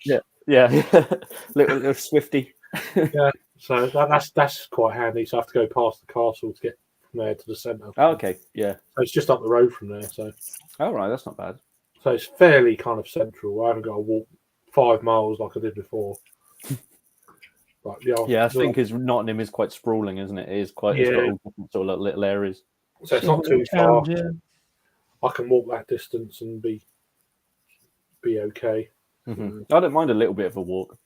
Yeah. little Swifty. Yeah. So that's quite handy. So I have to go past the castle to get from there to the centre. Oh, okay. Yeah. So it's just up the road from there. So All right. That's not bad. it's fairly kind of central. I haven't got to walk 5 miles like I did before. But Yeah, I think because Nottingham is quite sprawling, isn't it? It is quite. It's got all different sort of little areas. So it's not too far. Yeah. I can walk that distance and be okay. Mm-hmm. I don't mind a little bit of a walk.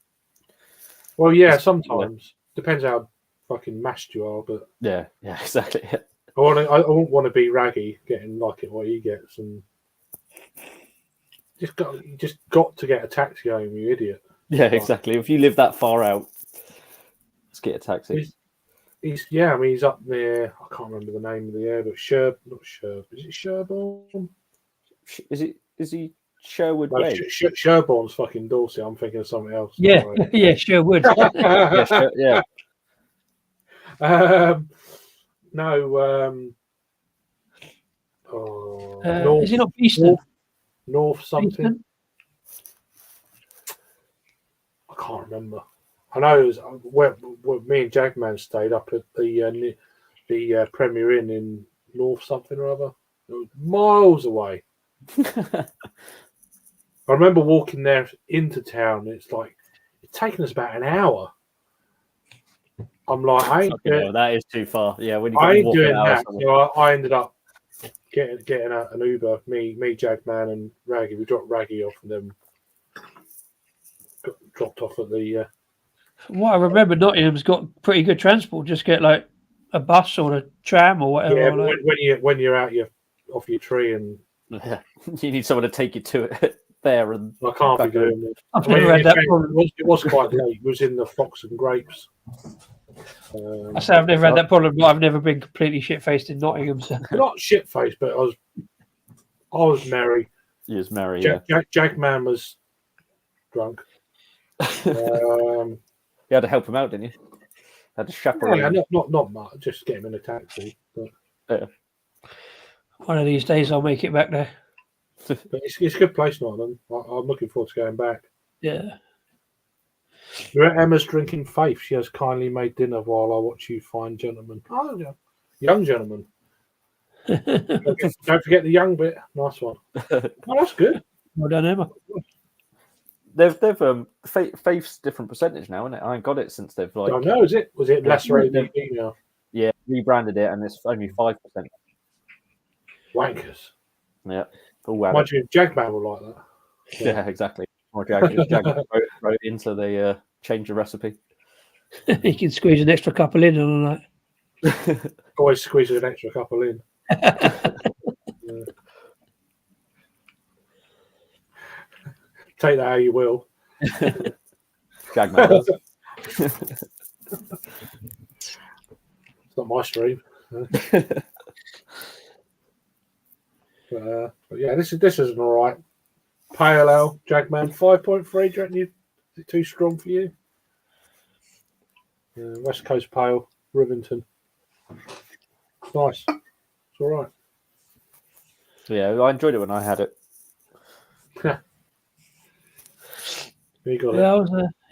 Well, yeah, sometimes depends how fucking mashed you are, but Yeah, exactly. I won't want to be raggy getting like it what he gets, and you just got to get a taxi home, you idiot. Yeah, exactly. If you live that far out, let's get a taxi. He's up near. I can't remember the name of the area, but Is it Sherborne? Is he Sherwood No, Way? Sherborne's fucking Dorset. I'm thinking of something else. Yeah, Sorry. yeah, sure would. Yeah. No. Is he not Beeston? North something. Beeston? I can't remember. I know it was where me and Jagman stayed up at the Premier Inn in North something or other. It was miles away. I remember walking there into town. It's taken us about an hour. I'm like, that is too far. Yeah, when you I ain't walk doing an hour that. somewhere. So I ended up getting an Uber. Me, Jagman, and Raggy. We dropped Raggy off, and then got dropped off at the. What I remember, Nottingham's got pretty good transport. Just get like a bus or a tram or whatever. Yeah, like. when you're out off your tree, and Yeah. You need someone to take you to it there, and I can't be back doing it. I've never had that problem. It was quite late. It was in the Fox and Grapes. I say I've never had that problem, but I've never been completely shit faced in Nottingham. So. Not shit faced, but I was merry. he was merry. Yeah. Jagman was drunk. You had to help him out, didn't you? Had to chaperone. Yeah, not much. Just get him in a taxi. But One of these days, I'll make it back there. it's a good place, Nottingham. I'm looking forward to going back. Yeah. We're at Emma's drinking Faith. She has kindly made dinner while I watch you fine gentlemen. Oh, yeah. Young gentlemen. Don't forget the young bit. Nice one. Oh, that's good. Well done, Emma. They've Faith's different percentage now, isn't it? I ain't got it since they've I know. Was it less rated now? Yeah, rebranded it, and it's only 5%. Wankers. Yeah. Oh wow. Imagine if Jagman were like that. Yeah, exactly. More Jag wrote into the change the recipe. You can squeeze an extra couple in and all that. Always squeeze an extra couple in. Yeah. Take that how you will. Jagman. It's not my stream. But yeah, this is an all right. Pale ale, Jagman, 5.3. Do you reckon is it too strong for you? West Coast Pale, Rivington. Nice. It's all right. Yeah, I enjoyed it when I had it. You got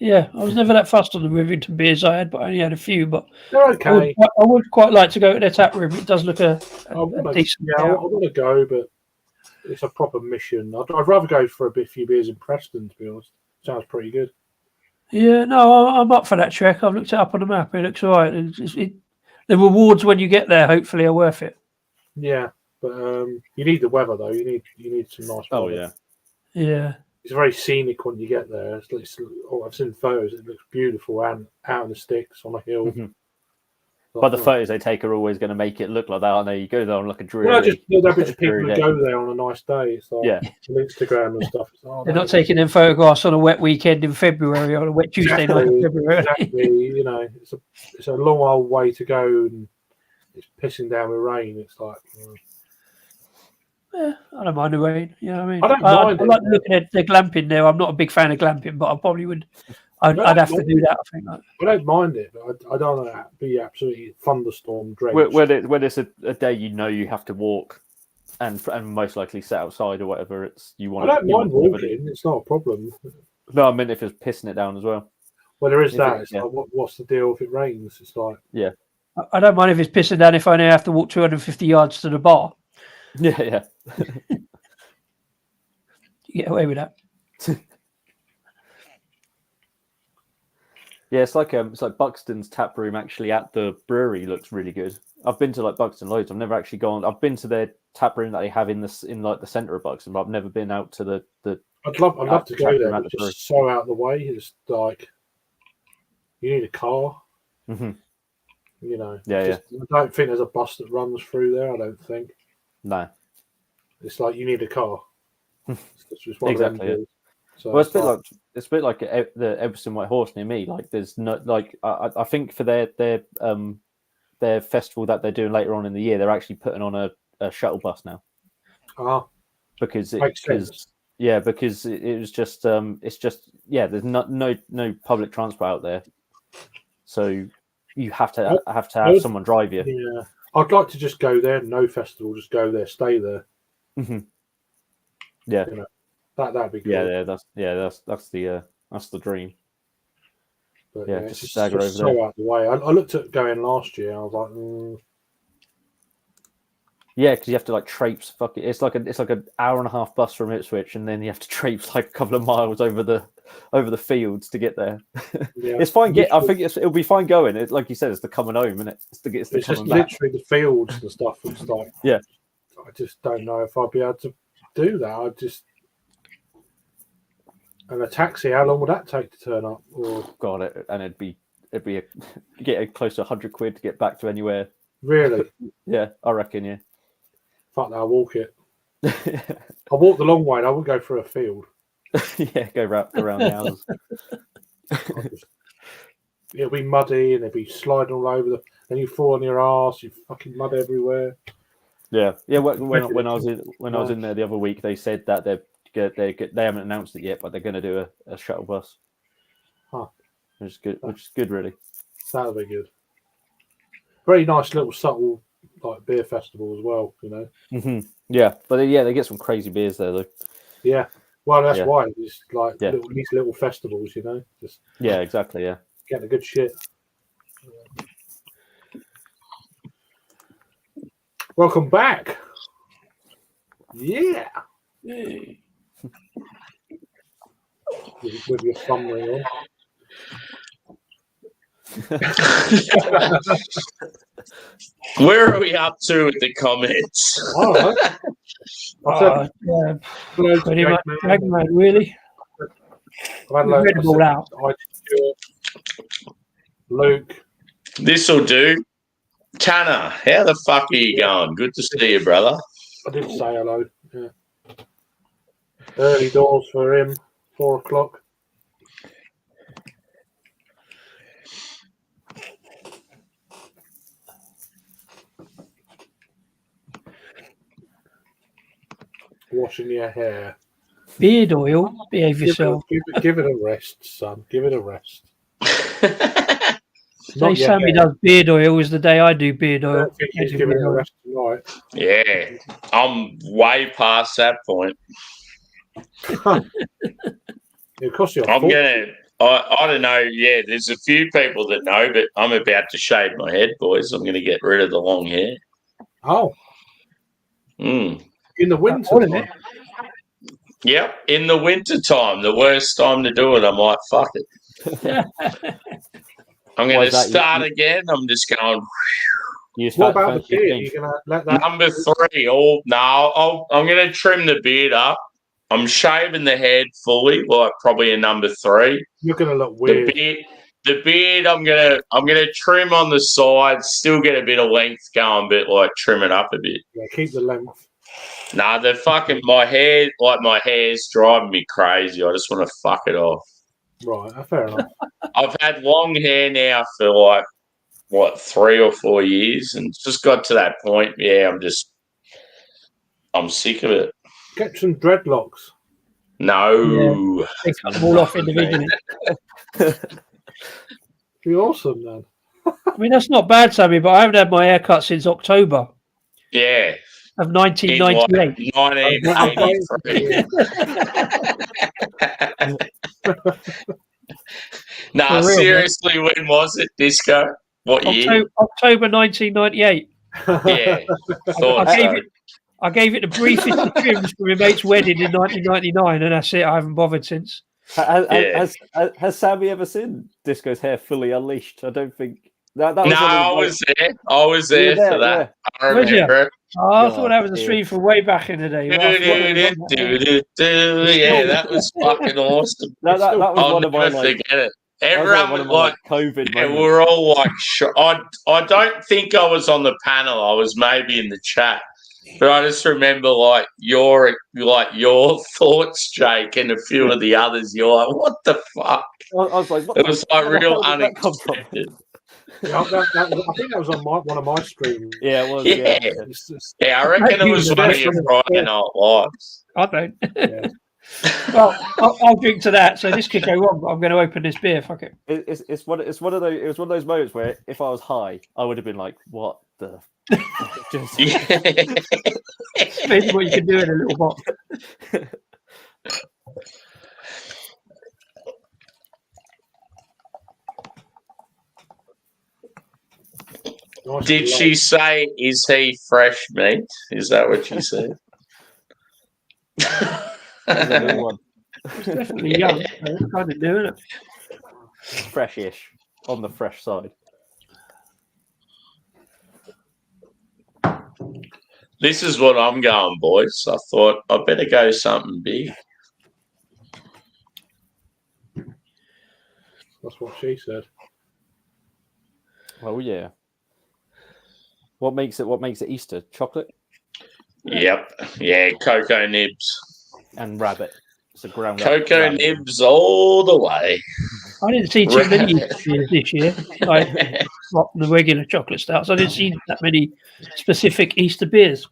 Yeah, I was never that fussed on the Rivington beers I had, but I only had a few. But They're okay. I would quite like to go to their tap room. It does look a decent. I want to go, but it's a proper mission. I'd rather go for a few beers in Preston, to be honest. Sounds pretty good. Yeah, no, I'm up for that trek. I've looked it up on the map. It looks all right. The rewards when you get there, hopefully, are worth it. Yeah, but you need the weather though. You need some nice weather. Oh yeah. Yeah. It's very scenic when you get there. I've seen photos. It looks beautiful and out in the sticks on a hill. Mm-hmm. But the photos they take are always going to make it look like that, aren't they? You go there on like a dreary. Well, there'll be just people dreary who day. go there on a nice day. It's like Yeah. on Instagram and stuff. It's, They're not taking them photographs on a wet weekend in February or a wet Tuesday night in February. Exactly. You know, it's a long old way to go, and it's pissing down with rain. It's like. Yeah, I don't mind the rain. You know what I mean? I don't mind I it. like looking at the glamping there. I'm not a big fan of glamping, but I probably would. I'd have to do that. I think. I don't mind it, but I don't want to be absolutely thunderstorm drenched. When it's a day you know you have to walk, and most likely sit outside or whatever, it's you want. I don't mind walking; it's not a problem. No, I mean if it's pissing it down as well. Well, there is that. It's like, what's the deal if it rains? It's like I don't mind if it's pissing down if I only have to walk 250 yards to the bar. Yeah. You get away with that. Yeah, it's like Buxton's tap room actually at the brewery looks really good. I've been to like Buxton loads. I've never actually gone. I've been to their tap room that they have in like the centre of Buxton, but I've never been out to the. I'd love to go there. It's just so out of the way. It's like you need a car. Mm-hmm. You know. Yeah. I don't think there's a bus that runs through there. I don't think. No. It's like you need a car. It's just one exactly. of them. So well, it's a bit like the Everton White Horse near me. Like there's no like I think for their festival that they're doing later on in the year, they're actually putting on a shuttle bus now. Because it was just it's just there's no public transport out there, so you have to have someone drive you. Yeah, I'd like to just go there. No festival, just go there, stay there. Mm-hmm. Yeah. You know, that'd be cool. That's the dream. But, just it's stagger over so there. out of the way. I looked at going last year. I was like, yeah, because you have to like traipse. It's like an hour and a half bus from Ipswich, and then you have to traipse like a couple of miles over the fields to get there. Yeah. It's fine. I think it'll be fine going. It's like you said, it's the coming home, isn't it? It's just literally the fields and stuff. It's like I just don't know if I'd be able to do that. And a taxi, how long would that take to turn up? Or God, it'd be get close to £100 to get back to anywhere. Really? Yeah, I reckon. Yeah. Fuck that, I'll walk it. I'll walk the long way. And I wouldn't go through a field. Yeah, go around the houses. It'll be muddy and it'll be sliding all over then you fall on your ass. You fucking mud everywhere. Yeah. When I was in there the other week, they said that they haven't announced it yet, but they're going to do a shuttle bus. Which is good, really. That'll be good. Very nice little subtle like beer festival as well, you know. Mm-hmm. Yeah, but they get some crazy beers there though. Yeah, well that's why it's like these little festivals, you know. Just exactly. Yeah, get the good shit. Welcome back. Yeah. With your thumb ring on. Where are we up to with the comments? Pretty much Dragonman, really. I've read them all out. Luke. This'll do. Tanner, how the fuck are you going? Good to see you, brother. I did say hello. Yeah. Early doors for him, 4 o'clock. Washing your hair. Beard oil. Behave yourself. Give it a rest, son. Give it a rest. The day Sammy does beard oil is the day I do beard oil. He's giving it a rest tonight. Yeah, I'm way past that point. It costs you. I don't know. Yeah, there's a few people that know, but I'm about to shave my head, boys. I'm going to get rid of the long hair. Oh. In the winter. Yep, in the winter time, the worst time to do it. I might fuck it. I'm going to start again. I'm just going. What about the beard? Are you going to let that? Number 3. I'm going to trim the beard up. I'm shaving the head fully, like probably a number 3. You're going to look weird. The beard, I'm gonna trim on the sides, still get a bit of length going, but like trim it up a bit. Yeah, keep the length. Nah, my hair's driving me crazy. I just want to fuck it off. Right, fair enough. I've had long hair now for like 3 or 4 years, and it's just got to that point. Yeah, I'm sick of it. Get some dreadlocks. No, They cut them all off individually. Be awesome then. I mean, that's not bad, Sammy, but I haven't had my hair cut since October yeah, of 1998. in, like, 1983. Nah, For real, seriously, when was it, Disco? What year? October 1998. Yeah, thought so. I gave it the briefest of trims for my mate's wedding in 1999, and that's it. I haven't bothered since. Has Sammy ever seen Disco's hair fully unleashed? I don't think that was. No, I was there. I was there for that. Yeah. I remember. Oh, I thought that was a stream from way back in the day. Yeah, that was fucking awesome. That was I'll one of my never forget it. That Everyone was was one like, of my COVID yeah, we moments. were all like, I don't think I was on the panel. I was maybe in the chat. But I just remember like your thoughts, Jake, and a few of the others. You're like, what the fuck? I was like, it was like real unexpected. Yeah, I think that was on one of my streams. Yeah, it was. Yeah, yeah, I reckon it was one of your Friday Night Lives. I don't. Yeah. Well, I'll drink to that. So this could go wrong. But I'm going to open this beer. Fuck it. It's one of those. It was one of those moments where if I was high, I would have been like, "What the?" Just... Maybe what you can do in a little box. Nice. Did she say, "Is he fresh meat"? Is that what she said? It's definitely young. So kind of doing it. Fresh-ish, on the fresh side. This is what I'm going, boys. I thought I better go something big. That's what she said. Oh yeah. What makes it Easter? Chocolate? Yep. Yeah, cocoa nibs. And rabbit. It's a ground cocoa nibs all the way. I didn't see too many this year. Like the regular chocolate stouts. I didn't see that many specific Easter beers.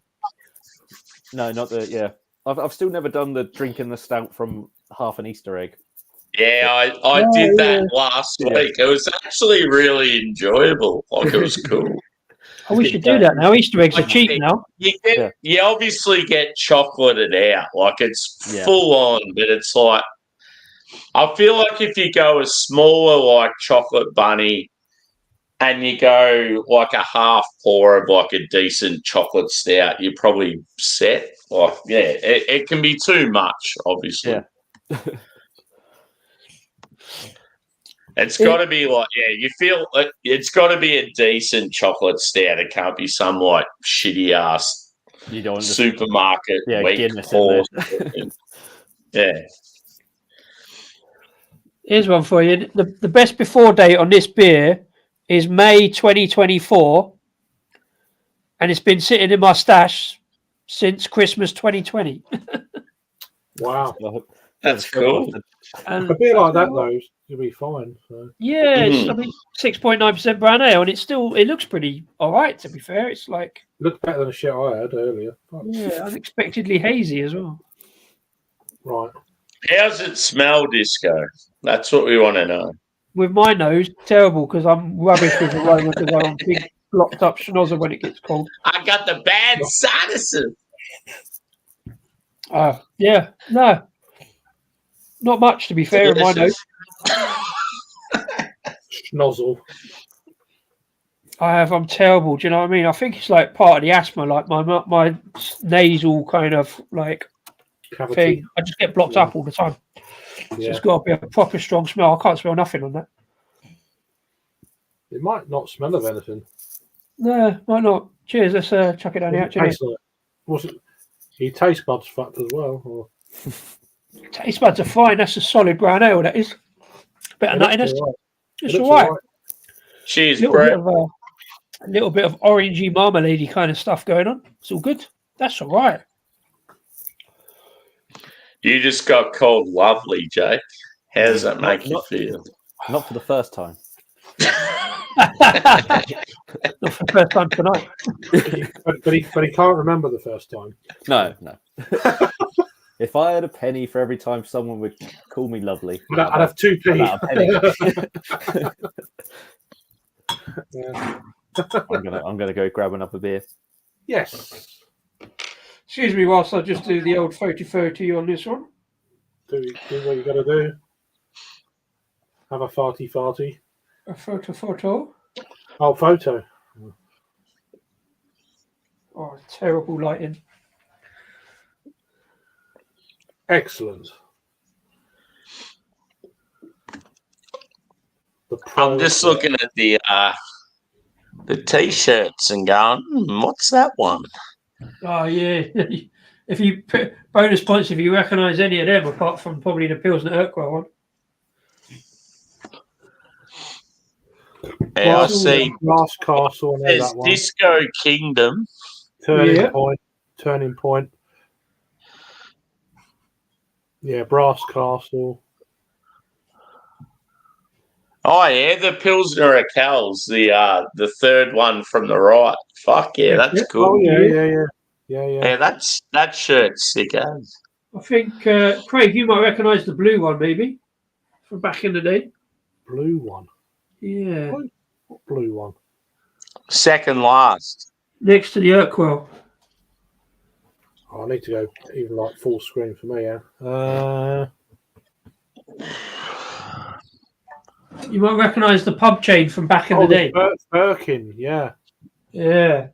No, not the yeah. I've still never done the drinking the stout from half an Easter egg. Yeah, I did that last week. It was actually really enjoyable. Like, it was cool. Oh, we should do that now. Easter eggs are cheap now. You obviously get chocolated out. Like, it's full on, but it's like, I feel like if you go a smaller, like, chocolate bunny and you go, like, a half pour of, like, a decent chocolate stout, you're probably set. Like, yeah, it can be too much, obviously. Yeah. It's got to be like, you feel like it's got to be a decent chocolate stout. It can't be some like shitty ass supermarket weak pour. Yeah. Here's one for you. The best before date on this beer is May 2024, and it's been sitting in my stash since Christmas 2020. Wow. That's cool. And a beer like that, though, you'll be fine. So. Yeah, it's 6.9% brown ale, and it looks pretty all right. To be fair, it's like looks better than the shit I had earlier. Yeah, unexpectedly hazy as well. Right. How's it smell, Disco? That's what we want to know. With my nose, terrible because I'm rubbish with aroma because I'm a big blocked up schnozer when it gets cold. I got the bad sinuses. Yeah, no. Not much, to be fair, in my nose. Schnozzle. I'm terrible. Do you know what I mean? I think it's like part of the asthma, like my nasal kind of like cavity thing. I just get blocked up all the time. So it's got to be a proper strong smell. I can't smell nothing on that. It might not smell of anything. No, might not. Cheers. Let's chuck it down here. Actually, was it? Your taste buds fucked as well. Or? Taste buds are fine. That's a solid brown ale. That is. Bit of nuttiness. It's looks all right. Cheers, A Brett. little bit of orangey marmalade kind of stuff going on. It's all good. That's all right. You just got called lovely, Jake. How does that make you Not- feel? Not for the first time. Not for the first time tonight. but he can't remember the first time. No. If I had a penny for every time someone would call me lovely, I'd have 2p. about a penny. Yeah. I'm gonna go grab another beer. Yes. Excuse me whilst I just do the old 30-30 on this one. Do what you got to do. Have a farty. A photo. Oh, photo. Oh, terrible lighting. Excellent. I'm just looking at the T-shirts and going, what's that one? Oh, yeah. If you put bonus points if you recognise any of them, apart from probably the Pilsner Urquell one. Yeah, I see. Glass Castle. I know There's that one. Disco Kingdom. Turning Point. Yeah, Brass Castle. Oh yeah, the Pilsner Urquell's the third one from the right. Fuck yeah, that's good. Oh yeah. Yeah, that shirt's sick as. I think, Craig, you might recognise the blue one, maybe, from back in the day. Blue one. Yeah. What blue one? Second last. Next to the Urquell. Oh, I need to go even like full screen for me, yeah. You might recognise the pub chain from back in the day. Birkin, yeah. Yeah.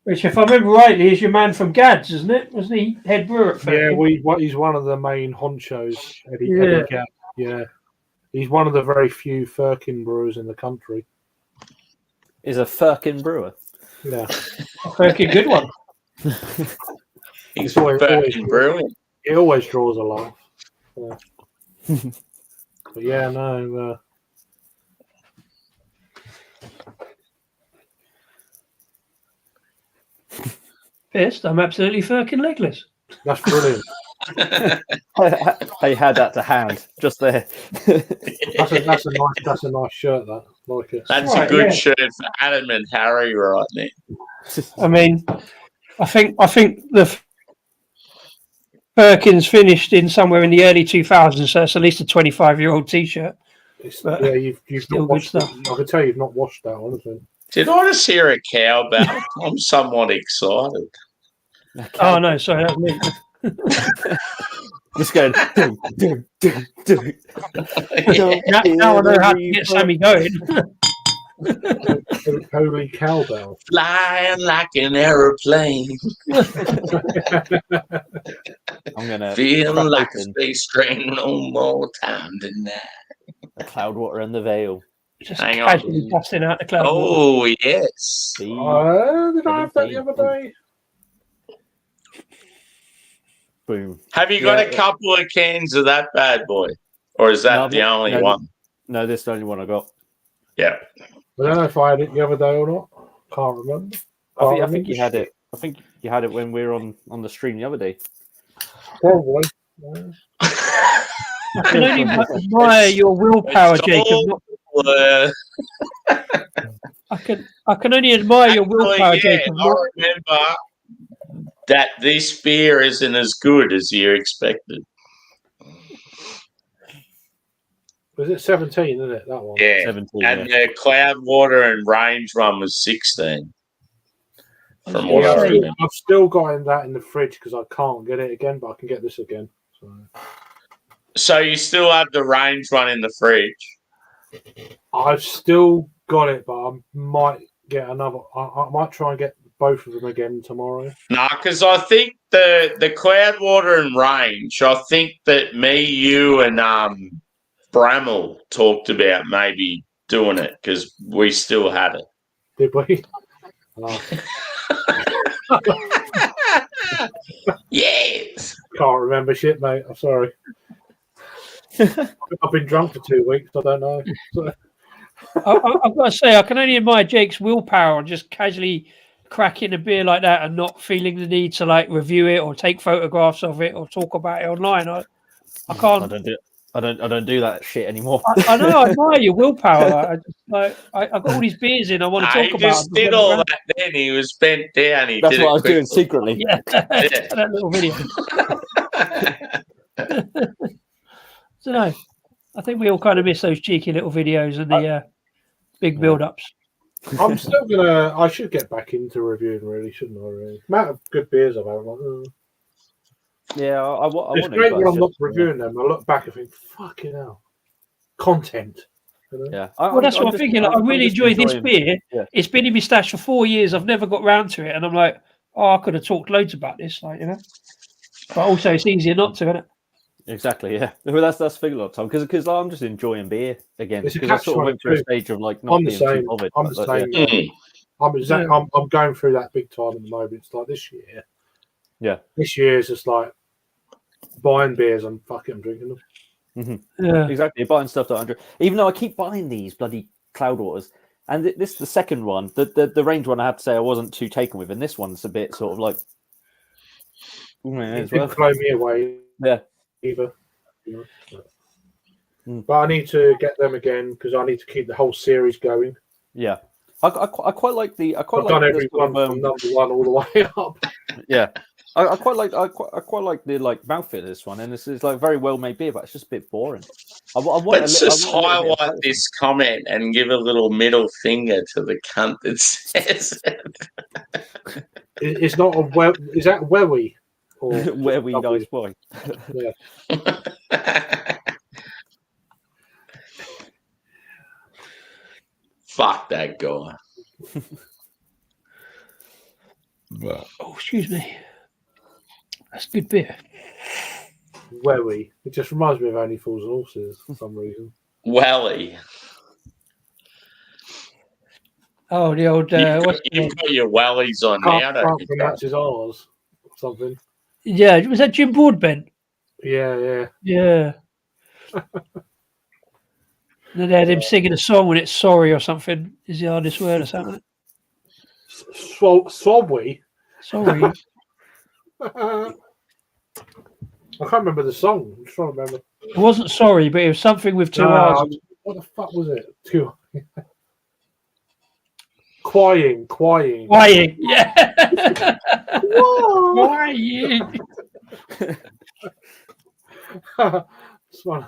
Which, if I remember rightly, is your man from Gads, isn't it? Wasn't he head brewer at Firkin? Yeah, he's one of the main honchos, Eddie Gadd. Yeah. He's one of the very few Firkin brewers in the country. Is a Firkin brewer. Yeah. A Firkin good one. He's Firkin brewing. He always draws a laugh. Yeah. But yeah, no. Pissed, I'm absolutely Firkin legless. That's brilliant. I had that to hand just there. That's a nice shirt. That like it. That's a good shirt for Adam and Harry right now. I mean, I think the Firkins finished in somewhere in the early 2000s, so it's at least a 25-year-old T-shirt. Yeah, you've not washed it. I can tell you've not washed that one, isn't it? Did I just hear a cowbell? I'm somewhat excited. Oh no, sorry, that was me. Just going. Now I know how to get Sammy going. Holy cowbell! Flying like an aeroplane. I'm gonna feel like a space train no more time tonight. The Cloudwater and the Veil. Just casually busting out the cloud. Oh yes. Did I have that the other day? Boom. Have you got a couple of cans of that bad boy, or is that the only one? No, this is the only one I got. Yeah. I don't know if I had it the other day or not. Can't remember. I think you had it. I think you had it when we were on the stream the other day. Probably. I can only admire your willpower, Jacob. I can only admire your willpower, Jacob. I remember that this beer isn't as good as you expected. Was it 17, isn't it, that one? Yeah. 17, and the Cloudwater and Range one was 16. From what I remember. I've still got that in the fridge because I can't get it again, but I can get this again. So you still have the Range one in the fridge? I've still got it, but I might get another. I might try and get both of them again tomorrow. No, because I think the Cloudwater and Range, I think that me, you, and Bramall talked about maybe doing it because we still had it. Did we? Oh. Yes. Can't remember shit, mate. I'm sorry. I've been drunk for 2 weeks. I don't know. So, I've got to say, I can only admire Jake's willpower on just casually cracking a beer like that and not feeling the need to like review it or take photographs of it or talk about it online. I can't. I don't do that shit anymore. I know. I admire your willpower. I got all these beers in. I want to talk He about. just did all that. Then he was bent down. He That's did what I it was doing quickly. secretly. Yeah, that little video. So no, I think we all kind of miss those cheeky little videos and the big build-ups. I'm still gonna. I should get back into reviewing, really, shouldn't I? Really, amount of good beers I've had. Like, Yeah, I want it's to. great when I'm not reviewing them. I look back and think, "Fucking hell, content." You know? Yeah. Well, that's what I'm thinking. Like, I really enjoy this beer. Yeah. It's been in my stash for 4 years. I've never got round to it, and I'm like, oh, I could have talked loads about this, like But also, it's easier not to, isn't it? Exactly. Yeah. Well, that's the thing a lot of time because I'm just enjoying beer again because I sort of went through a stage of like not being too bothered. I'm the same. Yeah. I'm going through that big time at the moment. It's like this year. Yeah. This year is just like buying beers and fucking drinking them. Mm-hmm. Yeah. Exactly. Buying stuff that I enjoy. Even though I keep buying these bloody Cloud Waters, and this is the second one. The range one, I have to say, I wasn't too taken with, and this one's a bit sort of like. It didn't blow me away. Yeah. Either. You know, but I need to get them again because I need to keep the whole series going. Yeah. I quite like the. I've done every one from number one all the way up. Yeah. I quite like the like mouthfeel of this one, and this is like very well made beer, but it's just a bit boring. Let's just highlight this comment and give a little middle finger to the cunt that says it. It's not a well. Is that Wewy? Where we nice boy. Yeah. Fuck that guy. Oh, excuse me. That's good beer. Wewy. It just reminds me of Only Fools and Horses for some reason. Welly. Oh, the old. You've got your wellies on now, don't you? Pronounce his R's or something. Yeah, was that Jim Broadbent? Yeah. And they had him singing a song when it's sorry or something. Is the hardest word or something? Swabby. Sorry. I can't remember the song. I'm trying to remember. It wasn't sorry, but it was something with two R's. What the fuck was it? Two. Crying. Yeah. Crying. Smart.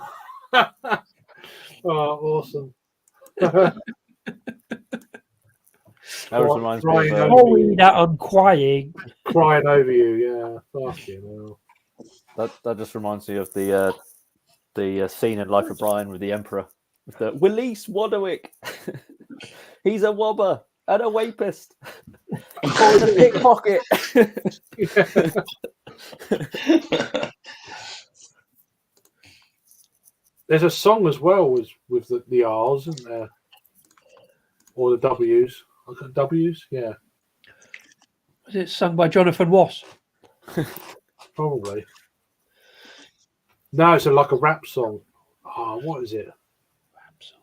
Oh, awesome. That reminds me of that I'm crying. Crying over you, yeah. Fucking hell. that just reminds me of the scene in Life of Brian with the Emperor. With the Willis Wadwick. He's a wobber and a wapist. He's a pickpocket. There's a song as well with the R's, isn't there? Or the W's. W's? Yeah. Was it sung by Jonathan Ross? Probably. No, it's like a rap song. Oh, what is it? Rap song.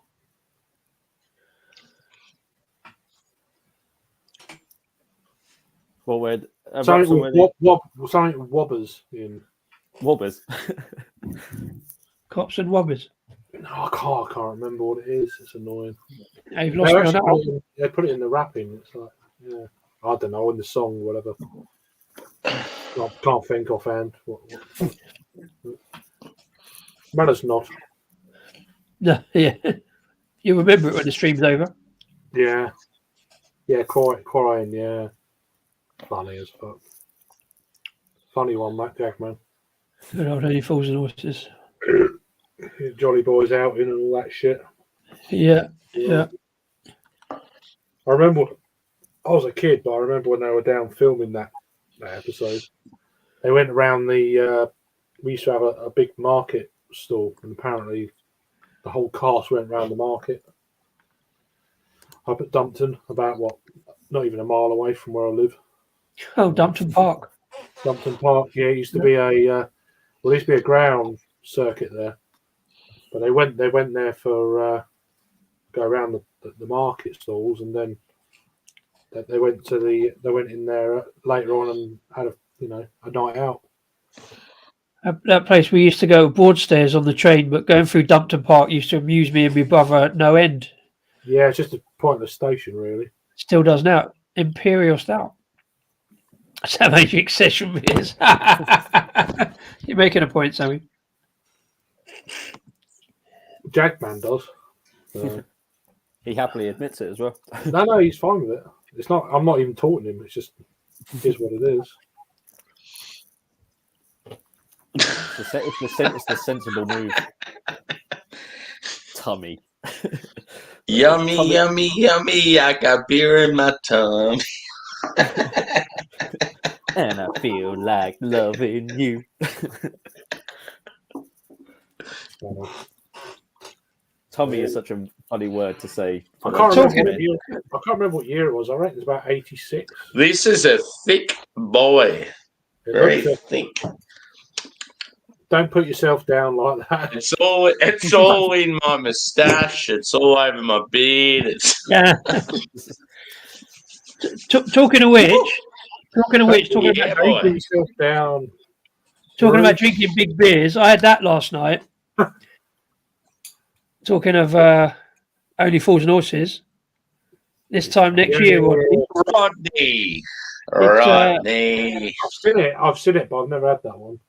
Well, we're something with wobbers in. Wobbers. Cops and Wobbers. No, I can't remember what it is. It's annoying. Yeah, you've lost me on that one. They put it in the rapping. It's like, yeah, I don't know, in the song, whatever. I can't think offhand. What. Matters not. No, yeah. You remember it when the stream's over. Yeah. Yeah, crying, yeah. Funny as fuck. Funny one, Matt Jackman. Good old Only Fools and Horses. Jolly Boys outing and all that shit. Yeah. I remember I was a kid, but I remember when they were down filming that episode. They went around we used to have a big market stall, and apparently the whole cast went around the market up at Dumpton, about not even a mile away from where I live. Oh, Dumpton Park. Dumpton Park, yeah, it used to be a ground circuit there. But they went there for go around the market stalls, and then they went in there later on and had a night out. That place we used to go Broadstairs on the train, but going through Dumpton Park used to amuse me and my brother at no end. Yeah, it's just a pointless station, really. Still does now. Imperial Stout. That's how Magic Session is. You're making a point, Sammy. Jagman does. So. He happily admits it as well. No, he's fine with it. It's not. I'm not even taunting him. It's just is what it is. It's the sensible move. Tummy. Yummy, yummy, yummy. I got beer in my tummy. And I feel like loving you. Tummy is such a funny word to say. I can't remember what year it was. I reckon it's about 86. This is a thick boy. Very thick. Don't put yourself down like that. It's all in my moustache. It's all over my beard. Yeah. Talking of which, talking about Put yourself down. Talking about drinking big beers, I had that last night. Talking of Only Fools and Horses, this time next year, Rodney. I've seen it, but I've never had that one.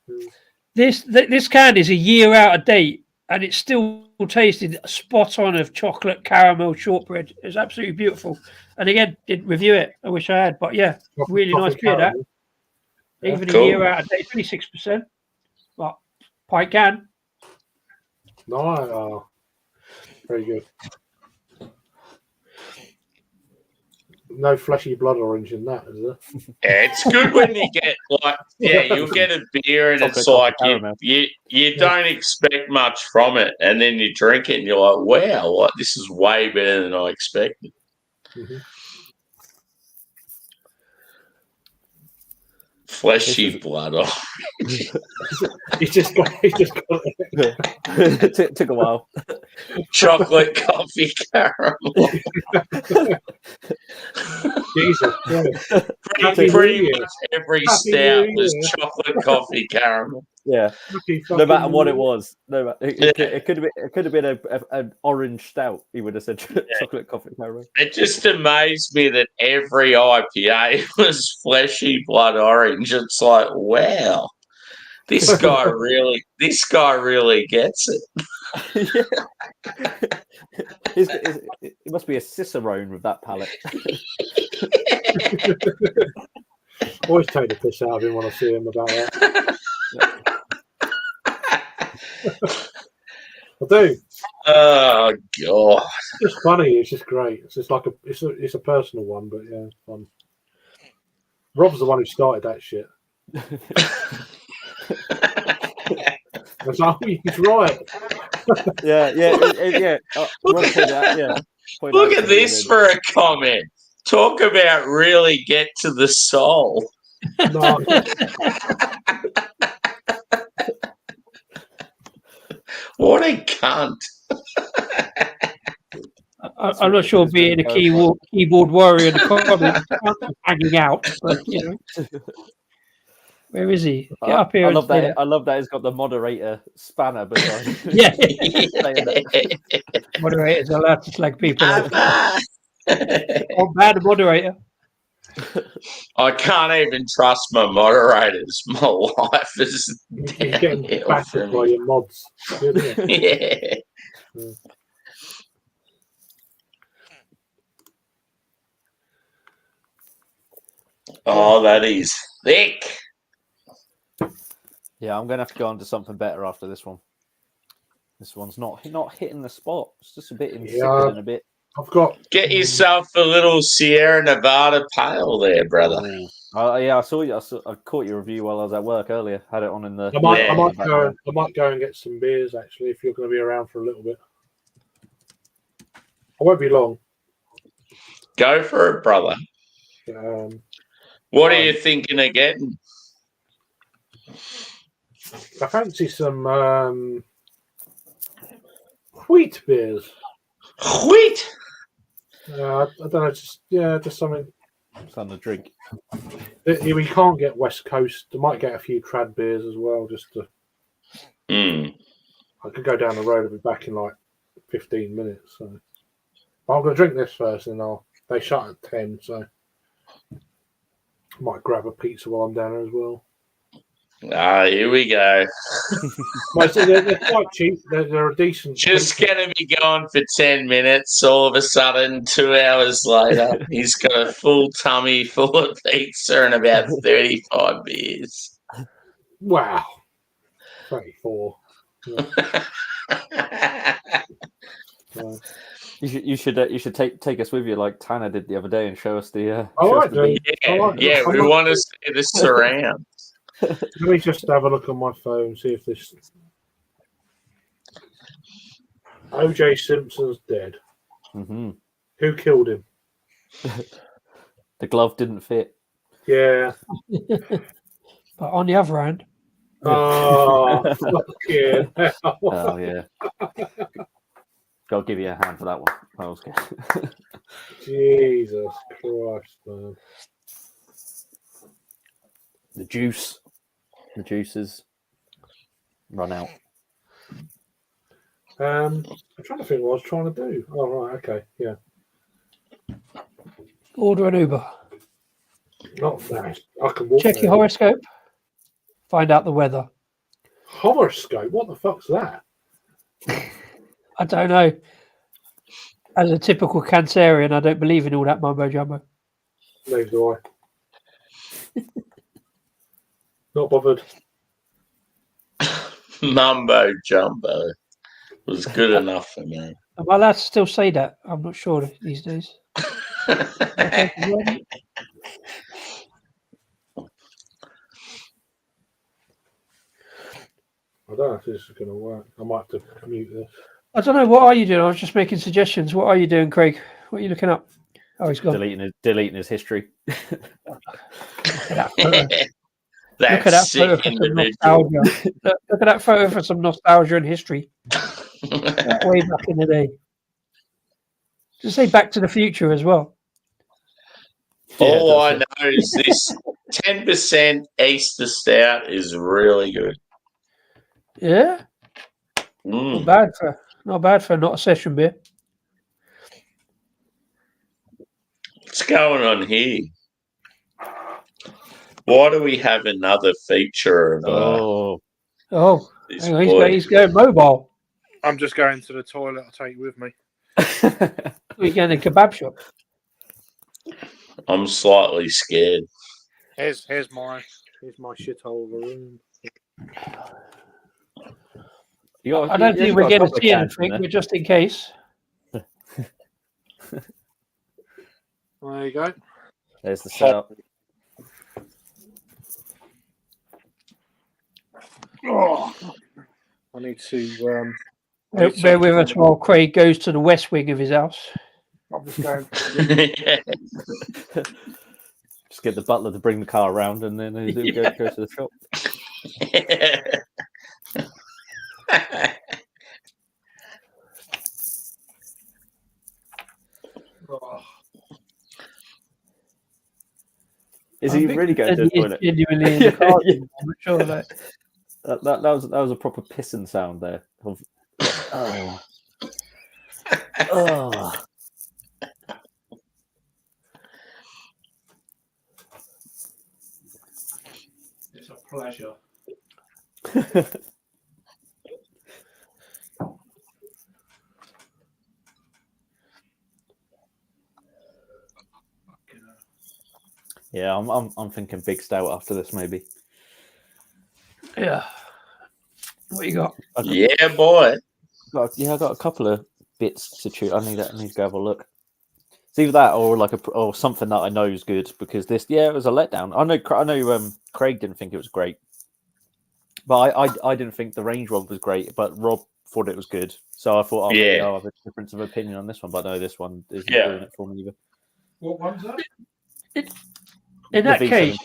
This can is a year out of date, and it still tasted spot on of chocolate caramel shortbread. It was absolutely beautiful. And again, didn't review it. I wish I had, but yeah, really nice beer. That even a year out of date, 26%. But pint can. No, very good. No fleshy blood orange in that, is there? Yeah, it's good when you get you'll get a beer and it's like you don't expect much from it, and then you drink it and you're like, wow, this is way better than I expected. Mm-hmm. Fleshy blood off. He's just got it. Took a while. Chocolate coffee caramel. Jesus. Pretty much every stout was chocolate coffee caramel. Yeah. No matter what it was. It could have been an orange stout. He would have said chocolate coffee caramel. It just amazed me that every IPA was fleshy blood orange. It's like, wow, this guy really gets it. He must be a cicerone with that palate. Always take the piss out of him when I see him about that. I do. Oh God! It's just funny. It's just great. It's just like it's a personal one, but yeah, it's fun. Rob's the one who started that shit. I was like, he's right. Yeah. Look at this for a comment. Talk about really get to the soul. No. What a cunt. I'm not sure being a keyboard warrior in the comments hanging out, but where is he? Get up here. I love that he's got the moderator spanner beside him. Yeah. Moderators are allowed to slag people. Oh, bad moderator. I can't even trust my moderators. My life is getting battered by your mods. Yeah. Oh, that is thick. Yeah, I'm going to have to go on to something better after this one. This one's not hitting the spot. It's just a bit insipid and a bit. Get yourself a little Sierra Nevada pale there, brother. Yeah, I saw you. I caught your review while I was at work earlier. Had it on in the. I might go and get some beers actually if you're going to be around for a little bit. I won't be long. Go for it, brother. What are you thinking of getting? I fancy some Wheat beers. Wheat. I don't know. Just something. Something to drink. We can't get West Coast. I might get a few trad beers as well. Just to. I could go down the road and be back in like 15 minutes. So but I'm going to drink this first, and they shut at 10. So I might grab a pizza while I'm down there as well. Here we go. They're quite cheap. They're a decent. Just going to be going for 10 minutes. All of a sudden, 2 hours later, he's got a full tummy full of pizza and about 35 beers. Wow. 34. Yeah. You should take us with you like Tanner did the other day and show us the. We want to see the surround. Let me just have a look on my phone, see if this. O.J. Simpson's dead. Mm-hmm. Who killed him? The glove didn't fit. Yeah. But on the other hand, oh, fucking hell. Oh yeah. I'll give you a hand for that one. That was good. Jesus Christ, man. The juices run out. I'm trying to think what I was trying to do. Oh, right, okay, yeah. order an Uber. Not that. I can walk Check there. your horoscope. Find out the weather. Horoscope? What the fuck's that? I don't know. As a typical Cancerian, I don't believe in all that mumbo jumbo. Neither do I. Not bothered. Mumbo jumbo was good enough for me. Am I allowed to still say that? I'm not sure these days. I don't know if this is going to work. I might have to mute this. I don't know. What are you doing? I was just making suggestions. What are you doing, Craig? What are you looking up? Oh, he's gone. Deleting his history. Look at that That's photo sick for some individual. nostalgia. Look at that photo for some nostalgia and history. Way back in the day. Just say Back to the Future as well. All I know is this 10% Easter Stout is really good. Yeah, not bad for not a session beer. What's going on here? Why do we have another feature of this hang on, boy? he's going mobile. I'm just going to the toilet. I'll take you with me. We're going to kebab shop. I'm slightly scared. Here's my shithole of a room. I don't think we're going to see anything, but just in case. There you go. There's the setup. Oh, I need to. Bear with us while Craig goes to the west wing of his house. I'm just going. Just get the butler to bring the car around, and then go to the shop. Is he really going to the toilet? Genuinely in the car. I'm not sure of that. That was a proper pissing sound there. Oh. Oh. It's a pleasure. Yeah, I'm thinking big stout after this, maybe. Yeah. What you got? Yeah, boy. I got a couple of bits to chew. I need to go have a look. It's either that or something that I know is good, because this, it was a letdown. I know. Craig didn't think it was great, but I didn't think the Range one was great, but Rob thought it was good. So I thought, maybe I'll have a difference of opinion on this one. But no, this one isn't doing it for me either. What one's that? In that case,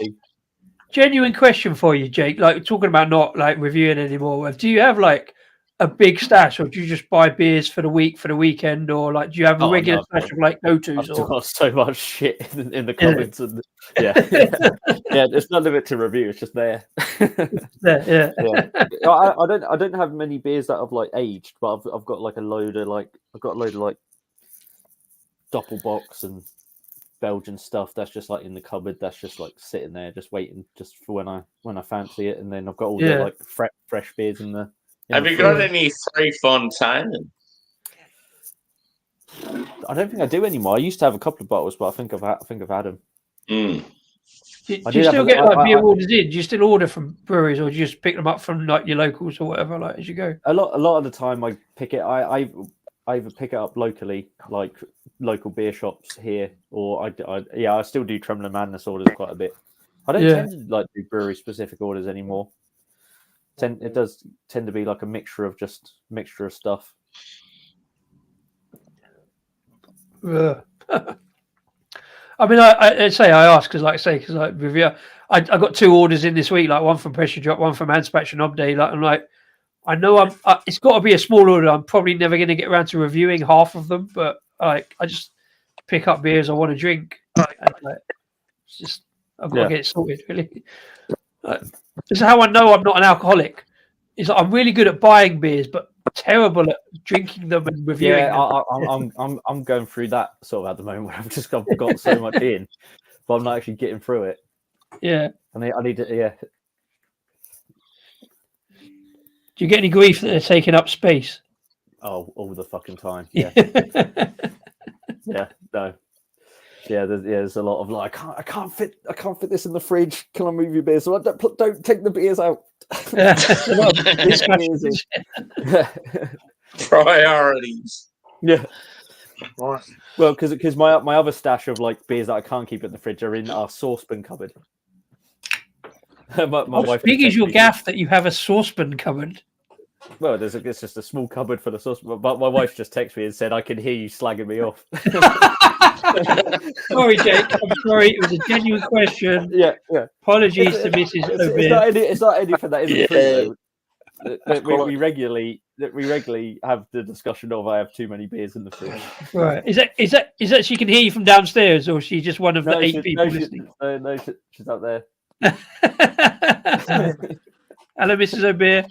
genuine question for you, Jake. Like talking about not like reviewing anymore. Do you have like a big stash, or do you just buy beers for the week, for the weekend, or like do you have a regular stash of like go-tos? I've got so much shit in the Yeah. cupboards, and yeah, there's none of it to review. It's just there. Yeah. I don't have many beers that have like aged, but I've got like a load of like Doppelbox and Belgian stuff that's just like in the cupboard, that's just like sitting there, just waiting, just for when I fancy it. And then I've got all the like fresh beers in the. Have you got any 3 Fontaine? I don't think I do anymore. I used to have a couple of bottles, but I think I've had them. Mm. Do you still get like beer orders in? Do you still order from breweries, or do you just pick them up from like your locals or whatever, like as you go? A lot of the time, I pick it. I either pick it up locally, like local beer shops here, or I still do Trembling Madness orders quite a bit. I don't tend to like do brewery specific orders anymore. It does tend to be like a mixture of stuff. I mean, I say I ask because, like review, I got 2 orders in this week, like one from Pressure Drop, one from Handspatch and Obday. Like I'm like, I know it's got to be a small order. I'm probably never going to get around to reviewing half of them, but like I just pick up beers I want to drink. And, like, it's just I've got to get it sorted. Really, this is how I know I'm not an alcoholic. Is like I'm really good at buying beers, but terrible at drinking them and reviewing them. I'm going through that sort of at the moment where I've got so much in, but I'm not actually getting through it. Yeah. I need to. Yeah. Do you get any grief that they're taking up space? Oh, all the fucking time. Yeah. Yeah. No. Yeah. There's a lot of like I can't fit this in the fridge. Can I move your beers? So don't take the beers out. Priorities. Yeah. Right. Well, because my other stash of like beers that I can't keep in the fridge are in our saucepan cupboard. my How wife big is your gaff that you have a saucepan cupboard? Well, it's just a small cupboard for the saucepan. But my wife just texted me and said, "I can hear you slagging me off." Sorry, Jake. I'm sorry. It was a genuine question. Yeah. Apologies to Mrs. It's not anything that isn't true. Though. We regularly have the discussion of I have too many beers in the fridge. Right? Is that she can hear you from downstairs, or is she just one of the 8 people listening? No, she's up there. Hello, Mrs. O'Bear.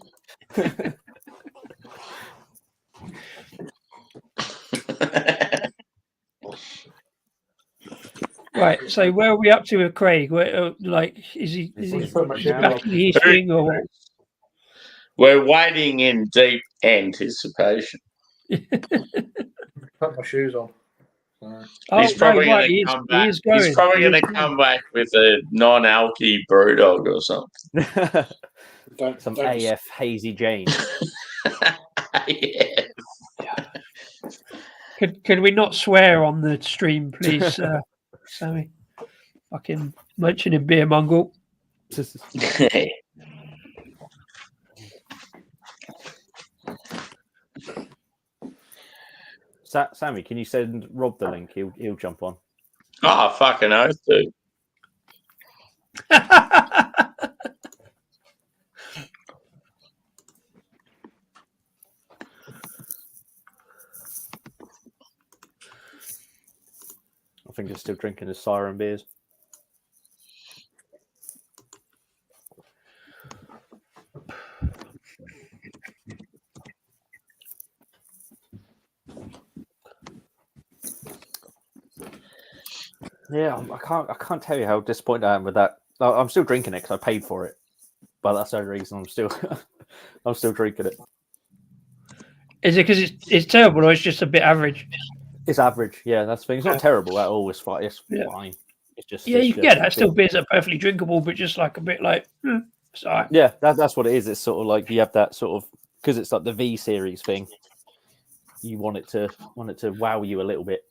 Right. So where are we up to with Craig? Where, is he back in the eastwing or what? We're waiting in deep anticipation. Put my shoes on. He's probably going to come back. He's probably going to come back with a non-alky brewdog or something. Some AF Hazy Jane. Yeah. Could we not swear on the stream, please, Sammy? Fucking mentioning beer mongrel. Sammy, can you send Rob the link? He'll jump on. Oh, fucking oath, dude. I think he's still drinking his Siren beers. Yeah, I can't tell you how disappointed I am with that. I'm still drinking it because I paid for it, but that's the only reason I'm still drinking it. Is it because it's terrible, or it's just a bit average? It's average, yeah. That's the thing. It's not terrible at all. It's fine. It's fine. It's just you get that. Still beers that are perfectly drinkable, but just like a bit like. Sorry. Yeah, that's what it is. It's sort of like you have that sort of because it's like the V series thing. You want it to wow you a little bit.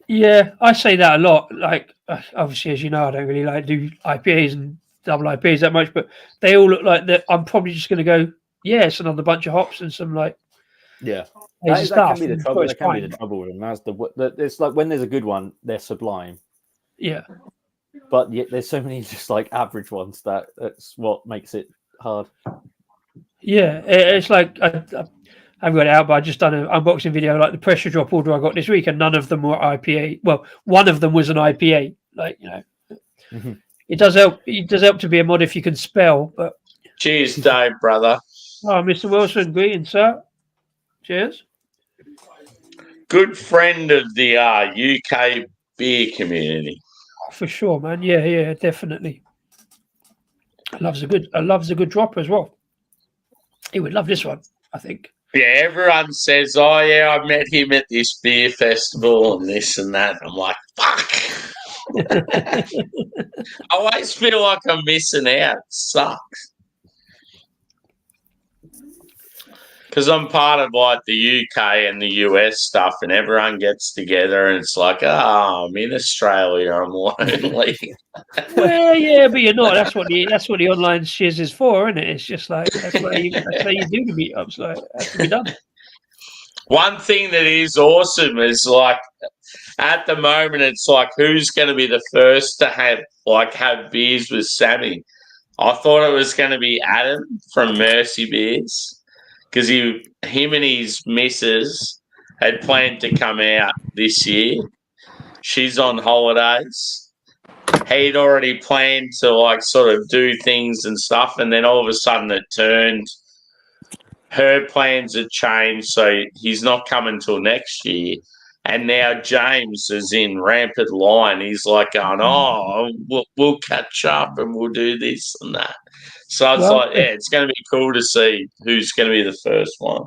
Yeah, I say that a lot. Like, obviously, as you know, I don't really like do IPAs and double IPAs that much, but they all look like that. I'm probably just going to go, it's another bunch of hops and some like, that stuff. Can be the trouble. That can be the trouble with them. That's it's like when there's a good one, they're sublime. Yeah, but yet there's so many just like average ones that's what makes it hard. Yeah, it's like I haven't got it out, but I just done an unboxing video like the pressure drop order I got this week, and none of them were IPA. Well, one of them was an IPA. Like Mhm. it does help. It does help to be a mod if you can spell. But Cheers, Dave, brother. Mr. Wilson, greetings, sir. Cheers. Good friend of the UK beer community. For sure, man. Yeah, definitely. Loves a good drop as well. He would love this one, I think. Yeah, everyone says, "Oh yeah, I met him at this beer festival and this and that." I'm like, "Fuck!" I always feel like I'm missing out. It sucks because I'm part of like the UK and the US stuff, and everyone gets together, and it's like, "Oh, I'm in Australia. I'm lonely." Well, yeah, but you're not. That's what the online shiz is for, isn't it? It's just like that's why you do the meetups. Like it has to be done. One thing that is awesome is like at the moment, it's like who's going to be the first to have beers with Sammy. I thought it was going to be Adam from Mercy Beers because him and his missus had planned to come out this year. She's on holidays. He'd already planned to like sort of do things and stuff, and then all of a sudden it turned. Her plans had changed, so he's not coming till next year. And now James is in rampant line. He's like going, "Oh, we'll catch up and we'll do this and that." So it's like, yeah, it's going to be cool to see who's going to be the first one.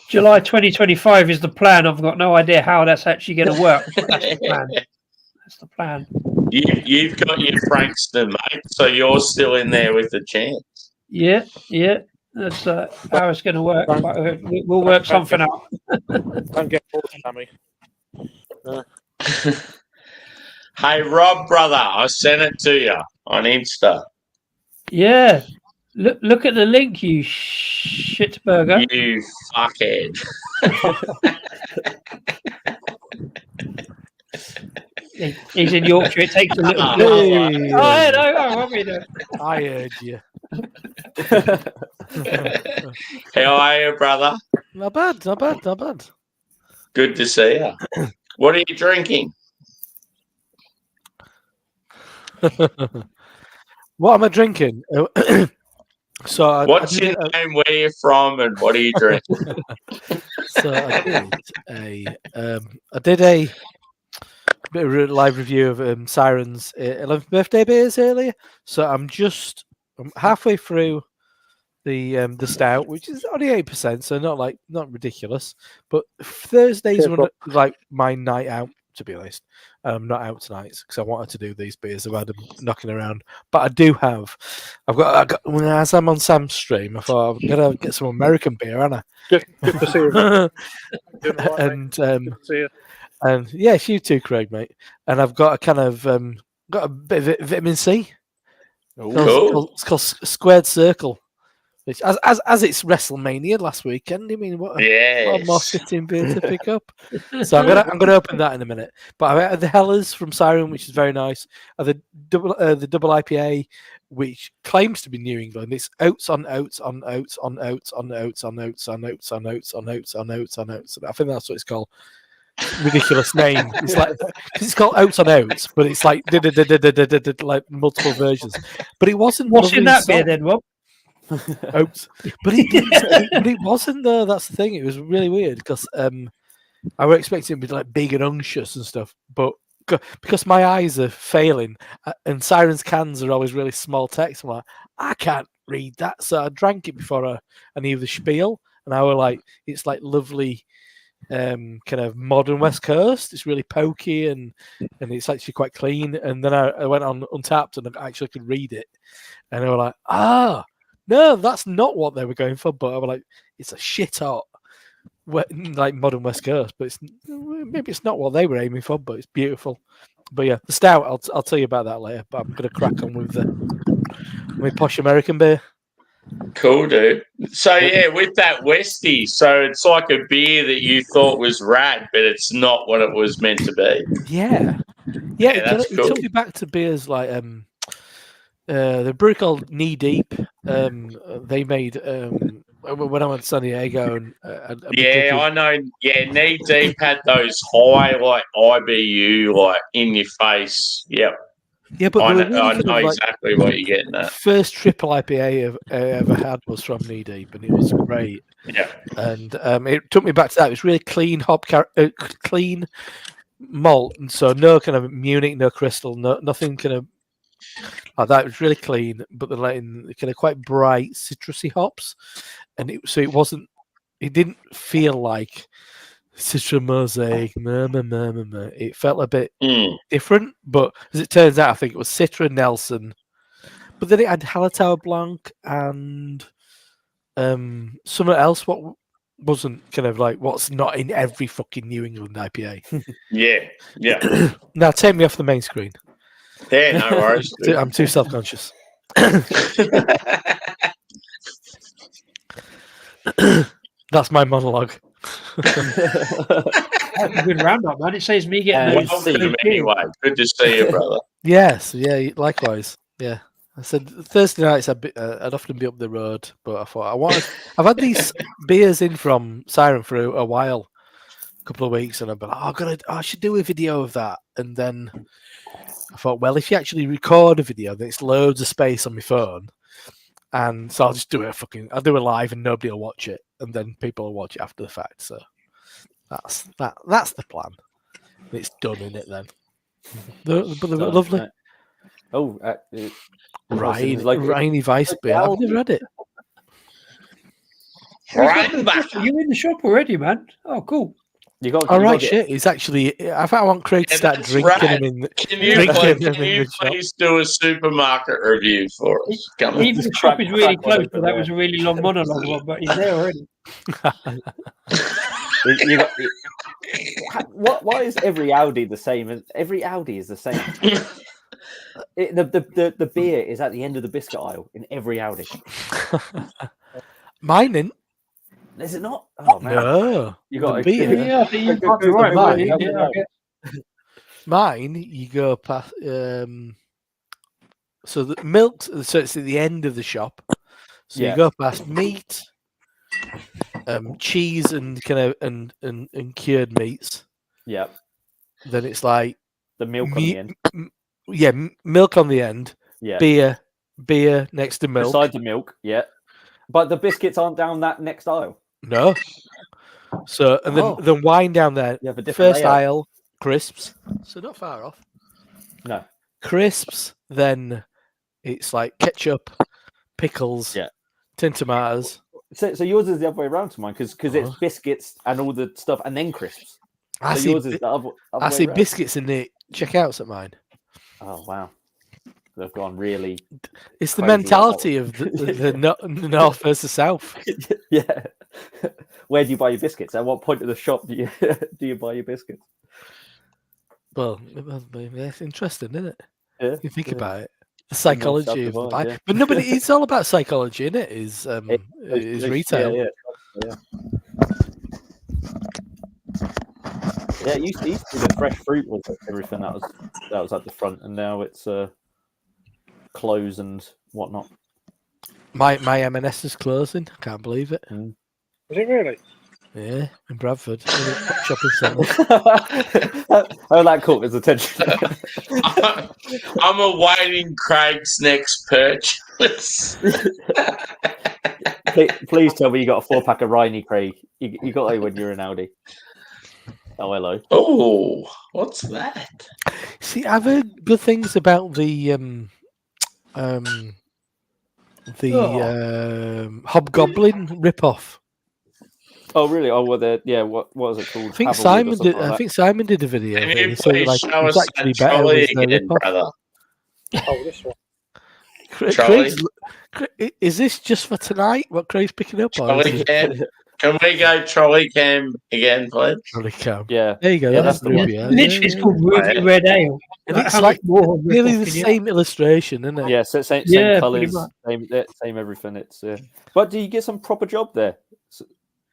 July 2025 is the plan. I've got no idea how that's actually going to work. But that's the plan. That's the plan. You've got your Frankston, mate, so you're still in there with the chance. Yeah. That's how it's going to work. But we'll work something out. Don't get bored, Sammy. Hey, Rob, brother, I sent it to you on Insta. Yeah. Look at the link, you shitburger. You fuckhead. He's in Yorkshire. It takes a little. Hey. What are we doing? I heard you. How are you, brother? Not bad. Good to see you. What are you drinking? What am I drinking? So What's your name? Where are you from? And what are you drinking? So I did a bit of a live review of Siren's 11th birthday beers earlier. So I'm halfway through the stout, which is only 8%, so not ridiculous. But Thursdays were like my night out, to be honest. I'm not out tonight because I wanted to do these beers. I've had them knocking around, but I do have. I've got as I'm on Sam's stream, I thought I'm gonna get some American beer, aren't I? Good to see you. And yes, you too, Craig, mate. And I've got a kind of got a bit of vitamin C. Cool. It's called Squared Circle. Which, as it's WrestleMania last weekend, I mean, what a more fitting beer to pick up. So I'm gonna open that in a minute. But I had the Hellers from Siren, which is very nice. The double IPA, which claims to be New England. It's oats on oats on oats on oats on oats on oats on oats on oats on oats on oats on oats. I think that's what it's called. Ridiculous name. It's like it's called oats on oats, but it's like like multiple versions. But it wasn't. What's in that beer then, Rob? Oats, but it wasn't though. That's the thing. It was really weird because I were expecting it to be like big and unctuous and stuff, but because my eyes are failing and Siren's cans are always really small text, I'm like, I can't read that. So I drank it before I knew the spiel, and I were like, it's like lovely, kind of modern West Coast. It's really pokey and it's actually quite clean. And then I went on Untapped and I actually could read it, and I were like, no, that's not what they were going for. But I was like, it's a shit hot, like modern West Coast. But maybe it's not what they were aiming for. But it's beautiful. But yeah, the stout. I'll tell you about that later. But I'm gonna crack on with the posh American beer. Cool, dude. So yeah, with that Westie, so it's like a beer that you thought was rad, but it's not what it was meant to be. Yeah, that's it cool. took me back to beers like the brew called Knee Deep, they made when I went to San Diego and Yeah, I know. Yeah, Knee Deep had those high, like IBU, like in your face. Yep. yeah, but I they know, were really I kind know of like exactly what you're getting at. first triple IPA I ever had was from Knee Deep, and it was great. Yeah. And it took me back to that. It was really clean clean malt, and so no kind of Munich, no crystal, nothing kind of like that. It was really clean, but they're letting kind of quite bright citrusy hops, and it didn't feel like Citra Mosaic. It felt a bit different, but as it turns out, I think it was Citra Nelson. But then it had Hallertau Blanc and something else. What wasn't kind of like what's not in every fucking New England IPA. Yeah. Now take me off the main screen. Yeah, no worries. I'm too self-conscious. That's my monologue. That's a good roundup, man. It saves me getting Welcome anyway. Good to see you, brother. Yes, yeah, likewise. Yeah. I said Thursday nights I'd often be up the road, but I thought I've had these beers in from Siren for a while, a couple of weeks, and I've been like, I should do a video of that. And then I thought, well, if you actually record a video, then it's loads of space on my phone, and so I'll just do it. I'll do it live, and nobody will watch it, and then people will watch it after the fact. So that's the plan. It's done in it then. But they're lovely. Oh, Rainy Vice beer. I've never had it. You're in the shop already, man. Oh, cool. All right, shit. It's actually. I think I want Craig to start drinking him in. Can you please do a supermarket review for us? Come on. Even the shop is really close, but that was a really long monologue. But he's there already. Why is every Audi the same? Every Audi is the same. The beer is at the end of the biscuit aisle in every Audi. Mine isn't. Is it not? Oh man, no. You got beer. Yeah, I think you're right. Mine, you go past. So the milk. So it's at the end of the shop. So you go past meat, cheese, and kind of and cured meats. Yeah. Then it's like the milk on the end. Yeah, milk on the end. Yeah. Beer next to milk. Beside the milk, yeah. But the biscuits aren't down that next aisle. No. So and then wine down there. You have a different first layout. aisle, crisps. So not far off. No. Crisps, then it's like ketchup, pickles, tin tomatoes. So yours is the other way around to mine because it's biscuits and all the stuff and then crisps. I so see, yours is the other I see biscuits in the checkouts at mine. Oh wow. They've gone really. It's the mentality of the north versus south. Yeah. Where do you buy your biscuits? At what point of the shop do you buy your biscuits? Well, it's interesting, isn't it? Yeah. You think about it. The psychology of the buy. Yeah. But nobody. It's all about psychology, isn't it? Is retail. Yeah. Yeah, it used to be the fresh fruit was everything that was at the front, and now it's clothes and whatnot. My M&S is closing. I can't believe it. Is it really? Yeah, in Bradford, shopping centre. Oh, that caught his attention. I'm awaiting Craig's next purchase. Please tell me you got a 4-pack of Rhiney, Craig. You got it when you're in Audi. Oh, hello. Oh, what's that? See, I've heard good things about the Hobgoblin ripoff. Oh, really? Oh, well, what was it called? I think Simon did. I think Simon did a video. Can of it. you He said, please like, show it was us actually that better trolley with the again, ripoff. brother? Oh, this one. Craig's, is this just for tonight? What Craig's picking up on? Trolley cam. Can we go trolley cam again, please? Trolley cam. Yeah. There you go. Yeah, that's the one. Literally, it's called Ruby Red Ale. And it's like nearly the same illustration, isn't it? Yeah, so same colours, same everything. It's but do you get some proper job there?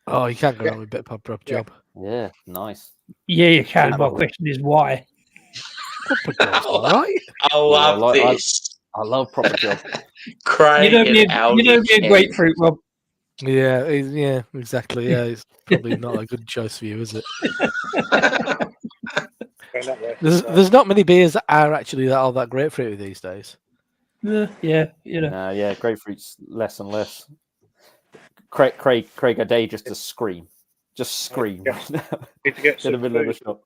Oh, you can't go wrong with a bit of proper job. Yeah, nice. Yeah, you can. My question is why. Proper job, all right. I love this. I love proper job. Craig You know me, and Aldi. you know me a grapefruit, Rob. Yeah, exactly. Yeah, it's probably not a good choice for you, is it? Going that way. There's not many beers that are actually all that grapefruity these days. Yeah, you know. Nah, yeah, grapefruit's less and less. Craig a day just to scream. Just scream Yeah. Need to get in the some middle of the food. shop.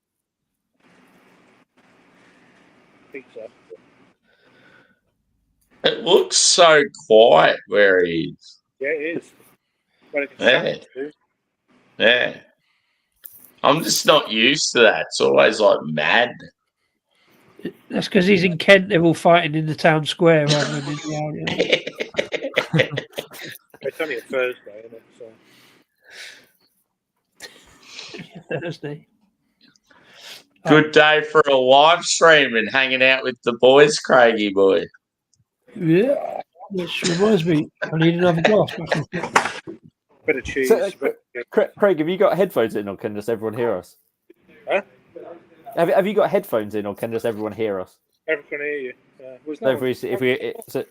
Pizza. It looks so quiet where he is. Yeah, it is. Well, it can Yeah. stand too. Yeah. I'm just not used to that. It's always like mad. That's because he's in Kent. They're all fighting in the town square rather than in the It's only a Thursday, isn't it? So. Thursday. Good day for a live stream and hanging out with the boys, Craigie boy. Yeah, which reminds me, I need another glass. Bit of cheese. So, but, Craig, have you got headphones in, or can just everyone hear us? Huh? Have you got headphones in, or can just everyone hear us? everyone can hear you. Was So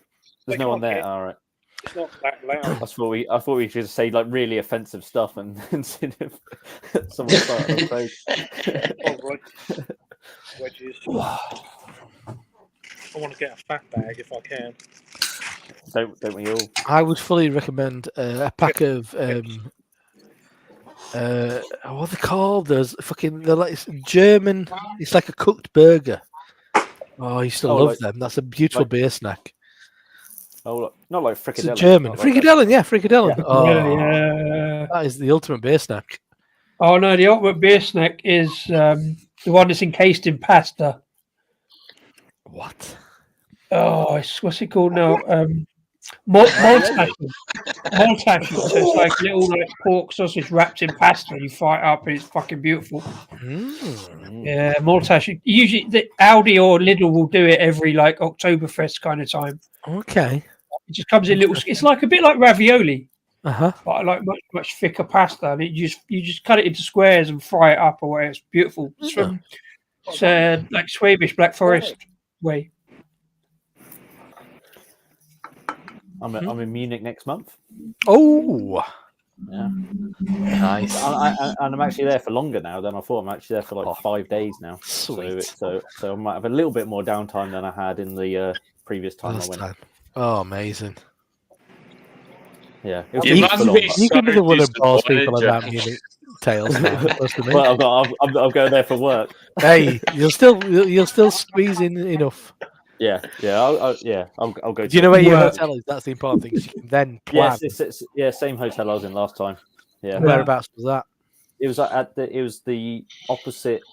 there's no one there. All right. It's not that loud. I thought we should say like really offensive stuff and instead of someone started on Craig. Oh, right. Wedges. I want to get a fat bag if I can. Don't we all? I would fully recommend a pack of what are they called? They're like it's German. It's like a cooked burger. Oh, I used to love them. That's a beautiful beer snack. Oh, not like frikadellen. It's a German frikadellen. Yeah, frikadellen. Yeah. Oh, Yeah. that is the ultimate beer snack. Oh no, the ultimate beer snack is the one that's encased in pasta. What? Oh, what's it called now? Maltash. So it's like little like pork sausage wrapped in pasta. And you fry it up, and it's fucking beautiful. Yeah, Maltash. Usually, the Aldi or Lidl will do it every like Oktoberfest kind of time. Okay. It just comes in little. It's like a bit like ravioli, but like much thicker pasta. And you just cut it into squares and fry it up or whatever. It's beautiful. It's from like Swedish Black Forest way. I'm in Munich next month. Oh, yeah, nice. And I'm actually there for longer now than I thought. I'm actually there for like 5 days now. Sweet. So I might have a little bit more downtime than I had in the previous time I went. Oh, amazing. Yeah, you can be the one who balls people about Munich tales. Well, I'll go there for work. Hey, you'll still squeeze in enough. Yeah, I'll go. Do you know where your hotel is? That's the important thing. You can then plan. Yes, same hotel I was in last time. Yeah, whereabouts was that? It was it was the opposite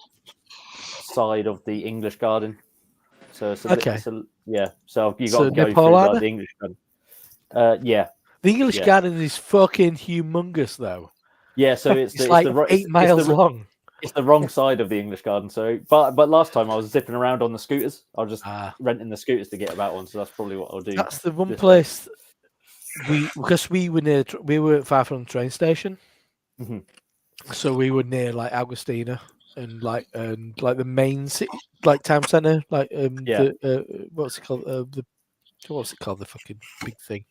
side of the English Garden. So it's okay. So you got to go through like, the English Garden. Yeah. The English Garden is fucking humongous, though. Yeah, so it's like 8 miles long. It's the wrong side of the English Garden. So, but last time I was zipping around on the scooters. I was just renting the scooters to get about one. So that's probably what I'll do. That's the one place because we weren't far from the train station, so we were near like Augustina and like the main city, like town centre, like what's it called? The fucking big thing.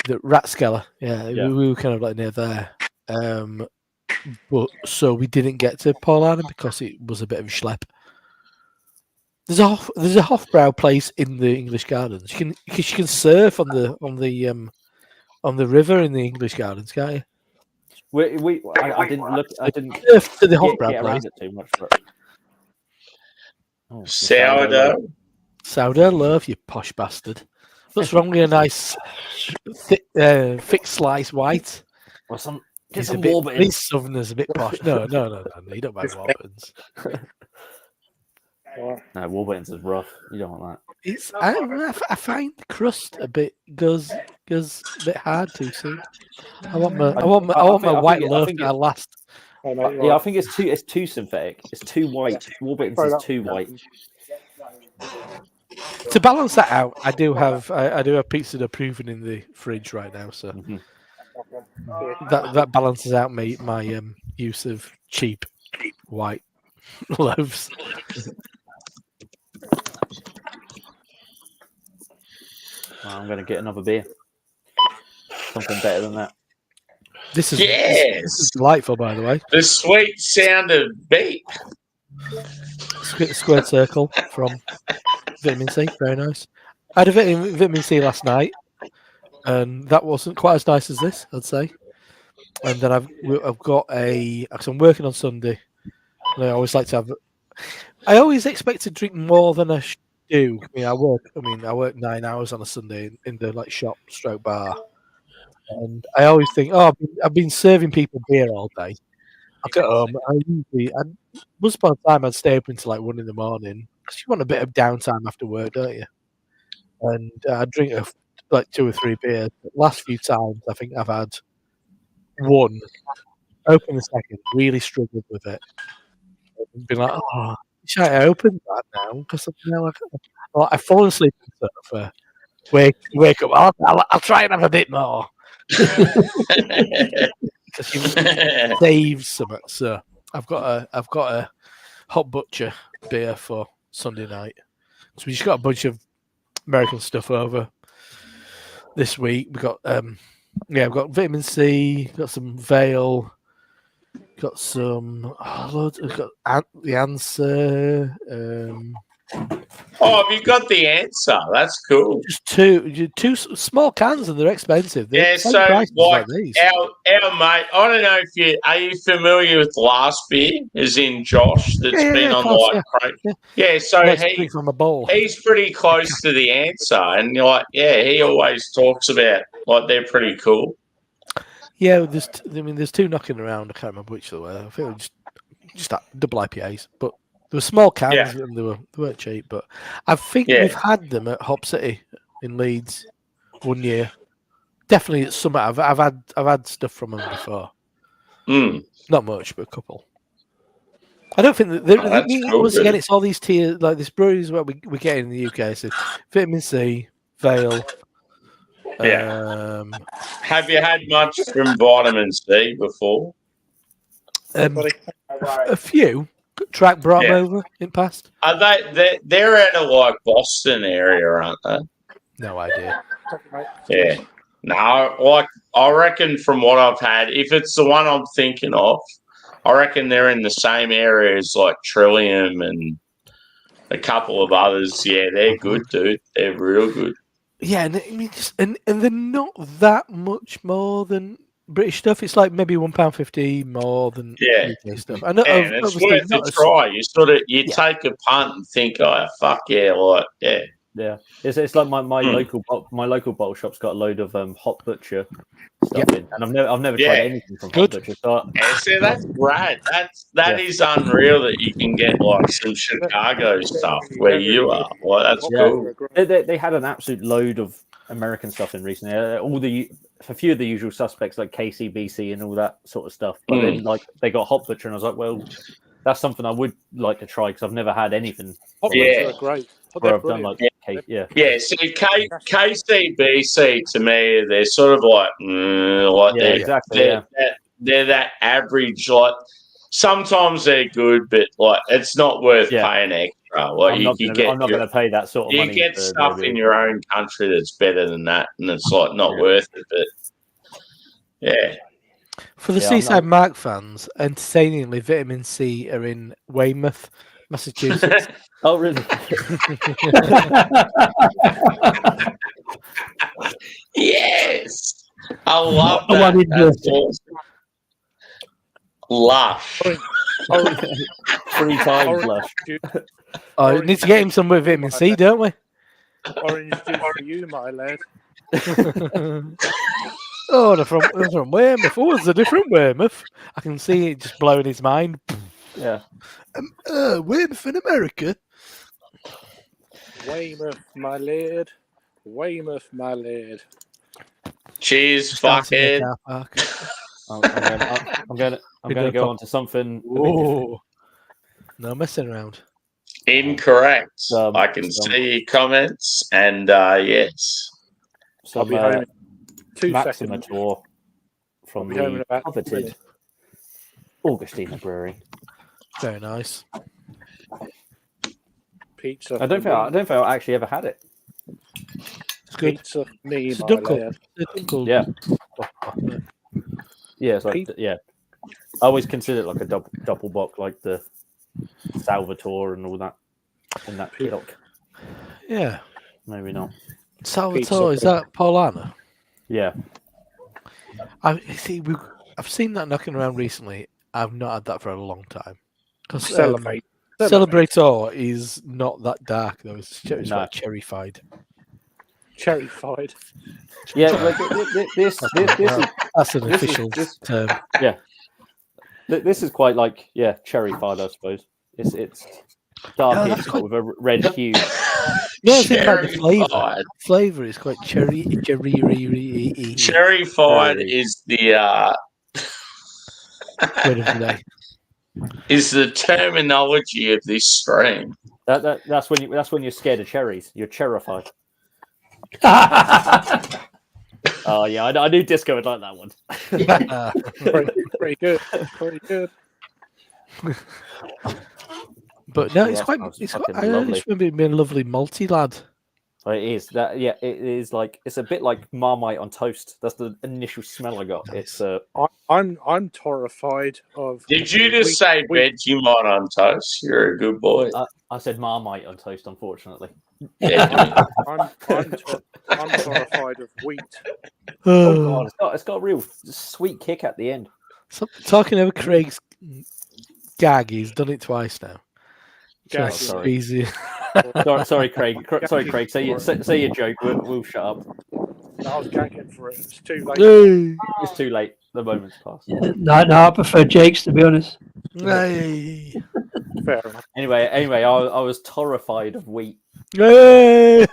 The Ratskeller, we were kind of like near there, but so we didn't get to Paulaner because it was a bit of a schlep. There's a Hofbrau place in the English Gardens. You can surf on the river in the English Gardens, can't you? I didn't look. I didn't surf to the Hofbrau place. It too much, but... Sourdough. Sourdough love, you posh bastard. What's wrong with a nice thick slice white? Well, He's a bit. These Southerners a bit posh. No. You don't buy Warburtons. No, Warburton's is rough. You don't want that. I find the crust a bit goes a bit hard too soon. I want my white loaf to last. Yeah, I think it's too synthetic. It's too white. Warburton's is too white. To balance that out, I do have pizza dough proven in the fridge right now, so that balances out my use of cheap white loaves. Well, I'm going to get another beer. Something better than that. This is Yes. delightful, by the way. The sweet sound of beep. Squared circle from vitamin C, very nice. I had a vitamin C last night, and that wasn't quite as nice as this, I'd say. And then I've got because I'm working on Sunday, and I always like to have. I always expect to drink more than I do. I work 9 hours on a Sunday in the shop stroke bar, and I always think, oh, I've been serving people beer all day. I get home. Once upon a time, I'd stay up until 1 in the morning because you want a bit of downtime after work, don't you? And I drink 2 or 3 beers. The last few times, I think I've had one, open the second, really struggled with it. Been like, oh, should I open that now? Because I've fallen asleep on the sofa. Wake up. I'll try and have a bit more. Because you save something. So I've got a Hot Butcher beer for Sunday night. So we just got a bunch of American stuff over this week. We've got we've got vitamin C, got some Vale, got some loads. We've got the Answer. Oh, have you got the answer? That's cool. Just two small cans, and they're expensive. They're Yeah, the same so price as these. our mate, I don't know if are you familiar with Last Beer, as in Josh, that's been on course, Yeah, so drink from a bowl. he's pretty close to the answer, and he always talks about they're pretty cool. Yeah, there's 2 knocking around. I can't remember which they were. I think it was just that double IPAs, but they were small cans and they weren't cheap. But I think we've had them at Hop City in Leeds 1 year. Definitely at Summit. I've had stuff from them before. Not much, but a couple. I don't think that cool, once really. again it's all these tiers like this breweries where we get in the UK. So vitamin C, Vale. Have you had much from vitamin C before? A few. Track brought them over in past. Are they're out of Boston area, aren't they? No idea. Yeah. No, I reckon from what I've had, if it's the one I'm thinking of, I reckon they're in the same area as Trillium and a couple of others. Yeah, they're good, dude. They're real good. Yeah, and they're not that much more than British stuff. It's maybe £1.50 more than UK stuff. I know, and it's worth a try. You take a punt and think, oh fuck yeah, Yeah, it's like my local bottle shop's got a load of Hot Butcher stuff in, and I've never tried anything from Hot Butcher. So see, that's great. That is unreal that you can get some Chicago stuff where you are. Well, that's cool. They had an absolute load of American stuff in recently. A few of the usual suspects like KCBC and all that sort of stuff. But then they got Hot Butcher, and I was like, well, that's something I would like to try because I've never had anything. Hot Butcher are great. Where I've done See, KCBC to me, they're sort of they're that average. Sometimes they're good, but it's not worth paying extra. I'm not going to pay that sort of money. You get stuff in your own country that's better than that, and it's not worth it. But for the Seaside Mark fans, entertainingly, vitamin C are in Weymouth, Massachusetts. Oh, really? Yes, I love that. That's awesome. Lush. 3 times lush. We need to get him some vitamin C, don't we? Orange juice for you, my lad. They're from Weymouth. Oh, it's a different Weymouth. I can see it just blowing his mind. Yeah. Weymouth in America. Weymouth, my lad. Weymouth, my lad. Cheers, fuckhead. I'm going to go on to something. Oh, no messing around. Incorrect. I can see your comments, and yes. I'll be home in 2 Maxima seconds. Tour from the coveted Augustina Brewery. Very nice. Pizza. I don't think I actually ever had it. good. Pizza me, It's a my Dunkel. lad. It's a Dunkel. Yeah. Yeah, it's like Pizza. yeah. I always consider it like a double bock, like the Salvatore and all that in that ilk. Yeah. Maybe not. Salvatore, is Pizza. that Paulana? Yeah. I see. I've seen that knocking around recently. I've not had that for a long time. Because Celebrate. Celebrator is not that dark though. It's No. quite cherry-fied. Cherry-fied. Yeah, like this is That's an this is- official this- term. this is quite like cherry-fied, I suppose. It's darkish that's quite- with a red hue. No, I think about the Cherry flavour. fied. Flavour is quite cherry. Cherry fied Cherry. is the Word of the day. is the terminology of this stream. That's when you're scared of cherries. You're cherrified. Oh yeah, I knew Disco would like that one. Pretty good. Pretty good. But no, Yeah, it's that quite. sounds It's fucking quite. I lovely. just remember it being a lovely malty lad. It is that. Yeah, it is like it's a bit like Marmite on toast. That's the initial smell I got. It's I'm terrified of. Did you just say Vegemite on toast? You're a good boy. I said Marmite on toast. Unfortunately, Yeah, I'm terrified of wheat. oh god, it's got a real sweet kick at the end. So, talking over Craig's gag, he's done it twice now. Gag. Just Sorry. easy. Sorry, Craig. Sorry, Craig. Say your joke. We'll shut up. I was gagging for it. It's too late. Hey. It's too late. The moment's passed. No, I prefer Jake's, to be honest. Hey. Fair enough. Anyway, I was terrified of wheat. Hey.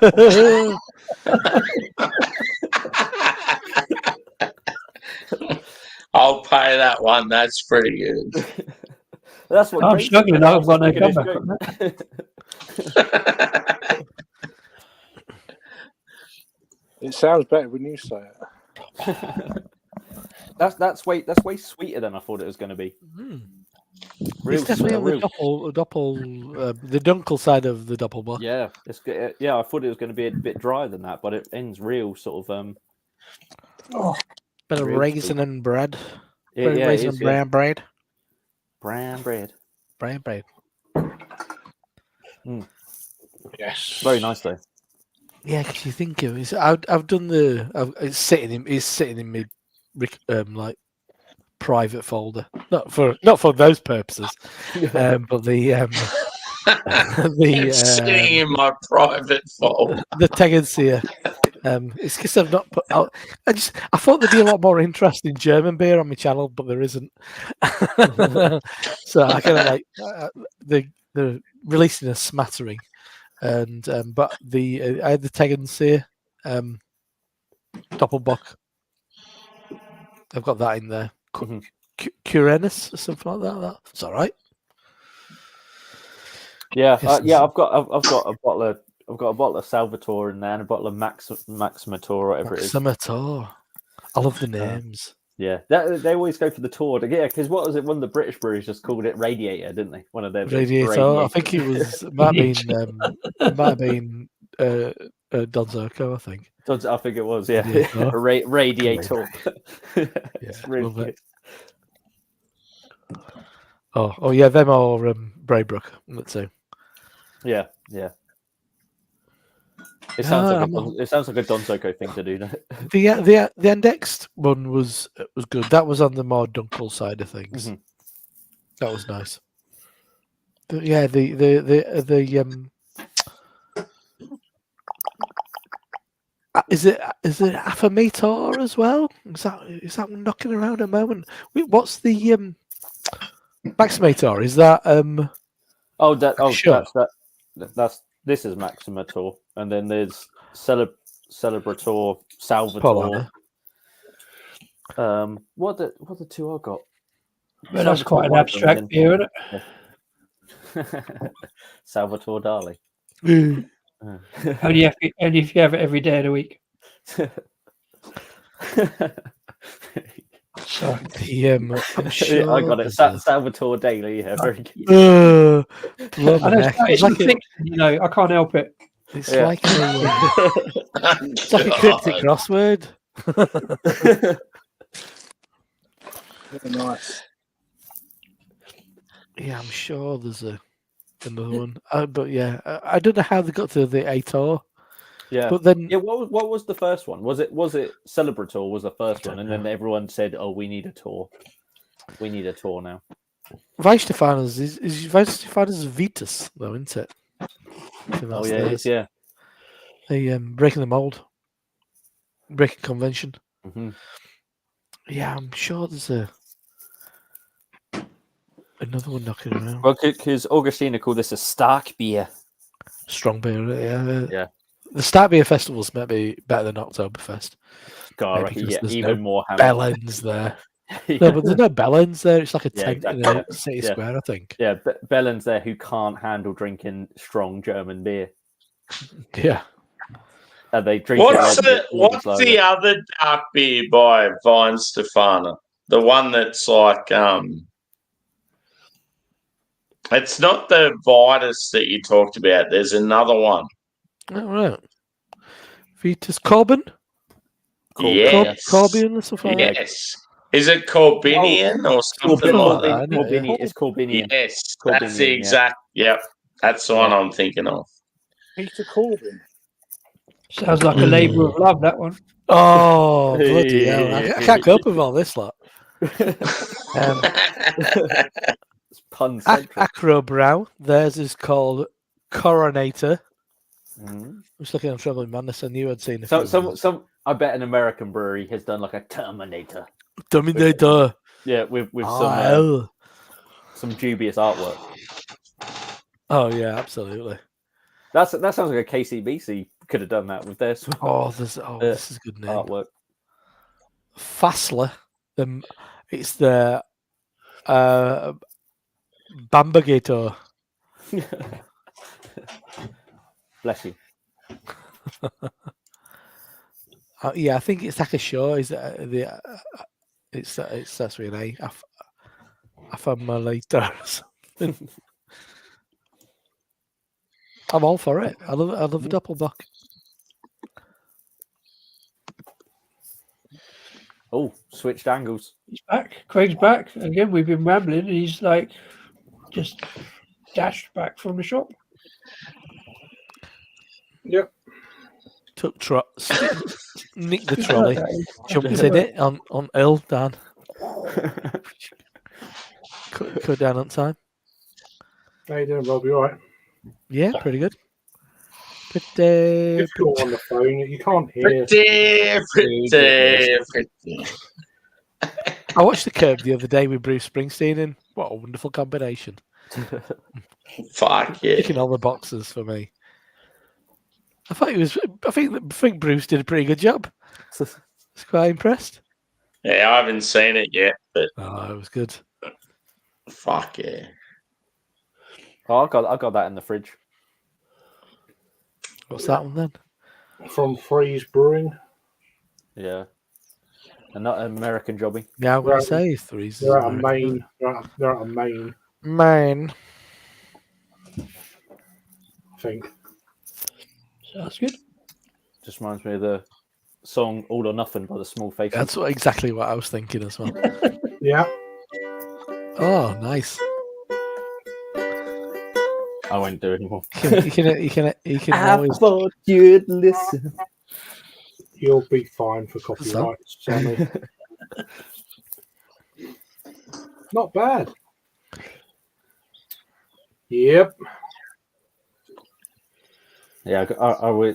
I'll pay that one. That's pretty good. That's what I'm Craig struggling. said. I've got no Making his comeback joke. on that. It sounds better when you say it. That's way sweeter than I thought it was going to be. It's definitely on the the Dunkel side of the doppelbock. Yeah, it's good. Yeah, I thought it was going to be a bit drier than that, but it ends real sort of Bit of Real raisin and bread. yeah, it Raisin is, and yeah. brown bread. Brown bread. Brown bread. Yes. Very nice though. Yeah, because you think of it. I've done it's sitting in my like private folder. Not for those purposes. But the It's sitting in my private folder. the Tegernseer. It's because I've not put out. I thought there'd be a lot more interest in German beer on my channel, but there isn't. So I kind of like they're releasing a smattering, and but I had the Tegernseer Doppelbock. I've got that in there. Curenus or something like that. It's all right. Yeah, Yes, I've got a bottle of Salvatore in there and a bottle of Maximator or whatever it is. Maximator. I love the names. Yeah, they always go for the tour. Yeah, because what was it? One of the British breweries just called it Radiator, didn't they? One of their Radiator. I think it was. It might have been Don Zerko, I think. I think it was. Yeah, Radiator. Radiator. It's really love it. good. Oh yeah, them or Braybrook. Let's see. Yeah. It sounds like I'm- it sounds like a Don Zerko thing to do. Doesn't it? The indexed one was good. That was on the more Dunkel side of things. Mhm. That was nice. The is it Affirmator as well? Is that one knocking around at the moment? What's the Maximator? Is that Sure. This is Maximator, and then there's Celebrator, Salvatore. Paulana? What the two I got? But that's quite an Salvatore abstract and beer, isn't then- Salvatore Dali. Mm. it? Only if you have it every day of the week. Sorry. I'm sure I got it. there's a- Salvatore Daily. Yeah, very good. Uh, I know It's it's like fiction, I can't help it. It's Yeah. like it's like a cryptic crossword. Very nice. Yeah, I'm sure there's another one. But yeah, I don't know how they got to the Ator. Yeah. But then Yeah, what was the first one? Was it Celebrator was the first one, and then know. everyone said, "Oh, we need a tour. We need a tour now." Weichstefaners is Weichstefaners Vitus though, isn't it? I think Oh that's yeah, theirs. it's yeah. They breaking the mold, breaking convention. hmm Yeah, I'm sure there's another one knocking around. Well, because Augustina called this a Stark beer. Strong beer, yeah. Yeah. The Start Beer Festivals might be better than Oktoberfest. God, Maybe right, because yeah, there's even no more bell hammer. ends there. Yeah. No, but there's no bell ends there. It's like a Yeah, tent exactly, in a yeah. city Yeah. square, I think. Yeah, Bellens there who can't handle drinking strong German beer. Yeah. And they drink What's it like what's the other dark beer by Weihenstephaner? The one that's like it's not the Vitus that you talked about. There's another one. All right. Vitus Corbin? Yes. Corbin or something like that? Yes. Is it Corbinian or something like that? that, isn't it? It's Corbinian. Yes, that's the Corbinian, exact. Yep, that's the one I'm thinking of. Peter Corbin. Sounds like a labour of love, that one. Oh, bloody hell. I can't cope with all this lot. It's pun central. Acrobrow. Theirs is called Coronator. Mhm. I'm just looking at Troubling Madness. I knew I'd seen a So few. I bet an American brewery has done like a Terminator. Dominator. Yeah, with some dubious artwork. Oh, yeah, absolutely. That sounds like a KCBC could have done that with their This is a good name. artwork. Fassler. It's the Bambagator. Bless you. Yeah, I think it's like a show. Is it's that's with an A. Affamalator. I'm all for it. I love a Doppelbock. Oh, switched angles. He's back. Craig's back. Again, we've been rambling, and he's like just dashed back from the shop. Yep. Took nicked the trolley, jumped in it on Earl Dan. Cut down on time. How you doing, Rob? You all right? Yeah, pretty good. If you're on the phone, you can't hear. Pretty. I watched The Curb the other day with Bruce Springsteen, and what a wonderful combination. Fuck yeah. Ticking all the boxes for me. I think Bruce did a pretty good job. I was quite impressed. Yeah, I haven't seen it yet, but Oh, it was good. fuck yeah. Oh, I got that in the fridge. What's that one then? From Freeze Brewing. Yeah. And not an American jobby. Yeah, I'm going Right. to say threes. They're out of Maine. They're out of Maine, Maine. I think. So that's good. Just reminds me of the song All or Nothing by the Small Faces. That's exactly what I was thinking as well. Yeah. Oh, nice. I won't do it anymore. You can always. thought you'd listen. You'll be fine for copyrights, Sammy. Not bad. Yep. Yeah,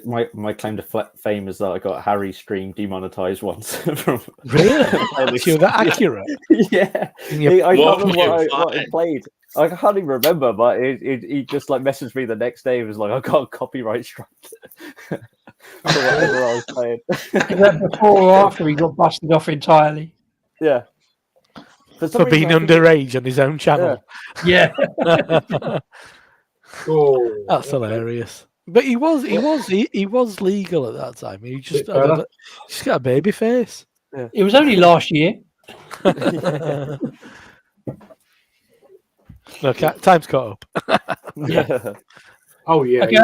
my claim to fame is that I got Harry's stream demonetized once. From Really? You're that accurate? Yeah. In your- I can't What remember were you what I played. I can't even remember, but he just like messaged me the next day. He was like, I got a copyright strike for whatever I was playing. Is that before or after he got busted off entirely? Yeah. For being underage on his own channel. Yeah. Oh, That's hilarious. But he was legal at that time. He just got a baby face. It was only last year. Look, time's caught up. Yeah. Oh yeah. Okay,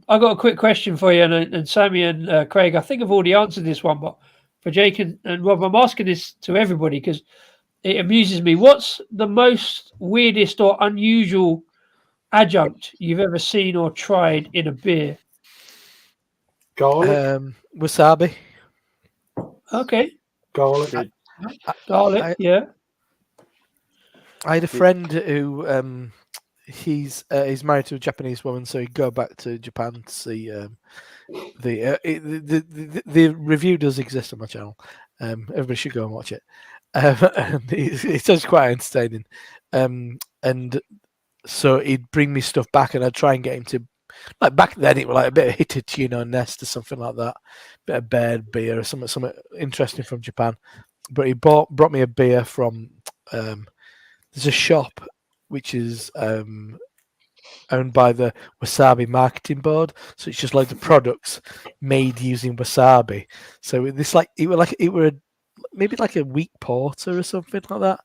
I got a quick question for you, and Sammy and Craig. I think I've already answered this one, but for Jake and Rob, I'm asking this to everybody because it amuses me. What's the most weirdest or unusual adjunct you've ever seen or tried in a beer? Garlic. Wasabi. Okay, Garlic. Good. garlic. Yeah. I had a friend who he's married to a Japanese woman, so he'd go back to Japan to see the review does exist on my channel. Everybody should go and watch it. And it's quite entertaining. And so he'd bring me stuff back, and I'd try and get him to, like, back then it was like a bit of Hitachino Nest or something like that, bit of bad beer or something interesting from Japan. But he brought me a beer from there's a shop which is owned by the Wasabi Marketing Board, so it's just loads of products made using wasabi. So this it were maybe like a wheat porter or something like that,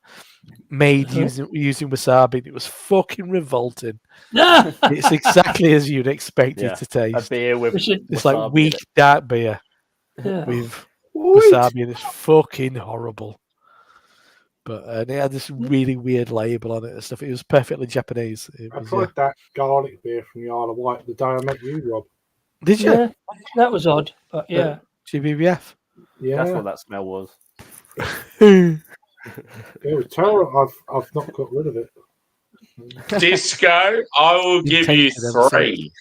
made using wasabi. It was fucking revolting. It's exactly as you'd expect it to A taste. beer with It's like wasabi in weak it. dark beer with wasabi, and it's fucking horrible. But it had this really weird label on it and stuff. It was perfectly Japanese. I tried that garlic beer from the Isle of Wight the day I met you, Rob. Did you? Yeah, that was odd, but yeah. GBBF. Yeah, That's what that smell was. it was terrible. I've not got rid of it. Disco, I will give you tainted ever three.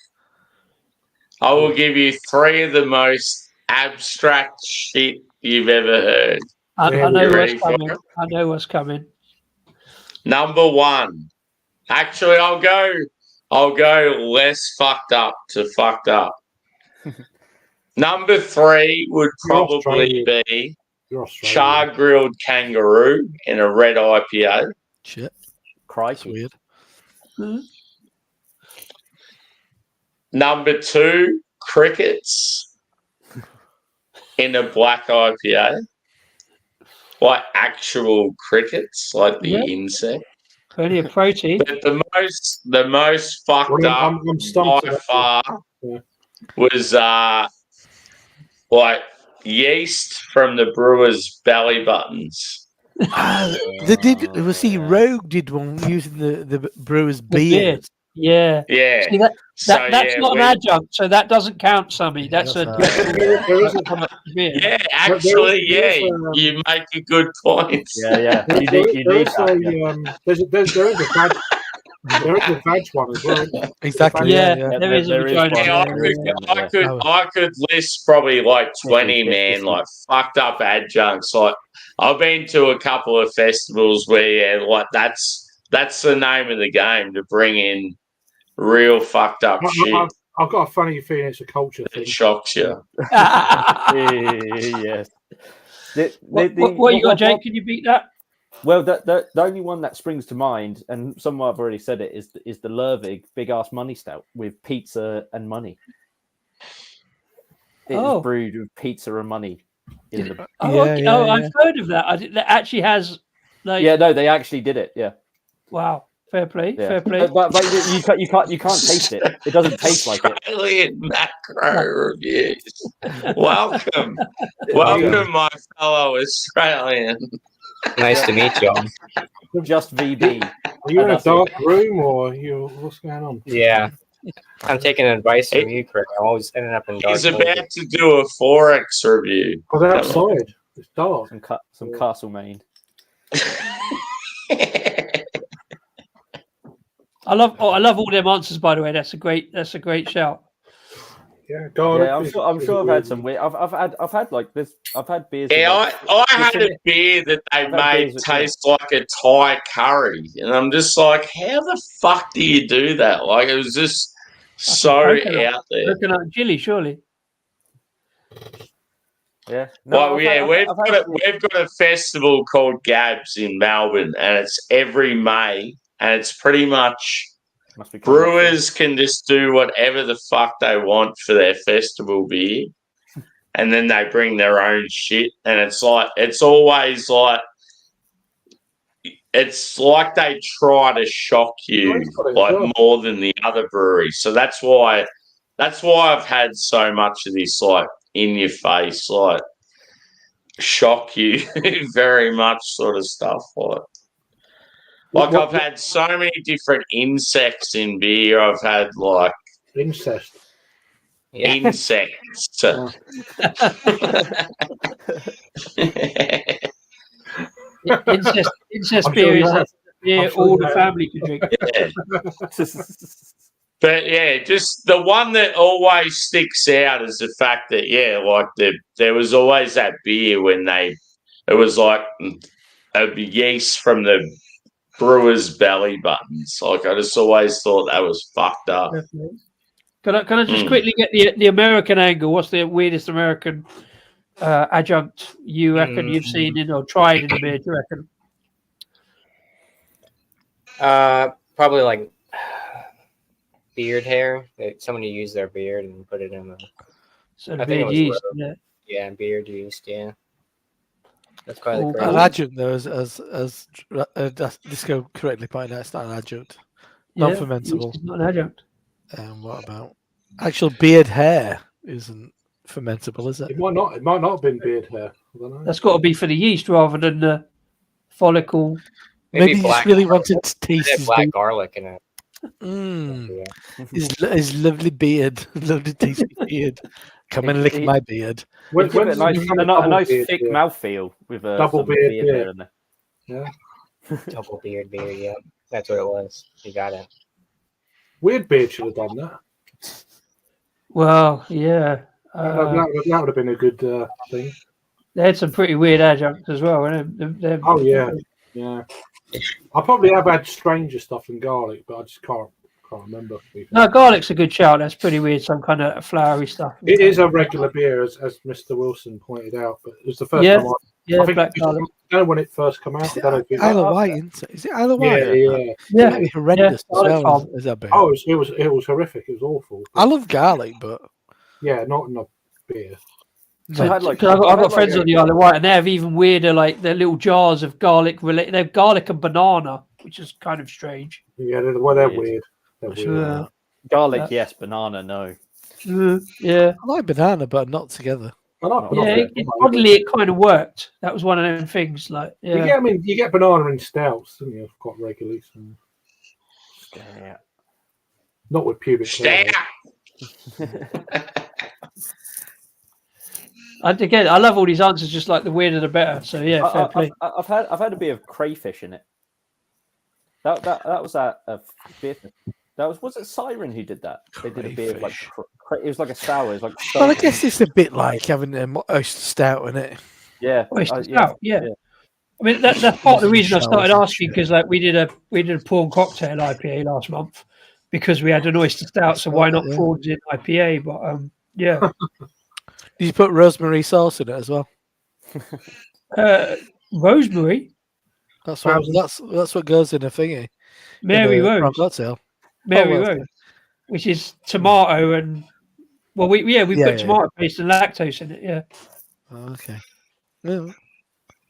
I will give you three of the most abstract shit you've ever heard. I Yeah, know you what's ready for coming. it? I know what's coming. Number one. Actually, I'll go less fucked up to fucked up. Number three would probably be You're Australian. char grilled kangaroo in a red IPA. Shit, that's Crikey. weird. Number two, crickets in a black IPA. Like actual crickets, like the insect. Plenty of protein. But the most fucked Well, up I'm stumped by at that. far Yeah. was like yeast from the brewers' belly buttons. They did. Was he Rogue did one using the brewer's The beer. beers? Yeah. Yeah. See, that's not an adjunct, so that doesn't count, Sammy. That's a There is a beer. Yeah, actually, There's you make a good point. Yeah. You need that. There is a badge. There is a badge one as well. Exactly. Yeah, Yeah. there is a There is vagina. one. Yeah, I could list probably like 20, man, like fucked up adjuncts. Like I've been to a couple of festivals where like that's the name of the game, to bring in real fucked up shit I've got a funny feeling it's a culture thing. that shocks you. Yes. What you got, Jake? Can you beat that? Well, the only one that springs to mind, and someone I've already said it, is the Lervig Big Ass Money Stout with pizza and money. It's brewed with pizza and money in the. I've heard of that. That actually has. Like, Yeah, no, they actually did it. Yeah. Wow. Fair play. Yeah. Fair play. But you can't taste it. It doesn't taste like it. Australian macro reviews. Welcome, my fellow Australian. Nice to meet you. Just VB. Are you in a dark room or what's going on? Yeah. I'm taking advice from you, Craig. I'm always ending up in dark He's about to do a Forex review. Because outside, it's dark. Some Castlemaine. I love all them answers, by the way. That's a great shout. Yeah, garlic. Yeah, I'm sure I've had some weird. I've had like this. I've had beers. Yeah, I had a beer that they made taste like a Thai curry, and I'm just like, how the fuck do you do that? Like, it was just so out there. Coconut and chili, surely. Yeah. No, we've got a festival called Gabs in Melbourne, and it's every May, and it's pretty much brewers can just do whatever the fuck they want for their festival beer, and then they bring their own shit, and it's always like it's like they try to shock you like more than the other breweries. So that's why I've had so much of this like in your face, like shock you very much sort of stuff. Like I've had so many different insects in beer. I've had like Incest. Yeah. insects. Incest I'm beer sure you is have. a beer I'm sure all you the have. family can drink. Yeah. But yeah, just the one that always sticks out is the fact that like there was always that beer when it was like a yeast from the brewer's belly buttons. Like I just always thought that was fucked up. Definitely. Can I just quickly get the American angle? What's the weirdest American adjunct you reckon you've seen in or tried in a beer? Do you reckon? Probably like beard hair. Someone who used their beard and put it in the. So I think beard it was yeast. rubber. Yeah. Yeah, beard yeast. Yeah, that's probably Cool. the An crazy. adjunct, though, as Disco correctly pointed out, it's not an adjunct. Yeah, Non-fermentable. yeast is not an adjunct. What about actual beard hair? Isn't fermentable, is it? It might not. It might not have been beard hair. I don't know. That's got to be for the yeast rather than the follicle. Maybe he just black really garlic. wanted to They taste had his black beard. garlic in it. Mm. His lovely beard, lovely tasty beard. Come and lick my beard. When, Give it a when's nice, it become a double nice beard thick beer? mouthfeel with Double some beard beer beer. there in there. Yeah. Double beard beer. Yeah, that's what it was. You got it. Weird beard should have done that. Well, yeah. That would have been a good thing. They had some pretty weird adjuncts as well. Oh yeah, yeah. I probably have had stranger stuff than garlic, but I just can't remember. No, garlic's a good shout. That's pretty weird. Some kind of flowery stuff. It is a regular beer, as Mr. Wilson pointed out, but it was the first Yeah. time Yeah, I think black garlic. I don't know when it first came out. I don't know if it, Isle of Wight, isn't it? Is it Isle of Wight? yeah. Yeah, It'd be horrendous as garlic well. farm. As that beer. Oh, it was horrific. It was awful. I love garlic, but Yeah, not in a beer. So, I had, like- 'cause I've I had, got like, friends on the Isle of Wight, and they have even weirder, like their little jars of garlic. They have garlic and banana, which is kind of strange. Yeah, they're Weird. weird. They're weird. Yeah. Garlic, yes. Banana, no. Yeah, I like banana, but not together. I like yeah. banana. Oddly, it kind of worked. That was one of them things. Like, yeah. You get banana in stouts, don't you? Quite regularly. So. Yeah. Not with pubic hair. And again, I love all these answers. Just like the weirder, the better. So yeah, fair play. I've had a bit of crayfish in it. That was a beer. Was it Siren who did that? They did a beer of, like it was like a sour. It was like Well, I guess it's a bit like having an oyster stout in it. yeah, Oyster stout, yeah. I mean, that's part of the reason I started asking, because like we did a prawn cocktail IPA last month because we had an oyster stout. So why not prawns in IPA? But yeah. Did you put rosemary sauce in it as well? Rosemary, That's what goes in a thingy. Mary in a Rose, prawn cocktail. Mary well, Rose, which is tomato and we put tomato paste and lactose in it. Yeah. Oh, okay. Yeah.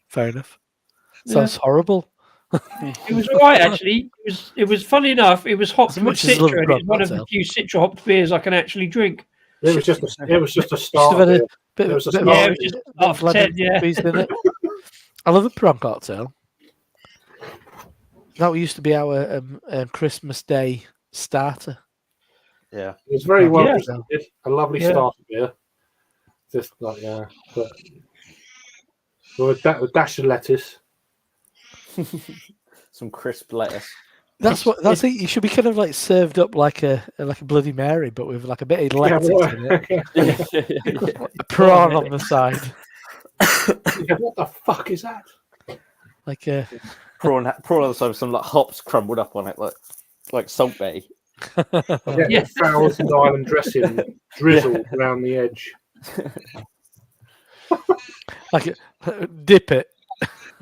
Fair enough. Yeah. Sounds horrible. It was all right actually. It was funny enough. It was hopped with much as I love Citra, and prawn it's one of the cocktail. few Citra hopped beers I can actually drink. It was just a Should start. have had a beer. bit It was a bit start. Yeah, it of was just bit of half lemon 10, yeah. squeezed in it. I love a prawn cocktail. That used to be our Christmas Day starter. yeah. It was very well Yeah. presented. A lovely Yeah. starter beer. Just like but with a dash of lettuce. Some crisp lettuce. That's it. You should be kind of like served up like a Bloody Mary, but with like a bit of lettuce in it. A prawn on the side, What the fuck is that? like a prawn on the side with some like hops crumbled up on it, like Salt Bay. Yeah, Thousand Island dressing drizzled around the edge. like dip it,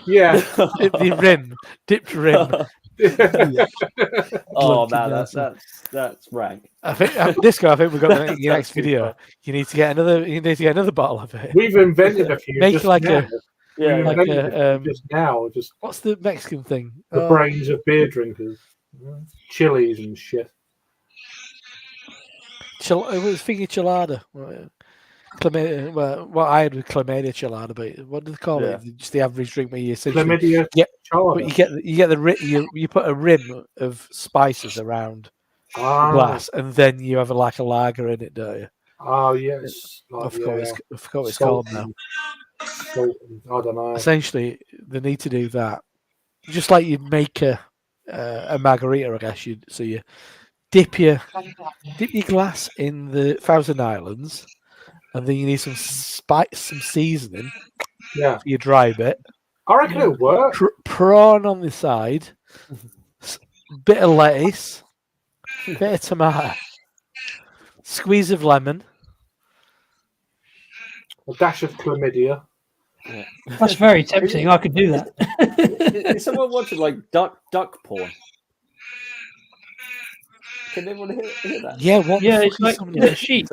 Yeah. dip the rim, dipped rim. Oh Bloody man, Nelson. that's rank. I think Disco. I think we've got your next video. You need to get another. You need to get another bottle of it. We've invented a few. Make just like now. Yeah, We like invented a, it just now. Just what's the Mexican thing? the brains of beer drinkers, chilies and shit. It was finger chilada. Chlamydia, well, what I had with chlamydia chilada, but what do they call Yeah. it? Just the average drink where you essentially Chlamydia Yeah, chilada. but you get you put a rim of spices around the glass, and then you have a lager in it, don't you? Oh yes, I like, forgot, yeah. I forgot what it's Salt called now. and- I don't know. Essentially, they need to do that, just like you'd make a margarita, I guess. You dip your glass in the Thousand Islands, and then you need some some seasoning Yeah, for your dry bit. I reckon it'll work. Prawn on the side, bit of lettuce, bit of tomato, squeeze of lemon. A dash of chlamydia. That's very tempting. I could do that. Is someone watching like duck porn? Can anyone hear that? Yeah, what? Yeah, the it's fuck like is somebody a sheep.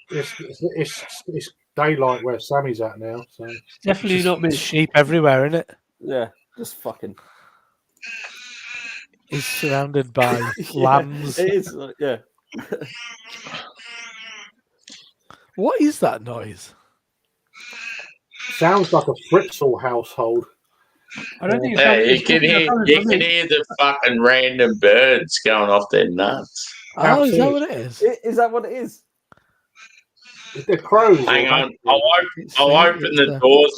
It's daylight where Sammy's at now. So Definitely not me. Sheep everywhere, isn't it? Yeah, just fucking. He's surrounded by Yeah, lambs. it is. Yeah. What is that noise? sounds like a Fritzl household. I don't think it's Hey, you something can hear coming you from can me. hear the fucking random birds going off their nuts. Oh, is that Absolutely. what it is? Is that what it is? The crows. Hang or on, I'll open the It's doors.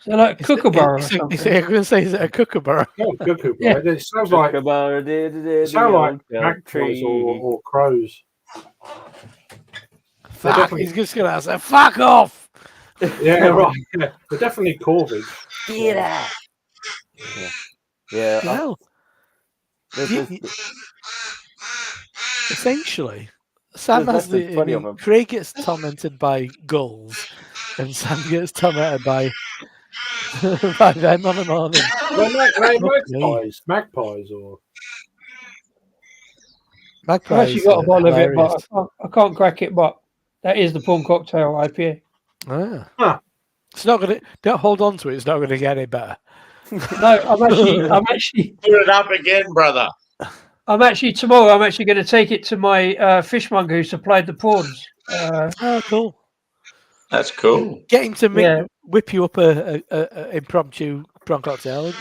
So like kookaburra or I'm something. going to say, is it a kookaburra? not cuckoo, Yeah. right? It sounds like magpies or crows. Fuck, definitely- he's just going to say, fuck off! Yeah, right. Yeah, they're definitely corvids. Get out. Yeah. Well, There's- essentially, Sam There's has less than 20 of the. them. Craig gets tormented by gulls, and Sam gets tormented by them on the morning. Magpies, or I've actually got a bottle of it, but hilarious. I can't crack it. But that is the Pawn Cocktail IPA. Ah. Huh. It's not going to. Don't hold on to it. It's not going to get any better. No, I'm actually Put it up again, brother. tomorrow. I'm actually going to take it to my fishmonger who supplied the prawns. Oh, cool. That's cool. Get him to Yeah. whip you up a impromptu prawn cocktail.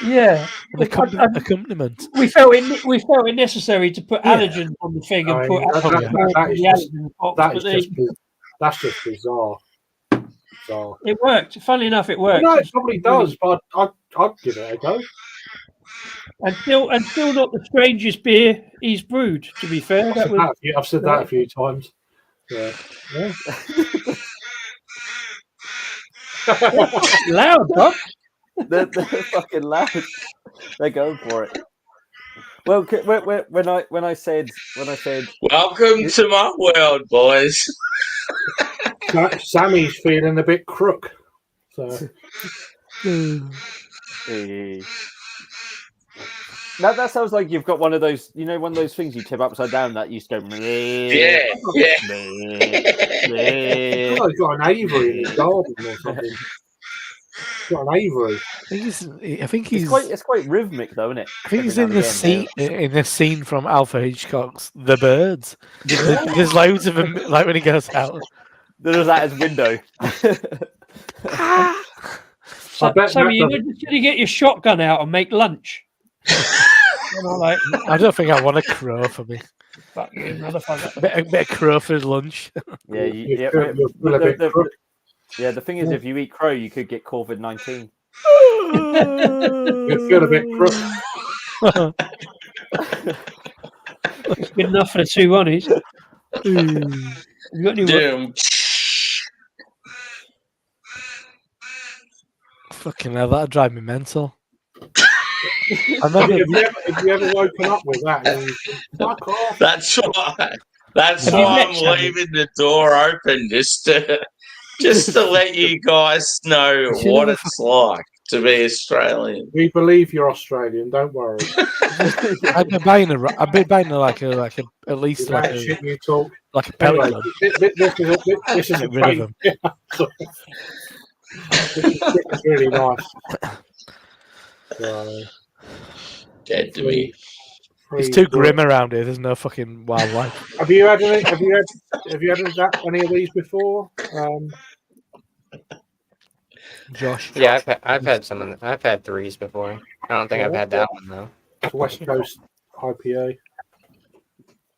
Yeah, An accompaniment. we felt it necessary to put allergens on the thing and I put mean, allergen that is box, just that's just bizarre. Bizarre. it worked. Funnily enough, it worked. No, it probably does, but I'd give it a go. And still not the strangest beer he's brewed. To be fair, I've said that a few times. Yeah. loud, Bob. they're fucking loud. They're going for it. Well, when I said Welcome to my world, boys. Sammy's feeling a bit crook. So that sounds like you've got one of those, one of those things you tip upside down that used to go. Yeah. oh, he's got an aviary in his garden or something. Got an aviary. I think he's It's quite rhythmic though, isn't it? I think he's in the scene in the scene from Alfred Hitchcock's The Birds. There's loads of them, like when he goes out. There's that as window. Sammy, you're just going to get your shotgun out and make lunch. I don't think I want a crow for me. Fuck you, motherfucker. A bit of crow for lunch. Yeah, the thing is, if you eat crow, you could get COVID-19. You feel a bit crook. It's good enough for the 2 honeys. You got any Doom. Fucking hell, that'd drive me mental. I remember Have you ever woken up with that? And you think, fuck off. That's why Have you I'm met Sammy? leaving the door open just to let you guys know should what have it's like to be Australian. We believe you're Australian. Don't worry. I've been buying like a at least Without like a shit you talk. like a pellet Anyway, gun. this is a Get rid of great. them. This is really nice. So, Dead to me. It's too grim around here. There's no fucking wildlife. Have you had any? Have you had any of these before? Josh. Yeah, I've had some. I've had threes before. I don't think I've had that one though. It's West Coast IPA.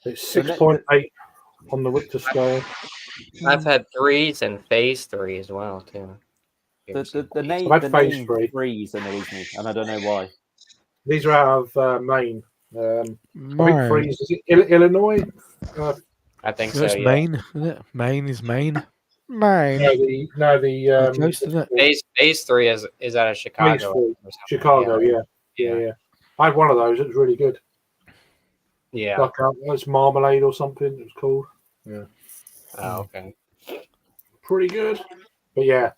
It's 6.8 on the Richter scale. I've had threes and phase 3 as well too. The name, I've the had phase name 3. Freeze annoys me, and I don't know why. These are out of Maine. I think Maine. Freeze is it Illinois? I think That's so. Yeah. Maine, isn't it? Maine is Maine. Maine. No, the Coast, isn't it? Phase 3 is out of Chicago. Phase 3. Chicago, yeah. I had one of those. It was really good. Yeah. Like it's marmalade or something. It was called. Yeah. Oh, okay. Pretty good. But yeah,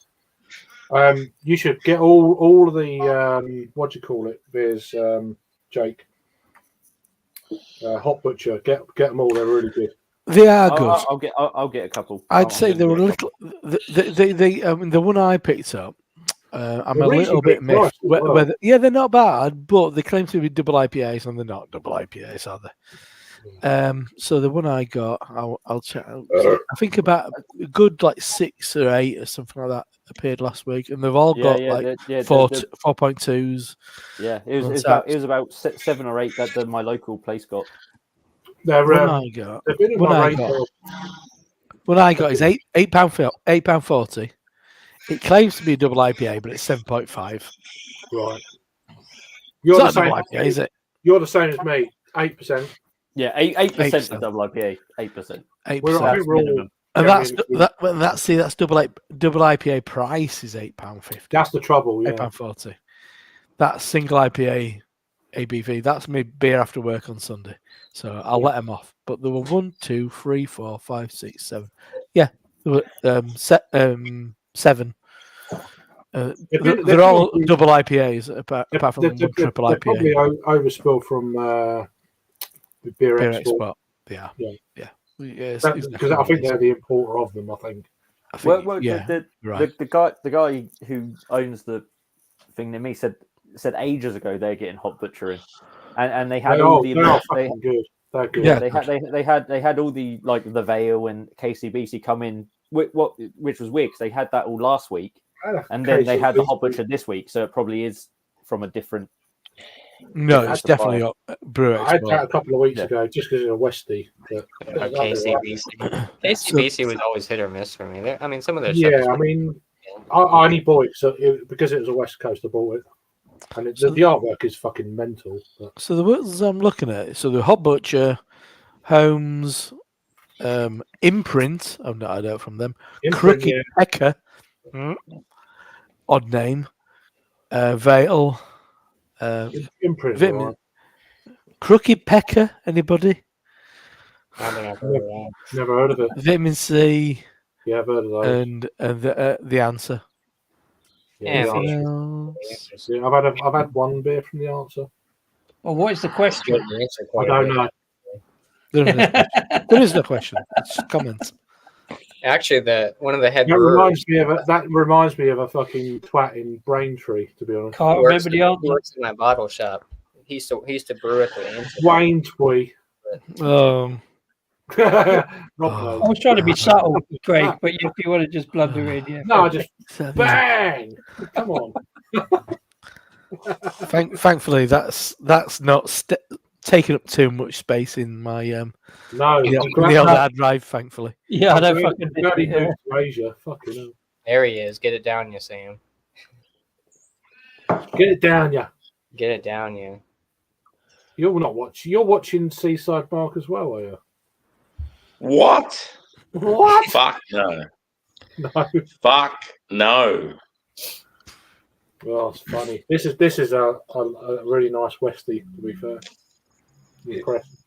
you should get all of the what do you call it? There's Jake, Hot Butcher. Get them all. They're really good. They are good. I'll get a couple. I'd say they were a little. The one I picked up. I'm They're a little bit reasonably priced miffed. as well. Yeah, they're not bad, but they claim to be double IPAs, and they're not double IPAs, are they? So the one I got, I'll check. I think about a good like 6 or 8 or something like that appeared last week, and they've all got 4.2s. Yeah, it was about 7 or 8 that my local place got. They're One I got. they've been in One my I radar. got. What I got is £8.40. It claims to be a double IPA, but it's 7.5. Right. It's You're the not a same. double IPA, is it? You're the same as me. 8%. Yeah, 8% 8%. of double IPA. 8%. 8%. I think we're all minimum. And generally- that's double IPA price is £8.50. That's the trouble. Yeah. £8.40. That's single IPA ABV. That's my beer after work on Sunday. So I'll let them off. But there were 1, 2, 3, 4, 5, 6, 7. Yeah, there were 7. They're all double IPAs apart from one triple They're IPA. probably overspilled from the beer Beer export. export. Yeah. Because I think they're the importer of them. I think. The guy who owns the thing near me said ages ago they're getting Hot Butcher in, and they had all the fucking good. They're good. Yeah, they had all the like the Vale and KCBC come in, which was weird because they had that all last week, and then they had the Hot Butcher this week, so it probably is from a different. No, it's definitely brew export. I had that a couple of weeks ago just because it's a Westie. KCBC was always hit or miss for me. I mean, some of their I mean, I only bought it because it was a West Coast. I bought it, and the artwork is fucking mental. But. So the words I'm looking at, so the Hot Butcher, Holmes, Imprint. I've not heard out from them. Crooked Pecker, odd name. Vale. Imprint. Vitamin. Crooked Pecker. Anybody? I think I've heard of that. Never heard of it. Vitamin C. Yeah, I've heard of those. And the answer. Yeah, I've had one beer from the answer. Well, what is the question? I don't know. There is no question. It's comments. Actually, one of the head That brewers reminds me of a fucking twat in Braintree, to be honest. Can't remember the answer. works in my bottle shop. He used to brew at the answer. Wayne Twee. Um, Rob I was trying to be subtle, Craig, but if you want to just blunder in, yeah. No, just bang! Come on. Thankfully, that's not taking up too much space in my No, the old hard drive. Thankfully, Yeah, I don't fucking Bloody moved to Asia. Fucking hell. There he is. Get it down, you Sam. Get it down, yeah. Get it down, you. You're not watching. You're watching Seaside Mark as well, are you? What? What? Fuck no. No. Fuck no. Well, it's funny. This is a really nice Westie, to be fair. Impressed.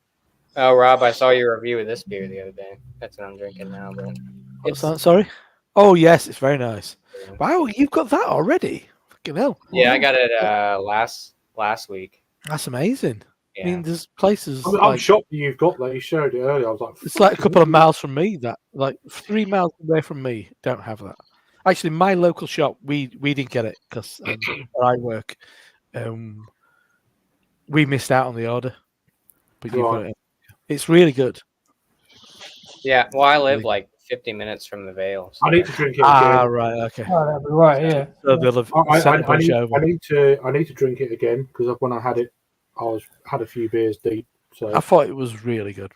Oh, Rob, I saw your review of this beer the other day. That's what I'm drinking now, but what's that? Sorry. Oh yes, it's very nice. Wow, you've got that already. Fucking hell. Yeah, I got it last week. That's amazing. Yeah. I mean, there's places. I'm like, shocked that you've got that. You showed it earlier. I was like, it's like a couple of miles from me. That like 3 miles away from me don't have that. Actually, my local shop, we didn't get it because where I work, we missed out on the order. But you got it. It's really good. Yeah, well, I live like 50 minutes from the Vale. So I need to drink it. Ah, Again. right, okay. Oh, that'd be right, yeah. So they'll have sent a bunch over. I need to drink it again because when I had it, had a few beers deep. So I thought it was really good.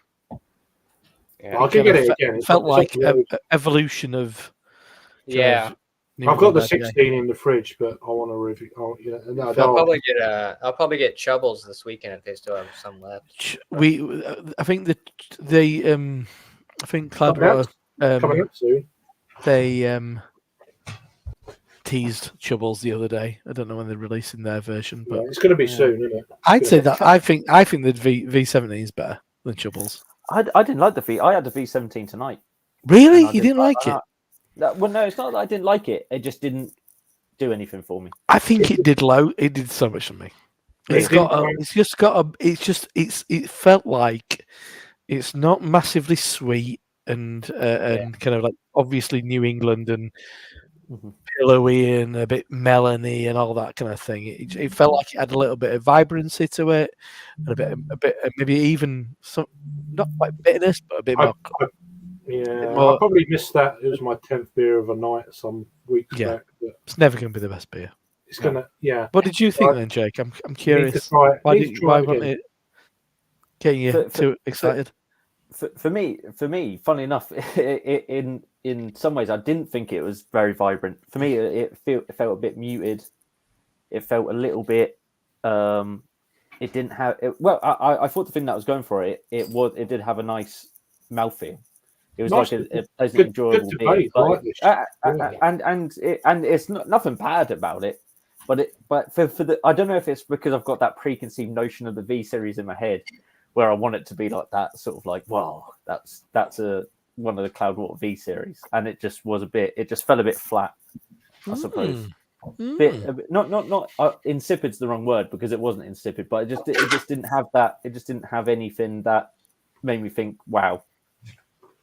yeah. I'll get it again. It felt like an evolution of. Yeah. I've got the 16 in the fridge, but I want to review. I'll probably get Chubbles this weekend if they still have some left. I think I think Cloudwater coming up soon. They teased Chubbles the other day. I don't know when they're releasing their version, but it's going to be soon, isn't it? I'd say that I think the V17 is better than Chubbles. I didn't like the V. I had the V17 tonight. Really, you didn't like it? Well, no, it's not that I didn't like it. It just didn't do anything for me. I think it did It did so much for me. It felt like it's not massively sweet and kind of like obviously New England and pillowy and a bit melony and all that kind of thing. It felt like it had a little bit of vibrancy to it, and a bit maybe even some not quite bitterness, but a bit more. I probably missed that. It was my 10th beer of a night some weeks back. But it's never going to be the best beer. It's gonna, What did you think then, Jake? I'm curious. Why wasn't it getting you too excited? For me, funnily enough, in some ways, I didn't think it was very vibrant. For me, it felt a bit muted. It felt a little bit. It didn't have. I thought the thing that was going for it did have a nice mouthfeel. It was nice, like a pleasant, enjoyable beer, and it's not nothing bad about it. But for the I don't know if it's because I've got that preconceived notion of the V series in my head, where I want it to be like that, sort of like, wow, that's one of the Cloudwater V series, and it just was it just fell a bit flat, I suppose. Not insipid's the wrong word because it wasn't insipid, but it just didn't have that. It just didn't have anything that made me think, wow.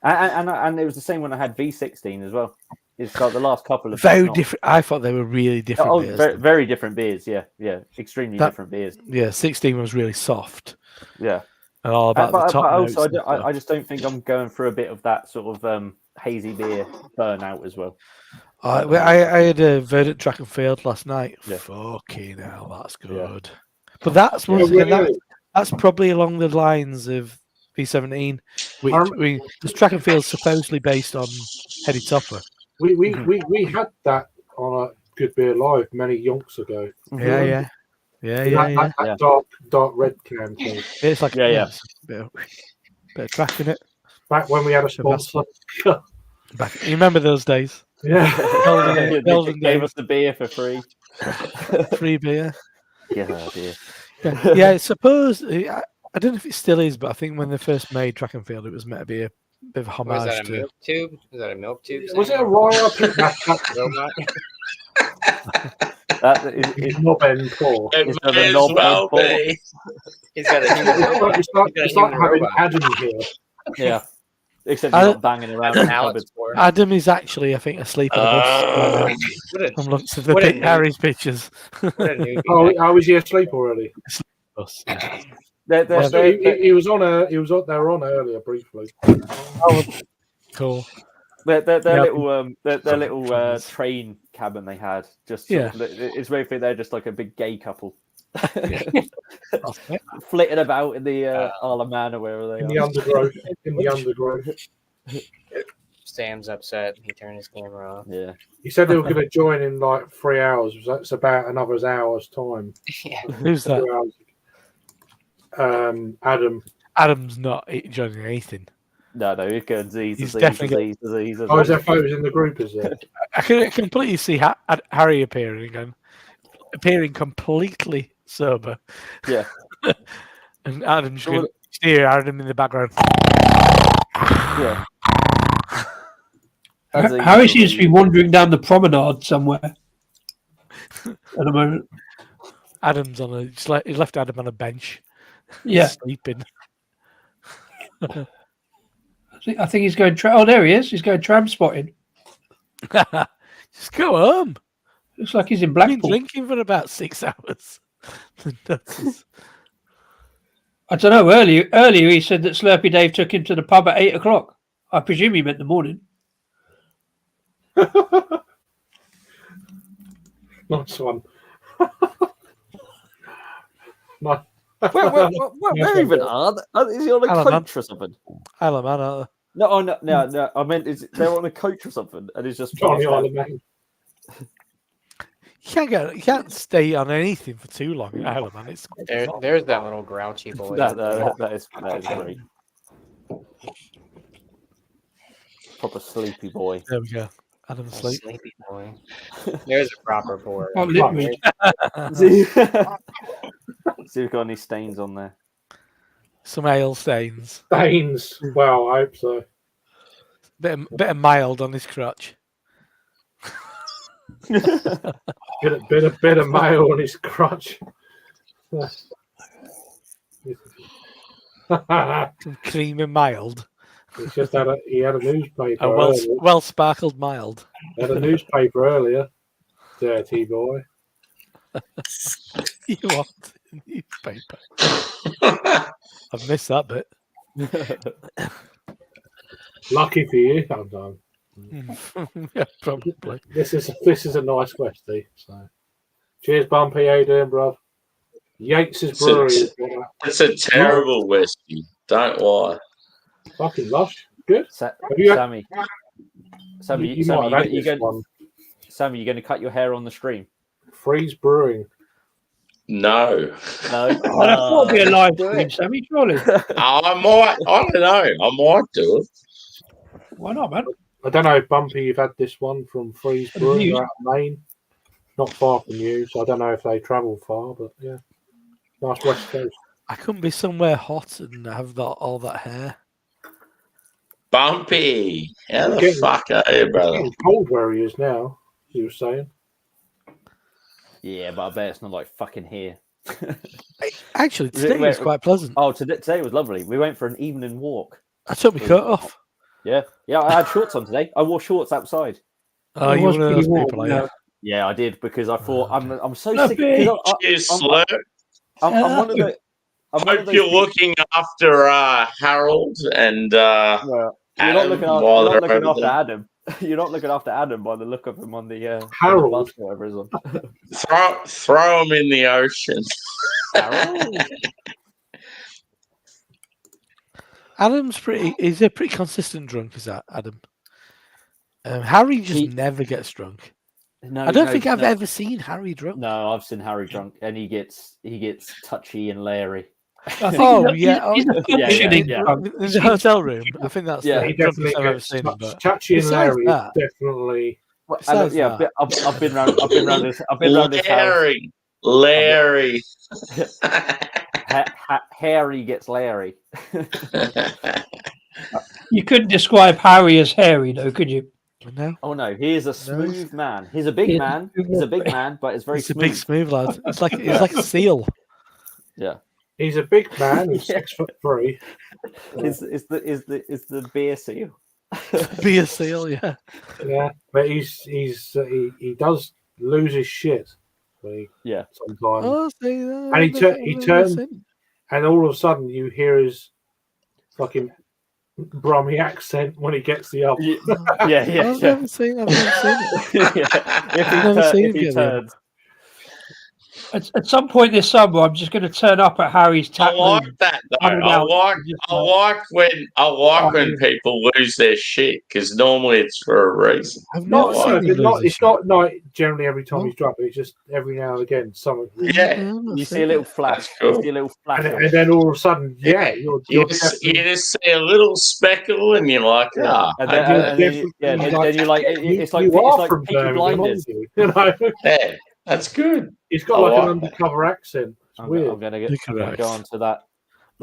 And it was the same when I had V16 as well. It's like the last couple of very different. I thought they were really different. Beers. Very different beers. Yeah, extremely different beers. Yeah, 16 was really soft. Yeah, and all about the top notes. Also, I just don't think I'm going through a bit of that sort of hazy beer burnout as well. I had a Verdant track and field last night. Yeah. Fucking hell, that's good. Yeah. But that's that's probably along the lines of V17, because track and field is supposedly based on Heady Topper. We had that on a Good Beer Live many yonks ago. Yeah. That dark red can thing. It's like bit of crack in it. Back when we had a sponsor. You remember those days? Yeah. They gave us the beer for free. Free beer. Yeah, dear. Yeah, I suppose. I don't know if it still is, but I think when they first made track and field, it was meant to be a bit of a homage. Was that a milk tube? Was that a milk tube? Was it a royal robot? That is knob end Paul. It may as well be. He's got a it's like having Adam here. Yeah. Except he's not banging around. Adam is actually, I think, asleep on the bus. From looks of Harry's pictures. Was he asleep already? He was on earlier briefly. Oh, cool. Their little train cabin they had it's very clear they're just like a big gay couple. Flitting about in the Isle of Man or wherever they are. In the undergrowth. Sam's upset. He turned his camera off. Yeah. He said they were going to join in like 3 hours. That's about another hour's time. Yeah. Who's that? Adam. Adam's not joining anything. No, he's going He's definitely. Is there photos in the group? Is there? I can completely see Harry appearing completely sober. Yeah. And Adam's going to steer Adam in the background. Yeah. Harry seems to be wandering down the promenade somewhere. at the moment. Adam's on a. He left Adam on a bench. Yeah, Sleeping. I think he's going. Oh, there he is. He's going tram spotting. Just go home. Looks like he's in I've been Blackpool. drinking for about 6 hours. I don't know. Earlier he said that Slurpy Dave took him to the pub at 8 o'clock. I presume he meant the morning. Nice one. Nice. Where even are they? Is he on a Alan, coach or something? Hello, man. Aren't No, oh, no. I meant they're on a coach or something, and he's just Johnny Island, man. You can't stay on anything for too long in Ireland, man. It's There's that little grouchy boy. that is great. Proper sleepy boy. there we go. Adam A asleep. sleepy boy. There's a proper boy. Oh, literally. See if we've got any stains on there. Some ale stains. Stains. Well, I hope so. Bit of mild on his crotch. Bit of mayo on his crotch. Some creamy mild. He's just he had a newspaper. A well sparkled mild. He had a newspaper earlier. Dirty boy. You want a newspaper? I've missed that bit. Lucky for you, sometimes. Yeah, probably. This is a nice Westie. So, cheers, Bumpy. How you doing, bro? Yates' brewery. It's a terrible whiskey. Don't lie. Fucking lush. Good. Sammy, you Sammy, might have had you this going one. Sammy, you going to cut your hair on the stream? Freeze Brewing. No. No. I thought it'd be a live stream, Sammy, surely. I might. I don't know. I might do it. Why not, man? I don't know if Bumpy, you've had this one from Freeze Brewing. you? They're out of Maine. Not far from you, so I don't know if they travel far, but yeah. Nice West Coast. I couldn't be somewhere hot and have all that hair. Bumpy. How the fuck are you, brother? It's cold where he is now, you were saying. Yeah, but I bet it's not like fucking here. Actually, today was quite pleasant. Oh, today was lovely. We went for an evening walk. I took my coat off. Yeah, I had shorts on today. I wore shorts outside. Oh, you was one of those pretty people, warm, are you? Yeah, I did because I thought I'm so Love sick. it. Cheers, I'm Slurp. one of the. I'm one of Hope those you're people- looking after Harold and Well, you're not Adam looking while they're after over there. Adam. You're not looking after Adam by the look of him on the Harold. on the bus or whatever is on. Throw him in the ocean. Adam's he's a pretty consistent drunk, is that, Adam? Harry just never gets drunk. No, I don't think I've ever seen Harry drunk. No, I've seen Harry drunk, and he gets touchy and leery. I think He's functioning yeah. drunk. in the hotel room. I think that's Yeah, the He drunkest definitely I've ever gets seen him. But Chachi and besides Larry that- definitely. Well, Besides yeah, that- I've been round. I've been round his house. Larry. Harry gets Larry. You couldn't describe Harry as hairy, though, could you? No, Oh no, he is a smooth man. He's a big man. He's a big man, but it's very he's a smooth. big smooth lad. It's like a seal. Yeah, He's a big man. He's 6'3". is the beer seal. Be a seal, yeah. Yeah, but he does lose his shit. Yeah. Sometimes, Oh, see, And he turned- and all of a sudden you hear his fucking Brummy accent when he gets the up. Yeah. I've never seen it. If he turns, At some point this summer, I'm just going to turn up at Harry's I tap like room. that though. I don't I know. like when people lose their shit because normally it's for a reason. I've Not never so. seen him lose his It's not like generally every time he's drunk. It's just every now and again something. shit. Yeah, I've not you see seen a little it. flash. Cool. You see a little flash. And then all of a sudden, you're you definitely- just see a little speckle and you're like, And okay. then you're like, it's like you are Peaky from Birmingham, Blinders. aren't you? You know, Yeah, that's good. he's got I like an like undercover accent. It's I'm weird. gonna Look at go that. on to that.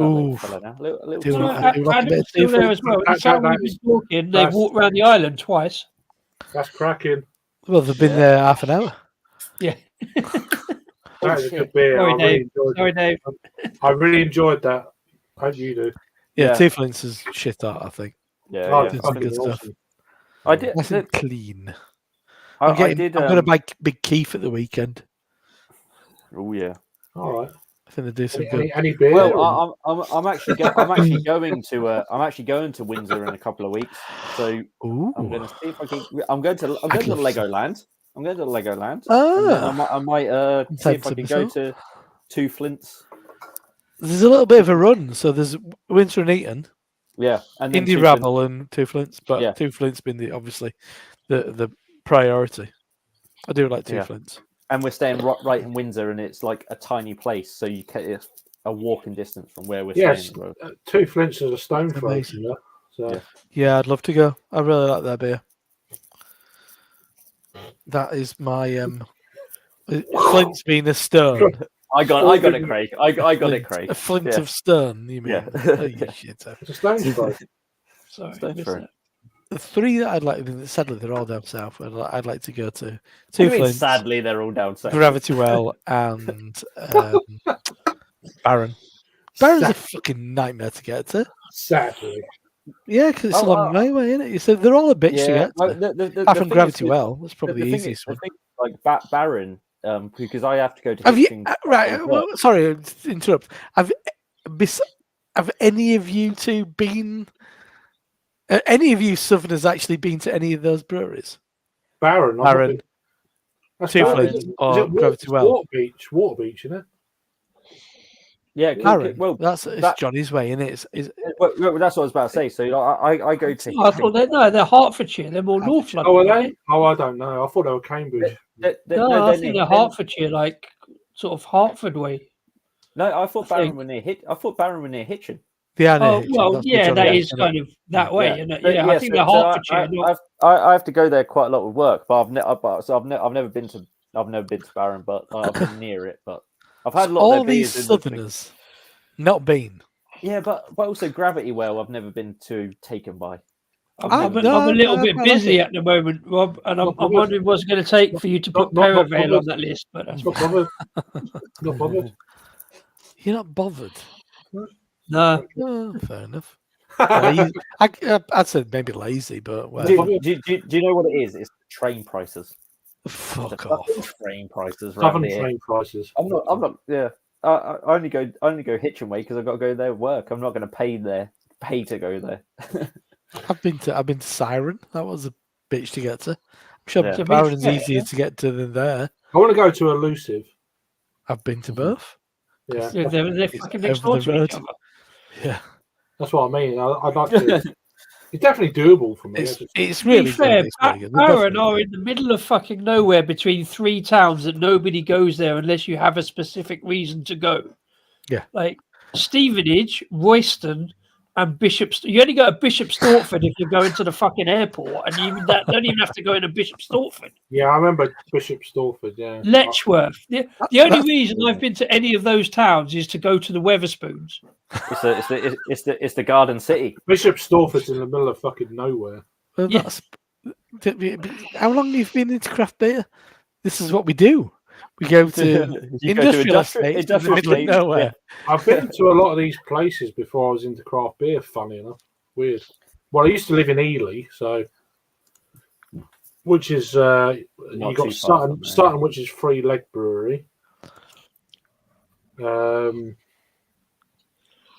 Ooh. Little fella now. Little Do fella. like- I do like a bit of Adam's still there seafood. as well. That- Each time that- we've been talking, they've that's- walked around the island twice. That's cracking. Well, they've been there half an hour. Yeah. That is a good beer. Sorry, I really Dave. enjoyed Sorry, it. Dave. I really enjoyed that. I hope you do. Yeah, Yeah. Two Flints is shit out, I think. Yeah, Oh, yeah. it's Did some fucking good stuff. awesome. I did. Nice and clean. I I'm did. going to buy Big Keith at the weekend. Oh yeah. All right. I think they do some good. Any beer? Well, I'm actually going to Windsor in a couple of weeks. So Ooh. I'm going to see if I can. I'm going to Legoland. I'm going to Legoland. Ah. And then I might see if I can go myself. to Two Flints. There's a little bit of a run. So there's Winter and Eton, Yeah, and then Indie Two Rabble, and Two Flints. But Yeah. Two Flints been obviously the priority. I do like Two Yeah. Flints. And we're staying right in Windsor, and it's like a tiny place, so it's a walking distance from where we're Yes, staying. Two Flints is a stone throw. Amazing. You know? So Yeah. Yeah, I'd love to go. I really like that beer. That is my Flint's being a stone. I got it, Craig. I got it, Craig. A flint Yeah. of stone, you mean? Yeah. Oh, you shitter. it's a stone throw. Sorry, Stone missed throw. that. The three that I'd like, sadly, they're all down south. I'd like to go to I Two mean, Flints, sadly, they're all down south. Gravity Well, and Baron. Baron's a fucking nightmare to get to. Sadly. Yeah, because it's a Oh, long way away, isn't it? So they're all a bitch to get well, to. the Apart from thing Gravity is, Well, that's probably the thing easiest is, one. the thing is, like Baron, because I have to go to. Have you Hitching- right? Well, sorry to interrupt. Have any of you two been? Any of you Southerners actually been to any of those breweries? Baron. Baron, That's Two Baron. Flints, Is or it Gravity Well? Water Beach, isn't it? Yeah, Baron. well, That's it's that- Johnny's way, isn't it? well, that's what I was about to say. So I go to. Oh, I thought they're Hertfordshire. They're more North London. Oh, are aren't they? Oh, I don't know. I thought they were Cambridge. No, I think they're Hertfordshire, like sort of Hertford way. No, I thought I Baron think. were near I thought Baron were near Hitchin. Yeah, Oh, well, yeah, that is kind of that way. Yeah. And But yeah, I think they're so Hertfordshire. not- I have to go there quite a lot with work, but I've never been to Baron, but I've been near it. But I've had a lot all of their these beers in the thing. Southerners not been. Yeah, but also Gravity Well, I've never been to taken by. I'm a little bit busy at the moment, Rob, and I'm wondering what's going to take for you to put not Paraveil on that list. But Not bothered. Not bothered. You're not bothered. no, Oh, fair enough. I'd say maybe lazy, but well, Do you know what it is? It's train prices. fuck The off. fucking train prices around Southern here. train prices. I'm not. Yeah, I only go Hitchin way because I've got to go there at work. I'm not going to pay to go there. I've been to Siren. That was a bitch to get to. I'm sure Yeah. Baron's Yeah. easier to get to than there. I want to go to Elusive. I've been to both. Yeah, they're fucking next door over the to each road. other. Yeah, that's what I mean. I'd like to. It's definitely doable for me. it's To really be fair, good. It's really good. They're both Baron really are in the middle of fucking nowhere between three towns that nobody goes there unless you have a specific reason to go. Yeah. Like Stevenage, Royston, and Bishop's. You only go to Bishop Stortford if you're going to the fucking airport, and you don't even have to go into Bishop Stortford. Yeah, I remember Bishop Stortford. Yeah, Letchworth. The only reason I've been to any of those towns is to go to the Weatherspoons. It's the Garden City. Bishop Stortford's in the middle of fucking nowhere. Well, Yeah. how long have you been into craft beer? This is what we do. We go to You go to industrial estates in the middle of estates, nowhere. I've been to a lot of these places before I was into craft beer. Funny enough, weird. Well, I used to live in Ely, so which is you Not got too far from there. Sutton, which is Free Leg Brewery.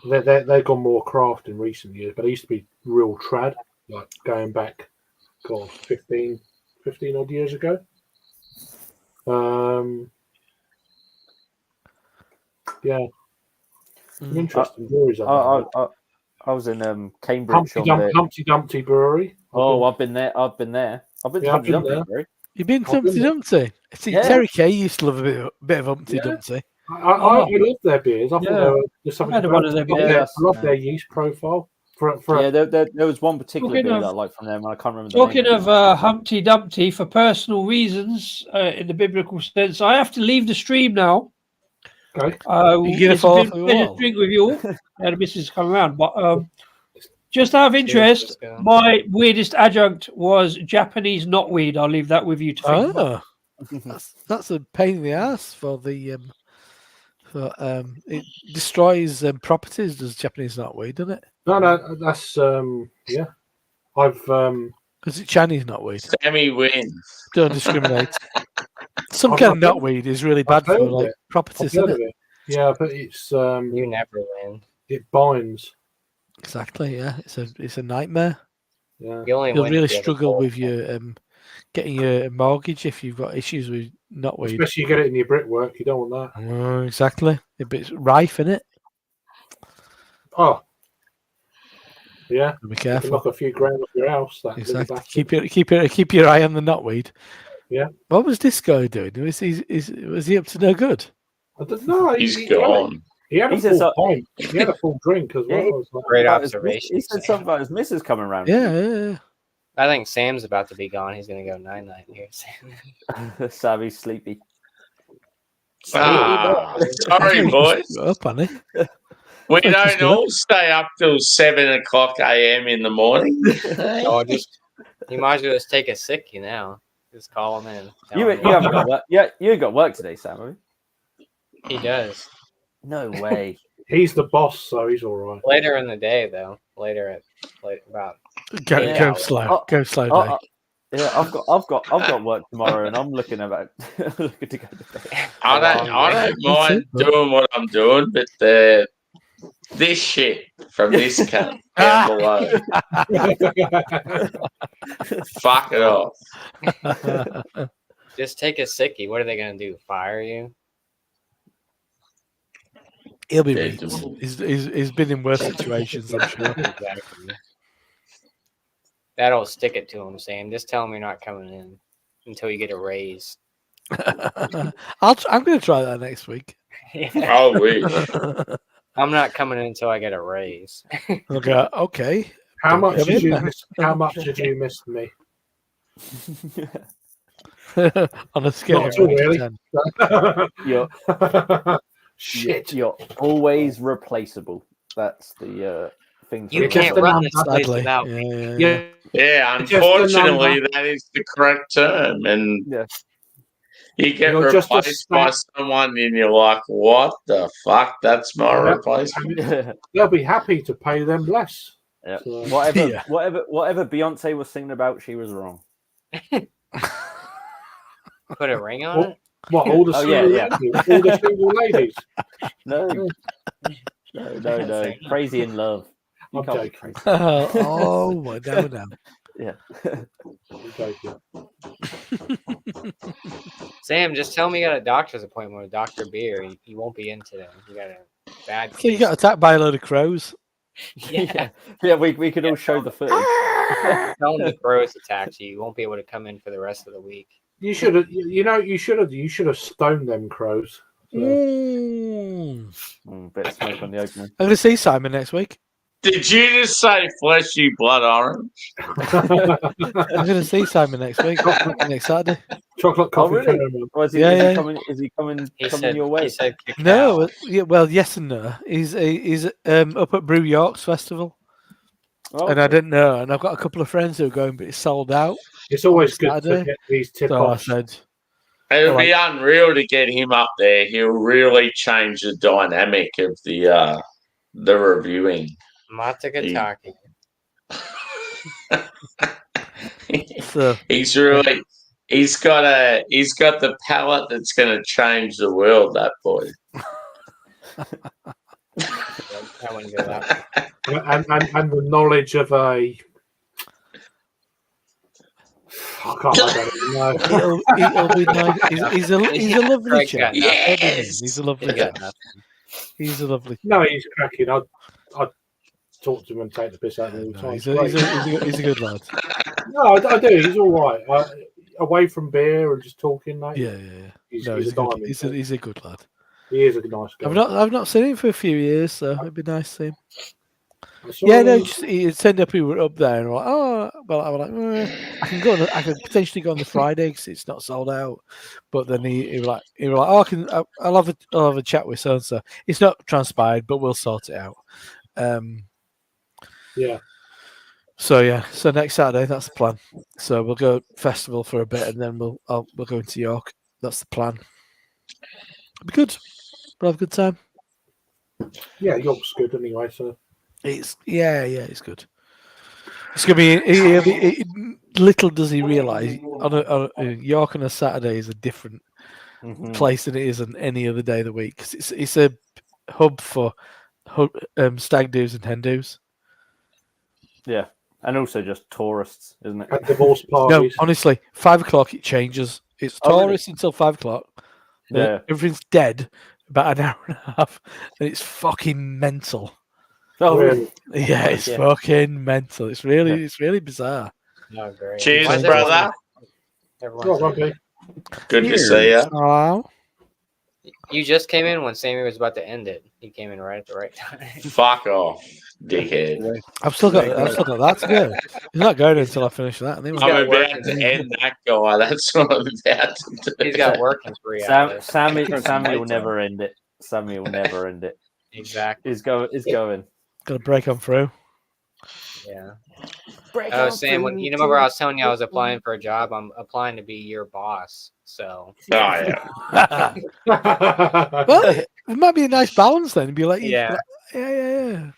They've gone more craft in recent years, but they used to be real trad, like going back, God, 15 odd years ago. Yeah, some interesting breweries. I was in Cambridge on the. Humpty Dumpty Brewery. Oh, I've been there. I've been Yeah, to I've Humpty been Dumpty. there. Brewery. You've been to I've been Humpty there. Dumpty. See, Yeah. Terry Kay used to love a bit of Humpty Yeah. Dumpty. I love their beers. I thought Yeah. they were just something I had about one of their it. I love beers. their- Yes. I love their yeast profile. Yeah, there was one particular Talking beer of- that I like from them. I can't remember. Talking the name of Humpty Dumpty, for personal reasons, in the biblical sense, I have to leave the stream now. Okay. You gonna It's fall been off a the pleasure wall? to drink with you all. The missus come around, but just out of interest, Disco. my weirdest adjunct was Japanese knotweed. I'll leave that with you to think about. Oh, that's a pain in the ass for the it destroys properties. Does Japanese knotweed, doesn't it? No, that's yeah. I've Because it's Chinese knotweed. Sammy wins. Don't discriminate. Some I've- kind of I've heard- knotweed is really I've bad heard for of like it. I've properties, heard isn't of it? it. Yeah, but it's You never win. it binds. Exactly. Yeah, it's a nightmare. Yeah. You only You'll win really if you have a struggle goal. with your getting your mortgage if you've got issues with knotweed. Especially you get it in your brickwork, you don't want that. Exactly. It's rife in it. Oh. Yeah. Be You can careful. knock a few grand off your house. That little Exactly. bastard. Keep your eye on the knotweed. Yeah. What was this guy doing? Was he up to no good? I don't know. He's gone. He had a He said full so- pint. He had a full drink as well. Yeah, I was like, Great About his observation. miss- He said Sam. something about his missus coming around. Yeah. I think Sam's about to be gone. He's gonna go 9-9 here. Sam. Savvy's sleepy. Sorry, boys. Up on it. We Just don't go. all stay up till 7:00 a.m. in the morning. Oh, you might as well just take a sickie now. Just call him in. Tell You him haven't got work. Yeah, you ain't got work today, Sam. Have you? He does. No way. he's the boss, so he's all right. Later in the day, though. About. Go Yeah. slow. Go slow, Oh, Dave. yeah, I've got work tomorrow, and I'm looking looking to go to bed. I don't mind doing what I'm doing, but this shit from this cunt down below, fuck it off. Just take a sickie. What are they gonna do? Fire you? He'll be Yeah, beat. He's been in worse situations, I'm sure. Exactly. That'll stick it to him, Sam. Just tell him you're not coming in until you get a raise. I'm going to try that next week. I wish. I'm not coming in until I get a raise. Okay. How much Come did in you then. miss? How much did you miss me? On a scale Not of too 1 to really. 10. You're Shit. you're always replaceable. That's the thing. You It's can't just run an this place Sadly. without me. Yeah. Yeah, Just a unfortunately, number. that is the correct term, and Yeah. you get You're just a replaced by someone, and you're like, "What the fuck? That's my Yeah. replacement." They'll be happy to pay them less. Yeah. So- Whatever, Yeah. whatever Beyonce was singing about, she was wrong. Put a ring on What? it. What? All the Oh, single yeah. ladies? All the single ladies? No. Crazy in love. You I'm can't be joking. crazy. Oh, well, no. Yeah. I'm joking. Sam, just tell me you got a doctor's appointment with Dr. Beer. You won't be in today. You got a bad So you case. got attacked by a load of crows. Yeah. Yeah, we could all show the footage. Tell him the crows attacked you. You won't be able to come in for the rest of the week. You should have. You should have stoned them crows. So, Bit of smoke on the opening. I'm going to see Simon next week. Did you just say fleshy blood orange? I'm going to see Simon next week. Next Saturday. chocolate coffee really? caramel. Or is he, Yeah, is he yeah. coming? Is he coming? He coming said, your way? he said cacao. No, well, yes and no. He's up at Brew York's festival, Oh, and I okay. didn't know. And I've got a couple of friends who are going, but it's sold out. It's always good Saturday. to get these tip So I offs. said, It'll be unreal to get him up there. He'll really change the dynamic of the reviewing. Matakataki. so He's got the palate that's going to change the world. That boy. I wouldn't go that way. and the knowledge of a. I don't even know. it'll be nice. He's a lovely Craig chap. got nothing. Yes. He's a lovely He got chap. nothing. He's a lovely. No, he's cracking. I'd talk to him and take the piss out of him all the No, time. he's a good lad. No, I do. He's all right. Away from beer and just talking, mate. Yeah. He's, No, he's a diamond. he's a good lad. He is a nice guy. I've not seen him for a few years, so it'd be nice to see him. I saw Yeah, no, him- just, he turned up. We were up there, and we're like, oh, well, I was like, I can go. I could potentially go on the Friday because it's not sold out. But then he was like, oh, I'll have a chat with so and so. It's not transpired, but we'll sort it out. Yeah. So yeah, so next Saturday, that's the plan. So we'll go festival for a bit, and then we'll go into York. That's the plan. It'll be good. We'll have a good time. Yeah, York's good anyway. So It's it's good. It's gonna be. Little does he realise on a York on a Saturday is a different place than it is on any other day of the week. 'Cause it's a hub for stag do's and hen do's. Yeah, and also just tourists, isn't it? and divorce No, parties. honestly, 5 o'clock it changes. It's Oh, really? tourists until 5 o'clock. Then Yeah. everything's dead about an hour and a half, and it's fucking mental. Oh, Really? Yeah, it's Yeah. fucking mental. It's really bizarre. No, great. Cheers, Why is brother. everyone- Right, Robbie. Good to see you. Oh, You just came in when Sammy was about to end it. He came in right at the right time. Fuck off, dickhead. I've still got that to go. He's not going until I finish that. Anyway. got I'm work about in to end that guy. That's what I'm about to do. He's got work in 3 hours. Sammy Turn will some never end it. Sammy will never end it. Exactly. He's going. Got to break on through. Yeah. Oh, Sam, you remember I was telling you I was applying for a job? I'm applying to be your boss. So Oh, yeah. Well, it might be a nice balance then. Be like, Yeah. yeah.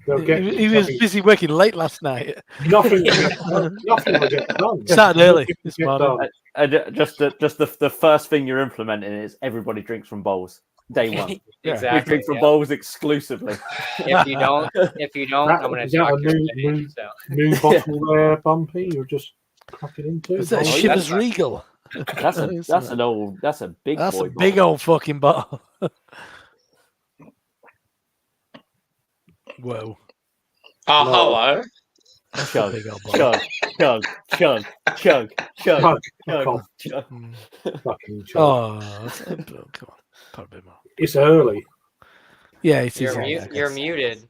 They'll get- He was busy working late last night. Nothing will get done. Started early Nothing this will get morning. done. Just the first thing you're implementing is everybody drinks from bowls. Day one. We exactly. drink from yeah. bowls exclusively. If you don't, I'm gonna Is that chuck a your new- stage. So New bottle there, Bumpy. You're just cracking into. Is that Oh, Shivers that's- Regal? That's a big That's boy. a big old fucking bottle. Whoa. Oh, No. hello. That's Chug, a big old bottle. chug, chug, chug, chug, Fuck, chug, off, chug. Mm. fucking chug. Oh, come on. Put a bit more. It's early. Yeah, it is. you're, early, I you're guess. muted.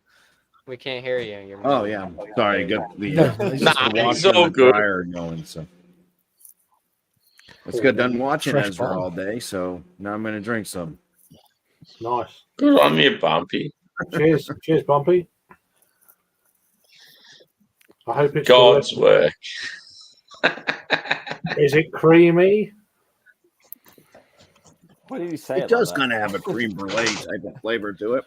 We can't hear you. You're Oh muted. yeah, I'm sorry. I got the, No, it's Nah, the it's washer all and the good. dryer going. So let's get done watching Fresh Ezra bottle. all day. So now I'm gonna drink some. Nice. Good on you, Bumpy. Cheers, Bumpy. I hope it's God's work. Is it creamy? What did you say? It does kind of have a creme brulee type of flavor to it.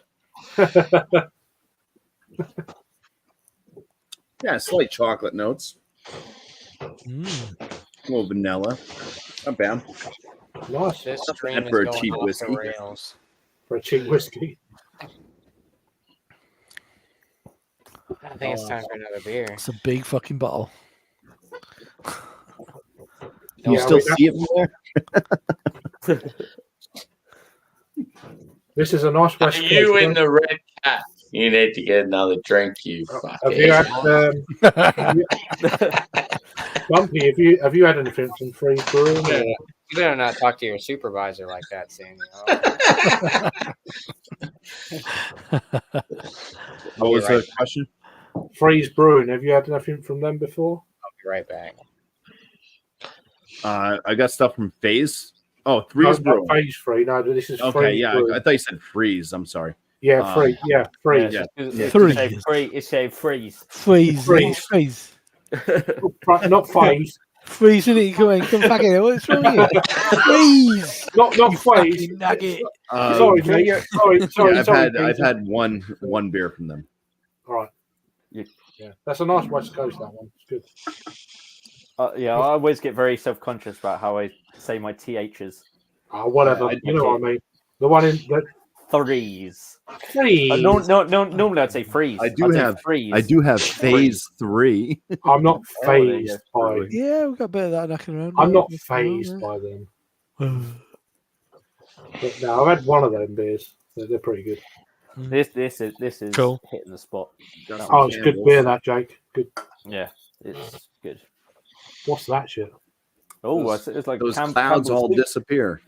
Yeah, slight chocolate notes, Mm. a little vanilla. Not bad. Nice This Not stream bad is for a going cheap off whiskey. the rails. for a cheap whiskey. I think it's time for another beer. It's a big fucking bottle. Can you Yeah, still we got- see it from there? This is a nice Are West Coast. you in one. the red cap? You need to get another drink, you Have you had fuckhead. Bumpy? Have you had anything from Free Brewing? Yeah. You better not talk to your supervisor like that, Sammy. What was right. the question? Freeze Brewing. Have you had anything from them before? I'll be right back. I got stuff from Phase. Oh, Three's No, Brewing. not Phase Free. No, this is Okay, Freeze yeah, Brewing. I thought you said Freeze. I'm sorry. Yeah, Free. Yeah, Freeze. Yeah. It's a freeze. Freeze. Freeze. Freeze. Not Phase. Freeze, isn't it? Come back here. What's wrong with you? Freeze. Not You Phase. fucking nugget. Sorry, Jake. Sorry. Yeah, sorry. I've Peter. had one beer from them. All right. Yeah. Yeah, that's a nice West Coast. That one. It's good. Yeah, I always get very self-conscious about how I say my THs. Whatever. You know what I mean. The one in the Threes. Freeze. No, normally I'd say freeze. I do I'd say have- freeze. I do have Phase 3. I'm not Oh, there you phased by. Yeah, we've got a bit of that knocking around. I'm not Yeah. phased by them. But no, I've had one of them beers. They're pretty good. This is Cool. hitting the spot. Oh, it's good beer, that Jake. Good. Yeah, it's good. What's that shit? Oh, it's like Those Cam- clouds Campbell's all Soup. disappear.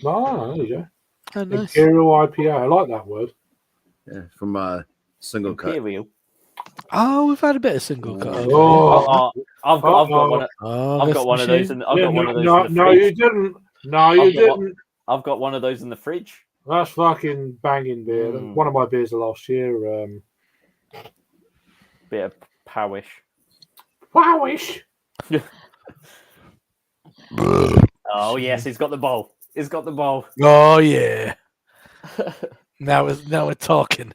Oh, there you go. Oh, nice. Imperial IPA. I like that word. Yeah, from a single cut. Imperial. Oh, we've had a bit of single cut. haven't we? Oh, I've got one. Oh, I've that's got one the of those. shit. In, I've yeah, got one of those. no, in the no, fridge. you didn't. No, you I've got one- didn't. I've got one of those in the fridge. That's fucking banging beer. Mm. One of my beers of last year. Bit of Wowish. Wowish. Oh yes, he's got the bowl. He's got the bowl. Oh yeah. now we're talking.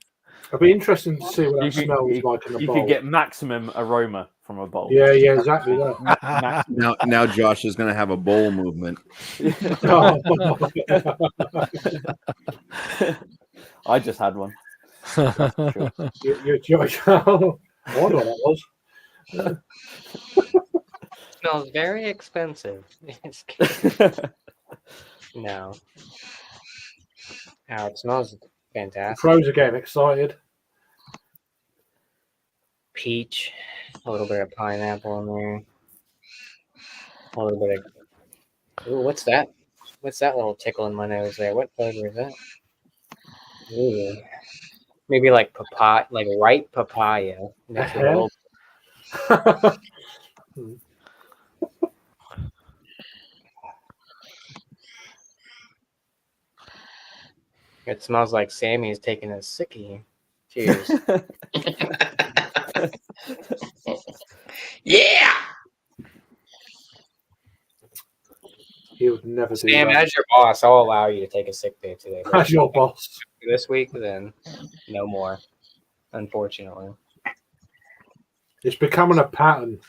It'll be interesting to see what that You smells like in the You bowl. could get maximum aroma from a bowl. Yeah, exactly that. Now Josh is going to have a bowl movement. I just had one. You're Josh. I wonder what that was. Smells very expensive. No. It smells The fantastic. pros are getting excited. Peach, a little bit of pineapple in there. A little bit of. Ooh, what's that? What's that little tickle in my nose there? What flavor is that? Ooh. Maybe like papaya, like ripe papaya. Next to a little. It smells like Sammy is taking a sickie. Cheers. Yeah. He would never do Sam, that. as your boss, I'll allow you to take a sick day today. but As your boss. This week, then no more. Unfortunately. It's becoming a pattern.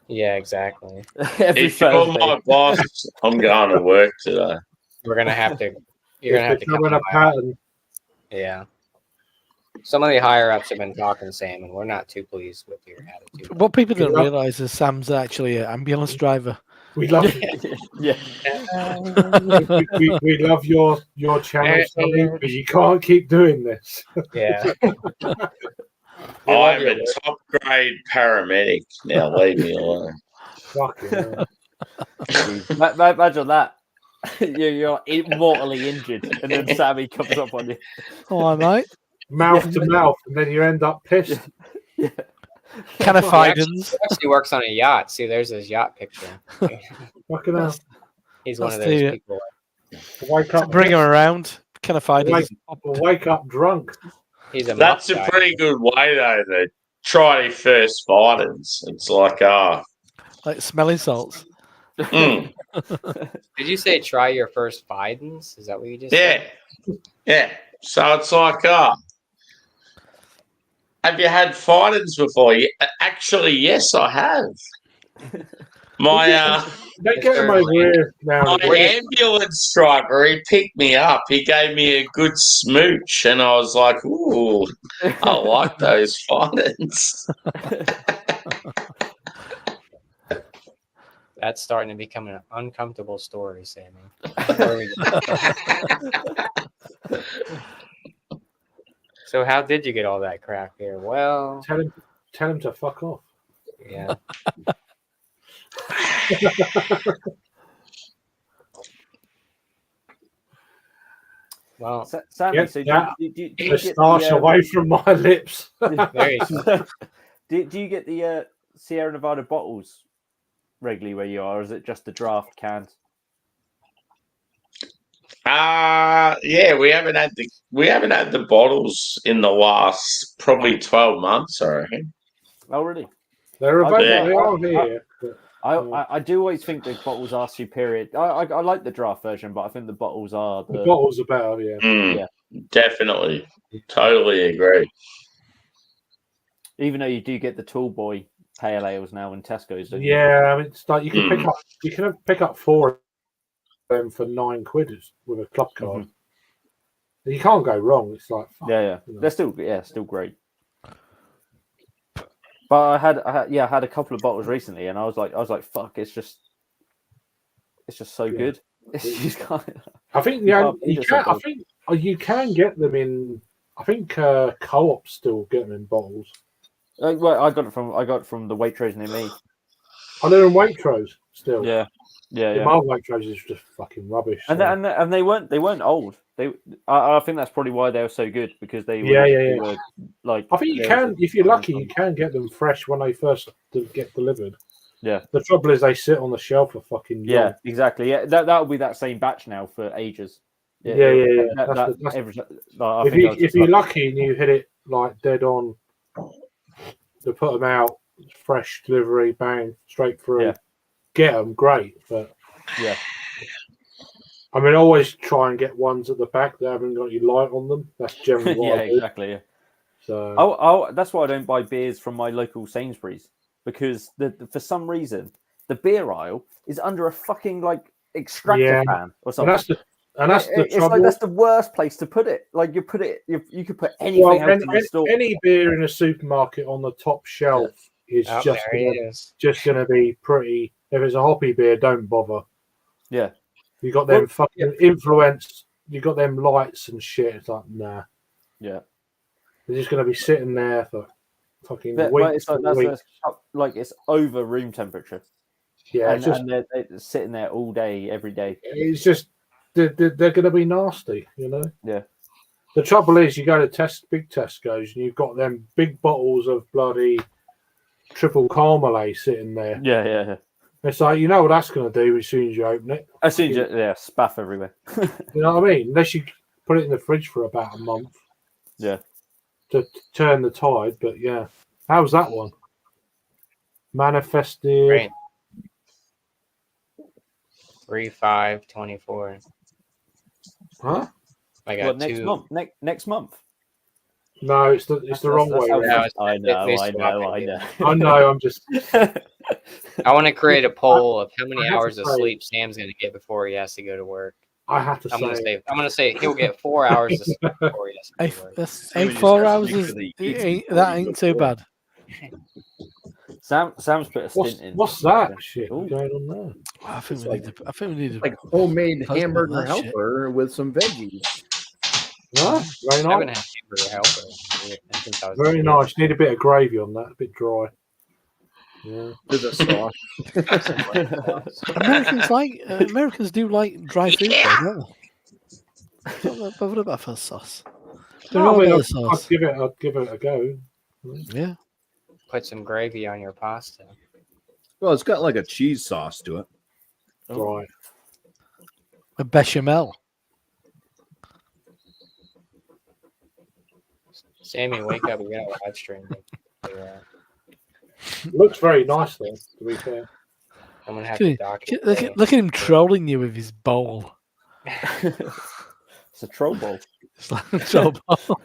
Yeah, exactly. Every If you're Thursday. my boss, I'm going to work today. We're gonna have to. You're gonna have It's to come becoming a to my pattern. Yeah. Some of the higher ups have been talking, Sam, and we're not too pleased with your attitude. What people don't Yeah. realise is Sam's actually an ambulance driver. We love Yeah. we love your channel, Sammy, but you can't keep doing this. Yeah. I'm a top grade paramedic. Now leave me alone. Fucking hell. Imagine that. You're mortally injured, and then Sammy comes up on you. Oh, mate. Mouth to mouth, and then you end up pissed. Can of He Fidens. actually works on a yacht. See, there's his yacht picture. Fucking hell. He's one of That's those the- people. Wake up, Bring him around. Can of Fidens. wake up drunk. He's a That's muck a guy. pretty good way, though, to try your first fightings. It's like, Like smelling salts. mm, Did you say try your first Bidens? Is that what you just yeah. said? Yeah. So it's like, have you had fightings before? Yeah, actually, yes, I have. My Don't get him over here now. my ambulance driver, he picked me up. He gave me a good smooch, and I was like, "Ooh, I like those fightings." That's starting to become an uncomfortable story, Sammy. So how did you get all that craft beer? Well, Tell him to fuck off. yeah. Well, Sammy, Get so that do you moustache get the, away from my lips. there you go. do you get the Sierra Nevada bottles regularly where you are, or is it just the draft cans? Yeah, we haven't had the bottles in the last probably 12 months, I reckon. Oh, really? They're available. Yeah. They are here. but- I do always think the bottles are superior. I like the draft version, but I think the bottles are The bottles are better, yeah. Mm, definitely, totally agree. even though you do get the Tall Boy pale ales now in Tesco's. don't you? Yeah, I mean, it's like you can pick up 4 of them for £9 with a club card. You can't go wrong. It's like fuck, Yeah. you know. They're still great. But I had a couple of bottles recently, and I was like, fuck, it's just so good. It's just kind of, I think you can get them in. I think Co-op still get them in bottles. well, I got it from the Waitrose near me. I know in Waitrose still. Yeah. My Waitrose is just fucking rubbish. And so. and they weren't old. I think that's probably why they were so good, because they were, Yeah. they were like. I think you can, if you're lucky, you can get them fresh when they first get delivered. Yeah. The trouble is they sit on the shelf for fucking. Yeah, long. exactly. Yeah, that'll be that same batch now for ages. Yeah. I If you're lucky and you hit it like dead on, to put them out fresh delivery, bang, straight through. Yeah. Get them, great. But Yeah. I mean, always try and get ones at the back that haven't got any light on them. That's generally what Yeah, I do. exactly. Yeah. So That's why I don't buy beers from my local Sainsbury's, because for some reason the beer aisle is under a fucking like extractor fan or something. And that's the It's trouble. like that's the worst place to put it. Like you could put anything else in the store. Any beer in a supermarket on the top shelf is Oh, just there it is. going to be pretty. If it's a hoppy beer, don't bother. Yeah. You got them fucking influence. You got them lights and shit. It's like, nah. Yeah. They're just going to be sitting there for fucking But weeks. it's over room temperature. Yeah, and they're sitting there all day, every day. It's just they're going to be nasty, you know. Yeah. The trouble is, you go to big Tesco's, and you've got them big bottles of bloody triple Carmelet sitting there. Yeah. It's like, you know what that's going to do as soon as you open it. As soon as spaff everywhere. You know what I mean? Unless you put it in the fridge for about a month. Yeah. To turn the tide, but yeah. How's that one? Manifested. Great. 3/5/24. Huh? I got next two. month. Next month. No, it's the wrong way around. I know. I know. I'm just. I want to create a poll of how many hours of sleep Sam's going to get before he has to go to work. I have to I'm going to say he'll get 4 hours of sleep before he has to go to work. 4 hours that ain't too bad. Sam's put a stint in. What's that shit going on there? I think we need like homemade Husband, hamburger that shit. helper with some veggies. Huh? Very I haven't nice. had hamburger helper since I was Very nice. Need a bit of gravy on that. A bit dry. Yeah. There's a sauce. Americans do like dry food, though, don't they? Not bothered about first sauce. No, I mean, sauce. I'd give it a go. Yeah. Put some gravy on your pasta. Well, it's got like a cheese sauce to it. Right. A bechamel. Sammy, wake up. We got a live stream. Looks very nice, though, to be fair. I'm going to have to dock it. Look at him trolling you with his bowl. It's a troll bowl. It's like a troll bowl.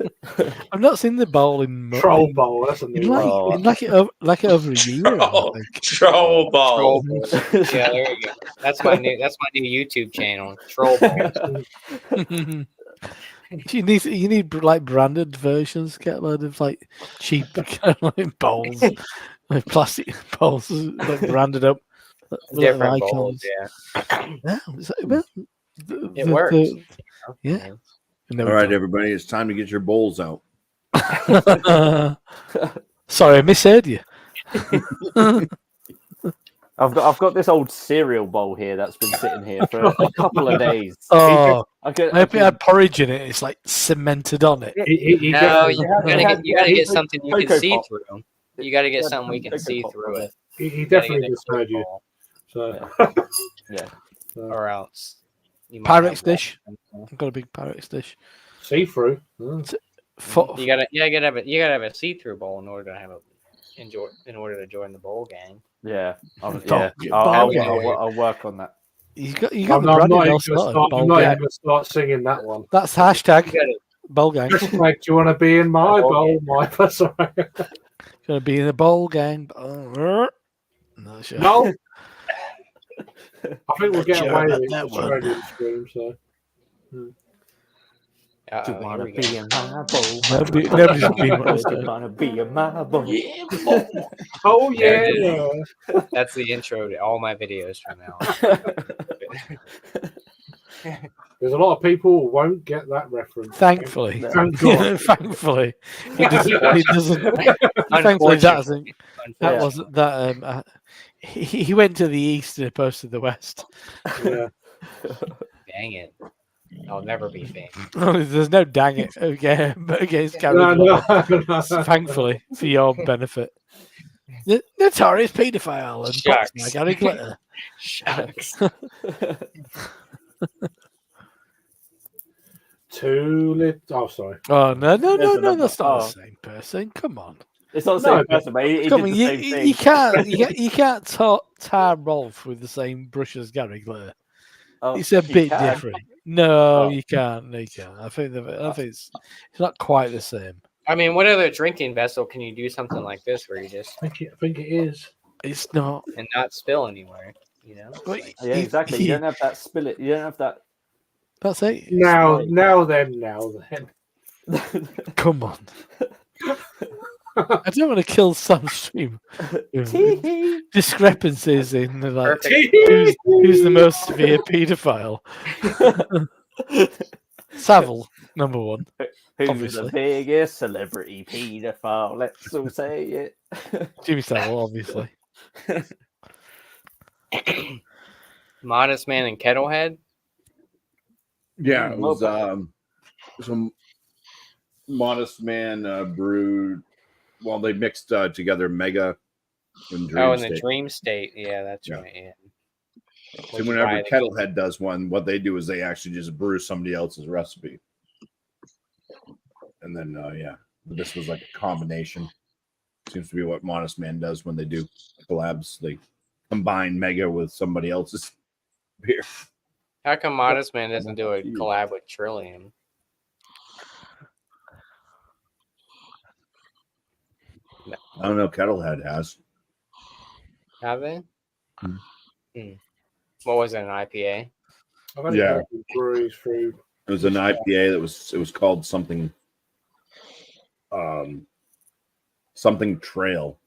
I've not seen the bowl in troll bowl. That's a new one. Like it over a year. Troll bowl. Yeah, there you go. That's my new YouTube channel. Troll bowl. You need like branded versions. Get a load of like cheap like bowls, like plastic bowls, like branded up. Different bowls, yeah. It works. Yeah. All right, everybody, it's time to get your bowls out. Sorry, I misheard you. I've got this old cereal bowl here that's been sitting here for a couple of days. Oh, I hope it had porridge in it. It's like cemented on it. You gotta get something you can see through. You gotta get something we can see through it. He definitely misheard you. So yeah. Or else. Pyrex dish. I've got a big Pyrex dish. See through. You gotta have a see through bowl in order to have to join the bowl gang. Yeah, I'll work on that. You got I'm not even going to start singing that one. That's hashtag bowl gang. Like, do you want to be in my bowl? That's all right. Gonna be in a bowl gang. No, sure. No. I think we'll get away with it. Australian stream, so. Do you want to be in my bowl? Nobody's want to be in my bowl. Yeah. Oh, yeah. That's the intro to all my videos from now on. There's a lot of people who won't get that reference. Thankfully. Thank God. Thankfully. He doesn't. Thankfully, that wasn't that. He went to the east and opposed to the west. Yeah. Dang it. I'll never be famous. There's no dang it against Gary. No. Thankfully, for your benefit. The notorious paedophile and Shucks. Gary Glitter. Shucks. Too lit. Oh, sorry. Oh, no. That's not the same person. Come on. It's not the same No, person, but he Come did on, the same thing. you can't tar Rolf with the same brush as Gary Glitter. Oh, It's a you bit can. different. No, Oh. you can't. No, you can't. I think it's not quite the same. I mean, what other drinking vessel can you do something like this where you just I think it is. It's not. and not spill anywhere? You know. But Yeah, exactly. You don't have that spill it. You don't have that. That's it. Now Right. then. Come on. I don't want to kill Sam Stream. Discrepancies in the, like Perfect. who's the most severe paedophile. Savile, number one. Who's Obviously. the biggest celebrity paedophile? Let's all say it. Jimmy Savile, obviously. Modest Man and Kettlehead. Yeah, it was some Modest Man brewed. Well, they mixed together Mega and Dream Oh, in State. the Dream State. Yeah, that's Yeah. right. Yeah. So whenever Kettlehead does one, what they do is they actually just brew somebody else's recipe. And then, this was like a combination. Seems to be what Modest Man does when they do collabs. They combine Mega with somebody else's beer. How come Modest Man doesn't do a collab with Trillium? I don't know. Kettlehead has. Have they? Hmm. What was it, an IPA? I've only Yeah. heard of breweries through. It was an IPA that was called something something trail.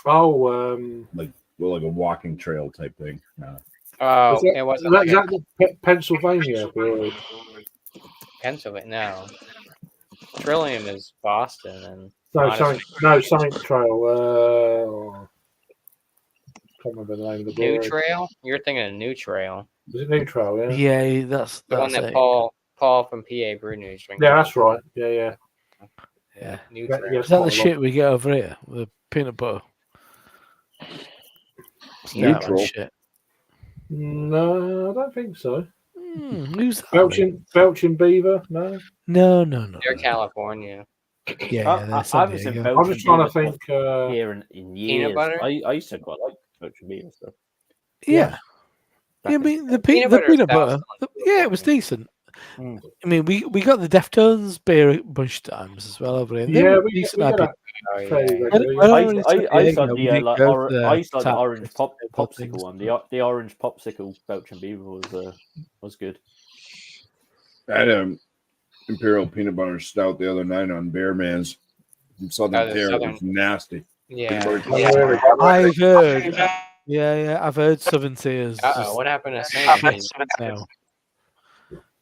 Oh, Like a walking trail type thing. Oh, is that, it wasn't is like that the Pennsylvania brewery? Pennsylvania. No. Trillium is Boston and No, Modest something trail. Can't remember the name of the New brewery. Trail? You're thinking of New Trail. Is it New Trail? Yeah. Yeah, that's The one that it. Paul from PA Brew News drinking. Yeah, that's right. Yeah. Yeah. New Yeah, Trail. yeah. Is that the shit we get over here? The peanut butter. Neutral. Shit. No, I don't think so. Who's that? Belching Beaver? No. No. They're California. Yeah, I haven't seen I'm Belgian just trying to beer think. here in years. Peanut butter? I used to quite like Belgian beer and stuff. Yeah. I mean the Peanut peanut butter butter. style's Yeah, it was decent. Mm. I mean, we got the Deftones beer a bunch of times as well over here. They Yeah, were we decent get IPA. that Oh, fairly yeah. regularly. I used to like We the did go to I used to like the tap orange things. popsicle one. The orange popsicle Belgian beaver was good. I had an Imperial peanut butter stout the other night on Bear Man's from Southern the Tier. It Southern- was nasty. Yeah. I've heard. Yeah, I've heard Southern Tears. Uh-oh, what happened to Sam? Now.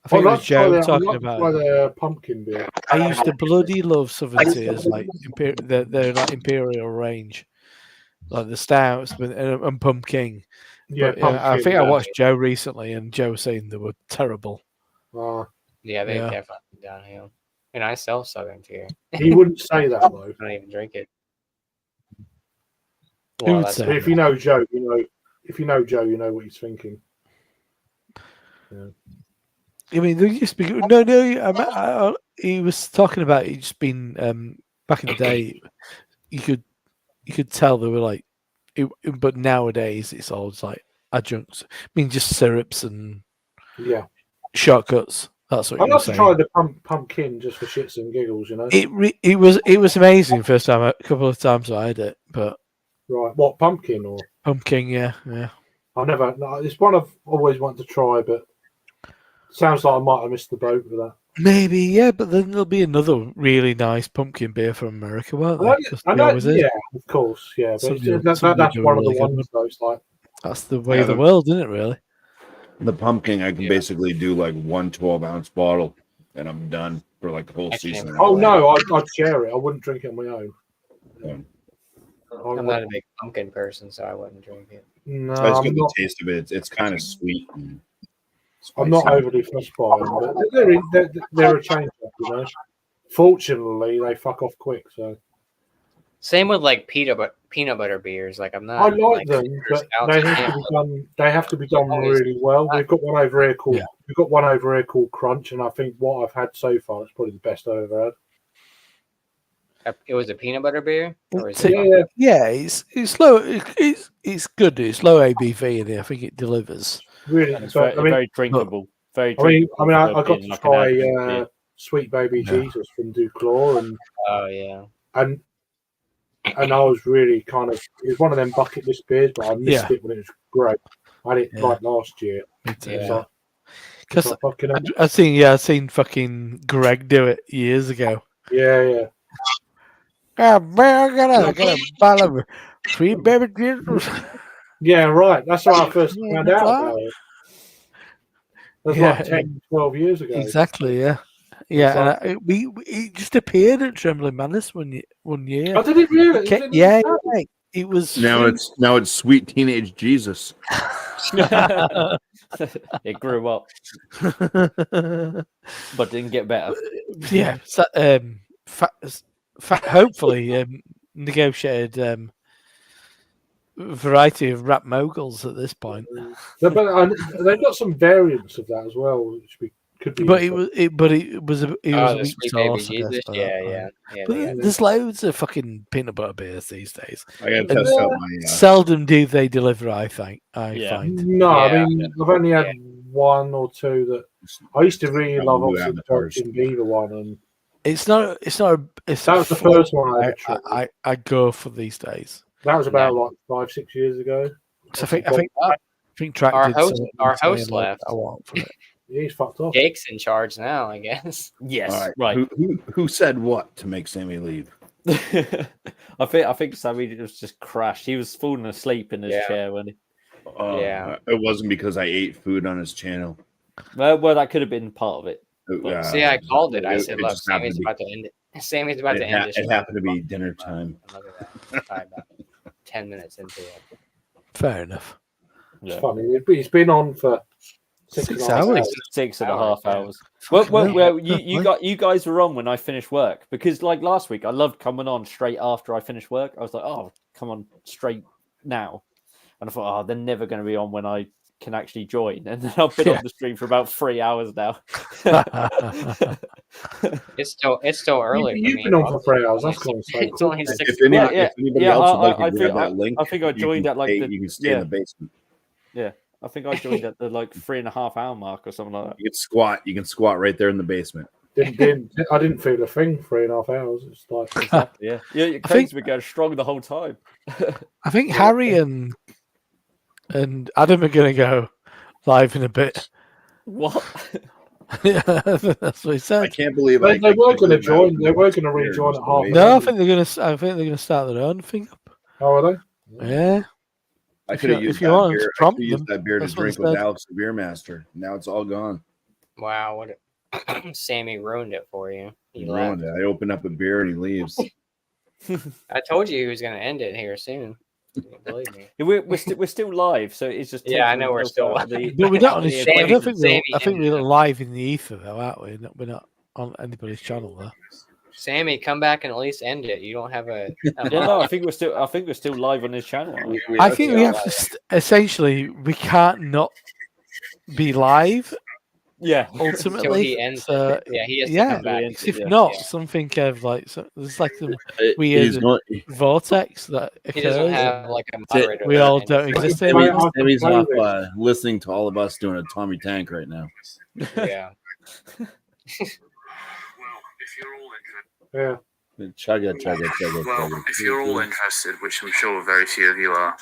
I think it was Joe talking about it. the pumpkin beer. I used to bloody love Southern Tears, like they're like Imperial range, like the stouts and Pumpkin. Yeah, But, I pumpkin. think I watched Joe recently, and Joe was saying they were terrible. Yeah, they Yeah. definitely downhill. And I sell Southern Tier. He wouldn't say that though. I don't even drink it. Who would that's say But if you know Joe, you know. If you know Joe, you know what he's thinking. I mean, there used to be no. He was talking about it just been back in the day. You could tell they were like, but nowadays it's all just like adjuncts. I mean, just syrups and shortcuts. That's what I'd you're like to saying. try the pumpkin just for shits and giggles, you know. It was amazing first time. A couple of times I had it, but Right, what pumpkin or pumpkin, yeah. I've never. No, it's one I've always wanted to try, but sounds like I might have missed the boat with that. Maybe, yeah, but then there'll be another really nice pumpkin beer from America, won't there? I know, yeah, of course, yeah. But that's one of the ones, though. It's like that's the way of the world, isn't it? Really. The pumpkin, I can basically do like 1 12-ounce bottle, and I'm done for like the whole season. Oh no, I'd share it. I wouldn't drink it on my own. I'm not a big pumpkin person, so I wouldn't drink it. No, I just I'm get not. the taste of it. It's kind of sweet. And I'm not overly fussed by them, but they're a change up, you know. Fortunately, they fuck off quick. So same with like peanut butter beers. Like I'm not. I like them, but they have to be done really well. We've got one over here called Crunch, and I think what I've had so far is probably the best I've ever had. It was a peanut butter beer? Or is It's- it Yeah, it's low. It's good. It's low ABV, and I think it delivers. really. And it's But, very drinkable. Very I mean, drinkable. I for got being to like an try average beer. Sweet Baby Yeah. Jesus from Duclaw, Oh, yeah. and I was really kind of. It was one of them bucket list beers, but I missed Yeah. it when it was great. I had it Yeah. like last year. Me too. Yeah. Yeah. It's Because like fucking hell. I've seen fucking Greg do it years ago. Yeah. Man, I got a bottle of Sweet Baby Jesus. Yeah, right. That's how I first Yeah, found out right. about it. That was Yeah. like 10, 12 years ago. Exactly. Yeah. It's Yeah. like- And it just appeared at Trembling Madness one year. I didn't really. Okay, yeah. It was Now it's sweet teenage Jesus. It grew up, but didn't get better. yeah. So, hopefully negotiated variety of rap moguls at this point. No, but they've got some variants of that as well, which could be. But it was a Oh, the weak Sweet Baby sauce, I guess, Jesus? for that Yeah. one. Yeah, But they got- there's loads of fucking peanut butter beers these days. I gotta test out my. Seldom do they deliver. I find. No, I Yeah. mean I've only had one or two that I used to really love. New Obviously, the avatars. Justin Bieber one, and It's not. It's not. It's that was the first one I ever tried. I go for these days. That was about like 5-6 years ago. So I think Track Our did host- something our saying, host like, left. I want for it. He's fucked off. Jake's in charge now, I guess. Yes, All right. right. Who said what to make Sammy leave? I think Sammy just crashed. He was falling asleep in his Yeah. chair when he. Yeah. It wasn't because I ate food on his channel. Well, that could have been part of it. See, I called it. I said, it look, just happened Sammy's to be- about to end it. Sammy's about to It, end ha- this. it happened to be dinner time. And look at that. Probably about 10 minutes into it. Fair enough. It's Yeah. funny. It's been on for 6 hours. 6.5 yeah. hours. Fucking hell. Well, you guys were on when I finished work because, like last week, I loved coming on straight after I finished work. I was like, oh, come on straight now, and I thought, oh, they're never going to be on when I can actually join. And then I've been on the stream for about 3 hours now. It's still early. You've been on for 3 hours. That's going to say. It's only 6 If anybody Yeah, else would like I to grab think- that link, I think I you joined can at, like, stay- the- you can stay in the basement. I think I joined at the like 3.5 hour mark or something like that. You can squat. You can squat right there in the basement. I didn't feel a thing 3.5 hours. It's like Yeah, think- Craig's been going strong the whole time. I think Harry and Adam are going to go live in a bit. What? Yeah, that's what he I said. can't believe they were going to join. They were going to rejoin at half. No, I think they're going to. I think they're going to start their own thing up. Oh, are they? Yeah. I If could have you- used if you that want beer. to I prompt could use them, that beer to that's what drink it with said. Alex the Beer Master. Now it's all gone. Wow, Sammy ruined it for you. He He left. ruined it. I open up a beer and he leaves. I told you he was going to end it here soon. You didn't believe me. We're still live, so it's just Yeah, I taking know we're us still out of the- But we're not on the his. Sammy- I don't think Sammy I think ended we're up. live in the ether, though, aren't we? We're not on anybody's channel, though. Sammy, come back and at least end it. You don't have a. Yeah, no, I think we're still live on his channel. I think we have to essentially we can't not be live Yeah, ultimately. he ends So, Yeah, he has to yeah, come back. ends if yeah. not, Yeah. something of like there's like some He's weird not- vortex that He doesn't occurs. have like a moderator. We that all ends don't it. exist Sammy- anymore. Sammy's play off with listening to all of us doing a Tommy Tank right now. Yeah. Yeah. Chugga, chugga, chugga, Well, chugga. if you're all interested, which I'm sure very few of you are,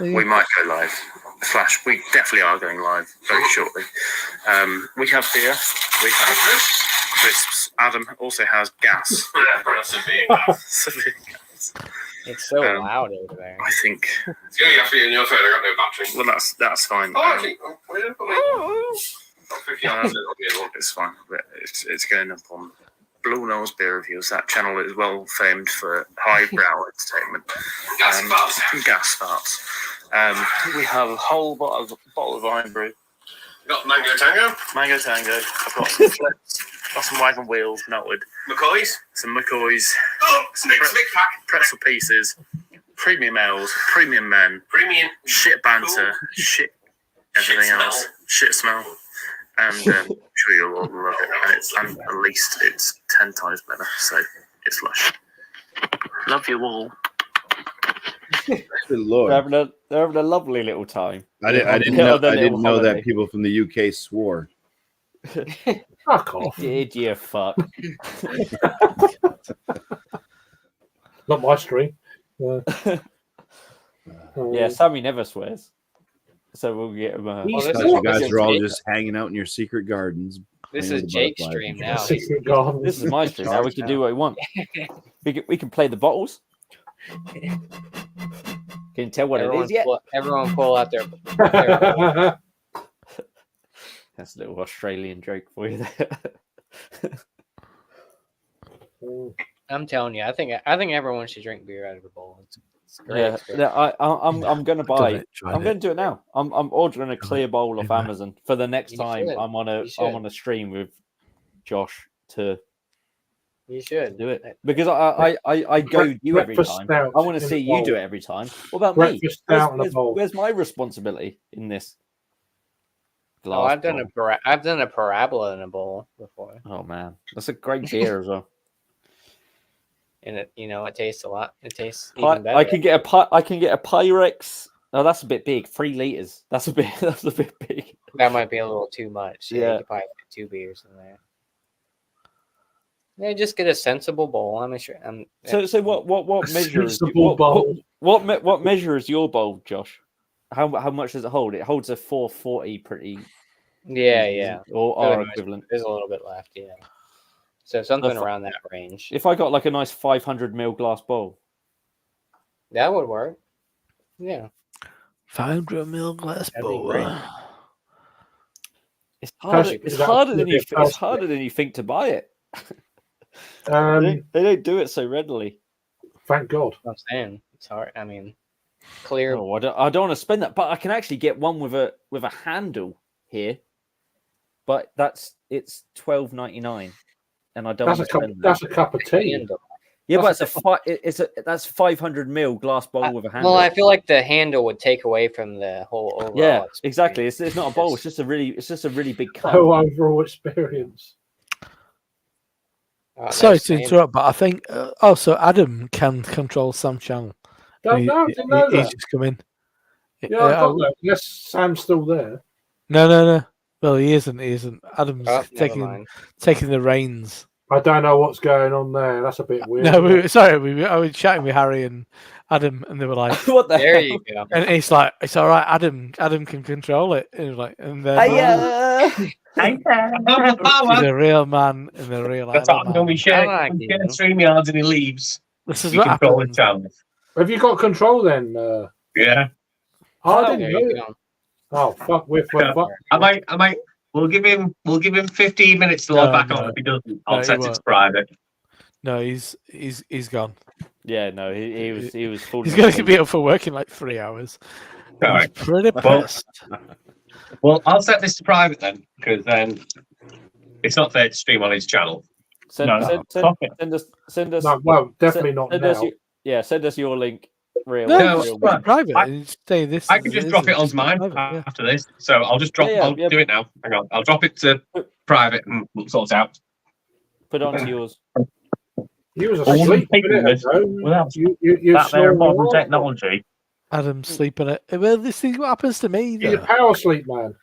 Yeah. we might go live. We definitely are going live very shortly. We have beer. We have crisps. Adam also has gas. Severe gas. It's so Um, loud over there. I think. It's going to get free in your phone. I got no battery. Well, that's fine. Oh, actually, where did I put it? 50 hours. It's fine. But it's going up on Blue Nose Beer Reviews. That channel is well famed for highbrow entertainment. Gas farts. Gas farts. We have a whole bottle of Iron Brew. Got Mango Tango. Mango Tango. I've got some flips. Got some wagon wheels melted. McCoy's. Some McCoys. Oh, Some Snick Pack. pretzel pieces. Premium ales. Premium men. Premium. Shit banter. Shit everything Shit else. smell. Shit smell. And I'm sure you'll all love it. And at least it's 10 times better. So it's lush. Love you all. Good Lord. They're having a lovely little time. I didn't know that people from the UK swore. Fuck off. Did you fuck? Not my stream. Yeah, Sammy never swears. So we'll get him. You guys are all just hanging out in your secret gardens. This is Jake's stream now. Secret garden. This is my stream now. We can do what we want. We can play the bottles. Can you tell what it is yet? Everyone pull out their That's a little Australian joke for you there. I'm telling you, I think everyone should drink beer out of a bowl. It's great. Yeah, I'm going to buy. I'm going to do it now. I'm ordering a clear bowl off Amazon for the next time I'm on a stream with Josh to. You should do it because I go you every time. I want to see you do it every time. What about me? Where's my responsibility in this? I've done a parabola in a bowl before. Oh man, that's a great beer as well. And it tastes a lot. It tastes even better. I can get a Pyrex. Oh, that's a bit big. 3 liters. That's a bit big. That might be a little too much. Yeah. You could probably put 2 beers in there. Yeah, just get a sensible bowl. So what measure is what measure is your bowl, Josh? How much does it hold? It holds a 440 pretty. Yeah. Or our equivalent. There's a little bit left, yeah. So something around that range. If I got like a nice 500ml glass bowl, that would work. Yeah. 500ml glass bowl. It's harder than you think to buy it. They don't do it so readily. Thank God. I'm saying it's hard. I mean, clear. Oh, I don't want to spend that, but I can actually get one with a handle here. But it's $12.99, and I don't. That's a cup of tea. Yeah, but that's 500ml glass bowl with a handle. Well, I feel like the handle would take away from the whole overall. Yeah, exactly. It's not a bowl. It's just a really big cup. Whole overall experience. Sorry to interrupt, but I think so Adam can control Sam's channel. Didn't know that. He's just come in. Yeah, I got that. Yes, Sam's still there. No. Well, he isn't. Adam's taking the reins. I don't know what's going on there. That's a bit weird. No, I was chatting with Harry and Adam, and they were like, "What the there hell?" You go. And he's like, "It's all right, Adam can control it." And he was like, and then he's a real man in the real. That's what I'm going to be sharing StreamYards and he leaves. This is what happens. Have you got control then? Yeah. I didn't know. Oh fuck! I might. We'll give him 15 minutes to log back on. If he doesn't, I'll set it to private. No, he's gone. Yeah, no, he was full. He's going to be up for work in like 3 hours. All right. Pretty pissed. Well, I'll set this to private then, because then it's not fair to stream on his channel. Send us. No, well, definitely not now. Send us your link. Private. I can just drop it onto mine after this. So I'll just drop. I'll do it now. Hang on. I'll drop it to private and we'll sort it out. Put it onto yours. You was asleep. That there modern technology. Adam's sleeping it. Well, this is what happens to me. You're a power sleep, man.